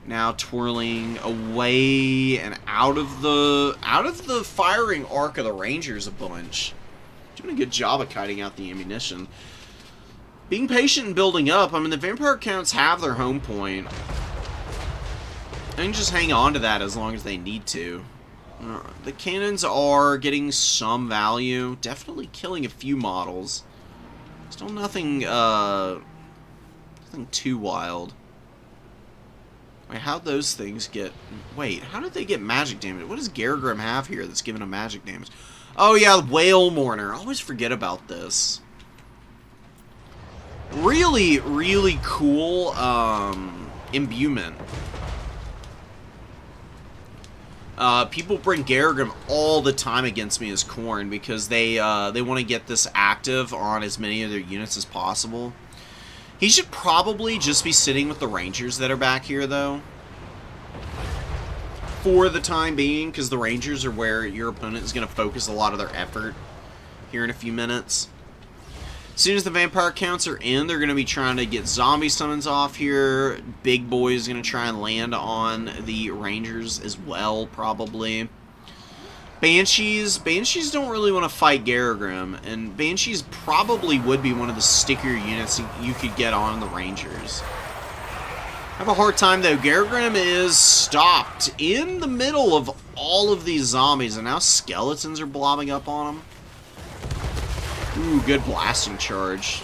Now twirling away and out of the firing arc of the Rangers a bunch. Doing a good job of kiting out the ammunition. Being patient and building up. I mean, the Vampire counts have their home point. They can just hang on to that as long as they need to. The cannons are getting some value. Definitely killing a few models. Still nothing, nothing too wild. Wait, how'd those things get... Wait, how did they get magic damage? What does Garagrim have here that's giving him magic damage? Oh, yeah, Whale Mourner. I always forget about this. Really, really cool, imbuement. People bring Garagrim all the time against me as Khorne because they want to get this active on as many of their units as possible. He should probably just be sitting with the Rangers that are back here, though. For the time being, because the Rangers are where your opponent is going to focus a lot of their effort here in a few minutes. As soon as the vampire counts are in, they're going to be trying to get zombie summons off here. Big Boy is going to try and land on the Rangers as well, probably. Banshees don't really want to fight Garagrim, and Banshees probably would be one of the stickier units you could get on the Rangers. I have a hard time, though. Garagrim is stopped in the middle of all of these zombies, and now skeletons are blobbing up on them. Ooh, good blasting charge.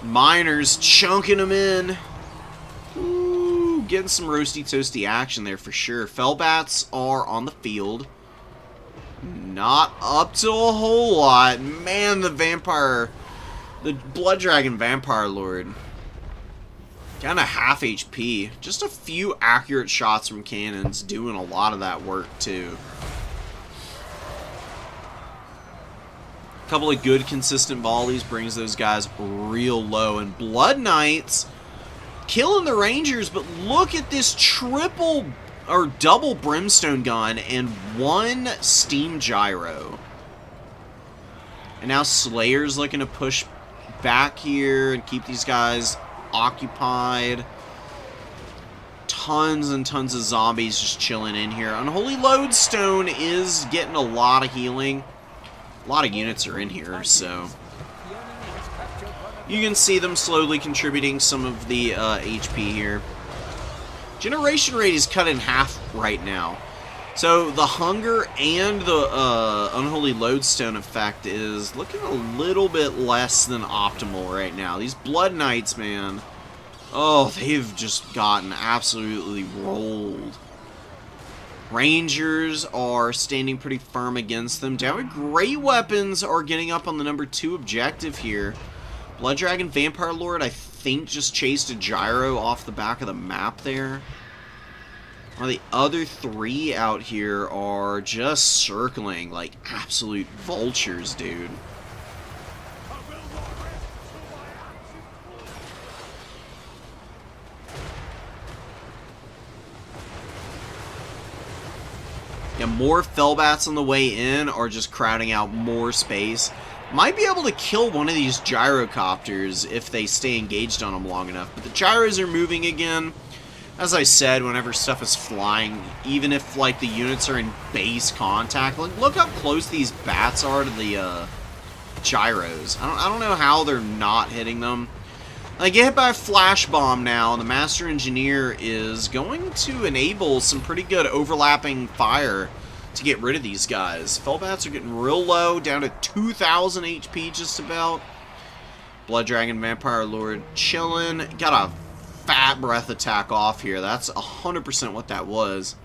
Miners chunking them in. Ooh, getting some roasty toasty action there for sure. Fellbats are on the field. Not up to a whole lot. Man, the Blood Dragon Vampire Lord. Down to half HP. Just a few accurate shots from cannons doing a lot of that work too. A couple of good consistent volleys brings those guys real low. And Blood Knights killing the Rangers, but look at this triple or double brimstone gun and one steam gyro. And now Slayer's looking to push back here and keep these guys occupied. Tons and tons of zombies just chilling in here. Unholy Lodestone is getting a lot of healing. A lot of units are in here, so you can see them slowly contributing some of the HP here. Generation rate is cut in half right now. So the hunger and the Unholy Lodestone effect is looking a little bit less than optimal right now. These Blood Knights, man, oh, they've just gotten absolutely rolled. Rangers are standing pretty firm against them. Downward Great Weapons are getting up on the number 2 objective here. Blood Dragon Vampire Lord, I think, just chased a gyro off the back of the map there. While the other 3 out here are just circling like absolute vultures, dude. Yeah, more Fellbats on the way in are just crowding out more space. Might be able to kill one of these gyrocopters if they stay engaged on them long enough. But the gyros are moving again. As I said, whenever stuff is flying, even if like the units are in base contact, look how close these bats are to the gyros. I don't know how they're not hitting them. They get hit by a flash bomb now, and the Master Engineer is going to enable some pretty good overlapping fire to get rid of these guys. Fellbats are getting real low, down to 2,000 HP just about. Blood Dragon Vampire Lord chilling. Got a fat breath attack off here. That's 100% what that was.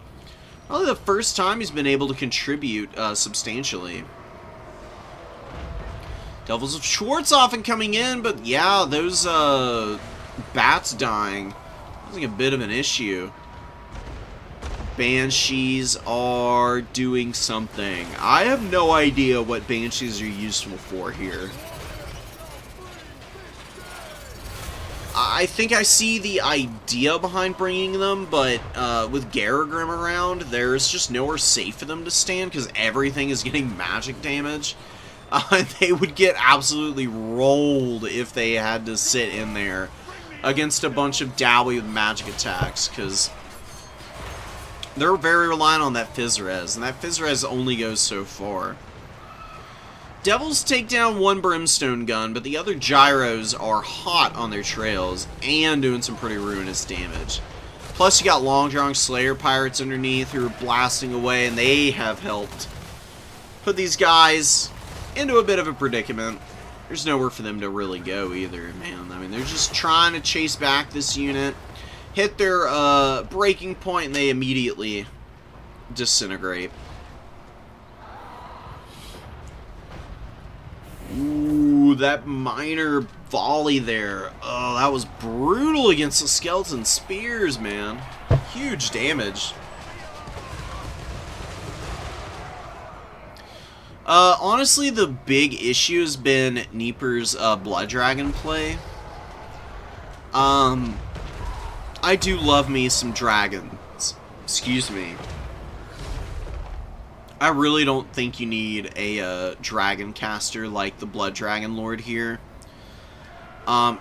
Probably the first time he's been able to contribute substantially. Devils of Schwarzhofen coming in, but yeah, those bats dying causing a bit of an issue. Banshees are doing something. I have no idea what Banshees are useful for here. I think I see the idea behind bringing them, but with Garagrim around, there's just nowhere safe for them to stand because everything is getting magic damage. They would get absolutely rolled if they had to sit in there against a bunch of Dowie with magic attacks, because they're very reliant on that Fizz Res, and that Fizz Res only goes so far. Devils take down one Brimstone gun, but the other gyros are hot on their trails and doing some pretty ruinous damage. Plus you got Long John Slayer Pirates underneath who are blasting away, and they have helped put these guys into a bit of a predicament. There's nowhere for them to really go either, man. I mean, they're just trying to chase back this unit, hit their breaking point, and they immediately disintegrate. Ooh, that minor volley there. Oh, that was brutal against the skeleton spears, man. Huge damage. Honestly, the big issue has been Neeper's Blood Dragon play. I do love me some dragons. Excuse me. I really don't think you need a dragon caster like the Blood Dragon Lord here.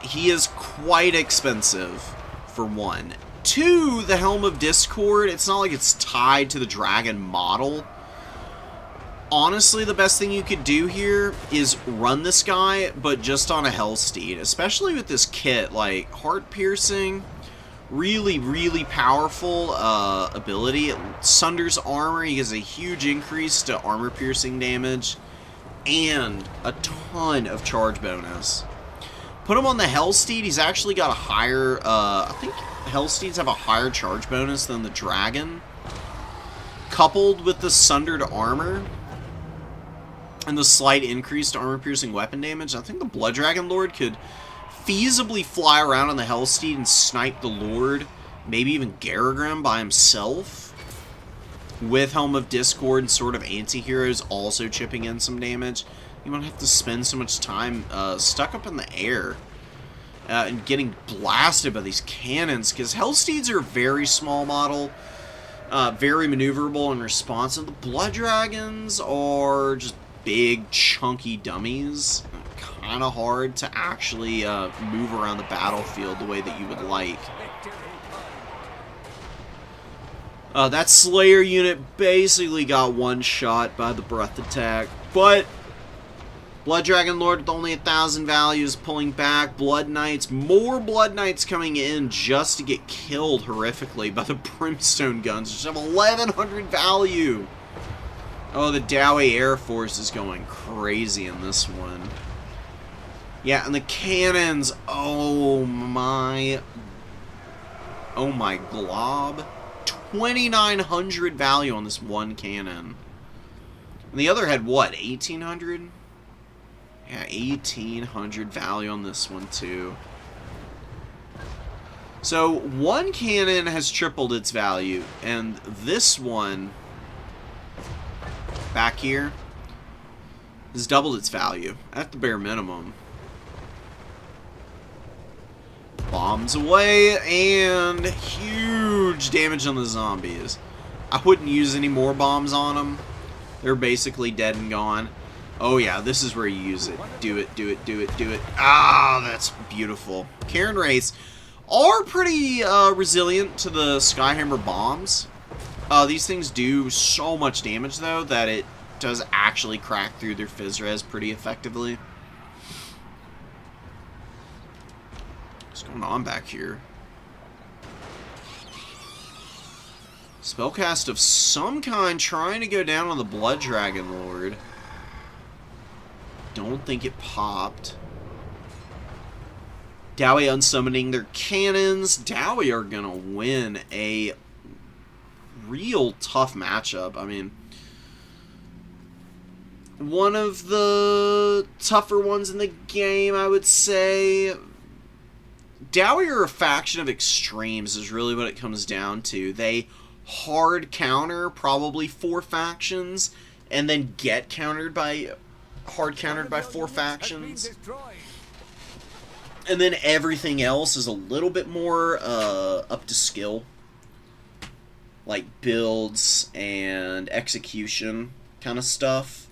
He is quite expensive, for one. Two, the Helm of Discord, it's not like it's tied to the dragon model. Honestly, the best thing you could do here is run this guy, but just on a Hellsteed. Especially with this kit, like, Heart Piercing, really, really powerful ability. It sunders armor, he has a huge increase to armor piercing damage, and a ton of charge bonus. Put him on the Hellsteed, he's actually got a higher, I think Hellsteeds have a higher charge bonus than the Dragon. Coupled with the sundered armor, and the slight increase to armor-piercing weapon damage, I think the Blood Dragon Lord could feasibly fly around on the Hellsteed and snipe the Lord, maybe even Garagrim by himself, with Helm of Discord and Sword of Anti-Heroes also chipping in some damage. You won't have to spend so much time stuck up in the air and getting blasted by these cannons, because Hellsteeds are a very small model, very maneuverable and responsive. The Blood Dragons are just big, chunky dummies. Kind of hard to actually move around the battlefield the way that you would like. That Slayer unit basically got one shot by the breath attack, but Blood Dragon Lord with only 1,000 values pulling back. Blood Knights, more Blood Knights coming in just to get killed horrifically by the Brimstone guns, which have 1,100 value. Oh, the Dowie Air Force is going crazy in this one. Yeah, and the cannons, oh my glob. 2,900 value on this one cannon. And the other had what, 1,800? Yeah, 1,800 value on this one too. So one cannon has tripled its value, and this one back here has doubled its value at the bare minimum. Bombs away, and huge damage on the zombies. I wouldn't use any more bombs on them. They're basically dead and gone. Oh yeah, this is where you use it. Do it, do it, do it, do it. Ah, that's beautiful. Karen Wraiths are pretty resilient to the Skyhammer bombs. These things do so much damage, though, that it does actually crack through their Phys Res pretty effectively. What's going on back here? Spellcast of some kind trying to go down on the Blood Dragon Lord. Don't think it popped. Dowie unsummoning their cannons. Dowie are gonna win a real tough matchup. I mean, one of the tougher ones in the game, I would say. Dowie are a faction of extremes is really what it comes down to. They hard counter probably 4 factions, and then get countered by hard countered by 4 factions. And then everything else is a little bit more up to skill. Like builds and execution kind of stuff.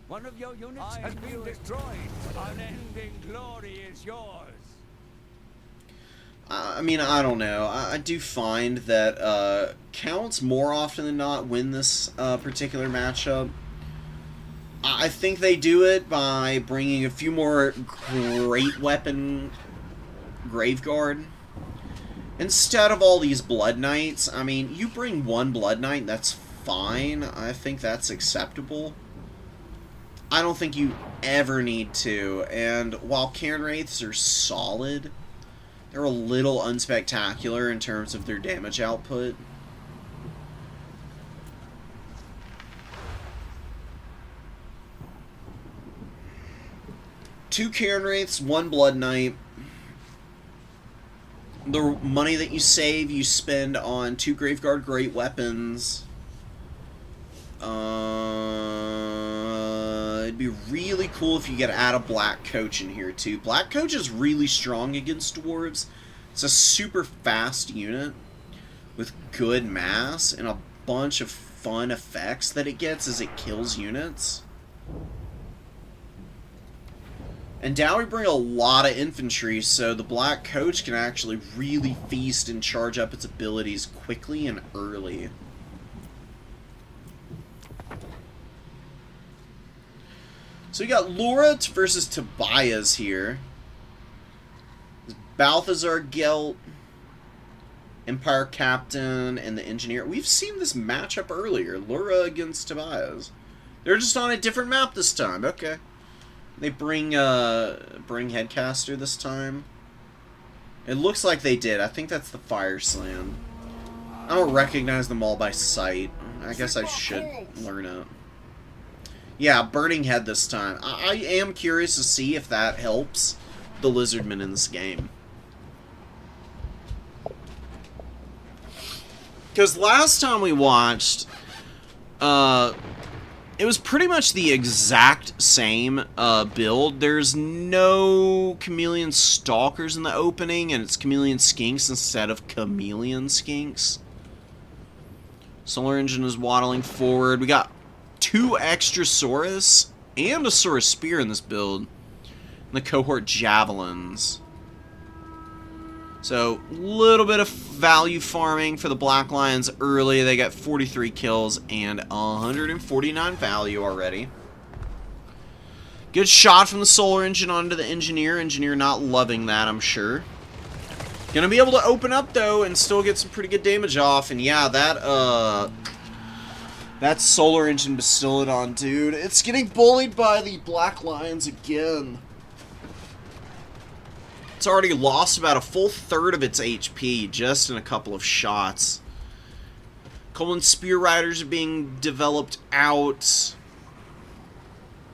One of your units has been destroyed. Unending glory is yours. I mean, I don't know. I do find that counts more often than not win this particular matchup. I think they do it by bringing a few more great weapon Graveguard. Instead of all these Blood Knights, I mean, you bring one Blood Knight, that's fine. I think that's acceptable. I don't think you ever need to. And while Cairn Wraiths are solid, they're a little unspectacular in terms of their damage output. Two Cairn Wraiths, one Blood Knight. The money that you save, you spend on 2 Graveguard Great Weapons. It'd be really cool if you could add a Black Coach in here too. Black Coach is really strong against dwarves. It's a super fast unit with good mass and a bunch of fun effects that it gets as it kills units. And down we bring a lot of infantry, so the Black Coach can actually really feast and charge up its abilities quickly and early. So we got Laura versus Tobias here. Balthazar Gelt, Empire Captain, and the Engineer. We've seen this matchup earlier. Laura against Tobias. They're just on a different map this time. Okay. They bring Headcaster this time. It looks like they did. I think that's the Fire Slam. I don't recognize them all by sight. I guess I should learn it. Yeah, Burning Head this time. I am curious to see if that helps the Lizardmen in this game. Because last time we watched, it was pretty much the exact same build. There's no Chameleon Stalkers in the opening, and it's Chameleon Skinks instead of Chameleon Skinks. Solar Engine is waddling forward. We got 2 extra Saurus and a Saurus Spear in this build. And the Cohort Javelins. So, a little bit of value farming for the Black Lions early. They got 43 kills and 149 value already. Good shot from the Solar Engine onto the Engineer. Engineer not loving that, I'm sure. Gonna be able to open up, though, and still get some pretty good damage off. And yeah, that Solar Engine Bastillodon, dude. It's getting bullied by the Black Lions again. It's already lost about a full third of its HP just in a couple of shots. Coleman Spear Riders are being developed out.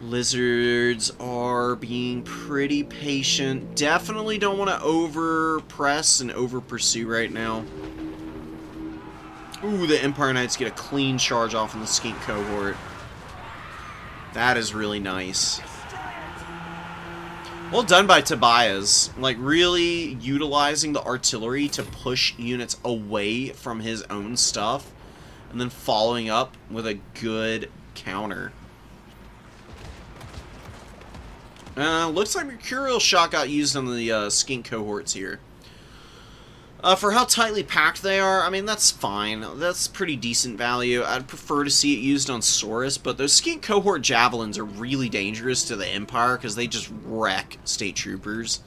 Lizards are being pretty patient. Definitely don't want to over-press and over-pursue right now. Ooh, the Empire Knights get a clean charge off in the Skink Cohort. That is really nice. Well done by Tobias. Like, really utilizing the artillery to push units away from his own stuff. And then following up with a good counter. Looks like Mercurial Shot got used on the Skink Cohorts here. For how tightly packed they are, I mean, that's fine. That's pretty decent value. I'd prefer to see it used on Saurus, but those Skink Cohort Javelins are really dangerous to the Empire because they just wreck State Troopers.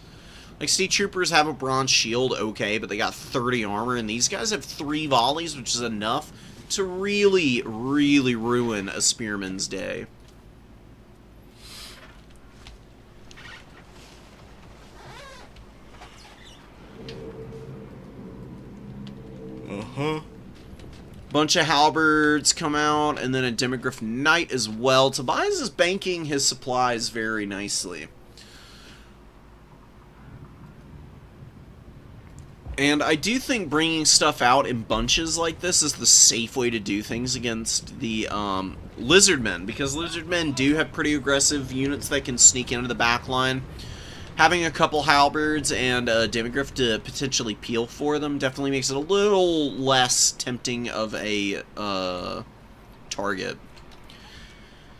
Like, State Troopers have a bronze shield, okay, but they got 30 armor, and these guys have 3 volleys, which is enough to really, really ruin a Spearman's day. Bunch of halberds come out, and then a Demogryph Knight as well. Tobias is banking his supplies very nicely. And I do think bringing stuff out in bunches like this is the safe way to do things against the Lizardmen, because Lizardmen do have pretty aggressive units that can sneak into the back line. Having a couple halberds and a Demogryph to potentially peel for them definitely makes it a little less tempting of a target.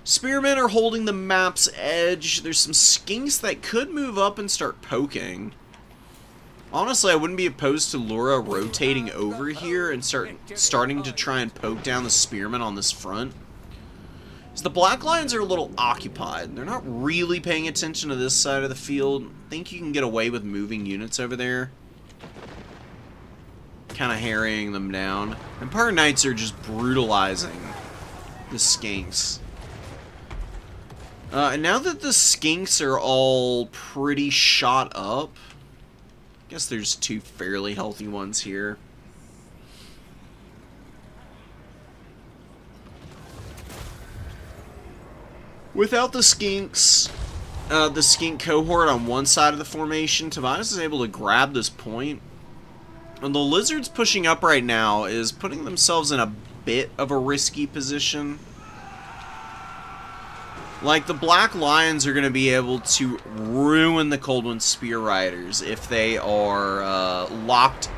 Spearmen are holding the map's edge. There's some skinks that could move up and start poking. Honestly, I wouldn't be opposed to Laura rotating over here and starting to try and poke down the Spearmen on this front. So the Black Lions are a little occupied. They're not really paying attention to this side of the field. I think you can get away with moving units over there. Kind of harrying them down. Empire Knights are just brutalizing the skinks. And now that the skinks are all pretty shot up, I guess there's two fairly healthy ones here. Without the skinks, the skink cohort on one side of the formation, Tobias is able to grab this point. And the lizards pushing up right now is putting themselves in a bit of a risky position. Like, the Black Lions are going to be able to ruin the Coldwind Spear Riders if they are locked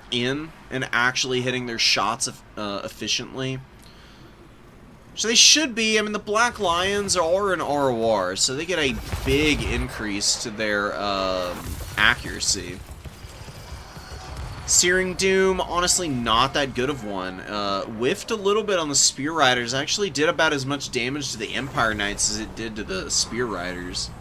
in and actually hitting their shots efficiently. So they should be. I mean, the Black Lions are an ROR, so they get a big increase to their accuracy. Searing Doom, honestly not that good of one. Whiffed a little bit on the Spear Riders. Actually did about as much damage to the Empire Knights as it did to the Spear Riders.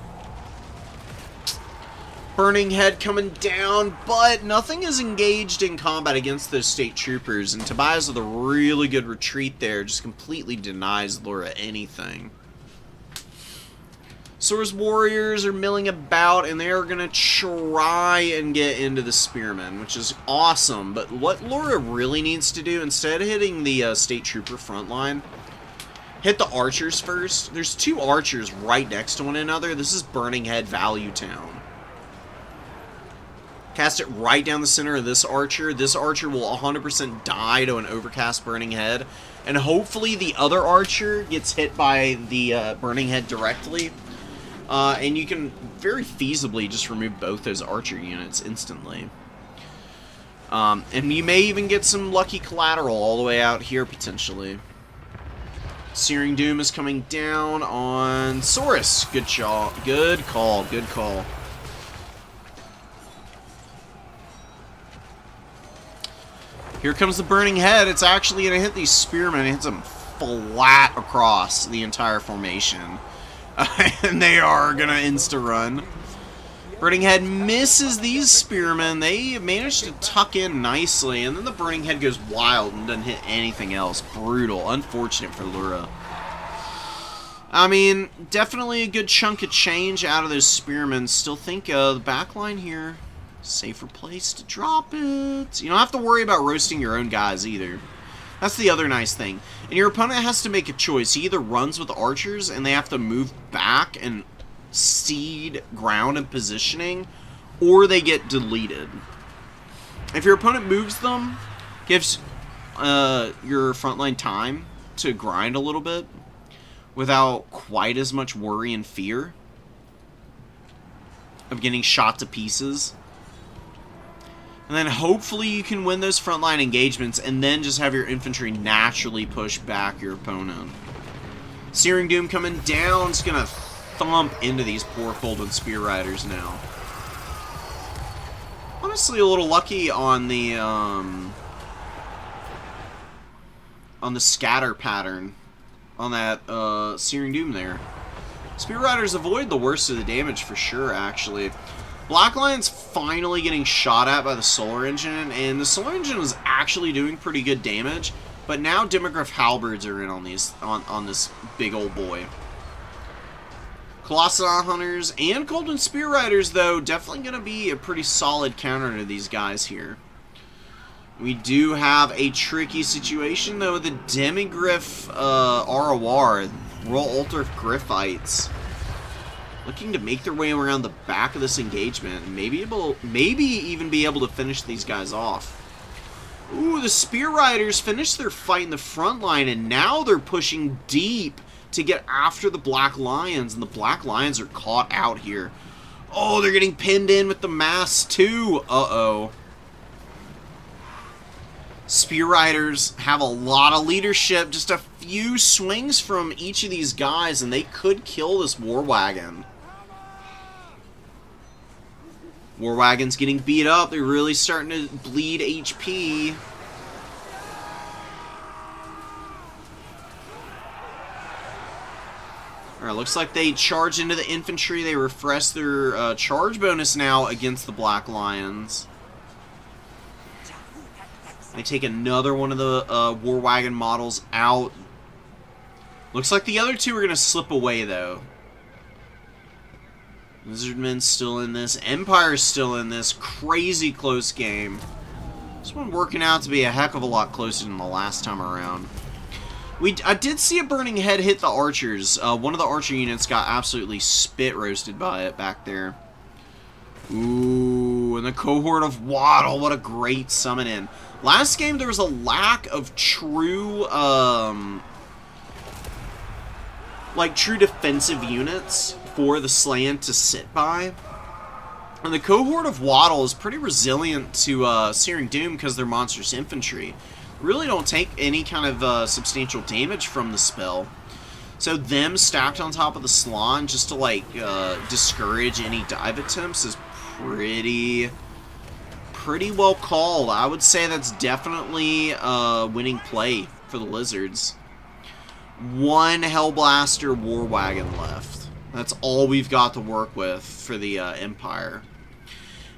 Burning Head coming down, but nothing is engaged in combat against those State Troopers, and Tobias with a really good retreat there just completely denies Laura anything. Sora's warriors are milling about, and they are going to try and get into the spearmen, which is awesome. But what Laura really needs to do, instead of hitting the State Trooper front line, hit the archers first. There's two archers right next to one another. This is Burning Head Value Town. Cast it right down the center of this archer. This archer will 100% die to an overcast Burning Head. And hopefully the other archer gets hit by the Burning Head directly. And you can very feasibly just remove both those archer units instantly. And you may even get some lucky collateral all the way out here, potentially. Searing Doom is coming down on Saurus. Good shot. Good call. Good call. Here comes the Burning Head. It's actually going to hit these spearmen. It hits them flat across the entire formation. And they are going to insta-run. Burning Head misses these spearmen. They manage to tuck in nicely, and then the Burning Head goes wild and doesn't hit anything else. Brutal. Unfortunate for Lura. I mean, definitely a good chunk of change out of those spearmen. Still think the backline here, safer place to drop it. You don't have to worry about roasting your own guys either. That's the other nice thing. And your opponent has to make a choice. He either runs with archers and they have to move back and cede ground and positioning, or they get deleted. If your opponent moves them, gives your frontline time to grind a little bit without quite as much worry and fear of getting shot to pieces. And then hopefully you can win those frontline engagements and then just have your infantry naturally push back your opponent. Searing Doom coming down. It's going to thump into these poor Coldwind Spear Riders now. Honestly, a little lucky on the scatter pattern on that Searing Doom there. Spear Riders avoid the worst of the damage for sure, actually. Black Lion's finally getting shot at by the Solar Engine, and the Solar Engine was actually doing pretty good damage, but now Demogryph Halberds are in on these on this big old boy. Colossi Hunters and Coldwind Spear Riders, though, definitely going to be a pretty solid counter to these guys here. We do have a tricky situation, though, with the Demogryph ROR, Royal Altar of Griffites, looking to make their way around the back of this engagement and maybe even be able to finish these guys off. Ooh, the Spear Riders finished their fight in the front line, and now they're pushing deep to get after the Black Lions, and the Black Lions are caught out here. Oh, they're getting pinned in with the mass too. Uh-oh. Spear Riders have a lot of leadership, just a few swings from each of these guys, and they could kill this War Wagon. War Wagon's getting beat up. They're really starting to bleed HP. Alright, looks like they charge into the infantry. They refresh their charge bonus now against the Black Lions. They take another one of the War Wagon models out. Looks like the other two are going to slip away, though. Lizardmen's still in this. Empire's still in this. Crazy close game. This one working out to be a heck of a lot closer than the last time around. I did see a burning head hit the archers. One of the archer units got absolutely spit roasted by it back there. Ooh, and the cohort of Waddle. What a great summon in. Last game, there was a lack of true, true defensive units for the Slan to sit by. And the cohort of Waddle is pretty resilient to Searing Doom because they're monstrous infantry. Really don't take any kind of substantial damage from the spell. So them stacked on top of the Slan just to discourage any dive attempts is pretty well called. I would say that's definitely a winning play for the Lizards. One Hellblaster War Wagon left. That's all we've got to work with for the Empire.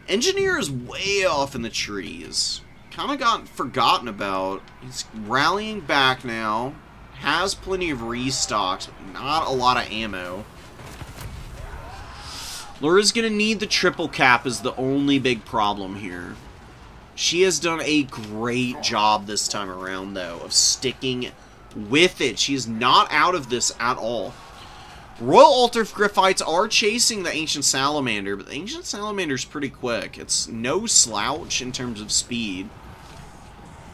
Engineer is way off in the trees. Kind of got forgotten about. He's rallying back now. Has plenty of restocks, but not a lot of ammo. Laura's going to need the triple cap is the only big problem here. She has done a great job this time around, though, of sticking with it. She is not out of this at all. Royal Altar of Griffites are chasing the Ancient Salamander, but the Ancient Salamander is pretty quick. It's no slouch in terms of speed.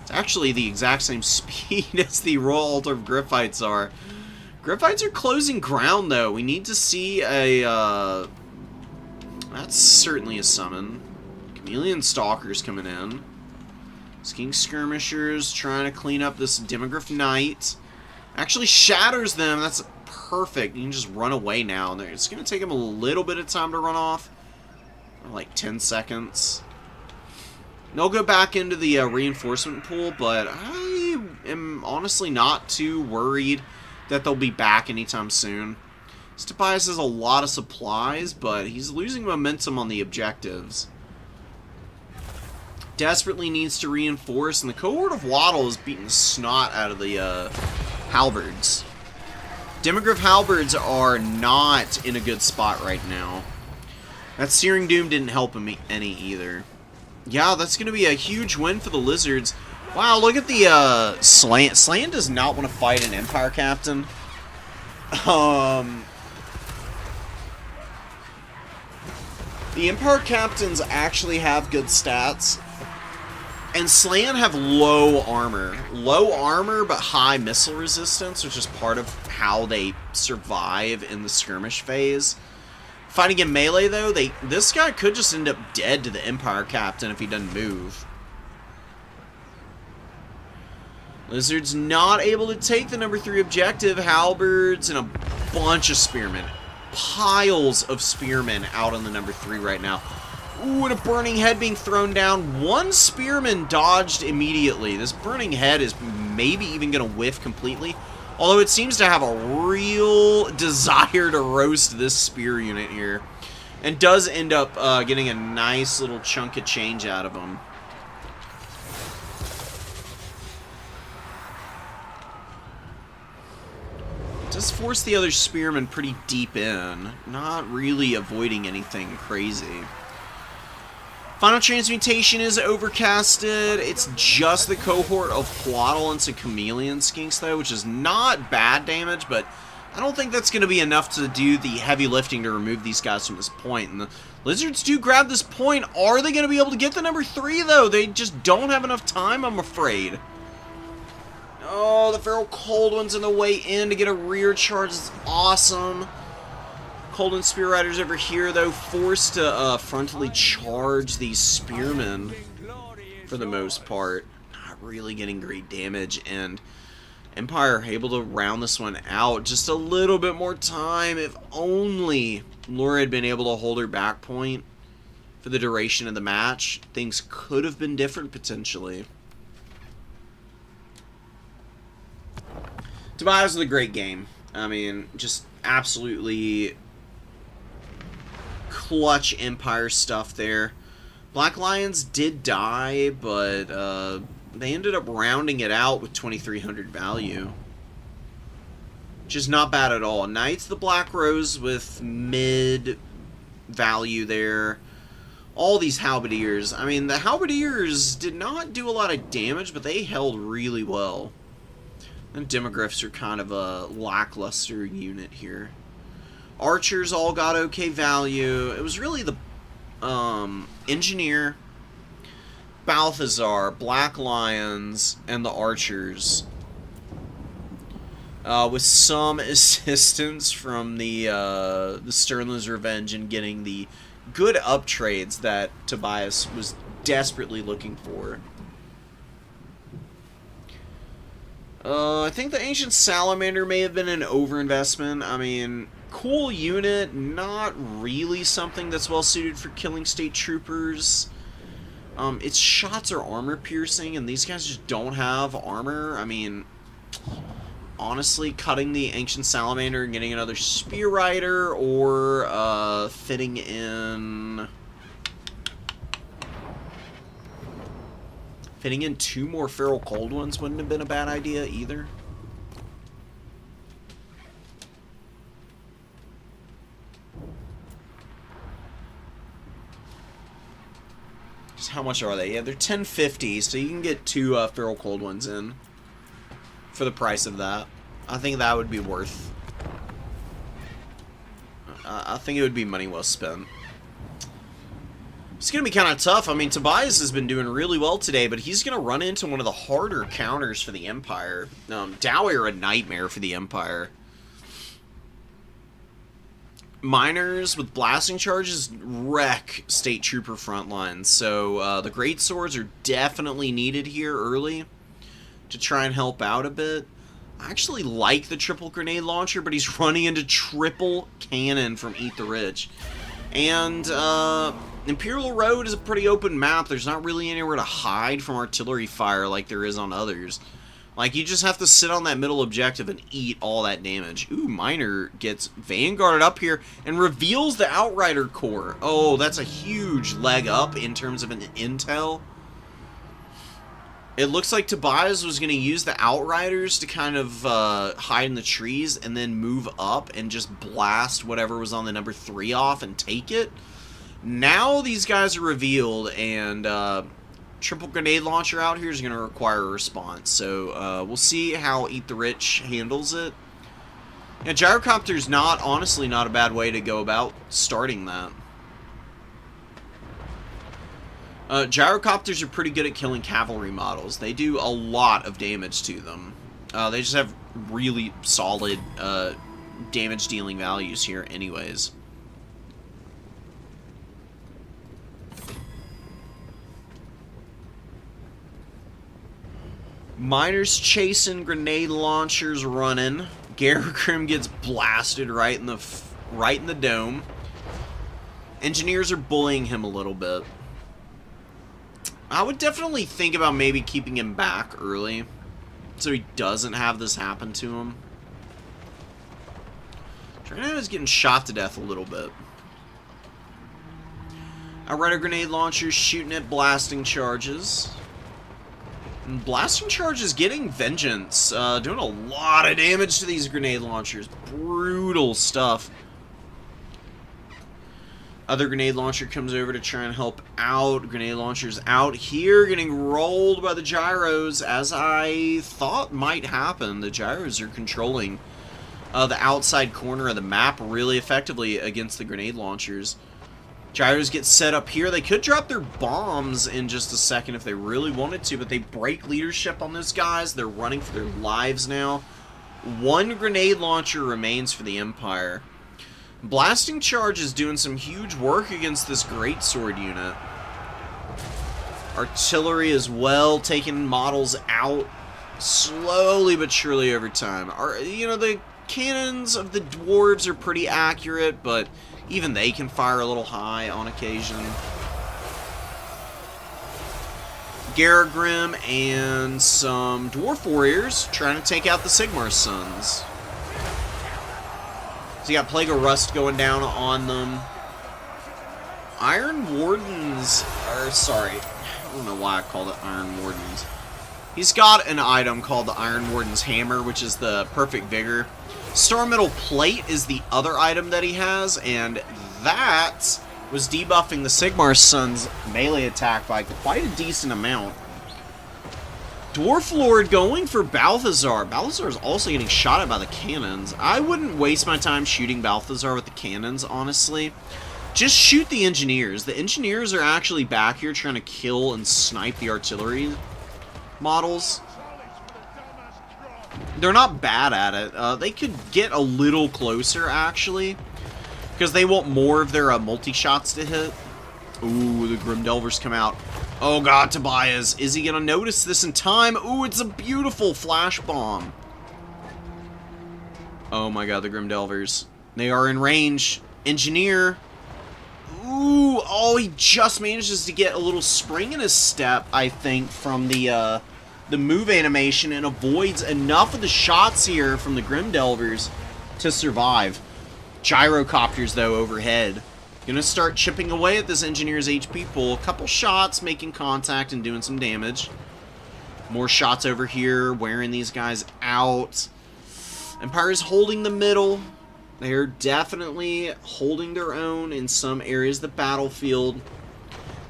It's actually the exact same speed as the Royal Altar of Griffites are. Griffites are closing ground, though. We need to see a, that's certainly a summon. Chameleon Stalkers coming in. King Skirmishers trying to clean up this Demogryph Knight. Actually shatters them. That's perfect. You can just run away now. It's going to take him a little bit of time to run off. Like 10 seconds. They'll go back into the reinforcement pool, but I am honestly not too worried that they'll be back anytime soon. Tobias has a lot of supplies, but he's losing momentum on the objectives. Desperately needs to reinforce, and the cohort of Waddle is beating the snot out of the halberds. Demogryph halberds are not in a good spot right now. That Searing Doom didn't help him any either. Yeah, that's going to be a huge win for the Lizards. Wow, look at the Slan. Slan does not want to fight an Empire Captain. The Empire Captains actually have good stats. And Slan have low armor. Low armor, but high missile resistance, which is part of how they survive in the skirmish phase. Fighting in melee, though, this guy could just end up dead to the Empire Captain if he doesn't move. Lizard's not able to take the number 3 objective. Halberds and a bunch of spearmen. Piles of spearmen out on the number 3 right now. Ooh, and a burning head being thrown down. One spearman dodged immediately. This burning head is maybe even going to whiff completely. Although it seems to have a real desire to roast this spear unit here. And does end up getting a nice little chunk of change out of him. Does force the other spearmen pretty deep in. Not really avoiding anything crazy. Final Transmutation is overcasted. It's just the cohort of Ploddle and some Chameleon Skinks, though, which is not bad damage, but I don't think that's going to be enough to do the heavy lifting to remove these guys from this point. And the Lizards do grab this point. Are they going to be able to get the number 3, though? They just don't have enough time, I'm afraid. Oh, the Feral Cold One's in the way in to get a rear charge. It's awesome. Cold and Spear Riders over here, though, forced to frontally charge these spearmen for the most part. Not really getting great damage, and Empire able to round this one out. Just a little bit more time. If only Laura had been able to hold her back point for the duration of the match, things could have been different potentially. Tobias was a great game. I mean, just absolutely clutch Empire stuff there. Black Lions did die, but they ended up rounding it out with 2,300 value. which is not bad at all. Knights the Black Rose with mid value there. All these halberdiers. I mean, the halberdiers did not do a lot of damage, but they held really well. And demogryphs are kind of a lackluster unit here. Archers all got okay value. It was really the engineer, Balthazar, Black Lions, and the archers. With some assistance from the Sternler's Revenge in getting the good uptrades that Tobias was desperately looking for. I think the Ancient Salamander may have been an overinvestment. I mean, cool unit, not really something that's well suited for killing state troopers. Its shots are armor piercing, and these guys just don't have armor. I mean, honestly, cutting the Ancient Salamander and getting another Spear Rider, or fitting in 2 more Feral Cold Ones wouldn't have been a bad idea either. Just how much are they? Yeah, they're 1050, so you can get 2 Feral Cold Ones in for the price of that. I think that would be worth. I think it would be money well spent. It's going to be kind of tough. I mean, Tobias has been doing really well today, but he's going to run into one of the harder counters for the Empire. Dowie are a nightmare for the Empire. Miners with blasting charges wreck State Trooper front lines, so the Great Swords are definitely needed here early to try and help out a bit. I actually like the triple grenade launcher, but he's running into triple cannon from Eat the Rich. And Imperial Road is a pretty open map. There's not really anywhere to hide from artillery fire like there is on others. Like, you just have to sit on that middle objective and eat all that damage. Ooh, Miner gets vanguarded up here and reveals the Outrider Corps. Oh, that's a huge leg up in terms of an intel. It looks like Tobias was going to use the Outriders to kind of hide in the trees and then move up and just blast whatever was on the number 3 off and take it. Now these guys are revealed, and triple grenade launcher out here is going to require a response. So we'll see how Eat the Rich handles it. Yeah, Gyrocopter's honestly not a bad way to go about starting that. Gyrocopters are pretty good at killing cavalry models. They do a lot of damage to them. They just have really solid damage dealing values here anyways. Miners chasing, grenade launchers running. Garrigrim gets blasted right in the dome. Engineers are bullying him a little bit. I would definitely think about maybe keeping him back early so he doesn't have this happen to him. Tourney is getting shot to death a little bit. Outrider grenade launchers shooting at blasting charges. And blasting charges getting vengeance. Doing a lot of damage to these grenade launchers. Brutal stuff. Other grenade launcher comes over to try and help out. Grenade launcher's out here, getting rolled by the gyros, as I thought might happen. The gyros are controlling the outside corner of the map really effectively against the grenade launchers. Gyros get set up here. They could drop their bombs in just a second if they really wanted to, but they break leadership on those guys. They're running for their lives now. 1 grenade launcher remains for the Empire. Blasting Charge is doing some huge work against this greatsword unit. Artillery as well, taking models out slowly but surely over time. The cannons of the dwarves are pretty accurate, but even they can fire a little high on occasion. Garrigrim and some dwarf warriors trying to take out the Sigmar's sons. So you got Plague of Rust going down on them. Iron Wardens, I don't know why I called it Iron Wardens. He's got an item called the Iron Warden's Hammer, which is the perfect vigor. Star Metal Plate is the other item that he has, and that was debuffing the Sigmar's Son's melee attack by quite a decent amount. Dwarf Lord going for Balthazar. Balthazar is also getting shot at by the cannons. I wouldn't waste my time shooting Balthazar with the cannons, honestly. Just shoot the engineers. The engineers are actually back here trying to kill and snipe the artillery models. They're not bad at it. They could get a little closer, actually, because they want more of their multi-shots to hit. Ooh, the Grim Delvers come out. Oh god, Tobias. Is he going to notice this in time? Ooh, it's a beautiful flash bomb. Oh my god, the Grim Delvers. They are in range. Engineer. Ooh, oh, he just manages to get a little spring in his step, I think, from the move animation, and avoids enough of the shots here from the Grim Delvers to survive. Gyrocopters, though, overhead. Gonna start chipping away at this engineer's HP pool. A couple shots, making contact and doing some damage. More shots over here, wearing these guys out. Empire's holding the middle. They're definitely holding their own in some areas of the battlefield.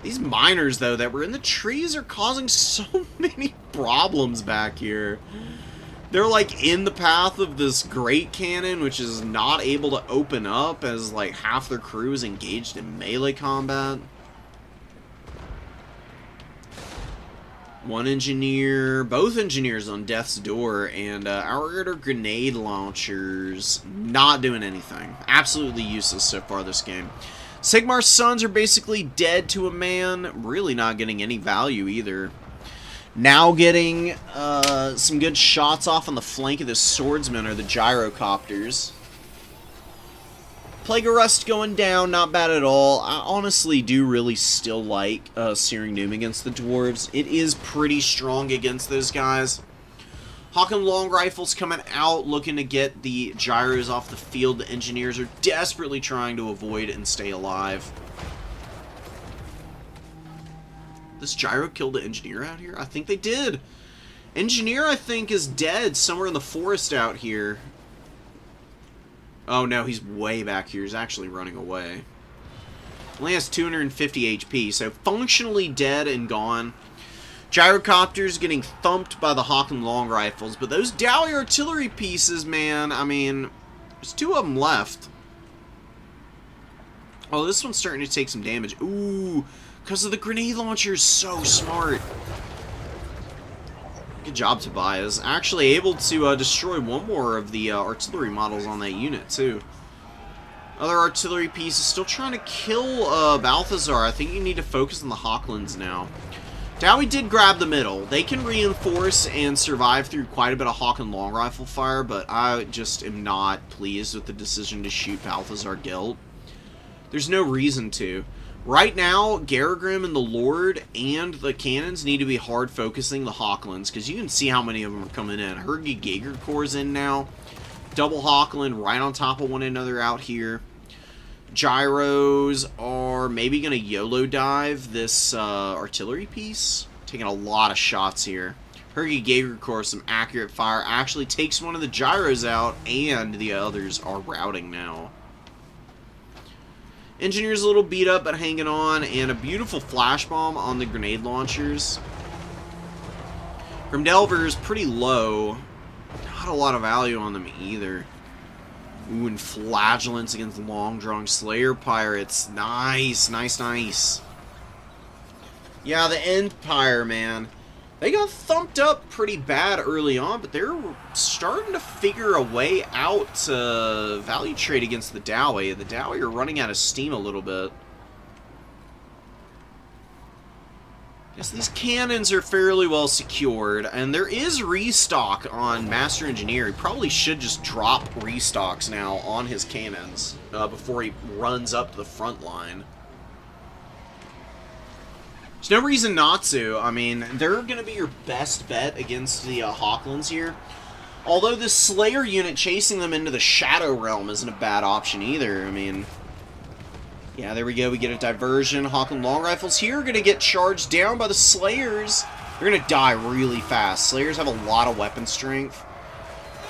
These miners, though, that were in the trees are causing so many problems back here. They're, like, in the path of this great cannon, which is not able to open up as, like, half their crew is engaged in melee combat. One engineer, both engineers on death's door, and our grenade launchers not doing anything. Absolutely useless so far this game. Sigmar's Sons are basically dead to a man, really not getting any value either. Now getting some good shots off on the flank of the swordsmen are the gyrocopters. Plague of Rust going down, not bad at all. I honestly do really still like Searing Doom against the dwarves. It is pretty strong against those guys. Hawk and Long Rifles coming out, looking to get the gyros off the field. The engineers are desperately trying to avoid and stay alive. This gyro killed the engineer out here? I think they did. Engineer, I think, is dead somewhere in the forest out here. Oh no, he's way back here. He's actually running away. Only has 250 HP, so functionally dead and gone. Gyrocopters getting thumped by the Hawk and Long Rifles, but those Dowie artillery pieces, man, I mean, there's two of them left. Oh, this one's starting to take some damage. Ooh, because of the grenade launchers, so smart. Good job, Tobias. Actually able to destroy one more of the artillery models on that unit, too. Other artillery pieces still trying to kill Balthazar. I think you need to focus on the Hawklands now. Dowie did grab the middle. They can reinforce and survive through quite a bit of Hawk and Long Rifle fire, but I just am not pleased with the decision to shoot Balthazar Gelt. There's no reason to. Right now, Garagrim and the Lord and the cannons need to be hard focusing the Hawklands, because you can see how many of them are coming in. Hergy Gager Corps in now. Double Hawkland right on top of one another out here. Gyros are maybe going to YOLO dive this artillery piece. Taking a lot of shots here. Hergy Gager Corps, some accurate fire. Actually takes one of the gyros out, and the others are routing now. Engineer's a little beat up, but hanging on, and a beautiful flash bomb on the grenade launchers. Grimdelver's pretty low. Not a lot of value on them either. Ooh, and Flagellants against long-drawing Slayer Pirates. Nice, nice, nice. Yeah, the Empire, man. They got thumped up pretty bad early on, but they're starting to figure a way out to value trade against the Dowie. The Dowie are running out of steam a little bit. Yes, these cannons are fairly well secured, and there is restock on Master Engineer. He probably should just drop restocks now on his cannons before he runs up to the front line. There's no reason not to. I mean, they're going to be your best bet against the Hawklands here. Although this Slayer unit chasing them into the Shadow Realm isn't a bad option either. I mean, yeah, there we go. We get a diversion. Hawk and Long Rifles here are going to get charged down by the Slayers. They're going to die really fast. Slayers have a lot of weapon strength.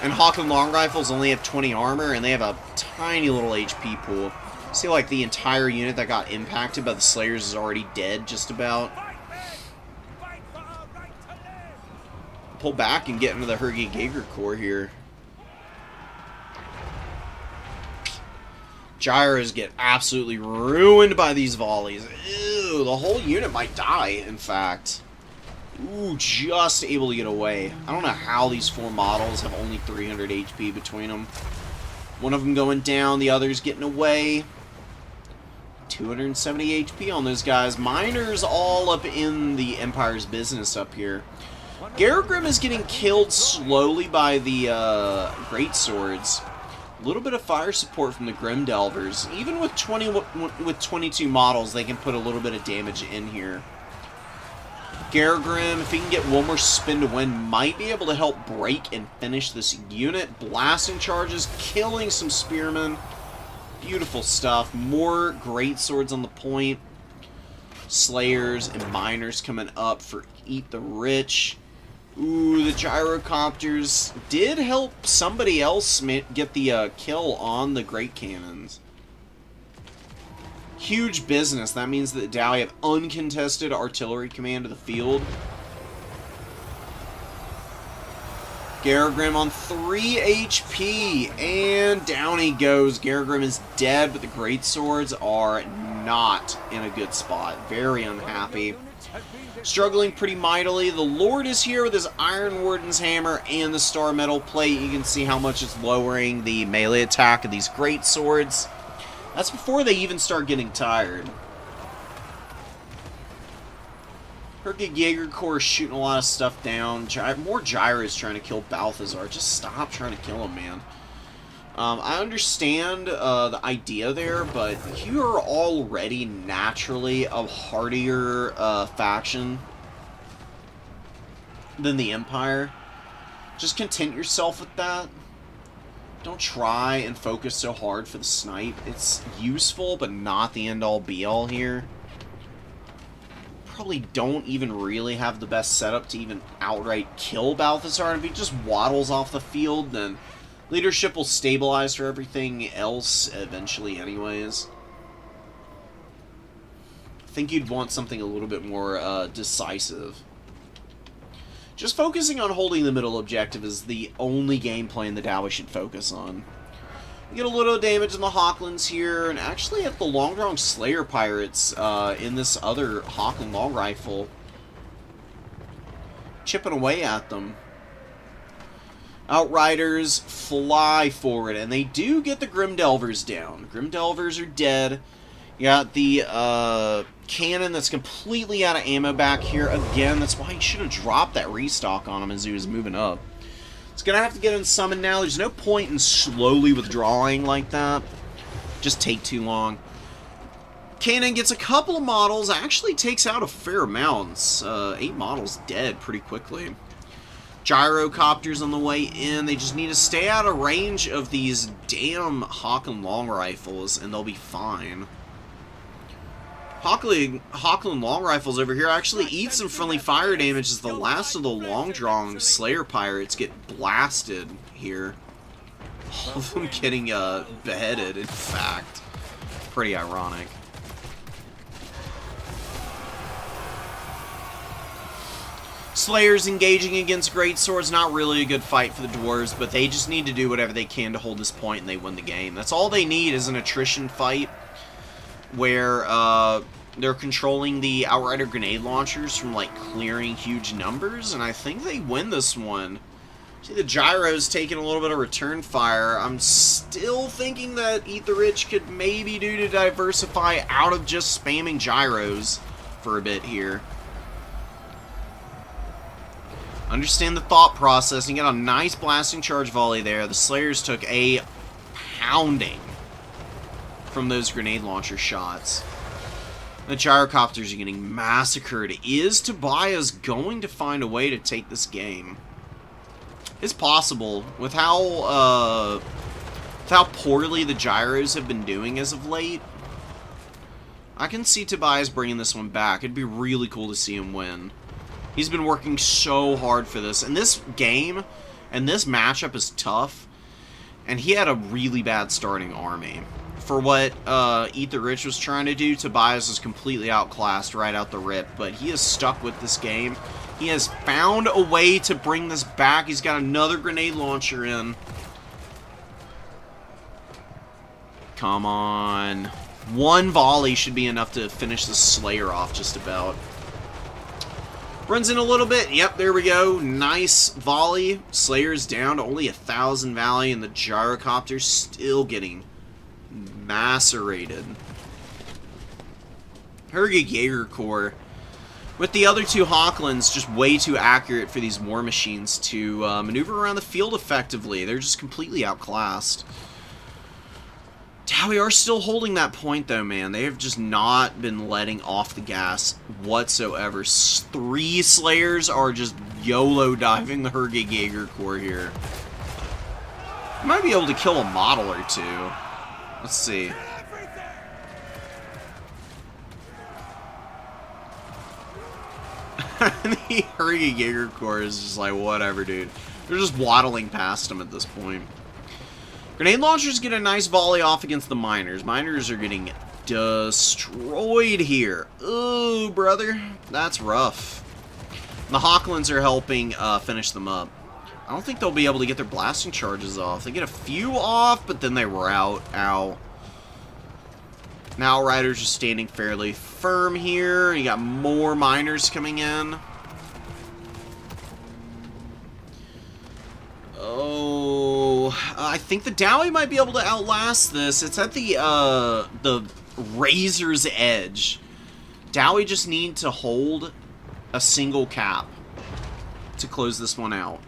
And Hawk and Long Rifles only have 20 armor, and they have a tiny little HP pool. See, like, the entire unit that got impacted by the Slayers is already dead, just about. Pull back and get into the Hergy Jaeger Corps here. Gyros get absolutely ruined by these volleys. Ew, the whole unit might die, in fact. Ooh, just able to get away. I don't know how these 4 models have only 300 HP between them. One of them going down, the other's getting away. 270 HP on those guys. Miners all up in the Empire's business up here. Garagrim is getting killed slowly by the Greatswords. A little bit of fire support from the Grim Delvers. Even with 22 models, they can put a little bit of damage in here. Garagrim, if he can get one more spin to win, might be able to help break and finish this unit. Blasting charges, killing some spearmen. Beautiful stuff. More Greatswords on the point. Slayers and Miners coming up for Eat the Rich. Ooh, the Gyrocopters did help somebody else get the kill on the Great Cannons. Huge business. That means that Dowie have uncontested artillery command of the field. Garagrim on 3 HP, and down he goes. Garagrim is dead, but the Greatswords are not in a good spot. Very unhappy. Struggling pretty mightily. The Lord is here with his Iron Warden's Hammer and the Star Metal Plate. You can see how much it's lowering the melee attack of these Greatswords. That's before they even start getting tired. Hergy Jaeger Corps is shooting a lot of stuff down. More Gyros trying to kill Balthazar. Just stop trying to kill him, man. I understand the idea there, but you are already naturally a hardier faction than the Empire. Just content yourself with that. Don't try and focus so hard for the snipe. It's useful, but not the end-all be-all here. Probably don't even really have the best setup to even outright kill Balthazar. And if he just waddles off the field, then leadership will stabilize for everything else eventually anyways. I think you'd want something a little bit more decisive. Just focusing on holding the middle objective is the only game plan that Dowie should focus on. We get a little damage in the Hawklands here, and actually at the Long-Drawn Slayer Pirates in this other Hawkland Long Rifle. Chipping away at them. Outriders fly forward, and they do get the Grim Delvers down. Grim Delvers are dead. You got the cannon that's completely out of ammo back here. Again, that's why he should have dropped that restock on him as he was moving up. It's going to have to get in summoned now. There's no point in slowly withdrawing like that. Just take too long. Cannon gets a couple of models. Actually takes out a fair amount. 8 models dead pretty quickly. Gyrocopters on the way in. They just need to stay out of range of these damn Hawkland Long Rifles, and they'll be fine. Hawkland Long Rifles over here actually eat some friendly fire damage as the last of the long-drawn Slayer Pirates get blasted here. All of them getting beheaded, in fact. Pretty ironic. Slayers engaging against Greatswords, not really a good fight for the Dwarves, but they just need to do whatever they can to hold this point and they win the game. That's all they need is an attrition fight where they're controlling the Outrider grenade launchers from like clearing huge numbers, and I think they win this one. See the Gyros taking a little bit of return fire. I'm still thinking that Eat the Rich could maybe do to diversify out of just spamming Gyros for a bit here. Understand the thought process. You got a nice blasting charge volley there. The Slayers took a pounding from those grenade launcher shots. The Gyrocopters are getting massacred. Is Tobias going to find a way to take this game? It's possible. With how poorly the Gyros have been doing as of late, I can see Tobias bringing this one back. It'd be really cool to see him win. He's been working so hard for this. And this game and this matchup is tough. And he had a really bad starting army. For what Eat the Rich was trying to do, Tobias is completely outclassed right out the rip. But he is stuck with this game. He has found a way to bring this back. He's got another grenade launcher in. Come on. One volley should be enough to finish the Slayer off just about. Runs in a little bit. Yep, there we go. Nice volley. Slayer's down to only 1,000 value, and the gyrocopter's still getting macerated. Herge Jaeger Corps. With the other two Hawklands just way too accurate for these war machines to maneuver around the field effectively. They're just completely outclassed. We are still holding that point, though, man. They have just not been letting off the gas whatsoever. 3 Slayers are just YOLO diving the Herge Jaeger Corps here. You might be able to kill a model or two. Let's see. The Herge Jaeger Corps is just like, whatever, dude. They're just waddling past him at this point. Grenade launchers get a nice volley off against the miners. Miners are getting destroyed here. Ooh, brother. That's rough. The Hawklands are helping finish them up. I don't think they'll be able to get their blasting charges off. They get a few off, but then they rout. Ow. Now Riders are standing fairly firm here. You got more miners coming in. Oh, I think the Dowie might be able to outlast this. It's at the razor's edge. Dowie just need to hold a single cap to close this one out.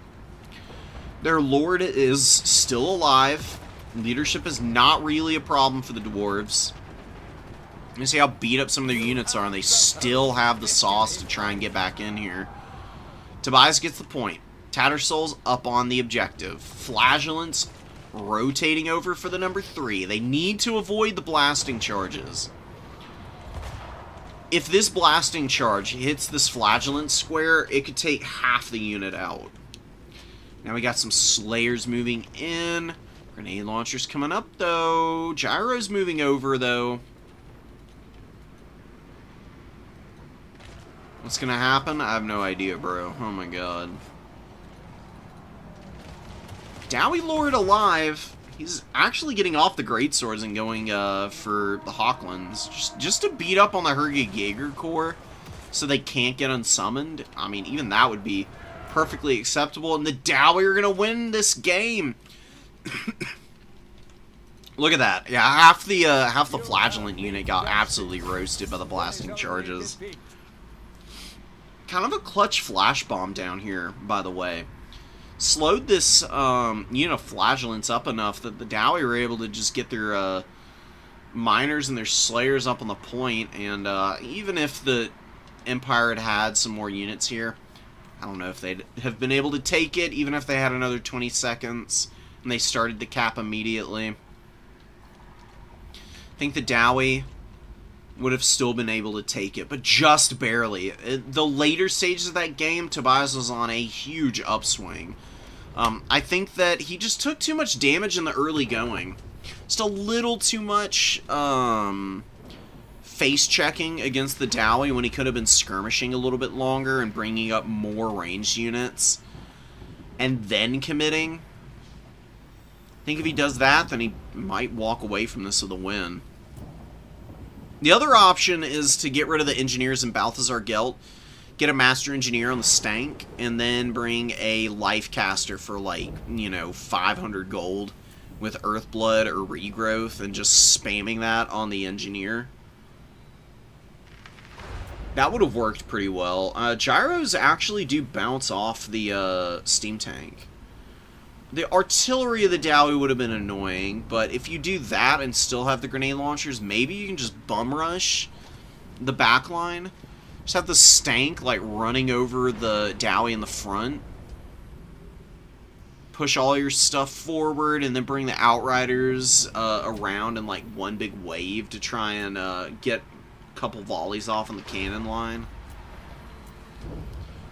Their lord is still alive. Leadership is not really a problem for the dwarves. You see how beat up some of their units are, and they still have the sauce to try and get back in here. Tobias gets the point. Tattersoul's up on the objective. Flagellants rotating over for the number 3. They need to avoid the blasting charges. If this blasting charge hits this Flagellant square, it could take half the unit out. Now we got some Slayers moving in. Grenade launchers coming up, though. Gyro's moving over, though. What's gonna happen? I have no idea, bro. Oh my god. Dowie Lord alive. He's actually getting off the greatswords and going for the Hawklands. Just to beat up on the Herge Jaeger Corps so they can't get unsummoned. I mean, even that would be perfectly acceptable. And the Dowie are gonna win this game. Look at that. Yeah, half the Flagellant unit got absolutely roasted by the blasting charges. Kind of a clutch flash bomb down here, by the way. Slowed this unit of Flagellants up enough that the Dowie were able to just get their miners and their Slayers up on the point, and even if the Empire had had some more units here, I don't know if they'd have been able to take it, even if they had another 20 seconds, and they started the cap immediately. I think the Dowie would have still been able to take it, but just barely. The later stages of that game, Tobias was on a huge upswing. I think that he just took too much damage in the early going. Just a little too much face checking against the Dowie when he could have been skirmishing a little bit longer and bringing up more ranged units and then committing. I think if he does that, then he might walk away from this with a win. The other option is to get rid of the engineers in Balthazar Gelt, get a master engineer on the stank, and then bring a life caster for, like, you know, 500 gold with Earthblood or Regrowth, and just spamming that on the engineer. That would have worked pretty well. Gyros actually do bounce off the steam tank. The artillery of the Dowie would have been annoying, but if you do that and still have the grenade launchers, maybe you can just bum rush the back line. Just have the stank, like, running over the Dowie in the front. Push all your stuff forward, and then bring the Outriders around in, like, one big wave to try and get a couple volleys off on the cannon line.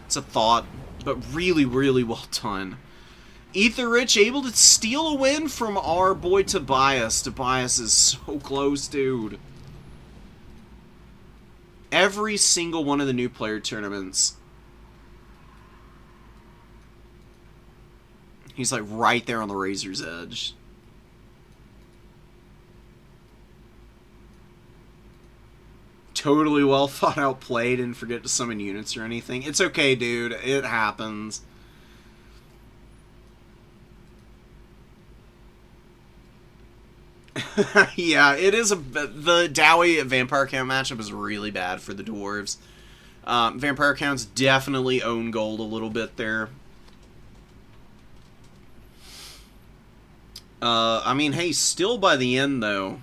It's a thought, but really, really well done. Ether Rich able to steal a win from our boy Tobias. Tobias is so close, dude. Every single one of the new player tournaments, he's like right there on the razor's edge. Totally well thought out play. Didn't forget to summon units or anything. It's okay, dude. It happens. Yeah, it is the Dowie Vampire Count matchup is really bad for the dwarves. Vampire Counts definitely own gold a little bit there. I mean, hey, still by the end, though,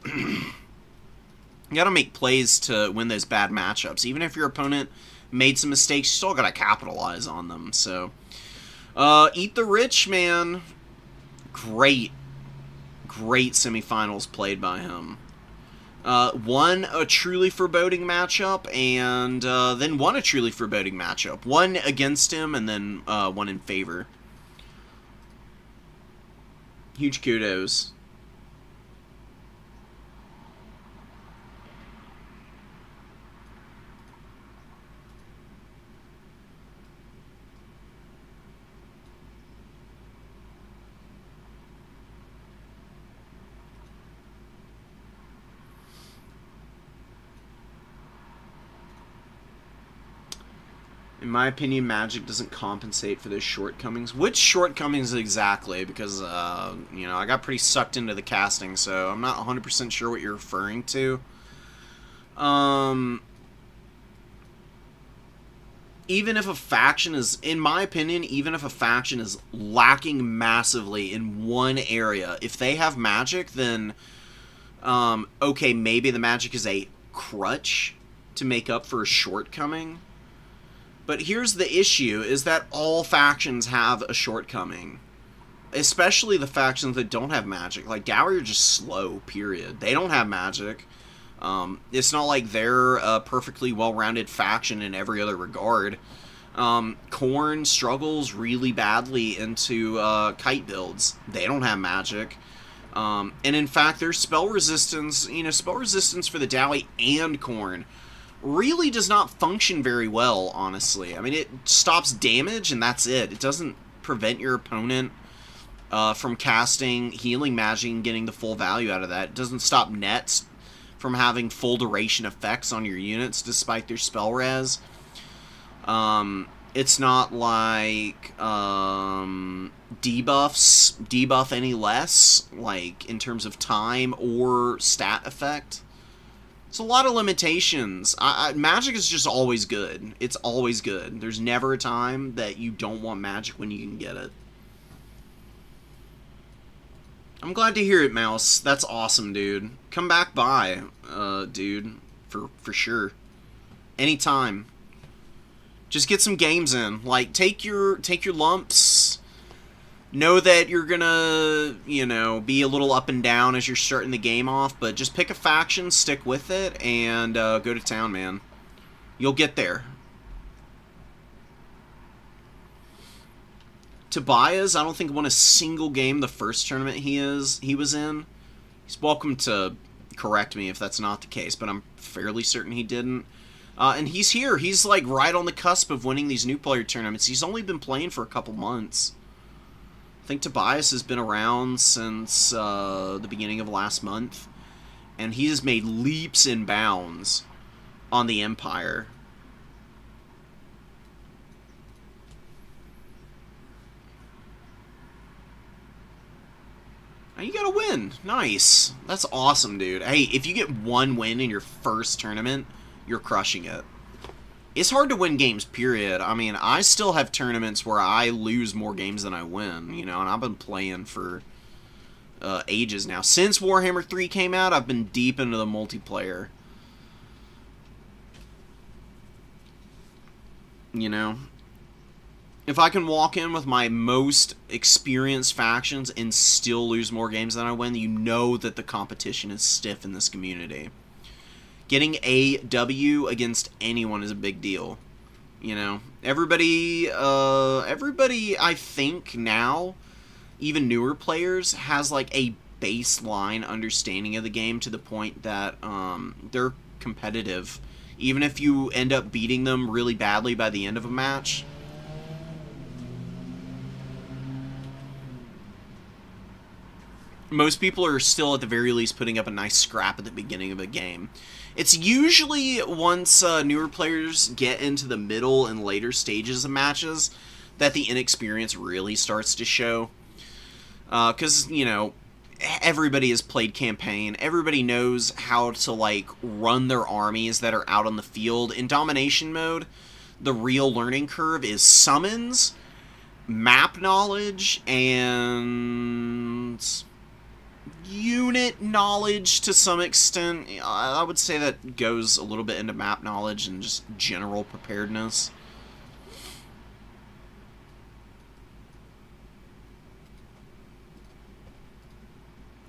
you gotta make plays to win those bad matchups. Even if your opponent made some mistakes, you still gotta capitalize on them, so. Eat the Rich, man. Great semifinals played by him. Won a truly foreboding matchup, and then won a truly foreboding matchup. One against him, and then one in favor. Huge kudos. In my opinion, Magic doesn't compensate for those shortcomings. Which shortcomings exactly? Because, you know, I got pretty sucked into the casting, so I'm not 100% sure what you're referring to. Even if a faction is, in my opinion, even if a faction is lacking massively in one area, if they have Magic, then, okay, maybe the Magic is a crutch to make up for a shortcoming. But here's the issue, is that all factions have a shortcoming. Especially the factions that don't have Magic. Like, Dowie are just slow, period. They don't have Magic. It's not like they're a perfectly well-rounded faction in every other regard. Khorne struggles really badly into kite builds. They don't have Magic. And in fact, their spell resistance, you know, spell resistance for the Dowie and Khorne really does not function very well, honestly. I mean, it stops damage, and that's it. It doesn't prevent your opponent from casting healing magic and getting the full value out of that. It doesn't stop nets from having full duration effects on your units, despite their spell res. It's not like debuffs debuff any less, like, in terms of time or stat effect. It's a lot of limitations. Magic is just always good. It's always good. There's never a time that you don't want Magic when you can get it. I'm glad to hear it, Mouse. That's awesome, dude. Come back by, dude, for sure. Anytime. Just get some games in. Like, take your lumps. Know that you're gonna, you know, be a little up and down as you're starting the game off, but just pick a faction, stick with it, and go to town, man. You'll get there. Tobias, I don't think won a single game the first tournament he was in. He's welcome to correct me if that's not the case, but I'm fairly certain he didn't. And he's here. He's, like, right on the cusp of winning these new player tournaments. He's only been playing for a couple months. I think Tobias has been around since the beginning of last month, and he has made leaps and bounds on the Empire. Now you gotta win. Nice. That's awesome, dude. Hey, if you get one win in your first tournament, you're crushing it. It's hard to win games, period. I mean, I still have tournaments where I lose more games than I win, you know, and I've been playing for ages now. Since Warhammer 3 came out, I've been deep into the multiplayer. You know? If I can walk in with my most experienced factions and still lose more games than I win, you know that the competition is stiff in this community. Getting a W against anyone is a big deal. You know, everybody, I think now, even newer players, has like a baseline understanding of the game to the point that they're competitive, even if you end up beating them really badly by the end of a match. Most people are still, at the very least, putting up a nice scrap at the beginning of a game. It's usually once newer players get into the middle and later stages of matches that the inexperience really starts to show. Because, you know, everybody has played campaign. Everybody knows how to, like, run their armies that are out on the field. In domination mode, the real learning curve is summons, map knowledge, and unit knowledge to some extent. I would say that goes a little bit into map knowledge and just general preparedness.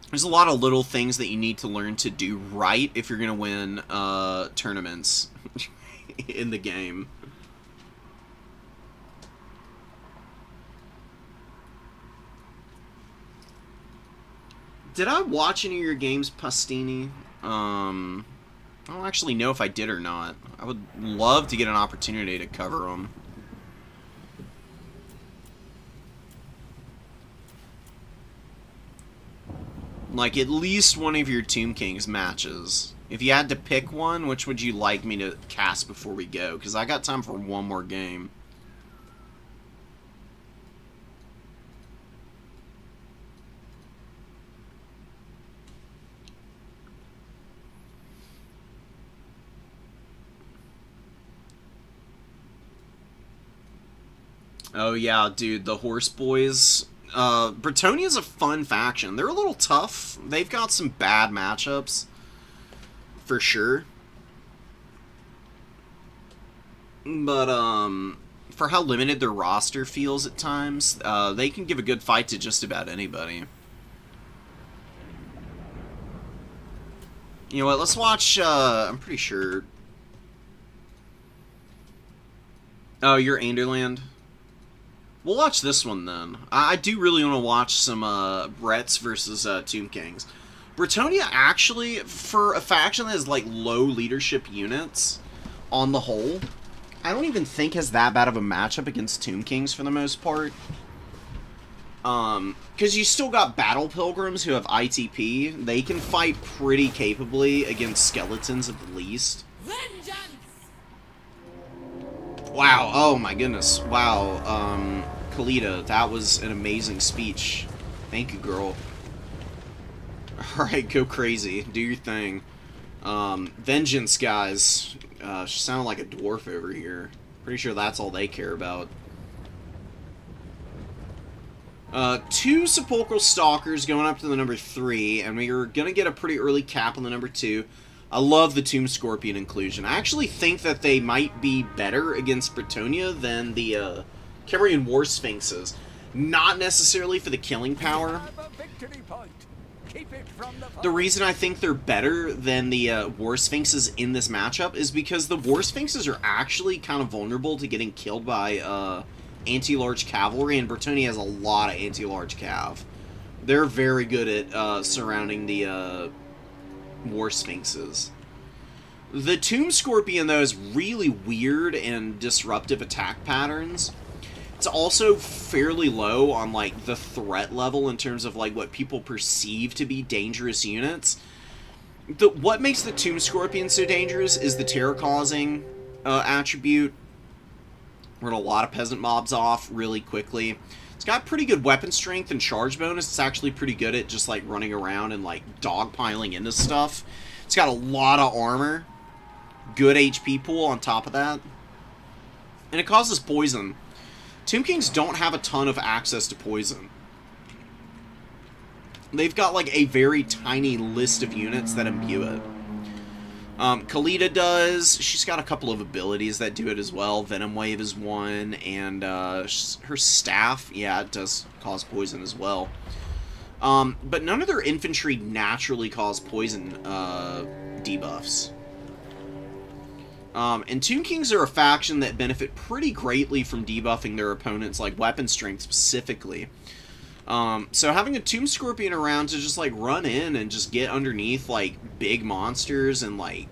There's a lot of little things that you need to learn to do right if you're going to win tournaments in the game. Did I watch any of your games, Pastini? I don't actually know if I did or not. I would love to get an opportunity to cover them. Like, at least one of your Tomb Kings matches. If you had to pick one, which would you like me to cast before we go? Because I got time for one more game. Oh yeah, dude, the Horse Boys. Bretonia's a fun faction. They're a little tough. They've got some bad matchups, for sure. But, for how limited their roster feels at times, they can give a good fight to just about anybody. You know what, let's watch, I'm pretty sure... Oh, you're Anderland? We'll watch this one, then. I do really want to watch some, Bretts versus, Tomb Kings. Bretonia, actually, for a faction that has, like, low leadership units, on the whole, I don't even think has that bad of a matchup against Tomb Kings, for the most part. Because you still got Battle Pilgrims who have ITP. They can fight pretty capably against skeletons, at the least. Vengeance! Wow, oh my goodness. Wow, Kalita, that was an amazing speech. Thank you, girl. Alright, go crazy. Do your thing. Vengeance, guys. She sounded like a dwarf over here. Pretty sure that's all they care about. 2 Sepulchral Stalkers going up to the number 3, and we're gonna get a pretty early cap on the number 2. I love the Tomb Scorpion inclusion. I actually think that they might be better against Bretonia than the Kemerian War Sphinxes. Not necessarily for the killing power. The reason I think they're better than the War Sphinxes in this matchup is because the War Sphinxes are actually kind of vulnerable to getting killed by anti-large cavalry, and Bretonia has a lot of anti-large cav. They're very good at surrounding the War Sphinxes. The Tomb Scorpion, though, has really weird and disruptive attack patterns. It's also fairly low on, like, the threat level in terms of, like, what people perceive to be dangerous units. What makes the Tomb Scorpion so dangerous is the terror-causing attribute. Run a lot of peasant mobs off really quickly. It's got pretty good weapon strength and charge bonus. It's actually pretty good at just, like, running around and, like, dogpiling into stuff. It's got a lot of armor. Good HP pool on top of that. And it causes poison. Tomb Kings don't have a ton of access to poison. They've got, like, a very tiny list of units that imbue it. Kalita does. She's got a couple of abilities that do it as well. Venom Wave is one, and her staff, yeah, it does cause poison as well. But none of their infantry naturally cause poison debuffs. And Tomb Kings are a faction that benefit pretty greatly from debuffing their opponents, like weapon strength specifically. So having a Tomb Scorpion around to just, like, run in and just get underneath, like, big monsters and, like,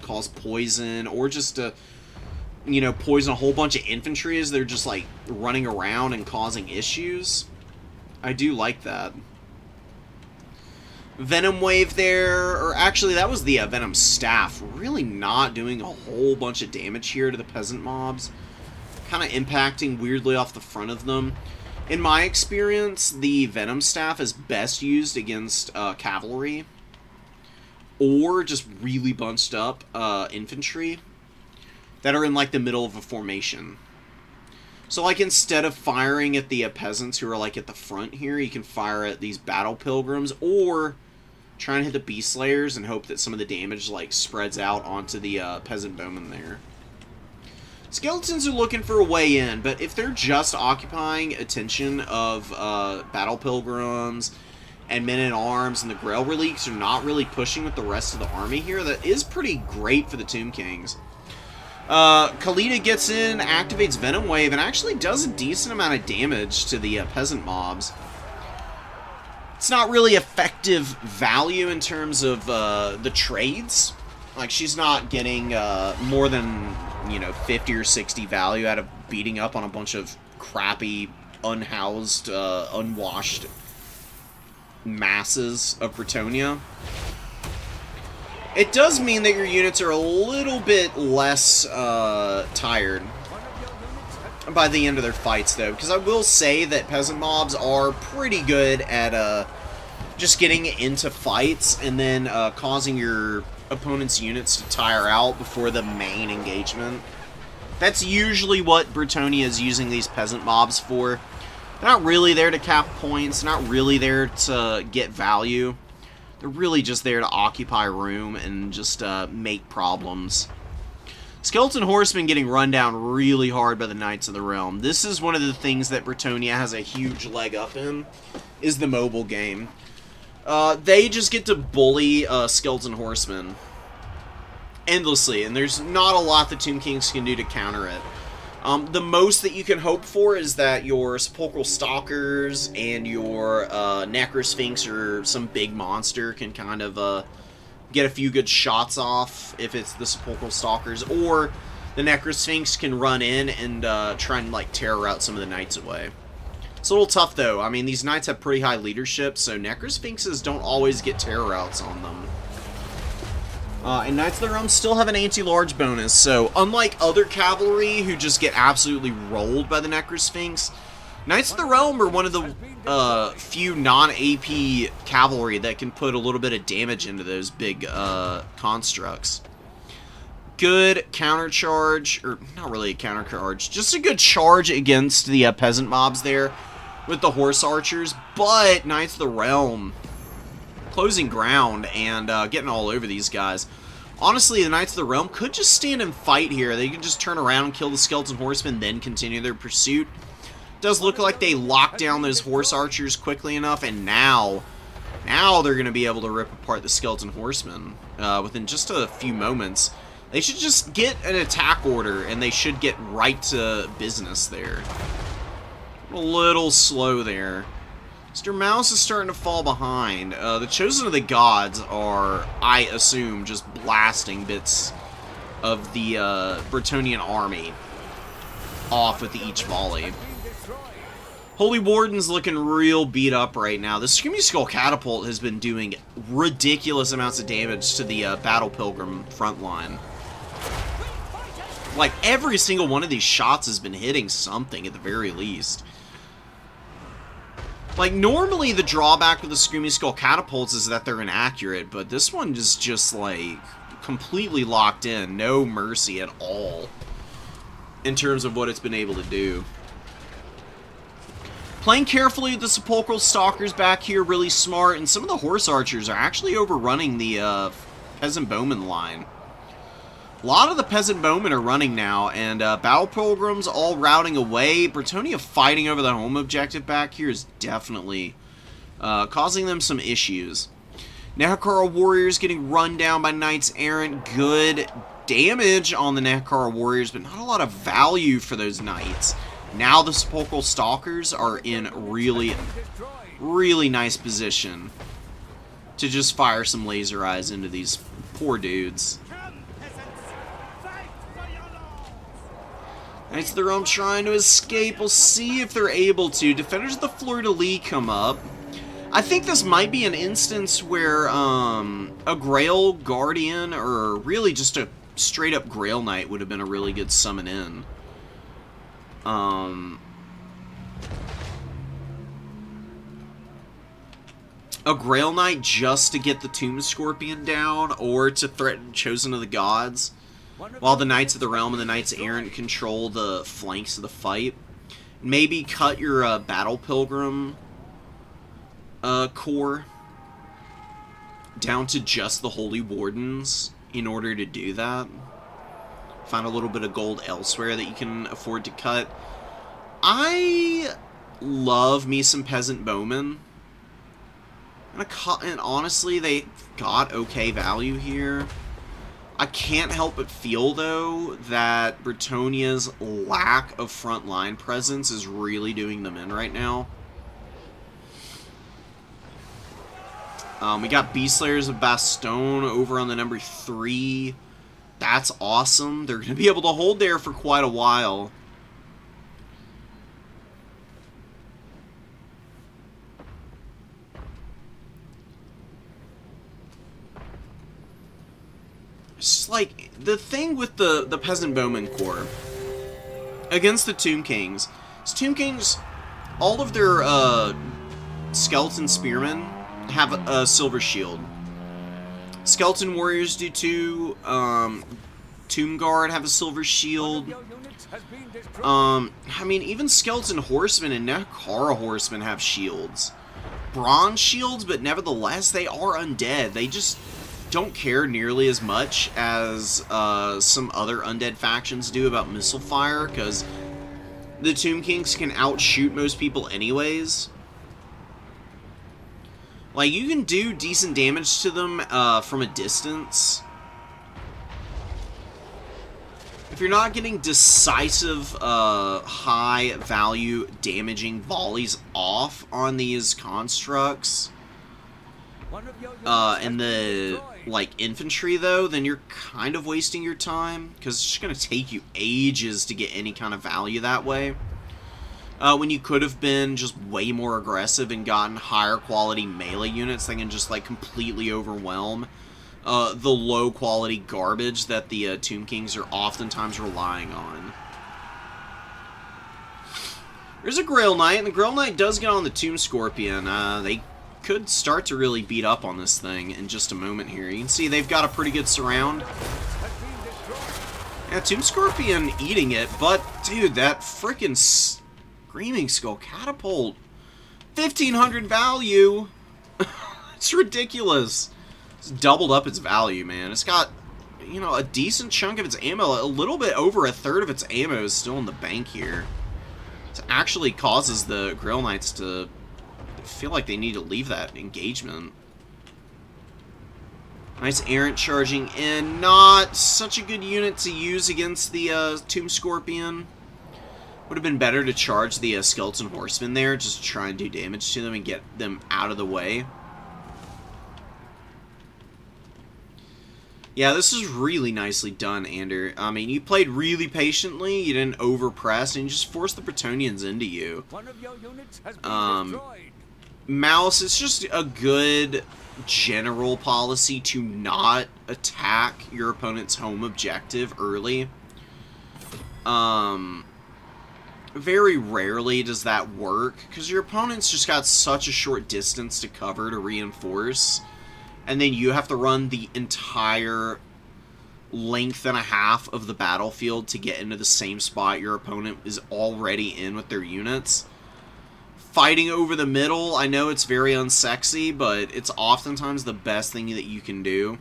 cause poison, or just to, you know, poison a whole bunch of infantry as they're just, like, running around and causing issues. I do like that. Venom Wave there, or actually that was the Venom Staff, really not doing a whole bunch of damage here to the peasant mobs. Kind of impacting weirdly off the front of them. In my experience, the Venom Staff is best used against cavalry, or just really bunched up infantry that are in, like, the middle of a formation. So, like, instead of firing at the peasants who are, like, at the front here, you can fire at these battle pilgrims, or try and hit the beast slayers and hope that some of the damage, like, spreads out onto the peasant bowmen there. Skeletons are looking for a way in, but if they're just occupying attention of battle pilgrims and men-at-arms and the Grail Reliques are not really pushing with the rest of the army here, that is pretty great for the Tomb Kings. Khalida gets in, activates Venom Wave, and actually does a decent amount of damage to the peasant mobs. It's not really effective value in terms of the trades. Like, she's not getting more than, you know, 50 or 60 value out of beating up on a bunch of crappy, unhoused, unwashed masses of Bretonia. It does mean that your units are a little bit less tired by the end of their fights, though, because I will say that peasant mobs are pretty good at just getting into fights and then causing your opponent's units to tire out before the main engagement. That's usually what Bretonia is using these peasant mobs for. They're not really there to cap points, not really there to get value. They're really just there to occupy room and just make problems. Skeleton Horsemen getting run down really hard by the Knights of the Realm. This is one of the things that Bretonia has a huge leg up in, is the mobile game. They just get to bully Skeleton Horsemen endlessly, and there's not a lot the Tomb Kings can do to counter it. The most that you can hope for is that your Sepulchral Stalkers and your Necrosphinx or some big monster can kind of get a few good shots off if it's the Sepulchral Stalkers, or the Necrosphinx can run in and try and, like, terror out some of the Knights away. It's a little tough, though. I mean, these Knights have pretty high leadership, so Necrosphinxes don't always get terror outs on them. And Knights of the Realm still have an anti-large bonus, so unlike other cavalry who just get absolutely rolled by the Necrosphinx, Knights of the Realm are one of the few non-AP cavalry that can put a little bit of damage into those big constructs. Good counter-charge, or not really a counter-charge, just a good charge against the peasant mobs there with the horse archers, but Knights of the Realm closing ground and getting all over these guys. Honestly, the Knights of the Realm could just stand and fight here. They could just turn around and kill the Skeleton Horsemen, then continue their pursuit. Does look like they locked down those horse archers quickly enough, and now they're going to be able to rip apart the Skeleton Horsemen within just a few moments. They should just get an attack order, and they should get right to business there. A little slow there. Mr. Mouse is starting to fall behind. The Chosen of the Gods are, I assume, just blasting bits of the Bretonian army off with each volley. Holy Warden's looking real beat up right now. The Screaming Skull Catapult has been doing ridiculous amounts of damage to the Battle Pilgrim front line. Like, every single one of these shots has been hitting something at the very least. Like, normally the drawback with the Screaming Skull Catapults is that they're inaccurate, but this one is just, like, completely locked in. No mercy at all in terms of what it's been able to do. Playing carefully with the Sepulchral Stalkers back here, really smart, and some of the Horse Archers are actually overrunning the Peasant Bowman line. A lot of the Peasant Bowmen are running now, and Battle Pilgrims all routing away. Bretonia fighting over the home objective back here is definitely causing them some issues. Nehekara Warriors getting run down by Knights Errant. Good damage on the Nekara warriors, but not a lot of value for those knights. Now the Sepulchral Stalkers are in really, really nice position to just fire some laser eyes into these poor dudes. Knights of the Realm trying to escape. We'll see if they're able to. Defenders of the Fleur-de-Lis come up. I think this might be an instance where a Grail Guardian, or really just a straight-up Grail Knight, would have been a really good summon in. A Grail Knight just to get the Tomb Scorpion down, or to threaten Chosen of the Gods, while the Knights of the Realm and the Knights Errant control the flanks of the fight. Maybe cut your Battle Pilgrim core down to just the Holy Wardens in order to do that. Find a little bit of gold elsewhere that you can afford to cut. I love me some Peasant Bowmen. And honestly, they got okay value here. I can't help but feel, though, that Bretonia's lack of frontline presence is really doing them in right now. We got Beastslayers of Bastogne over on the number 3. That's awesome. They're going to be able to hold there for quite a while. It's like, the thing with the Peasant Bowman Corps against the Tomb Kings is Tomb Kings, all of their Skeleton Spearmen have a silver shield. Skeleton Warriors do too. Tomb Guard have a silver shield. I mean, even Skeleton Horsemen and Nekara Horsemen have shields. Bronze shields, but nevertheless, they are undead. They just don't care nearly as much as some other undead factions do about missile fire, because the Tomb Kings can outshoot most people anyways. Like, you can do decent damage to them from a distance. If you're not getting decisive, high-value, damaging volleys off on these constructs, and the, like, infantry, though, then you're kind of wasting your time, because it's just going to take you ages to get any kind of value that way. When you could have been just way more aggressive and gotten higher quality melee units that can just, like, completely overwhelm the low quality garbage that the Tomb Kings are oftentimes relying on. There's a Grail Knight, and the Grail Knight does get on the Tomb Scorpion. They could start to really beat up on this thing in just a moment here. You can see they've got a pretty good surround. Yeah, Tomb Scorpion eating it, but, dude, that frickin' Screaming Skull Catapult. 1,500 value. It's ridiculous. It's doubled up its value, man. It's got, you know, a decent chunk of its ammo. A little bit over a third of its ammo is still in the bank here. It actually causes the Grail Knights to feel like they need to leave that engagement. Nice Errant charging in. Not such a good unit to use against the Tomb Scorpion. Would have been better to charge the Skeleton Horsemen there, just to try and do damage to them and get them out of the way. Yeah, this is really nicely done, Ander. I mean, you played really patiently, you didn't overpress, and you just forced the Bretonians into you. One of your units has been destroyed. Mouse, it's just a good general policy to not attack your opponent's home objective early. Very rarely does that work, because your opponent's just got such a short distance to cover to reinforce, and then you have to run the entire length and a half of the battlefield to get into the same spot your opponent is already in with their units. Fighting over the middle, I know it's very unsexy, but it's oftentimes the best thing that you can do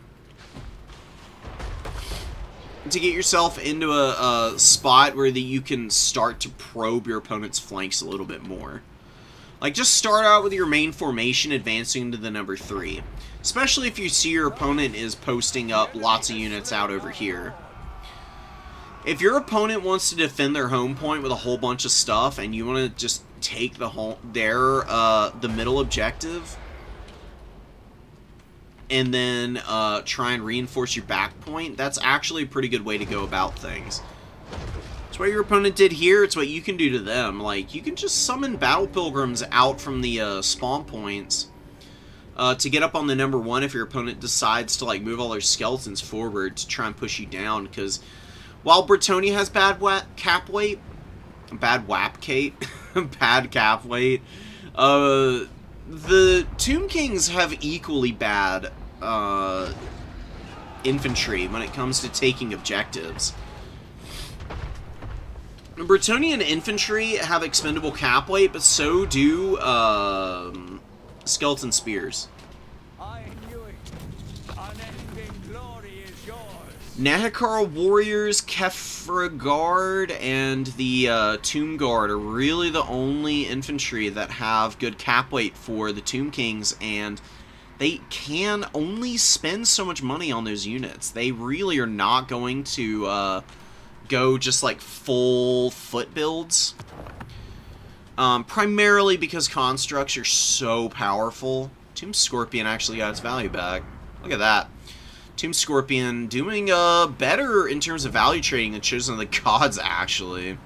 to get yourself into a spot where you can start to probe your opponent's flanks a little bit more. Like, just start out with your main formation advancing to the number 3. Especially if you see your opponent is posting up lots of units out over here. If your opponent wants to defend their home point with a whole bunch of stuff, and you want to just take the middle objective, and then try and reinforce your back point, that's actually a pretty good way to go about things. It's what your opponent did here. It's what you can do to them. Like, you can just summon battle pilgrims out from the spawn points to get up on the number 1 if your opponent decides to like move all their skeletons forward to try and push you down. Because while Bretonnia has bad cap weight, bad cap weight, the Tomb Kings have equally bad infantry when it comes to taking objectives. Bretonian infantry have expendable cap weight, but so do skeleton spears. I knew it. Unending glory is yours. Nahikar warriors, Kefragard, and the Tomb Guard are really the only infantry that have good cap weight for the Tomb Kings, and they can only spend so much money on those units. They really are not going to go just like full foot builds. Primarily because constructs are so powerful. Tomb Scorpion actually got its value back. Look at that. Tomb Scorpion doing better in terms of value trading than Chosen of the Gods, actually.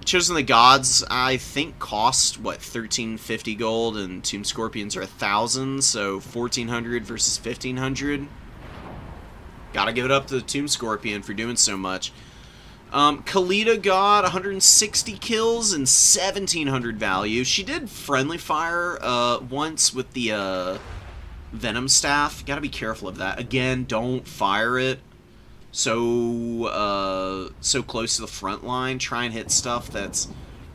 Chosen of the Gods, I think, cost, what, 1350 gold, and Tomb Scorpions are 1,000, so 1,400 versus 1,500. Gotta give it up to the Tomb Scorpion for doing so much. Kalita got 160 kills and 1,700 value. She did friendly fire once with the Venom Staff. Gotta be careful of that. Again, don't fire it so close to the front line. Try and hit stuff that's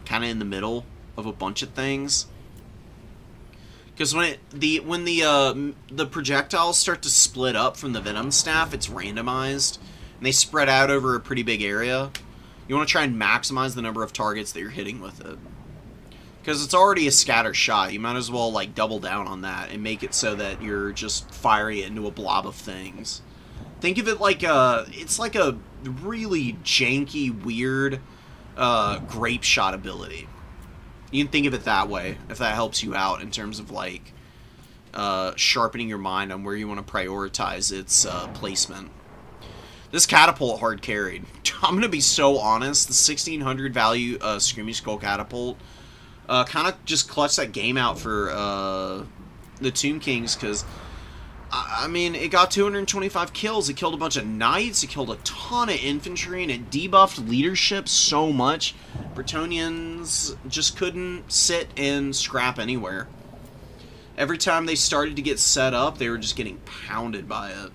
kind of in the middle of a bunch of things. Because when the projectiles start to split up from the Venom Staff, it's randomized, and they spread out over a pretty big area. You want to try and maximize the number of targets that you're hitting with it. Because it's already a scatter shot, you might as well like double down on that and make it so that you're just firing it into a blob of things. Think of it like it's like a really janky, weird grape shot ability. You can think of it that way, if that helps you out in terms of, like, sharpening your mind on where you want to prioritize its placement. This catapult hard carried. I'm going to be so honest, the 1,600 value Screaming Skull catapult kind of just clutched that game out for the Tomb Kings, because, I mean, it got 225 kills, it killed a bunch of knights, it killed a ton of infantry, and it debuffed leadership so much, Bretonians just couldn't sit and scrap anywhere. Every time they started to get set up, they were just getting pounded by it.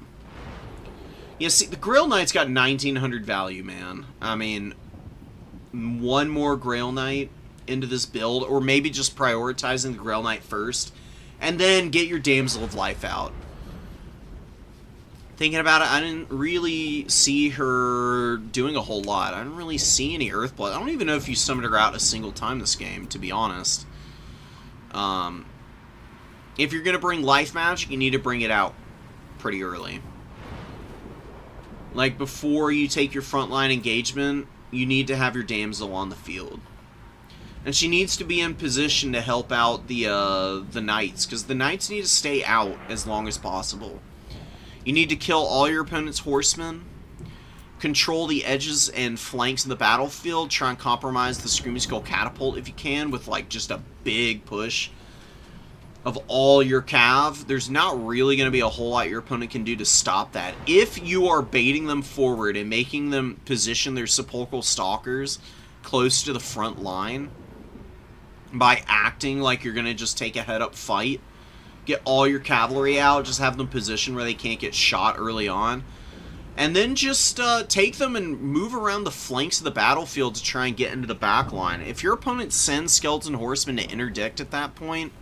Yeah, see, the Grail Knights got 1,900 value, man. I mean, one more Grail Knight into this build, or maybe just prioritizing the Grail Knight first, and then get your Damsel of Life out. Thinking about it, I didn't really see her doing a whole lot. I didn't really see any Earthblood. I don't even know if you summoned her out a single time this game, to be honest. If you're going to bring Life Magic, you need to bring it out pretty early. Like, before you take your frontline engagement, you need to have your Damsel on the field. And she needs to be in position to help out the Knights, because the Knights need to stay out as long as possible. You need to kill all your opponent's horsemen, control the edges and flanks of the battlefield, try and compromise the Screaming Skull catapult if you can, with like just a big push of all your cav. There's not really going to be a whole lot your opponent can do to stop that. If you are baiting them forward and making them position their sepulchral stalkers close to the front line by acting like you're going to just take a head-up fight, get all your cavalry out, just have them positioned where they can't get shot early on, and then just take them and move around the flanks of the battlefield to try and get into the back line. If your opponent sends skeleton horsemen to interdict at that point,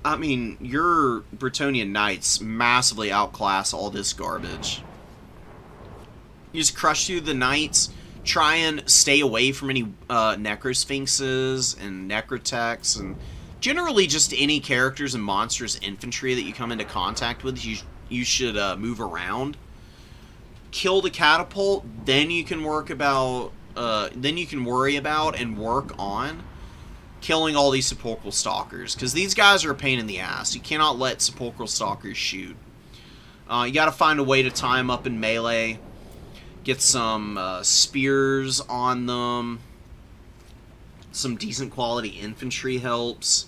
I mean, your Bretonian Knights massively outclass all this garbage. You just crush through the Knights, try and stay away from any Necrosphinxes and Necrotechs, and generally just any characters and monstrous infantry that you come into contact with, you should move around. kill the catapult, then you can worry about and work on killing all these sepulchral stalkers, because these guys are a pain in the ass. You cannot let sepulchral stalkers shoot. You got to find a way to tie them up in melee, get some spears on them, some decent quality infantry helps,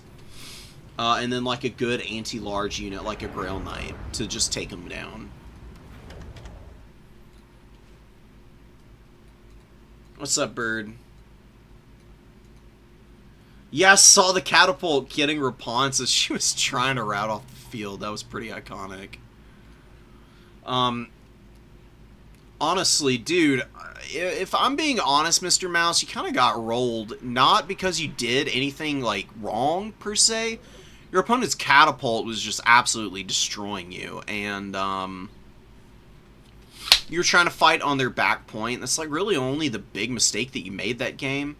and then like a good anti-large unit like a Grail Knight to just take them down. What's up, bird? Yeah, I saw the catapult getting Rapunzel as she was trying to rout off the field. That was pretty iconic. Honestly, dude, if I'm being honest, Mr. Mouse, you kind of got rolled. Not because you did anything, like, wrong, per se. Your opponent's catapult was just absolutely destroying you. And, you were trying to fight on their back point. That's, like, really only the big mistake that you made that game.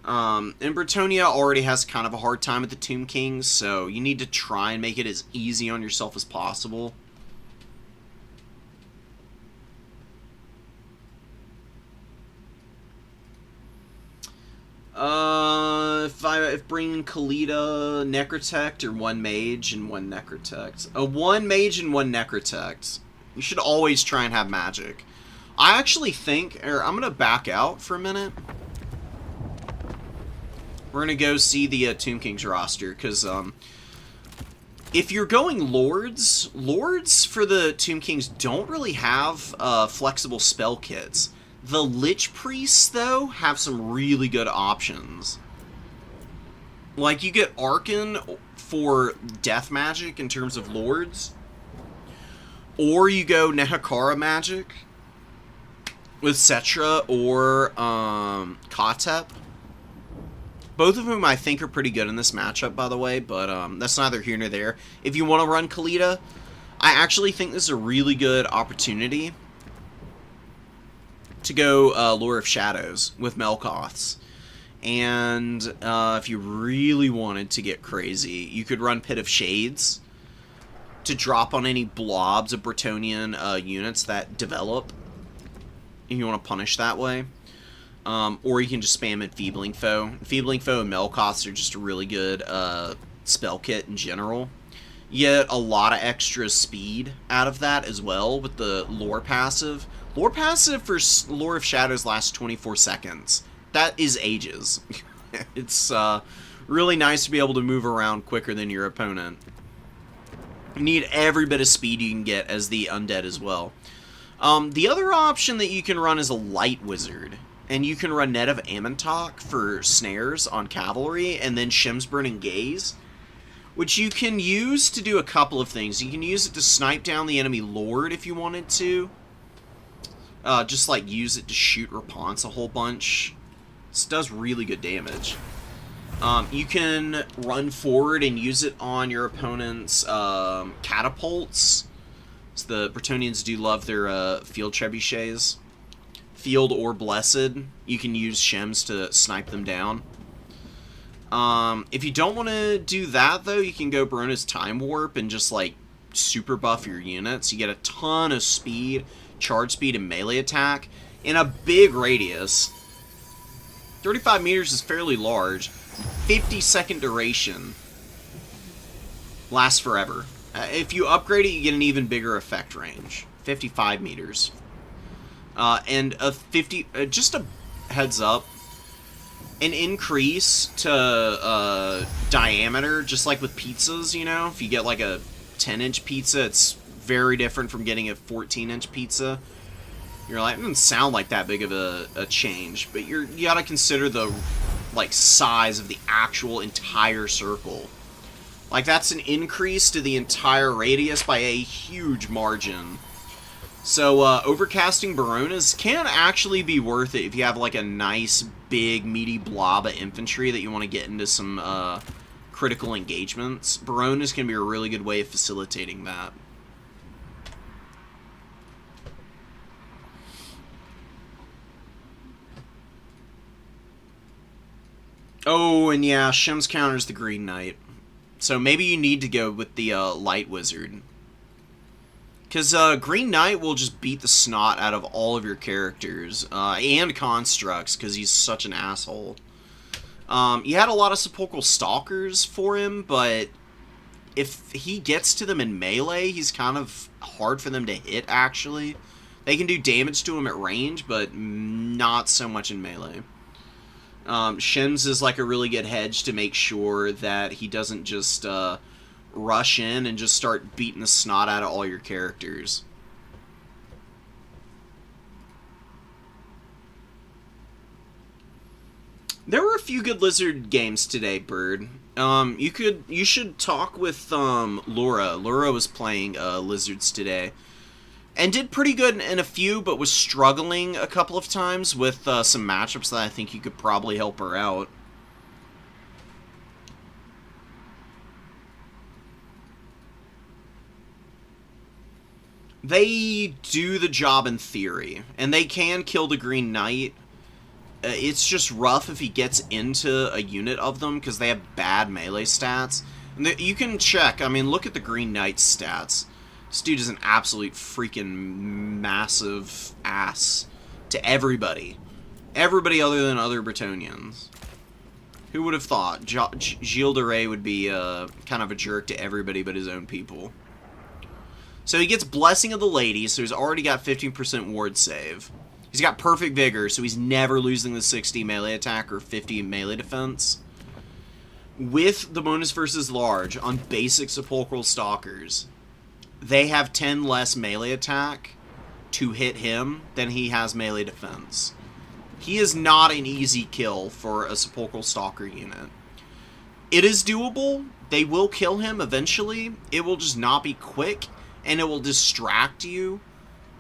And Bretonnia already has kind of a hard time with the Tomb Kings, so you need to try and make it as easy on yourself as possible. If bringing Khalida, Necrotect, or one Mage and one Necrotect. One Mage and one Necrotect. You should always try and have magic. I actually think, or I'm gonna back out for a minute. We're gonna go see the Tomb Kings roster, because if you're going Lords for the Tomb Kings don't really have flexible spell kits. The Lich Priests, though, have some really good options. Like, you get Arcan for death magic in terms of Lords, or you go Nehakara magic with Cetra or Kotep. Both of whom I think are pretty good in this matchup, by the way, but that's neither here nor there. If you want to run Khalida, I actually think this is a really good opportunity to go Lure of Shadows with Melkoths. And if you really wanted to get crazy, you could run Pit of Shades to drop on any blobs of Bretonnian units that develop, if you want to punish that way. Or you can just spam Enfeebling Foe. Enfeebling Foe and Melkoths are just a really good spell kit in general. You get a lot of extra speed out of that as well with the Lore passive. Lore passive for Lure of Shadows lasts 24 seconds. That is ages. It's really nice to be able to move around quicker than your opponent. You need every bit of speed you can get as the undead as well. The other option that you can run is a Light Wizard. And you can run Net of Amontok for snares on cavalry, and then Shim's Burning Gaze, which you can use to do a couple of things. You can use it to snipe down the enemy lord if you wanted to. Just like use it to shoot Rapunzel a whole bunch. This does really good damage. You can run forward and use it on your opponent's catapults. So the Bretonnians do love their field trebuchets. Field or Blessed, you can use Shems to snipe them down. If you don't want to do that, though, you can go Barona's Time Warp and just, like, super buff your units. You get a ton of speed, charge speed, and melee attack in a big radius. 35 meters is fairly large. 50-second duration. Lasts forever. If you upgrade it, you get an even bigger effect range. 55 meters. And a 50, just a heads up, an increase to diameter, just like with pizzas, you know, if you get like a 10-inch pizza, it's very different from getting a 14-inch pizza. You're like, it doesn't sound like that big of a change, but you gotta consider the, like, size of the actual entire circle. Like, that's an increase to the entire radius by a huge margin. So, overcasting Baronas can actually be worth it if you have, like, a nice, big, meaty blob of infantry that you want to get into some, critical engagements. Baronas can be a really good way of facilitating that. Oh, and yeah, Shem's counters the Green Knight. So maybe you need to go with the, Light Wizard. Because Green Knight will just beat the snot out of all of your characters, and constructs, because he's such an asshole. You had a lot of sepulchral stalkers for him, but if he gets to them in melee, he's kind of hard for them to hit, actually. They can do damage to him at range, but not so much in melee. Shims is like a really good hedge to make sure that he doesn't just rush in and just start beating the snot out of all your characters. There were a few good Lizard games today, Bird. You should talk with Laura. Laura was playing Lizards today, and did pretty good in a few, but was struggling a couple of times with some matchups that I think you could probably help her out. They do the job in theory, and they can kill the Green Knight. It's just rough if he gets into a unit of them, because they have bad melee stats. And you can check, I mean, look at the Green Knight's stats. This dude is an absolute freaking massive ass to everybody. Everybody other than other Bretonnians. Who would have thought Gilles de Rais would be kind of a jerk to everybody but his own people. So he gets Blessing of the Lady, so he's already got 15% ward save. He's got Perfect Vigor, so he's never losing the 60 melee attack or 50 melee defense. With the bonus versus large on basic Sepulchral Stalkers, they have 10 less melee attack to hit him than he has melee defense. He is not an easy kill for a Sepulchral Stalker unit. It is doable. They will kill him eventually. It will just not be quick, and it will distract you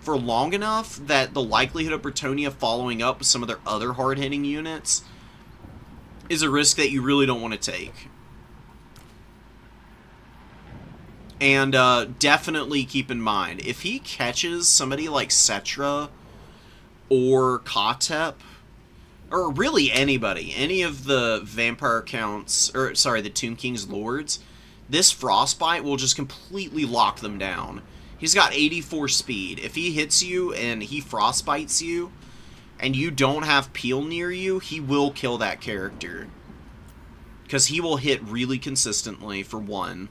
for long enough that the likelihood of Bretonnia following up with some of their other hard-hitting units is a risk that you really don't want to take. And definitely keep in mind, if he catches somebody like Cetra or Kotep, or really anybody, any of the Vampire Counts, or sorry, the Tomb King's Lords, this Frostbite will just completely lock them down. He's got 84 speed. If he hits you and he frostbites you, and you don't have Peel near you, he will kill that character. Because he will hit really consistently, for one.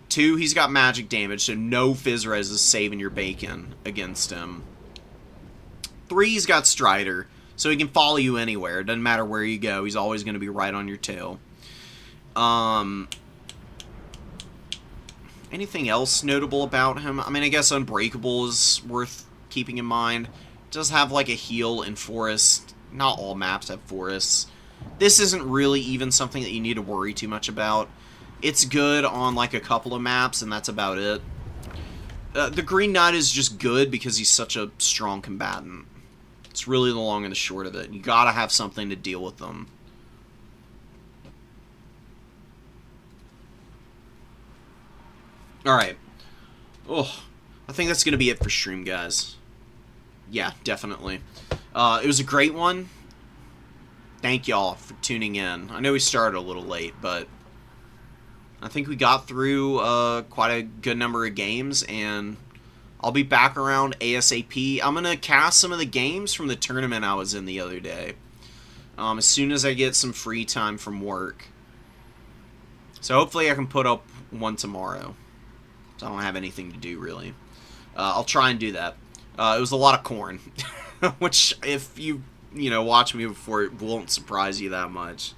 Two, he's got magic damage, so no Fizz Res is saving your bacon against him. Three, he's got Strider, so he can follow you anywhere. It doesn't matter where you go, he's always going to be right on your tail. Anything else notable about him? I mean, I guess Unbreakable is worth keeping in mind. It does have like a heal in forest. Not all maps have forests. This isn't really even something that you need to worry too much about. It's good on like a couple of maps, and that's about it. The Green Knight is just good because he's such a strong combatant. It's really the long and the short of it. You gotta have something to deal with them. Alright. Oh, I think that's going to be it for stream, guys. Yeah, definitely. It was a great one. Thank y'all for tuning in. I know we started a little late, but I think we got through quite a good number of games, and I'll be back around ASAP. I'm going to cast some of the games from the tournament I was in the other day, as soon as I get some free time from work. So hopefully I can put up one tomorrow. So I don't have anything to do, really. I'll try and do that. It was a lot of corn, which, if you watch me before, it won't surprise you that much.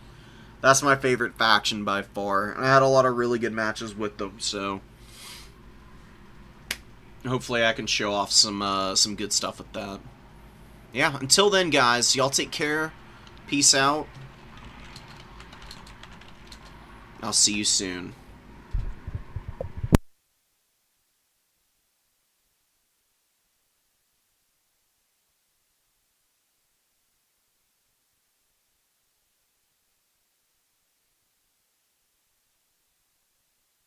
That's my favorite faction by far. I had a lot of really good matches with them, so hopefully I can show off some good stuff with that. Yeah, until then, guys, y'all take care. Peace out. I'll see you soon.